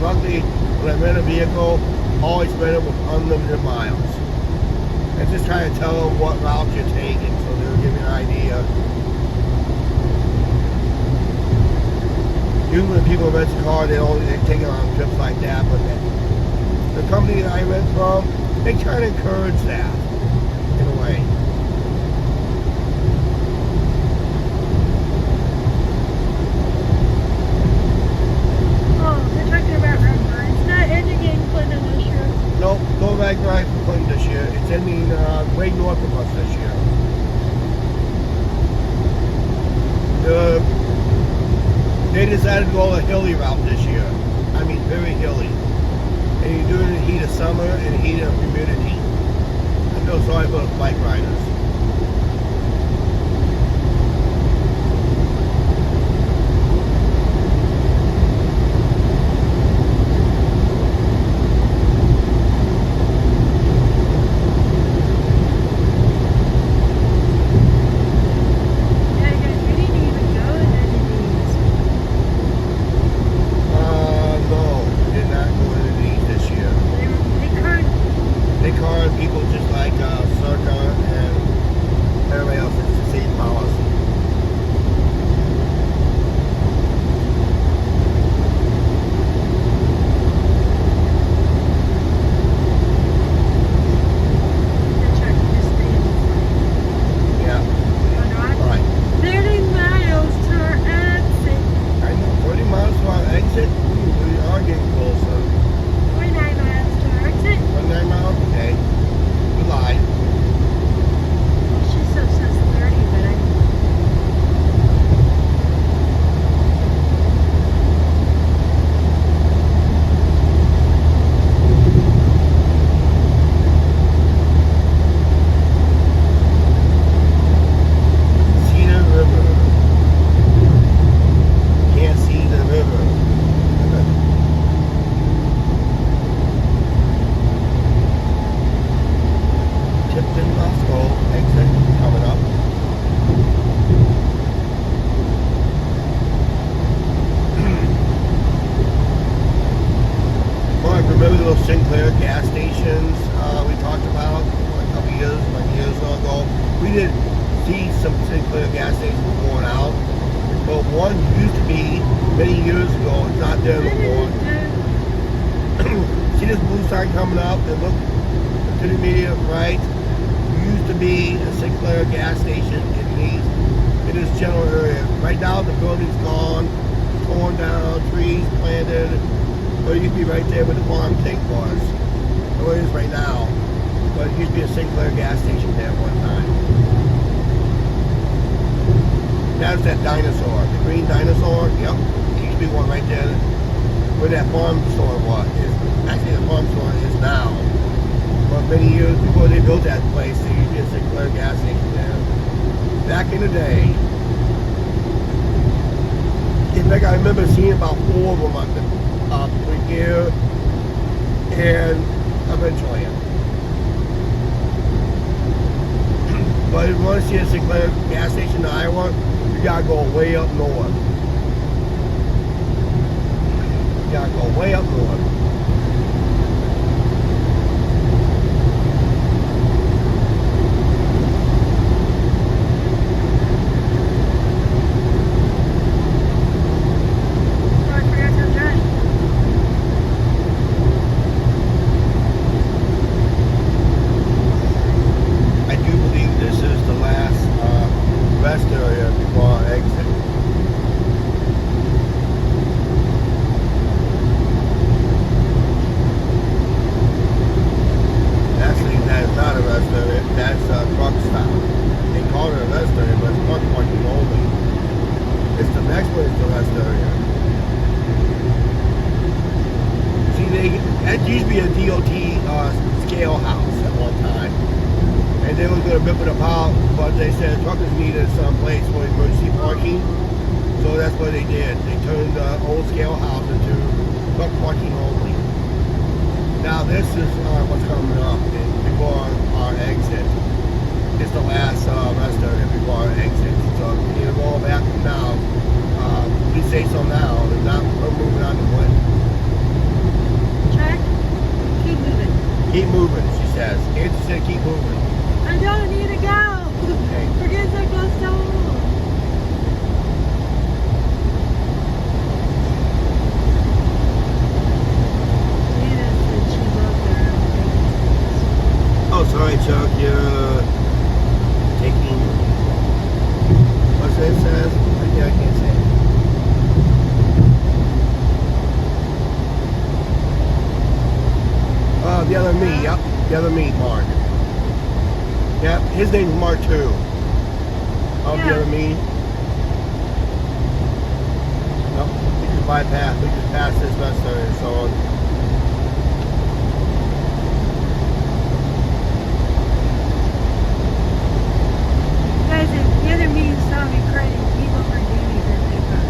Luckily, when I rent a vehicle, always rent it with unlimited miles. and just trying to tell them what route you're taking, so they'll give you an idea. Usually when people rent a car, they take it on trips like that, but the company that I rent from, they try to encourage that in a way. Oh, they're talking about Redbird. It's not ending in Clinton this year. Nope, no Ragnarok from Clinton this year. It's ending way north of us this year. They decided to go a hilly route this year. I mean, very hilly. And you do it in the heat of summer and the heat of humidity. I feel sorry for the bike riders. Yeah, guys, we didn't even go in any of these. No, we did not go into these this year. They couldn't. They card people just like Circa and everybody else. It's the same policy. They're checking this thing. Yeah. Oh, no, All right. 30 miles to our exit. I know 30 miles to our exit. We are getting closer. 29 miles to our exit. 29 miles? Okay. We lied. She still says 30, but I. See the river. Can't see the river. Tipton Moscow exit coming up. Mark, remember those Sinclair gas stations we talked about a couple years ago? We did see some Sinclair gas stations going out, but one used to be many years ago. It's not there no more. See this blue sign coming up and look to the immediate right? Used to be a Sinclair gas station in this general area. Right now the building's gone, torn down, trees planted. But it used to be right there where the farm tank was. Where it is right now. But it used to be a Sinclair gas station there at one time. That's that dinosaur, the green dinosaur. Yep, there used to be one right there where that farm store was. Actually, the farm store is now. But many years before they built that place, there used to be a Sinclair gas station there. Back in the day. In fact, I remember seeing about 4 of them between here and Adventureland. But if you want to see a Sinclair gas station in Iowa, you gotta go way up north. You gotta go way up north. Oh, I forgot to adjust. I do believe this is the last rest area before our exit. Actually, that is not a rest area. That's a truck stop. They call it a rest area, but it's truck parking only. It's the next one is the rest area. See, that used to be a DOT scale house at one time. And they were going to rip it apart, but they said truckers needed some place for emergency parking. So that's what they did. They turned the old scale house into truck parking only. Now this is what's coming up before our exit. It's the last rest area before our exit. So you know, all back now. We say so now. We're moving on to what? Check. Keep moving. Keep moving, she says. Nancy said keep moving. his name's Mark too. Of the Yeah. other me. Nope. We just bypass. We just pass this western and so on. Guys, if the other meeting saw me crying, people were doing that they thought.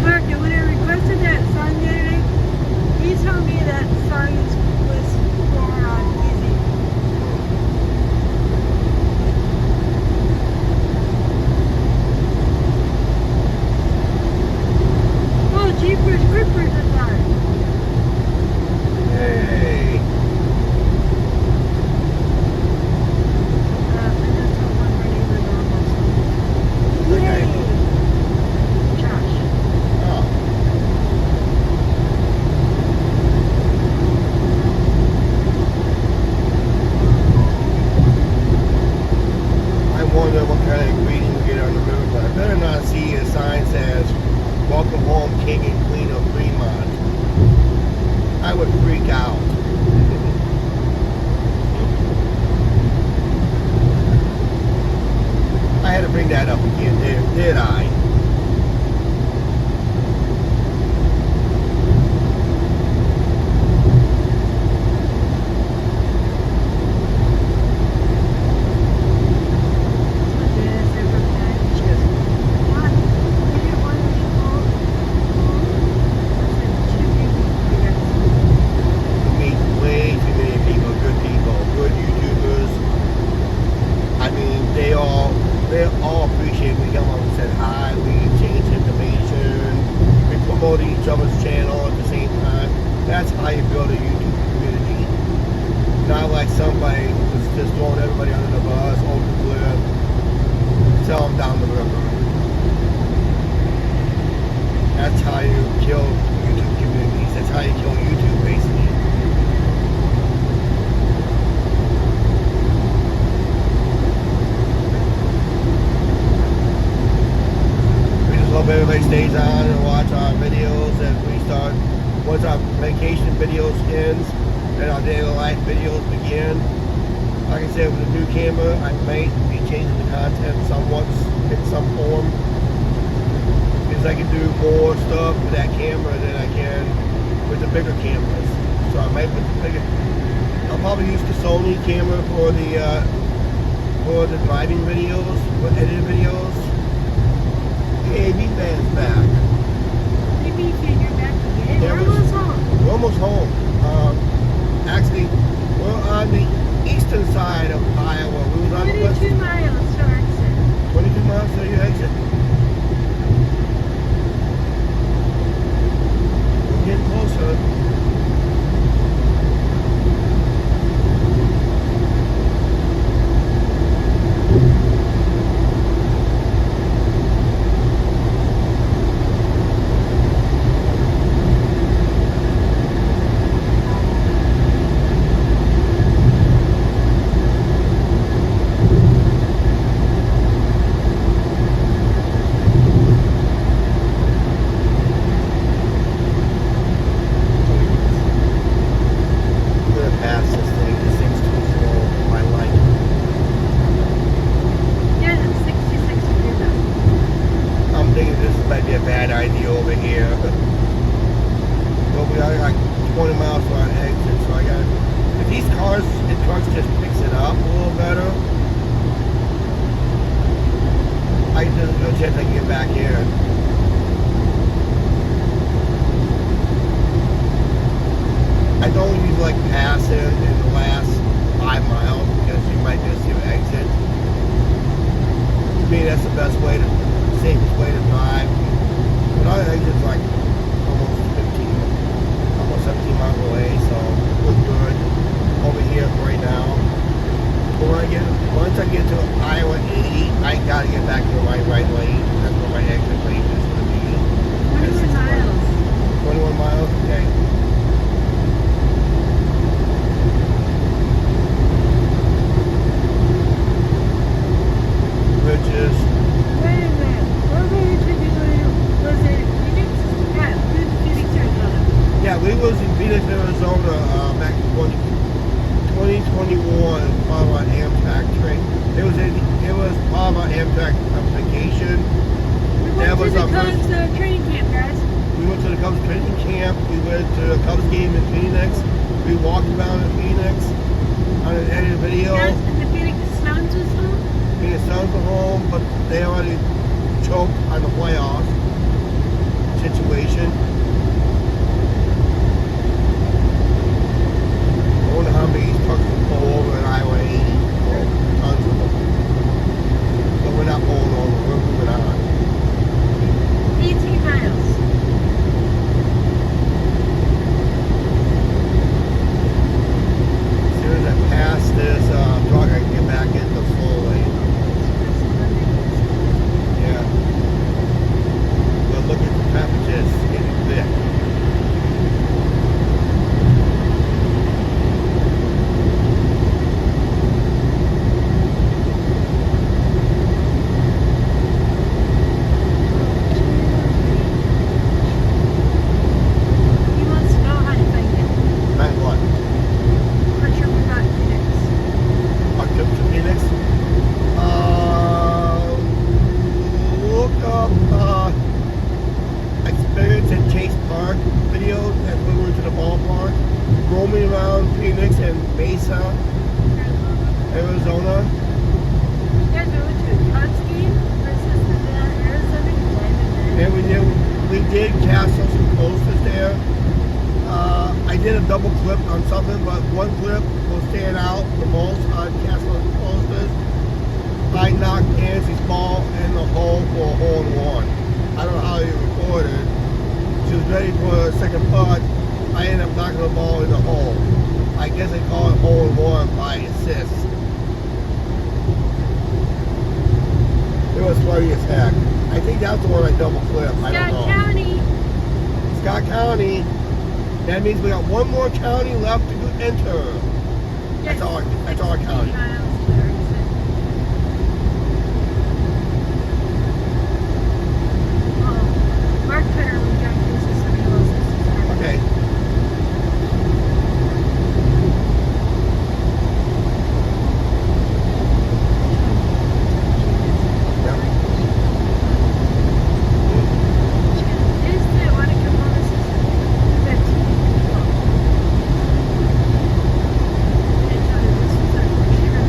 Mark, and when I requested that song the other day, he told me that song was for easy. Oh, Jeepers Creepers is on. Hey. I just told one of our neighbors almost. Okay. Yay! Josh. Oh. I wonder what kind of greeting we get on the road, but I better not see a sign says, "Welcome home, King and Queen of Fremont." I would freak out. I had to bring that up again, did I? Meet way too many people, good YouTubers. I mean, they all appreciate we come up and said hi, we exchange information, we promote each other's channel at the same time. That's how you build a YouTube community. Not like somebody who's just throwing everybody under the bus, over the cliff, sell them down the river. That's how you kill YouTube communities. That's how you kill YouTube, basically. We just hope everybody stays on and watch our videos as we start. Once our vacation videos ends, then our daily life videos begin. Like I said, with the new camera, I may be changing the content somewhat in some form. Because I can do more stuff with that camera than I can with the bigger cameras. So I might put the bigger. I'll probably use the Sony camera for the driving videos, for edited videos. Hey, B-Band's back. Maybe you figure back again. Yeah, We're almost home. We're almost home. Actually, we're on the eastern side of Iowa. We was on the west. 22 miles to our exit. 22 miles to your exit. We're getting closer. I'm gonna pass this thing. This thing's too slow for my life. Yeah, that's 66 degrees out. I'm thinking this might be a bad idea over here. But we are like 20 miles from our exit, so I got. If these cars and trucks just picks it up a little better, there's no chance I can get back here. I don't usually like passing in the last 5 miles because you might miss your exit. To me, that's the best way safest way to drive. But our exit's like almost 17 miles away, so we're good over here right now. But once I get to Iowa 80, I gotta get back to my right lane. That's where my exit lane is gonna be. 21 miles. 21 miles? Okay. Bridges. Wait a minute. What were you going to do? Was it Phoenix? Yeah, Phoenix, Arizona. Yeah, we was in Phoenix, Arizona back in 2020 21, part of our Amtrak train. It was part of our Amtrak vacation. We That went was to our the first. Cubs training camp, guys. We went to the Cubs training camp. We went to the Cubs game in Phoenix. We walked around in Phoenix on an edited video. Guys, and the Phoenix Suns was home. Phoenix Suns were home, but they already choked on the playoff situation. I wonder how many trucks will pull over in Highway 80. Well, tons of them. But we're not pulling over. We're moving on. 18 miles. As soon as I pass this truck, I can get back in the full lane. Yeah. We're looking for packages getting thick. He wants to know how to make it. Like what? Not sure we got Phoenix. Up to Phoenix. Look up Experience at Chase Park video. That's when we went to the ballpark. Roaming around Phoenix and Mesa, Arizona. You guys went to a Cubs game versus the Arizona Diamondbacks. And we did castle some posters there. I did a double clip on something, but one clip will stand out the most on castle posters. I knocked Nancy's ball in the hole for a hole in one. I don't know how he recorded. She was ready for a second putt. I ended up knocking the ball in the hole. I guess they call it hole in one by assist. It was funny as heck. I think that's the one I double clipped. I don't know. Scott County. Scott County. That means we got one more county left to enter. That's our county. 16 miles to the exit. Oh, Mark Cutter was going to use somebody else's. Okay. Is that want to come on this is 15. I told her this was our first trip.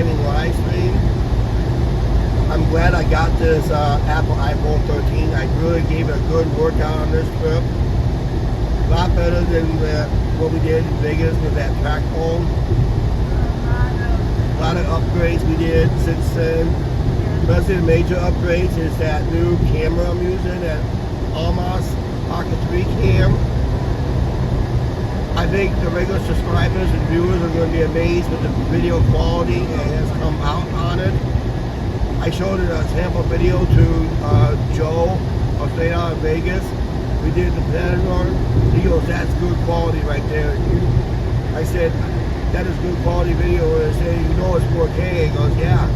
driving live stream. I'm glad I got this Apple iPhone 13. I really gave it a good workout on this trip. A lot better than what we did in Vegas with that track phone. A lot of upgrades we did since then. Especially the major upgrades is that new camera I'm using, that Almaz Pocket 3 cam. I think the regular subscribers and viewers are going to be amazed with the video quality that has come out on it. I showed it a sample video to Joe, straight out of Vegas. We did the Pentagon. He goes, "That's good quality right there." I said, "That is good quality video." And I said, "You know it's 4K." He goes, "Yeah."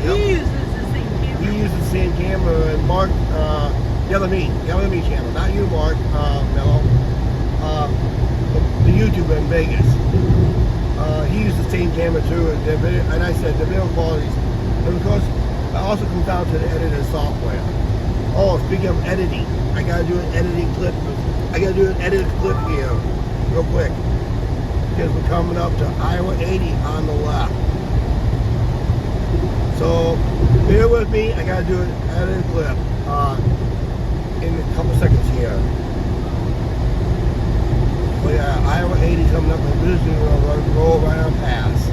Yep. He uses the same camera. He uses the same camera, and Mark, Yellow Me channel, not you, Mark, Mello, the YouTuber in Vegas. He used the same camera too, and I said the video qualities, and of course, it also comes down to the editing software. Oh, speaking of editing, I gotta do an editing clip. I gotta do an edited clip here, real quick, because we're coming up to Iowa 80 on the left. So, bear with me, I gotta do an edited clip in a couple seconds here. But yeah, Iowa 80 coming up, and this is gonna roll right on past.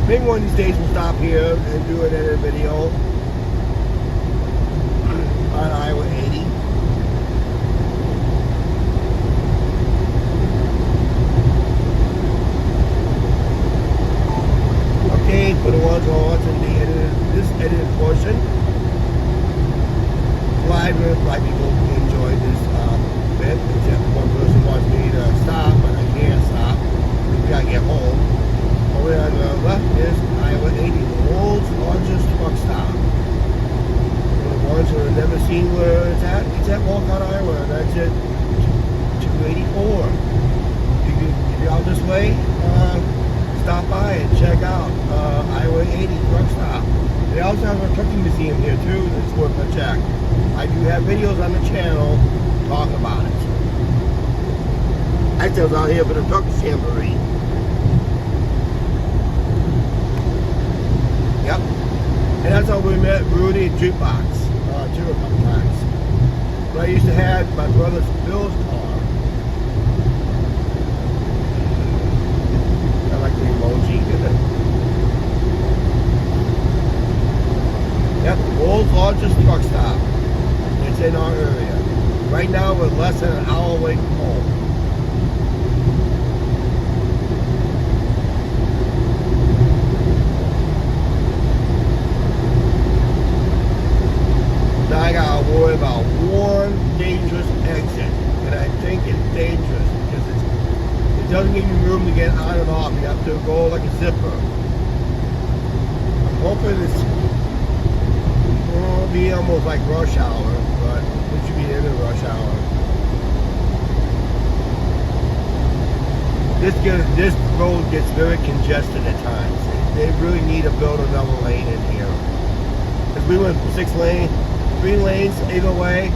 Maybe one of these days we'll stop here and do an edited video on Iowa 80. Okay, for the ones who are watching this edited portion, live people enjoy this bit, except one person wants me to stop, but I can't stop. We gotta get home. Over on the left is Iowa 80, the world's largest truck stop. For the ones who have never seen where it's at Walcott, Iowa. That's it, 284. If you're out this way, stop by and check out Iowa 80 truck stop. They also have a trucking museum here too that's worth a check. I do have videos on the channel talking about it. Actually, I was out here for the truck jamboree. Yep. And that's how we met Rudy at Jukebox too a couple times. But I used to have my brother's Bill's car. I like the emoji. Yep, the world's largest truck stop. It's in our area. Right now we're less than an hour away from home. Now I gotta worry about one dangerous exit. And I think it's dangerous because it doesn't give you room to get on and off. You have to go like a zipper. I'm hoping it's be almost like rush hour, but it should be the end of rush hour. This road gets very congested at times. They really need to build another lane in here. Because we went from 3 lanes either way,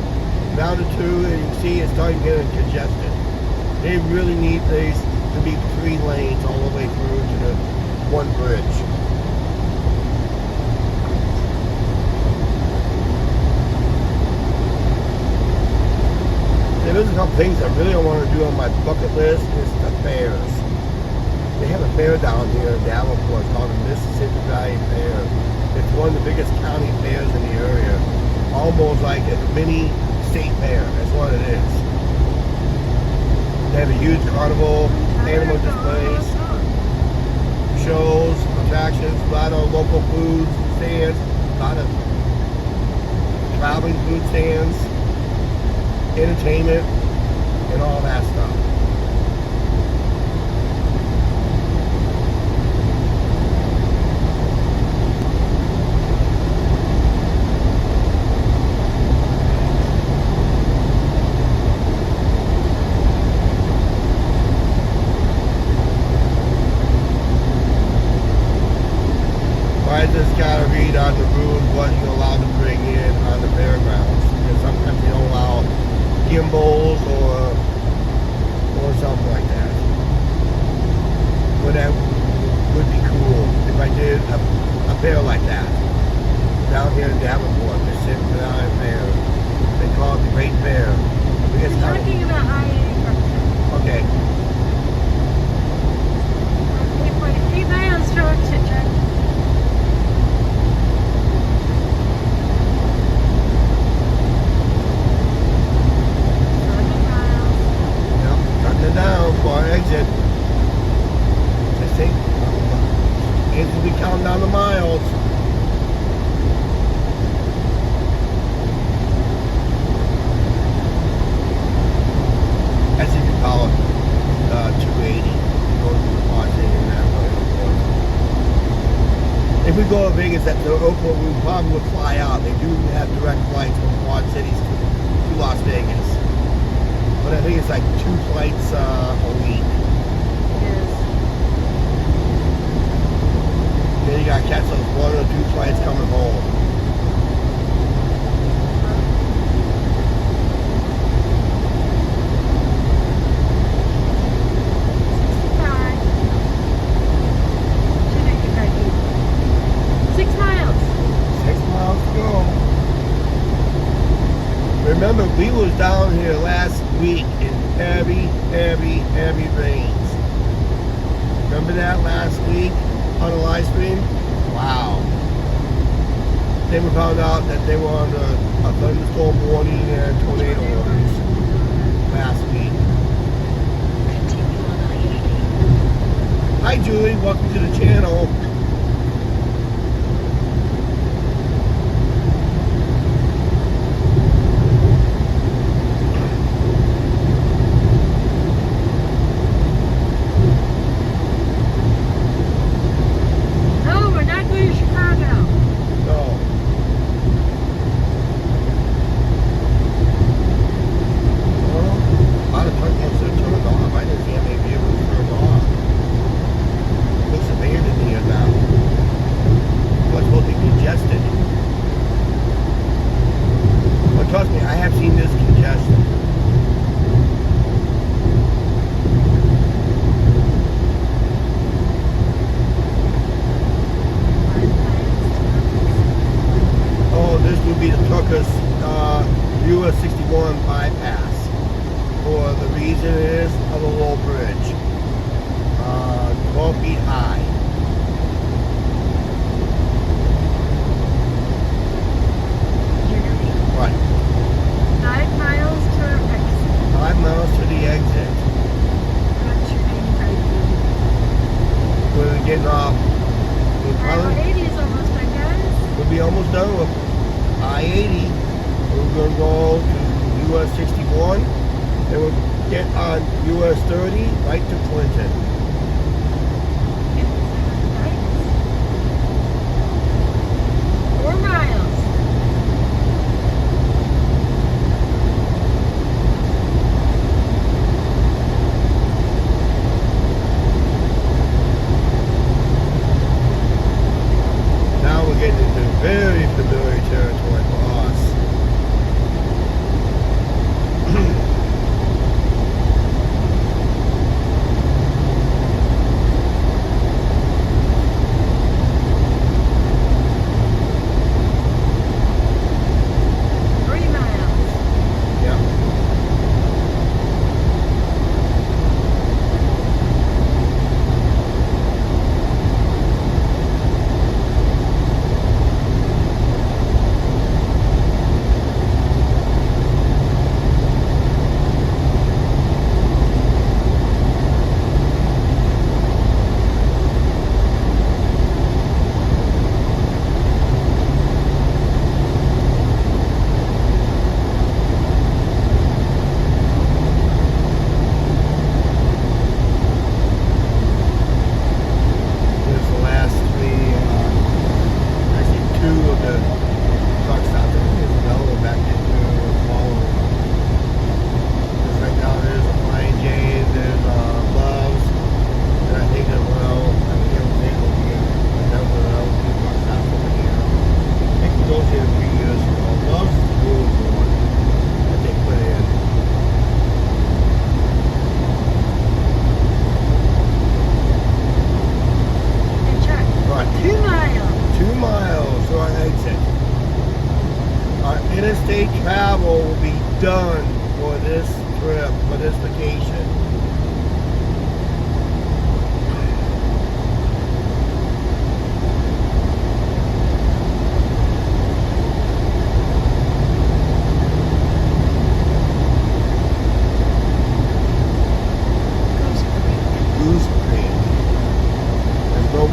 down to 2, and you can see it's starting to get congested. They really need these to be 3 lanes all the way through to the one bridge. There's a couple things I really want to do on my bucket list is the fairs. They have a fair down here in Davenport called the Mississippi Valley Fair. It's one of the biggest county fairs in the area. Almost like a mini state fair. That's what it is. They have a huge carnival, animal displays, shows, attractions, a lot of local food stands, a lot of traveling food stands, entertainment, and all that stuff. I just gotta read on the rules what you're allowed to bring in on the fairgrounds. Because sometimes they don't allow gimbals or something like that. With countdown for our exit. I think Anthony will be counting down the miles. That's if you follow 280 going to the Quad City International Airport. If we go to Vegas at the airport, we probably would fly out. They do have direct flights from Quad Cities to Las Vegas. But I think it's like 2 flights a week. Yes. Then you got to catch those 1 or 2 flights coming home. Remember, we was down here last week in heavy rains. Remember that last week on the live stream? Wow. Then we found out that they were under a thunderstorm warning and tornado warnings last week. Continue on I-80. Hi Julie, welcome to the channel. Trust me, I have seen this congestion. Oh, this would be the Truckers US 61 bypass. For the reason is of a low bridge. 12 feet high. Right. 5 miles to our exit. 5 miles to the exit. Not sure 85. We're getting off. I-80 is almost done, guys. We'll be almost done with I-80. We're going to go to US 61. And we'll get on US 30 right to Clinton. 4 miles. Now we're getting into very familiar territory for us.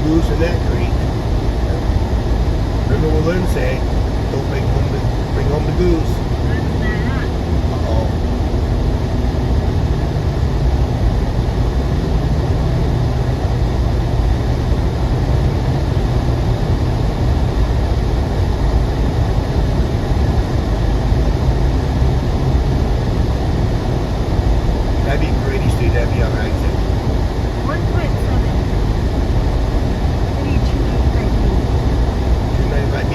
goose in that creek. Remember what Lynn said? Don't bring home the goose. Uh-oh. That'd be Brady Street, that'd be on exit. 1.7. Maybe 295B?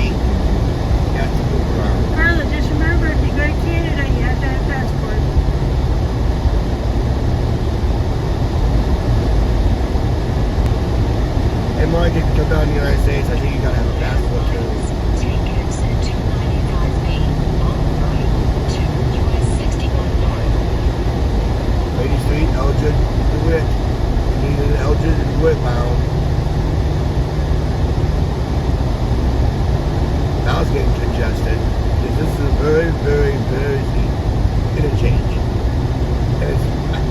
Yeah, it's a move around. Carla, just remember, if you go to Canada, you have to have a passport. And Mike, if you come down to the United States, I think you gotta have a passport too. Take exit 295B on the right to US 61 North. Brady Street, Elgin, DeWitt. Needed Elgin and DeWitt bound. Now it's getting congested. This is a very, very, very deep interchange. And it's,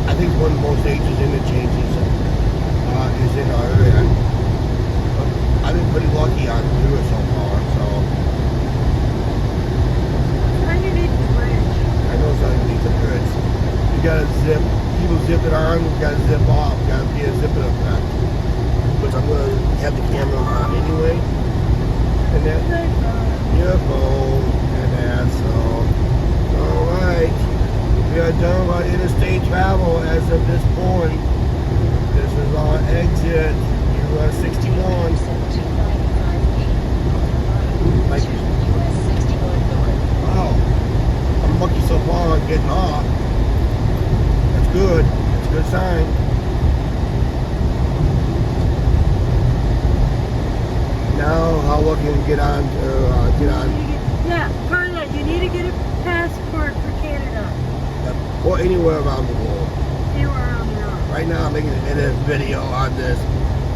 I think one of the most dangerous interchanges is in our area. But I've been pretty lucky on through it so far, so Underneath the bridge. I know it's underneath the bridge. You gotta zip, people zip it on, you gotta zip off, you gotta be a zipping effect. Which I'm gonna have the camera on anyway. And that, your phone, and that, so, alright. We are done with our interstate travel as of this point. This is our exit, US 61. Exit 295B on the right to US 61 North. Wow, I'm lucky so far on getting off. That's good, that's a good sign. Now, how lucky we get on Yeah, Carla, you need to get a passport for Canada. or anywhere around the world. Anywhere around the world. Right now, I'm making a video on this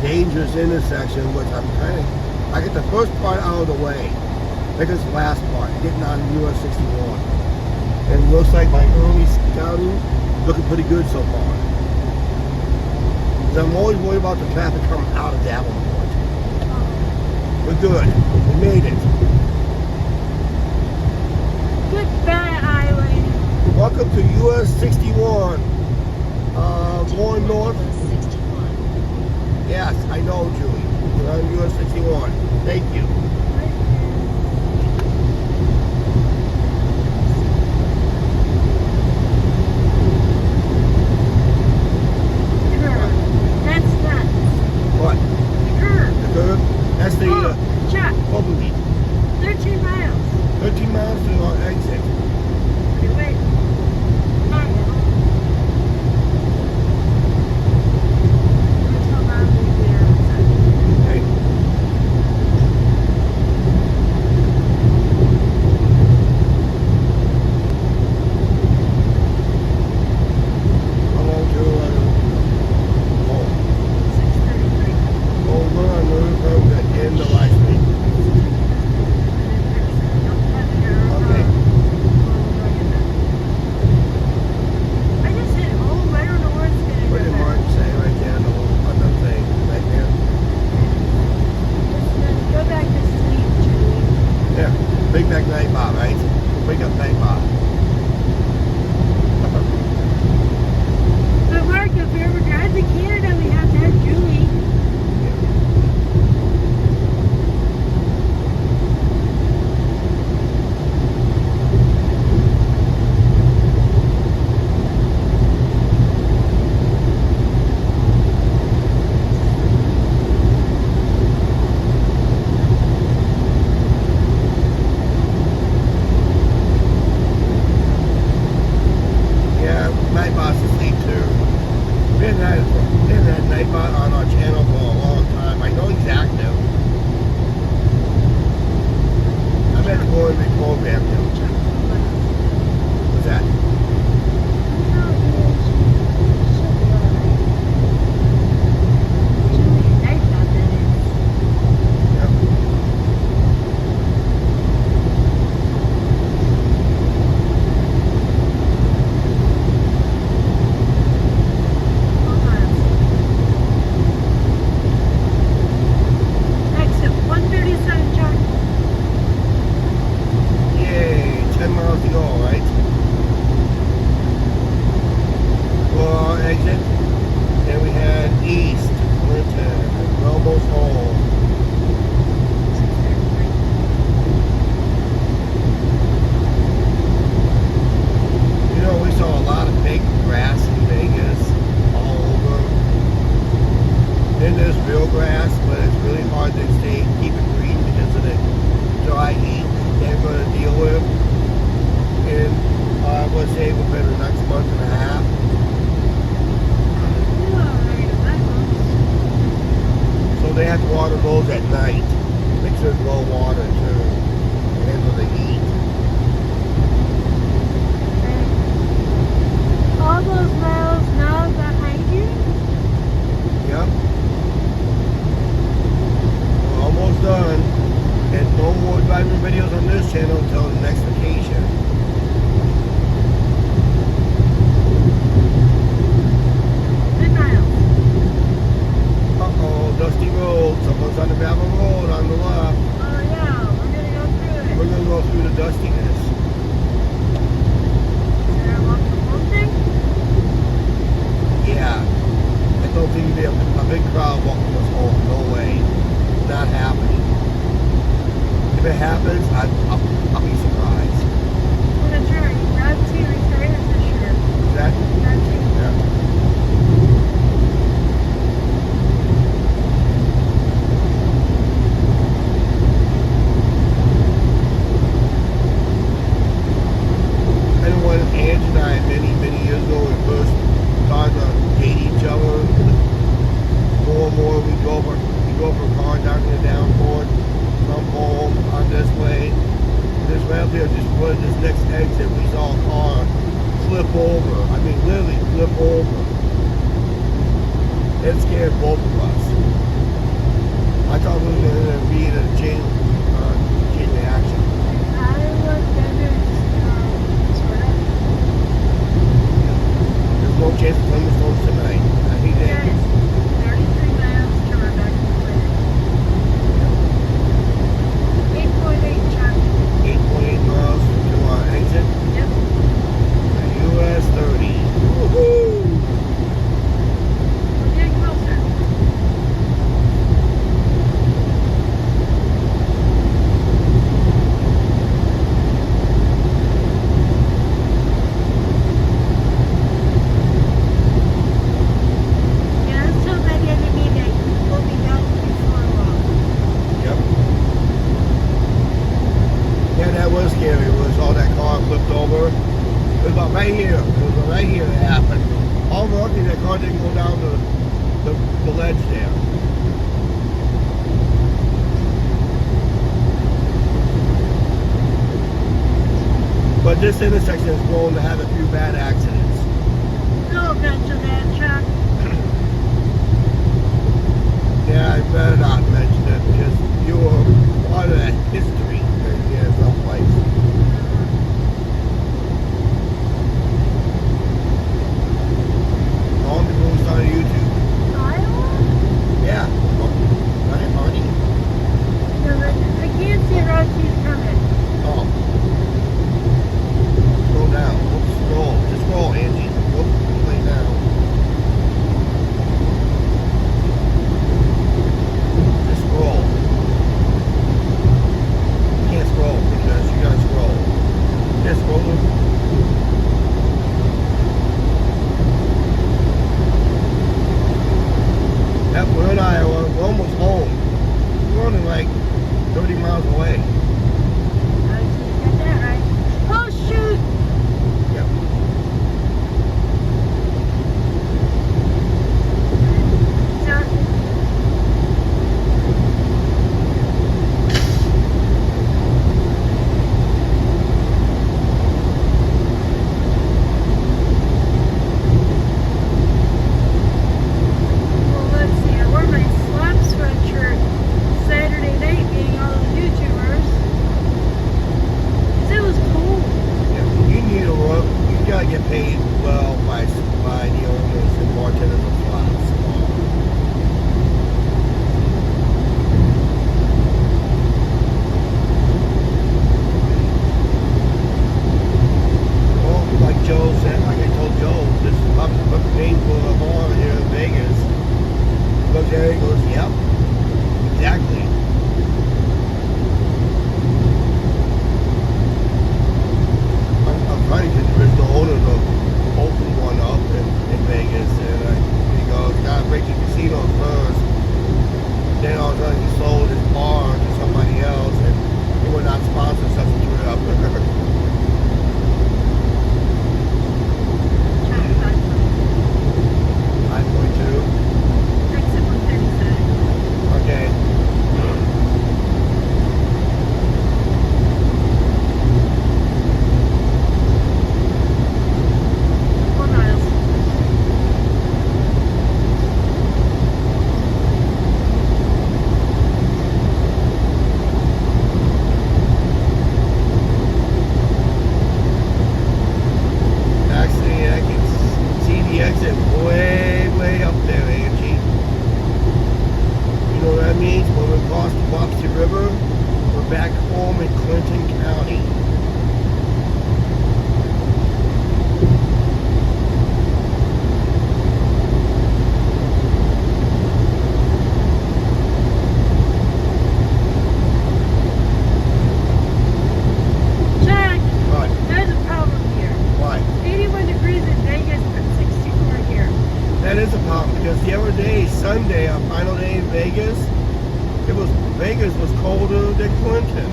dangerous intersection, which I get the first part out of the way. I think it's the last part, getting on US 61. And it looks like my early scouting looking pretty good so far. 'Cause I'm always worried about the traffic coming out of Davenport. We're good. We made it. Goodbye, Eileen. Welcome to US 61. Going north. US 61. Yes, I know, Julie. We're on US 61. Thank you. That's nuts. What? The curve. The curve? That's the Oh, Chuck, Hoboken. 13 miles. 13 miles to our exit. Wait. Not yet. Let's hold on to the outside. Hey. I'm on to home. 6:33. Over on the road that end of Light Street. Okay. I just hit home. I don't know what's gonna What did happen. Martin say right there on the thing? Right there? Go back to sleep, Julie. Yeah. Big Mac Night Bar, right? Big up Night Bar. But Mark, if we ever drive to Canada, we have to have Julie. Yeah, Night Bar's asleep too. We haven't had Night Bar on our channel for a long time. I know he's active. I meant to go and reprogram him. What's that? Yeah. goes at night. Make sure it's low water to handle the heat. Okay. All those miles now behind you? Yep. We're almost done. And no more driving videos on this channel until the next vacation. 10 miles. Uh-oh, dusty road. Someone's on the gravel road on the left. Oh yeah, we're gonna go through it. We're gonna go through the dustiness. Is there a walk from home thing? Yeah. I don't think you'd be a big crowd walking us home. No way. Not happening. If it happens, I'll be surprised. Well, that's right. Rob T retired this year. That, Rob T. yeah. And when Ange and I, many years ago, we first started to date each other, more and more we go for car down to the downport, come home on this way. This right up here, just put this next exit, we saw a car flip over. I mean, literally flip over. It scared both of us. I thought we were going to be in a chain reaction. I was better sort of. There's no chance of thunderstorms tonight. I hate that. Guys, 33 miles to Rebecca Clear. 8.8 traffic. 8.8 miles to our exit. Yep. US 30. Woohoo! We're getting closer. Yeah, let's tell that enemy that we'll be done before long. Yep. Yeah, that was scary. It was all that car flipped over. It was about right here. It was right here that happened. All lucky that car didn't go down the ledge there. But this intersection is going to have a few bad accidents. Don't mention that, Chuck. Yeah, I better not mention it because you're part of that history right there someplace. Long before we started YouTube. Iowa? Yeah. Right, Marty? No, I can't see Rocky's coming. Oh. Scroll down. Whoops, scroll. Just scroll, Angie. Whoops, right now. was a problem because the other day, Sunday, our final day in Vegas, Vegas was colder than Clinton.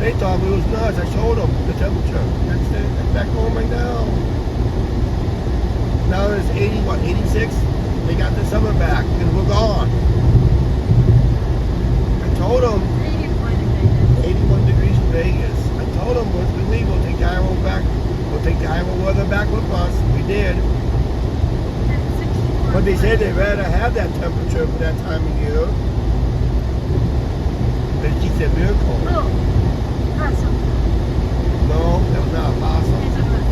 They thought we was nuts. I showed them the temperature. That's it. It's back home right now. Now it's 80, what, 86? They got the summer back because we're gone. I told them 81 degrees in Vegas. I told them once we leave, we'll take the Iowa back. We'll take the Iowa weather back with us. We did. But they said they'd rather have that temperature for that time of year. But she said miracle. Oh, awesome. No, that was not a possum. It's a bus.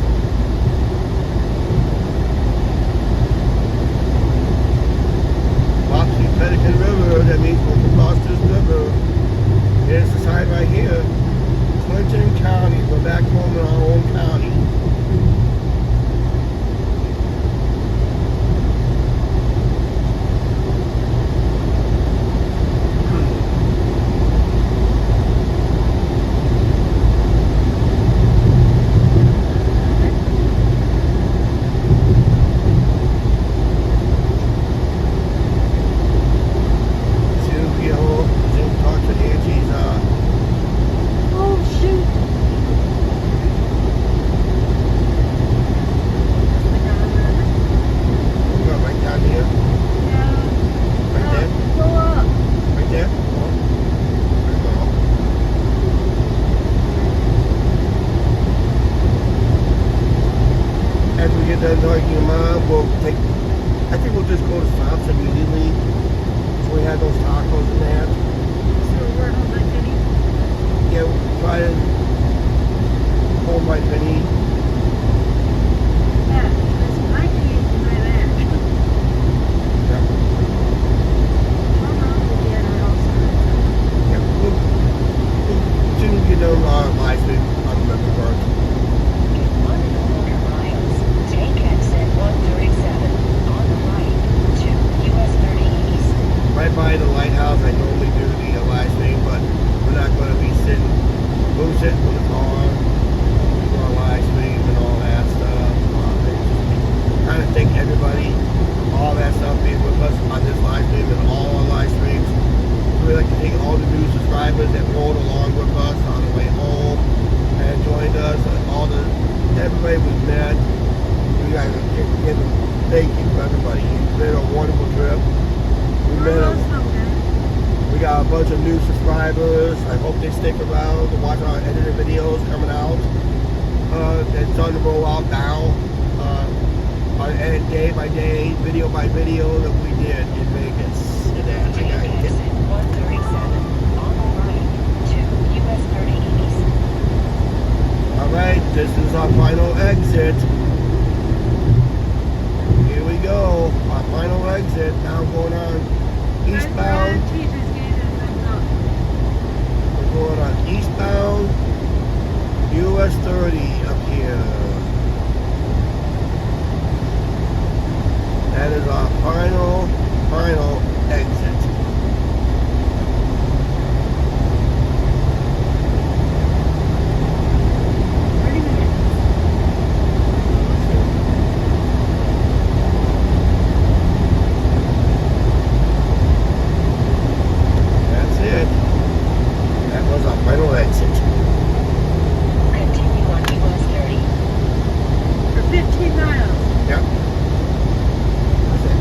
Wapsie Pelican River, that means we'll cross this river. There's the sign right here. Clinton County. We're back home in our own county. Oh, shoot. Right down here. Right there. Go up. Right there. Oh. There we go. As we get done talking to Mom, I think we'll just go to Stops immediately. So we have those tacos and that. So we're home by Penny. Yeah, we'll try to hold my penny. Yeah, because I can eat my that. Yeah. My mom will be at her house. Yeah, we'll soon get done our live stream on the River Park. In 1.25 miles, take exit 137 on the right to US 30 East. Right by the lighthouse, I normally do the live stream, but we're not going to be sitting. We'll sit in the car, do our live stream and all that stuff. Kind of thank everybody, all that stuff being with us on this live stream and all our live streams. We'd like to thank all the new subscribers that rode along with us on the way home and joined us, and everybody we've met. We got to give them thank you for everybody. It's been a wonderful trip. We met We're them. awesome, man. We got a bunch of new subscribers. I hope they stick around to watch our edited videos coming out. It's starting to roll out now. On day by day, video by video that we did in Vegas. And then I Take got exit 137 on the right to US 30 East. Alright, this is our final exit. Here we go. Our final exit. Now going on eastbound. Teachers gave us a note. We're going on eastbound US 30 up here. That is our final exit. That's it. That was our final exit. Continue on US 30. For 15 miles. Yep. That's it.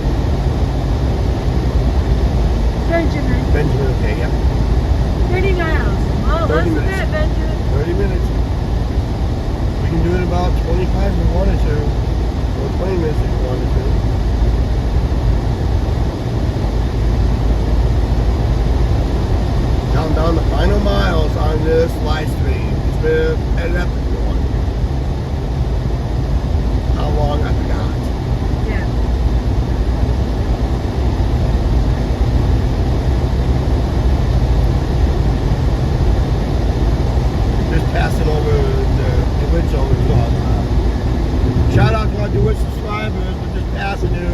Benjamin, Benjamin, okay, yeah. 30 miles. Oh, 30 that's minutes. it, Benjamin. 30 minutes. We can do it about 25 if we wanted to. Or 20 minutes if we wanted to. Counting down the final miles on this live stream. It's been an epic one. How long I forgot. Yeah. Just passing over the Witch over to shout out to our newest subscribers. We're just passing you.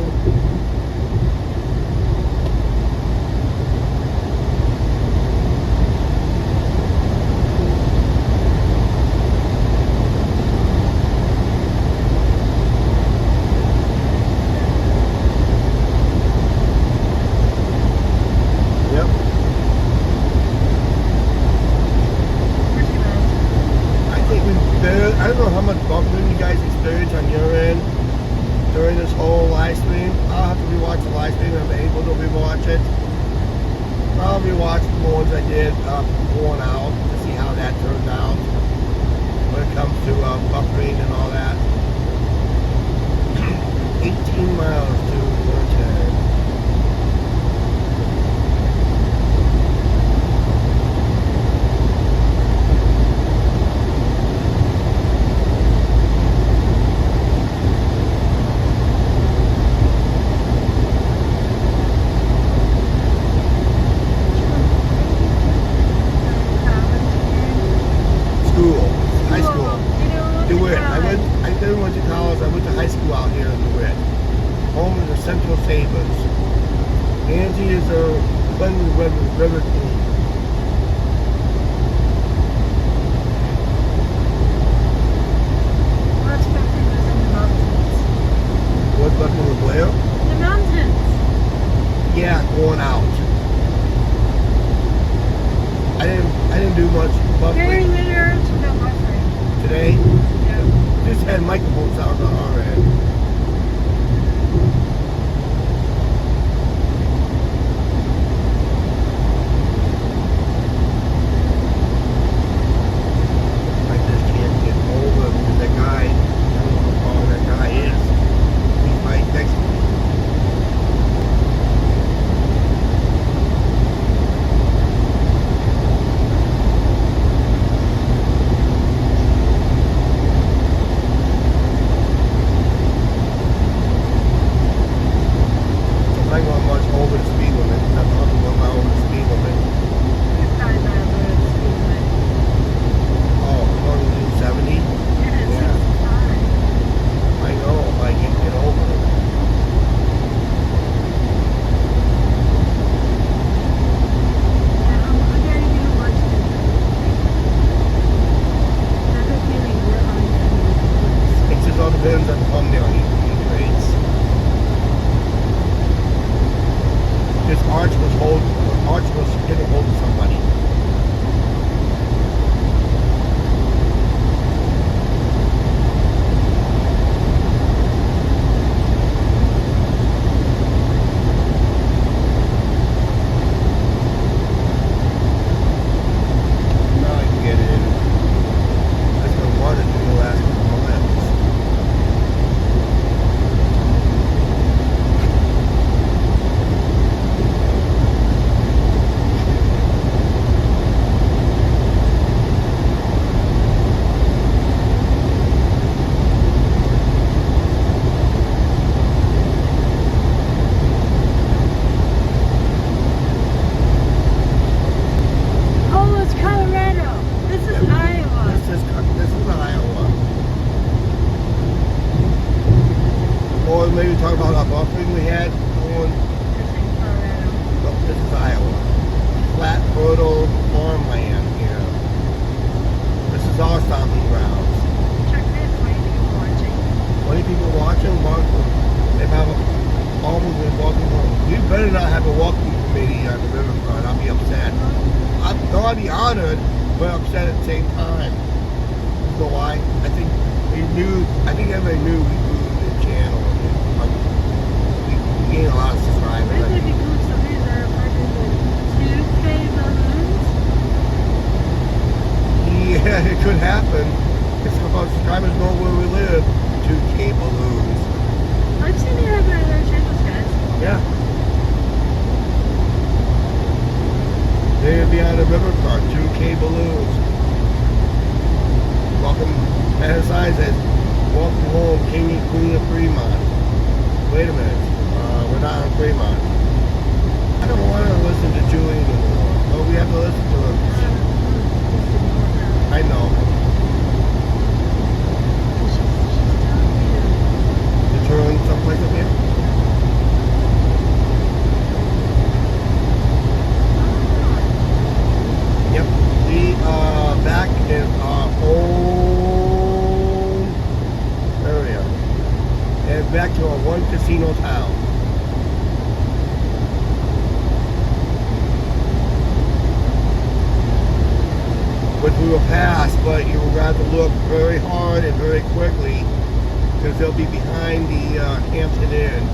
Probably watch the ones I did going out to see how that turned out when it comes to buffering and all that. 18 miles to Warrenton. School, high school. DeWitt. I never went to college. I went to high school out here in DeWitt. Home of the Central Sabres. Angie is a Glen River team. What's Buffalo was in the mountains? What's left in the Blair? The mountains. Yeah, going out. I didn't do much Very buffering linear to no buffering. today. Yeah. Just had microphone sounds on our end. I just can't get over that guy. I don't know how far that guy is. He's right next to me. I'm not going much over the speed limit. I'm not going over the speed limit. You're probably not a little speed limit. Oh, I'm going to do 70. Yeah, it's Yeah. 65. I know if I can get over it. Yeah, I'm very new watch this. I have a feeling we're on the It just all depends on the thumbnail he creates. This Arch was getting hold of somebody. Now I can get in. That's what I wanted to do the last couple miles. Oh, it's Colorado. This is Iowa. This is Iowa. Or maybe talk about our buffering we had going. This is Colorado. No, this is Iowa. Flat, fertile farmland here. This is our stomping grounds. Check this, 20 people watching. 20 people watching. They have almost been walking home. We better not have a walking committee on the riverfront. I'll be upset. I'll be honored, but upset at the same time. You know why? I think everybody knew we grew the channel. We gained a lot of subscribers. I think the groups of these are part of the 2K balloons. Yeah, it could happen. It's about subscribers know where we live. 2K balloons. I've seen you have other channels, guys. Yeah. They'll be on the riverfront, 2K balloons. Welcome, and the sign says, welcome home, King and Queen of Fremont. Wait a minute, we're not on Fremont. I don't want to listen to Julie anymore, but we have to listen to her. I know. You're touring someplace up here? Yep, we are back in our own area and back to our one casino town. Which we will pass, but you will have to look very hard and very quickly because they'll be behind the Hampton Inn.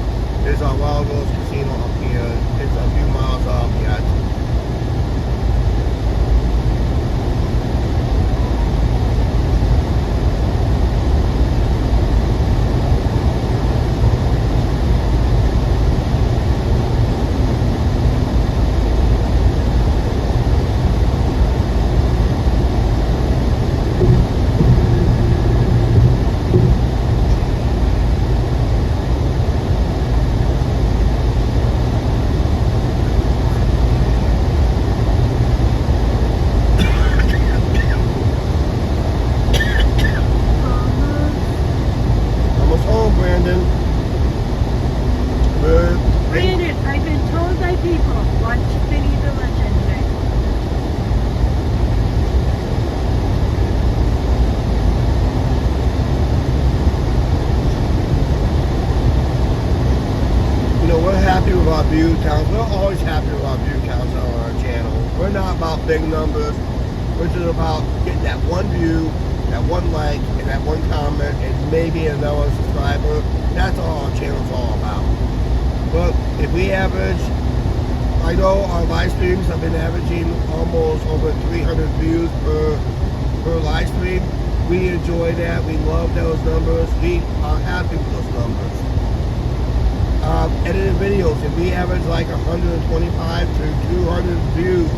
There's our Wild Rose Casino up here. It's a few miles off yet. happy with our view counts. We're always happy with our view counts on our channel. We're not about big numbers. We're just about getting that one view, that one like, and that one comment, and maybe another subscriber. That's all our channel's all about. But if we average, I know our live streams have been averaging almost over 300 views per live stream. We enjoy that. We love those numbers. We are happy with those numbers. Edited videos, if we average like 125 to 200 views,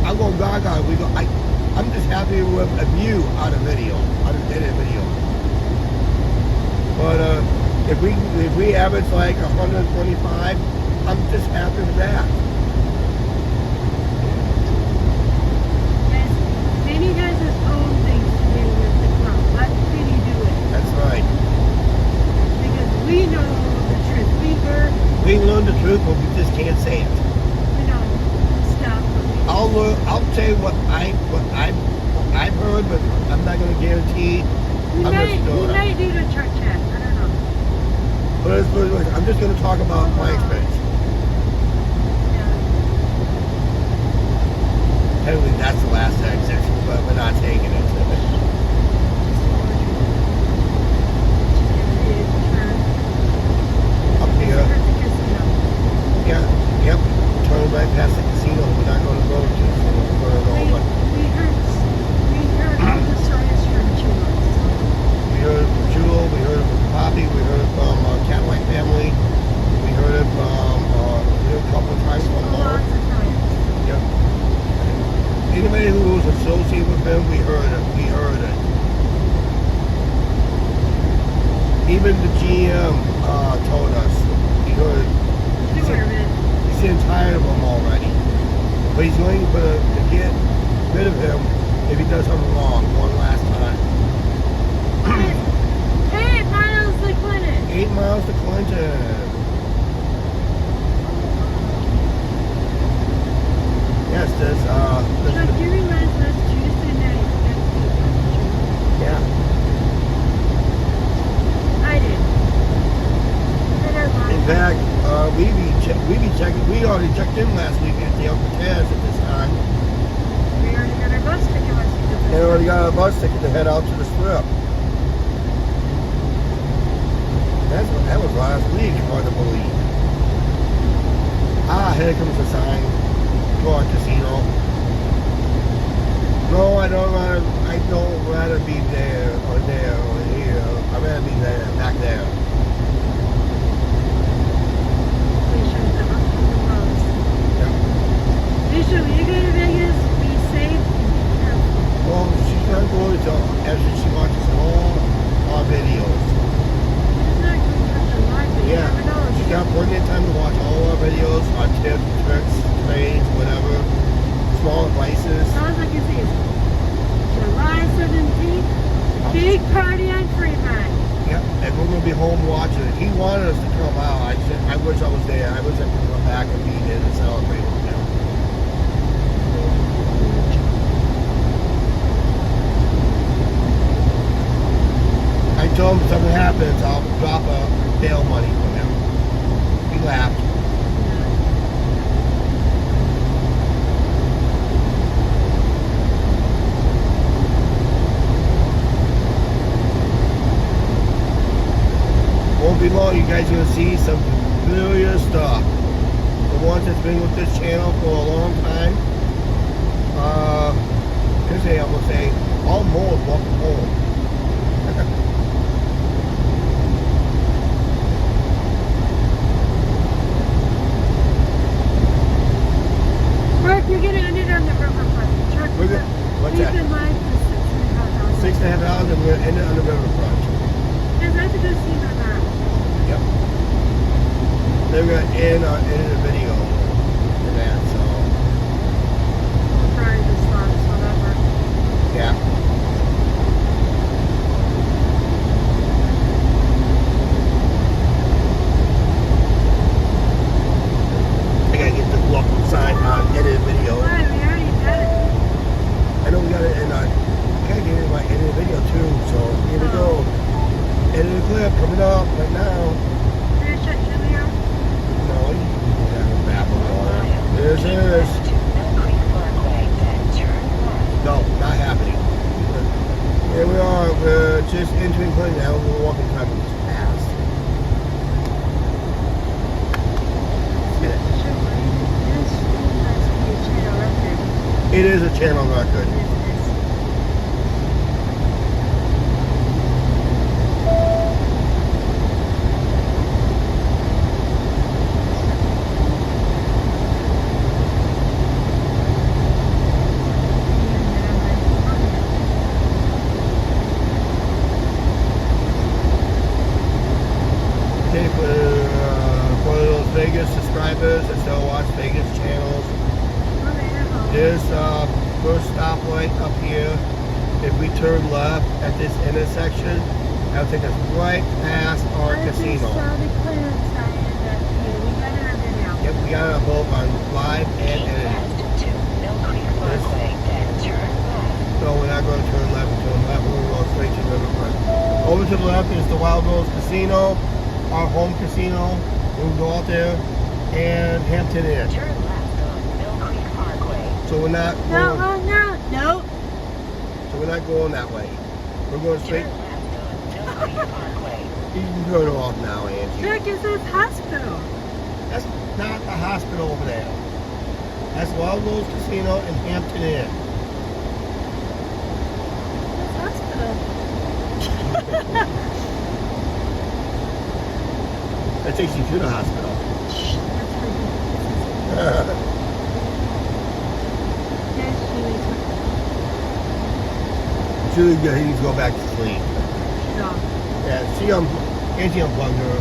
I'm going gaga. I'm just happy with a view out of video, out of edited video. But if we average like 125, I'm just happy with that. Vinny has his own things to do with the growth. Let Vinny do it. That's right. Because we know the truth. We learn the truth, but we just can't say it. We know stuff. I'll tell you what I've heard, but I'm not going to guarantee. We might do the chart chat. I don't know. But I'm just going to talk about my experience. Apparently that's the last exit, but we're not taking it. Up here. Yeah, yep. Turn right past the casino. We're not going to go to the casino. We're going to go, but We heard all the stories from Chulo. we heard it from Chulo, we heard it from Poppy, we heard it from Cadillac Family, we heard it from, a couple of times from Mark. Lots of times. Yep. Anybody who was associated with him, we heard it. We heard it. Even the GM told us. He heard it. He's aware of it. He's getting tired of him already. But he's going to get rid of him if he does something wrong one last time. Hey, 8 miles to Clinton. 8 miles to Clinton. Yes, Chuck, you realize that's Tuesday night. yeah. I did. In fact, we already checked in last week at the Uncle Taz at this time. We already got our bus ticket last week. They already got a bus ticket to head out to the strip. That was last week, hard to believe. Here comes the sign. Go on, casino. No, I don't rather be there or here. I'd rather be there, back there. Bishop, you go to Vegas, be safe and be careful. Well, she's not going to after she watches all our videos. She's not going to touch a live, but you Yeah, never know. she's got plenty of time to watch all our videos, our tips, tricks, trades, whatever, small advices. Sounds like it's easy. July 17th, big party on Fremont. Yep, and we're going to be home watching it. He wanted us to come out. I wish I was there. I wish I could come back and be there to celebrate with him. I told him if something happens, I'll drop a bail money for him. He laughed. Won't be long, you guys are going to see some familiar stuff. The ones that's been with this channel for a long time. I'm going to say, almost welcome home. Mark, you're going to end it on the riverfront. Chuck, We're good. What's we've that? been live for 6.5 hours. $6,500 and we're going to end it on the riverfront. Because that's a good scene on that. Yep. Then we're going to end the video for that, so. We'll try this last whatever. Yeah. I gotta get the welcome sign edited video. Why? We already did it. I know we got it in I gotta get it in my edited video too, so here we go. Edited clip coming up right now. Should we It is a channel record. It is. Okay, for those Vegas subscribers that still watch Vegas channels, there's first stoplight up here. If we turn left at this intersection, that'll take us right past our casino. The clearance sign up here. We got it on video. Yep, we got it both on live and Keep edited. west to Mill Creek Parkway, then turn left. So we're not going to turn left, we're going left, we're going to go straight to Riverfront. Over to the left is the Wild Rose Casino, our home casino. We'll go out there, and Hampton Inn. Turn left on Mill Creek Parkway. So we're not No, going, no. so we're not going that way. We're going Turn straight. left on Mill Creek Parkway. You can turn it off now, Angie. Look, it says hospital. That's not the hospital over there. That's Wild Rose Casino and Hampton Inn. It's hospital. That takes you to the hospital. That's Julie's. Julie, he needs to go back to sleep. She's off. Yeah, Angie unplugged her.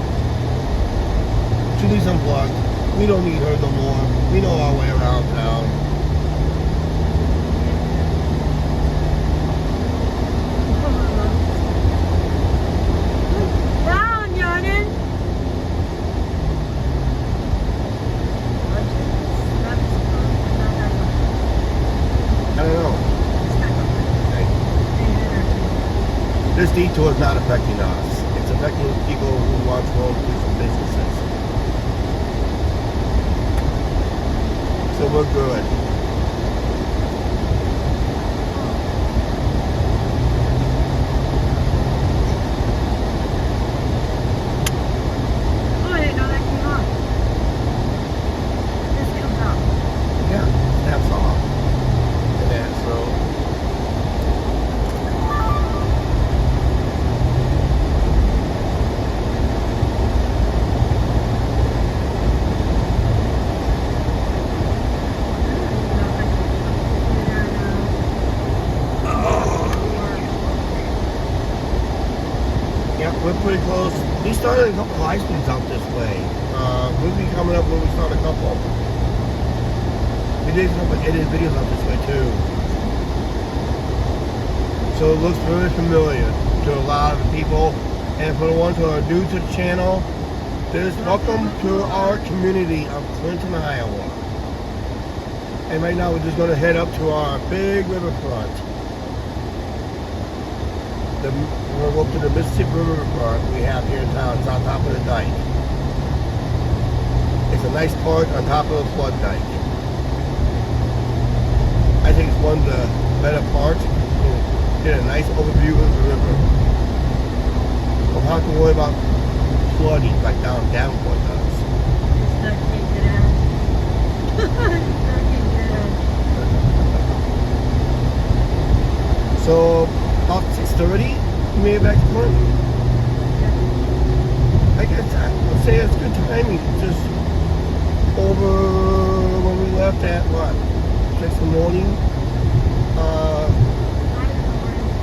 Julie's unplugged. We don't need her no more. We know our way around town. Down, Jordan. I don't know. This detour is not affecting us. It's affecting people who want to go and do some businesses. So we're good. Oh, I didn't know that came off. This comes off. Yeah, that's all. And that's so. Yeah, we're pretty close. We started a couple live streams out this way. We'll be coming up when we start a couple. We did a couple edited videos out this way too. So it looks very familiar to a lot of people. And for the ones who are new to the channel, welcome to our community of Clinton, Iowa. And right now we're just going to head up to our big riverfront. We're going to go up to the Mississippi Riverfront we have here in town. It's on top of the dike. It's a nice park on top of the flood dike. I think it's one of the better parks. Get a nice overview of the river. Don't have to worry about flooding like down Davenport does. It's not taken out. It's not taken out. So about 6:30, we made it back to Clinton. I guess I would say it's good timing. Just over when we left at what? 6 in the morning.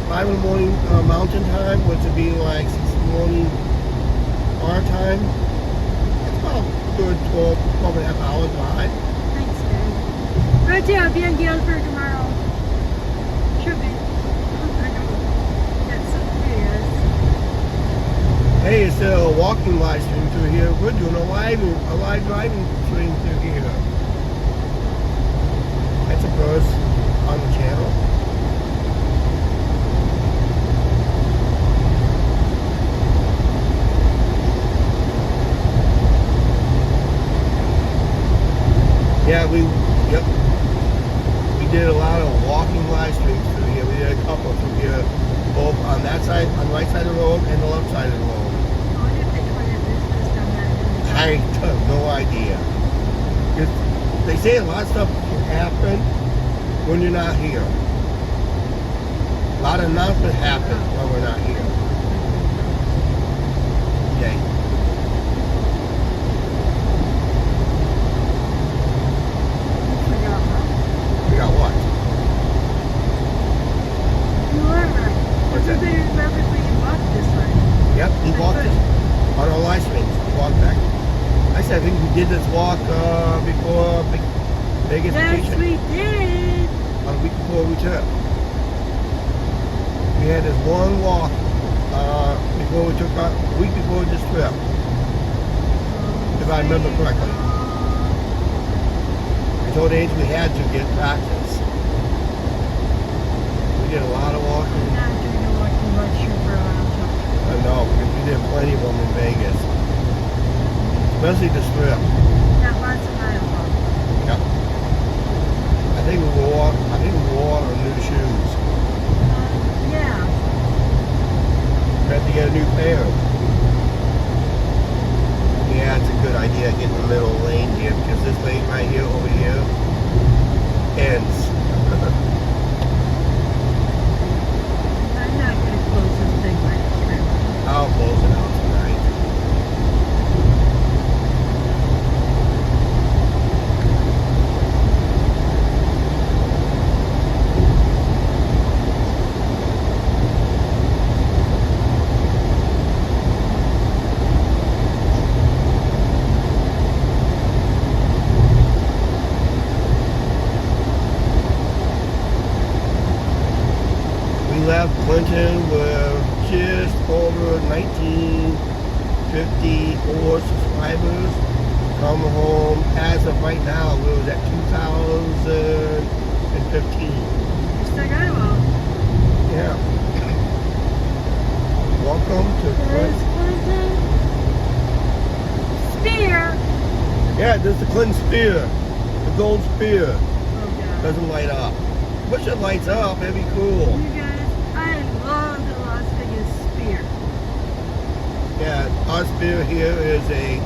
5 in the morning mountain time, which would be like 6 in the morning our time. It's about a good 12 and a half hours drive. Thanks, Dad. Right, yeah, I'll be on Guilford tomorrow. Should be. I know. Got some videos. Hey, instead of a walking live stream through here, we're doing a live driving stream through here. That's a first on the channel. Yeah, we did a lot of walking live streams through here. We did a couple through here, both on that side, on the right side of the road, and the left side of the road. I wonder if they tore their business down there. I have no idea. They say a lot of stuff can happen when you're not here. A lot of announcements happen when we're not here. Okay. Forgot what. We got what? You were right. What's that? Everybody remembers when you walked this way. Yep, he walked it on our live streams. He walked back. I said I think we did this walk before Vegas Yes, vacation. we did. A week before we took. We had this one walk before we took our week before this trip, if I remember correctly. I told Ange we had to get practice. We did a lot of walking. I'm not doing a walking lecture for a while. I know, because we did plenty of them in Vegas. Especially the strip. Got lots of miles on. Yep. I think we wore our new shoes. Yeah. We had to get a new pair. Yeah, it's a good idea getting the middle lane here because this lane right here over here ends. I'm not going to close this thing right now. I'll close it out tonight. We left Clinton with just over 1954 subscribers. Come home as of right now, we was at 2015. You still got them all. Yeah. Welcome to There's Clinton. Clinton. Spear. Yeah, there's the Clinton Spear. The gold spear. Oh, God. Doesn't light up. Wish it lights up, it'd be cool. You guys, I love the Las Vegas Spear. Yeah, our spear here is a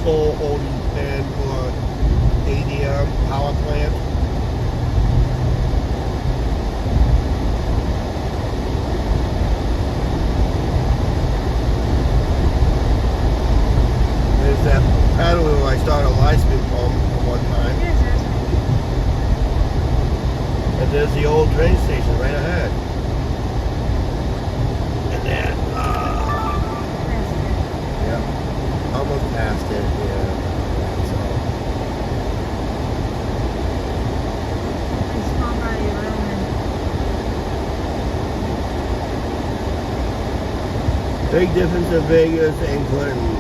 coal holding pen for ADM power plant. There's that paddle where I started a live stream from one time. Yes, there's And there's the old train station right ahead. And then, yeah, almost past it, yeah. So, It's small body island. big difference in Vegas and Clinton.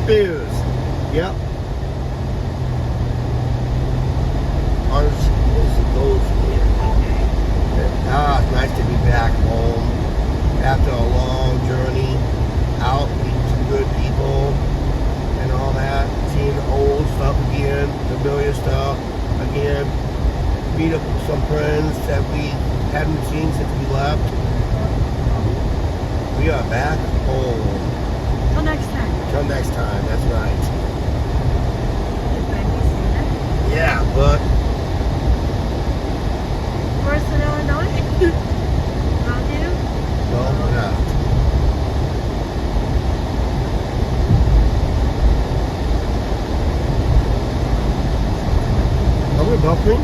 Spears, yep. Ours is a gold spear. It's nice to be back home after a long journey out, meeting some good people and all that, seeing the old stuff again, familiar stuff again, meet up with some friends that we hadn't seen since we left. We are back home. Till next time. Till next time, that's right. Did Becky see that? Yeah, but Worse than Illinois? Not you? no, we're not. Are we buffering?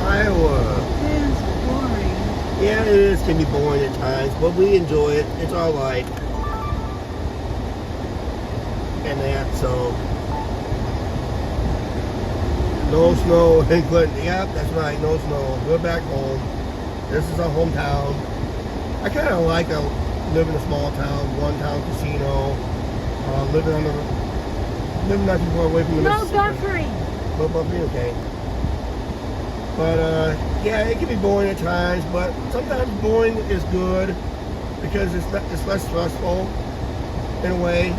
Iowa. It is boring. Yeah, it is, can be boring at times, but we enjoy it. It's our life. And that, so. No snow in Clinton. Yep, that's right, no snow. We're back home. This is our hometown. I kind of like living in a small town, one-town casino, living not too far away from the No Mississippi. buffering. No buffering, okay. But yeah, it can be boring at times, but sometimes boring is good because it's less stressful in a way.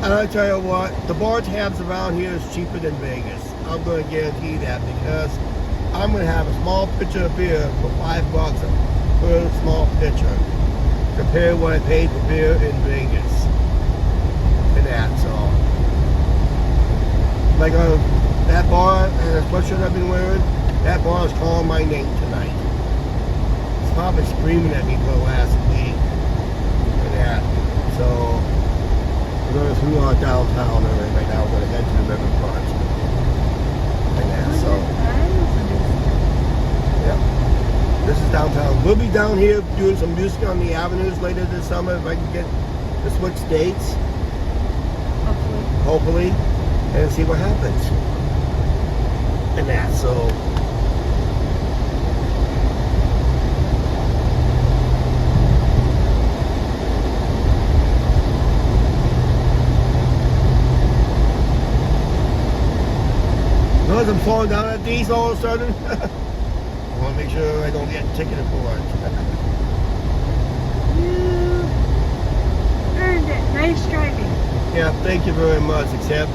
And I tell you what, the bar tabs around here is cheaper than Vegas. I'm going to guarantee that because I'm going to have a small pitcher of beer for $5 per small pitcher compared to what I paid for beer in Vegas. And that, so like that bar, and as much as I've been wearing, that bar is calling my name tonight. It's probably screaming at me for the last week. And that. So, we're going through our downtown area right now. We're going to head to the riverfront. And that, so, yeah. This is downtown. We'll be down here doing some music on the avenues later this summer if I can get to switch dates. Hopefully. And see what happens. And that, so. Notice I'm slowing down at these all of a sudden. I want to make sure I don't get ticketed for it. You earned it. Nice driving. Yeah, thank you very much. Except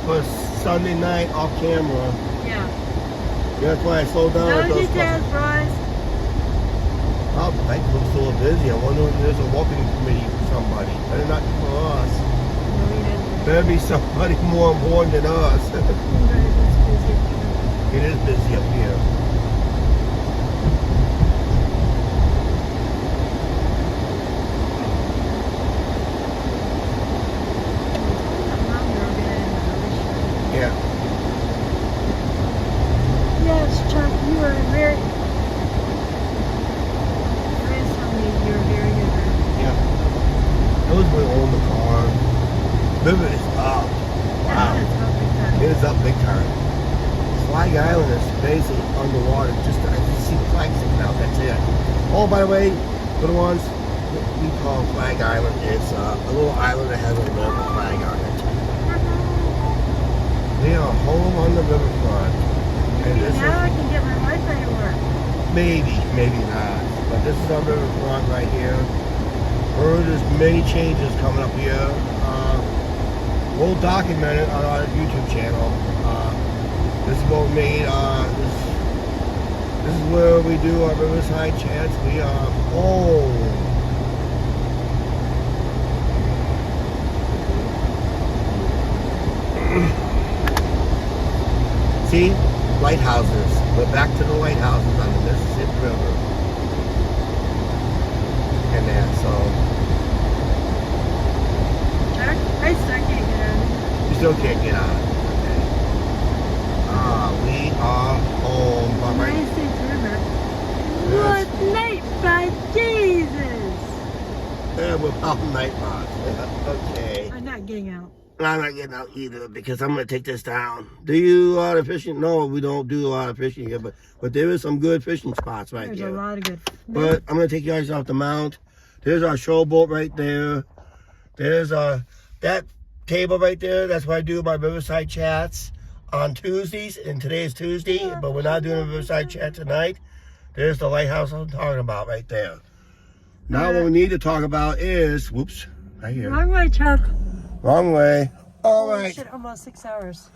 for Sunday night off camera. Yeah. That's why I slowed down. No at those details, Bryce. Oh, thankfully I'm still busy. I wonder if there's a walking committee for somebody. Better not be for us. No, we didn't. Better be somebody more important than us. It is busy up here. Yeah. Yes, Chuck, you are very. Friends told me you were very good. Yeah. That was when I owned the car. River is up. Wow. It is up big time. Flag Island is basically underwater. I just see the flag sticking out. That's it. Oh, by the way, little ones, what we call Flag Island is a little island that has a American flag on it. We are home on the riverfront. And this Now I is, can get my Wi-Fi to work. maybe not. But this is our riverfront right here. Heard there's many changes coming up here. We'll document it on our YouTube channel. This is what we made. This is where we do our Riverside chats. We are home. See? Lighthouses. We're back to the lighthouses on the Mississippi River. And that, so. Chuck, I still can't get out. You still can't get out. Okay. We are home. United States River. Yes. What night by Jesus! Yeah, we're out night box. Okay. I'm not getting out. I'm not getting out either because I'm going to take this down. Do you do a lot of fishing? No, we don't do a lot of fishing here, but there is some good fishing spots right There's here. a lot of good. But I'm going to take you guys off the mount. There's our showboat right there. There's that table right there. That's where I do my Riverside chats on Tuesdays. And today is Tuesday, but we're not doing a Riverside chat tonight. There's the lighthouse I'm talking about right there. Now what we need to talk about is, whoops, right here. Wrong way, Chuck. Wrong way. All Holy right. shit, almost 6 hours.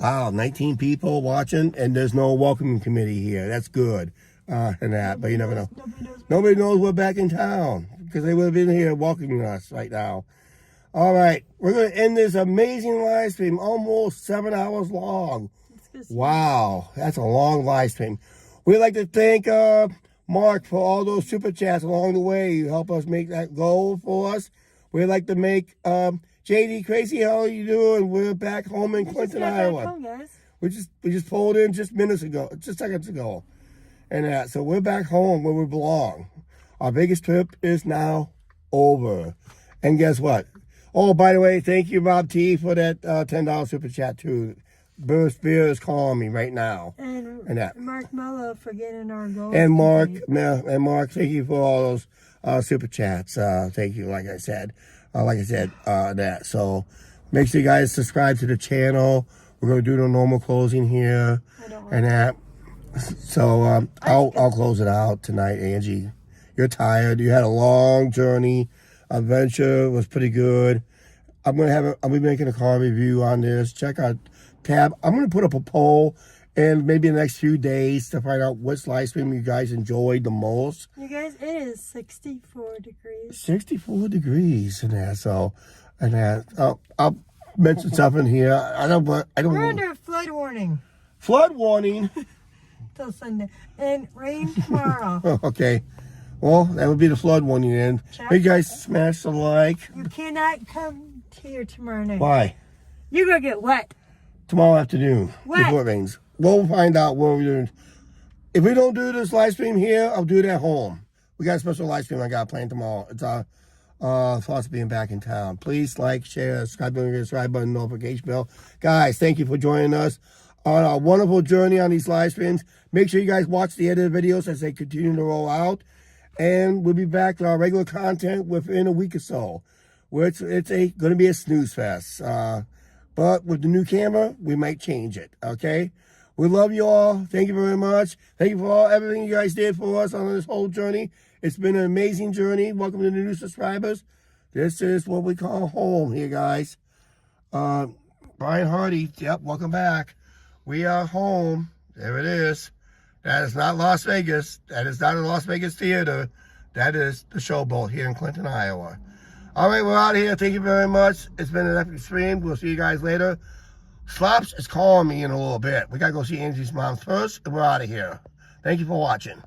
Wow, 19 people watching, and there's no welcoming committee here. That's good. And that, but you never know. Nobody knows we're back in town because they would have been here welcoming us right now. All right, we're going to end this amazing live stream, almost 7 hours long. Wow, that's a long live stream. We'd like to thank Mark for all those super chats along the way. You help us make that goal for us. We'd like to make JD Crazy. How are you doing? We're back home in Clinton, Iowa. Home, guys. We just pulled in just seconds ago, and that. So we're back home where we belong. Our biggest trip is now over, and guess what? Oh, by the way, thank you, Rob T, for that $10 super chat too. Burst Beer is calling me right now. And that. Mark Mello for getting our goals. And Mark, thank you for all those super chats. Thank you, like I said, that. So make sure you guys subscribe to the channel. We're gonna do the normal closing here and that. So I'll close it out tonight, Angie. You're tired. You had a long journey. Adventure was pretty good. I'll be making a car review on this. Check out tab. I'm gonna put up a poll and maybe in the next few days to find out which live stream you guys enjoyed the most. You guys, it is 64 degrees. 64 degrees and that. So, and that. mention something here. I don't. We're know. under a flood warning Flood warning. till Sunday, and rain tomorrow. Okay. Well, that would be the flood warning then. Hey guys, smash the like. You cannot come here tomorrow night. Why? You're gonna get wet. Tomorrow afternoon. What? Before it rains. We'll find out where we're doing. If we don't do this live stream here, I'll do it at home. We got a special live stream I got planned tomorrow. It's thoughts of being back in town. Please like, share, subscribe, hit the subscribe button, notification bell. Guys, thank you for joining us on our wonderful journey on these live streams. Make sure you guys watch the edited videos as they continue to roll out. And we'll be back to our regular content within a week or so. Where it's going to be a snooze fest. But with the new camera, we might change it, okay? We love you all. Thank you very much. Thank you for everything you guys did for us on this whole journey. It's been an amazing journey. Welcome to the new subscribers. This is what we call home here, guys. Brian Hardy, yep, welcome back. We are home. There it is. That is not Las Vegas. That is not a Las Vegas theater. That is the Showboat here in Clinton, Iowa. All right, we're out of here. Thank you very much. It's been an epic stream. We'll see you guys later. Slops is calling me in a little bit. We got to go see Angie's mom first, and we're out of here. Thank you for watching.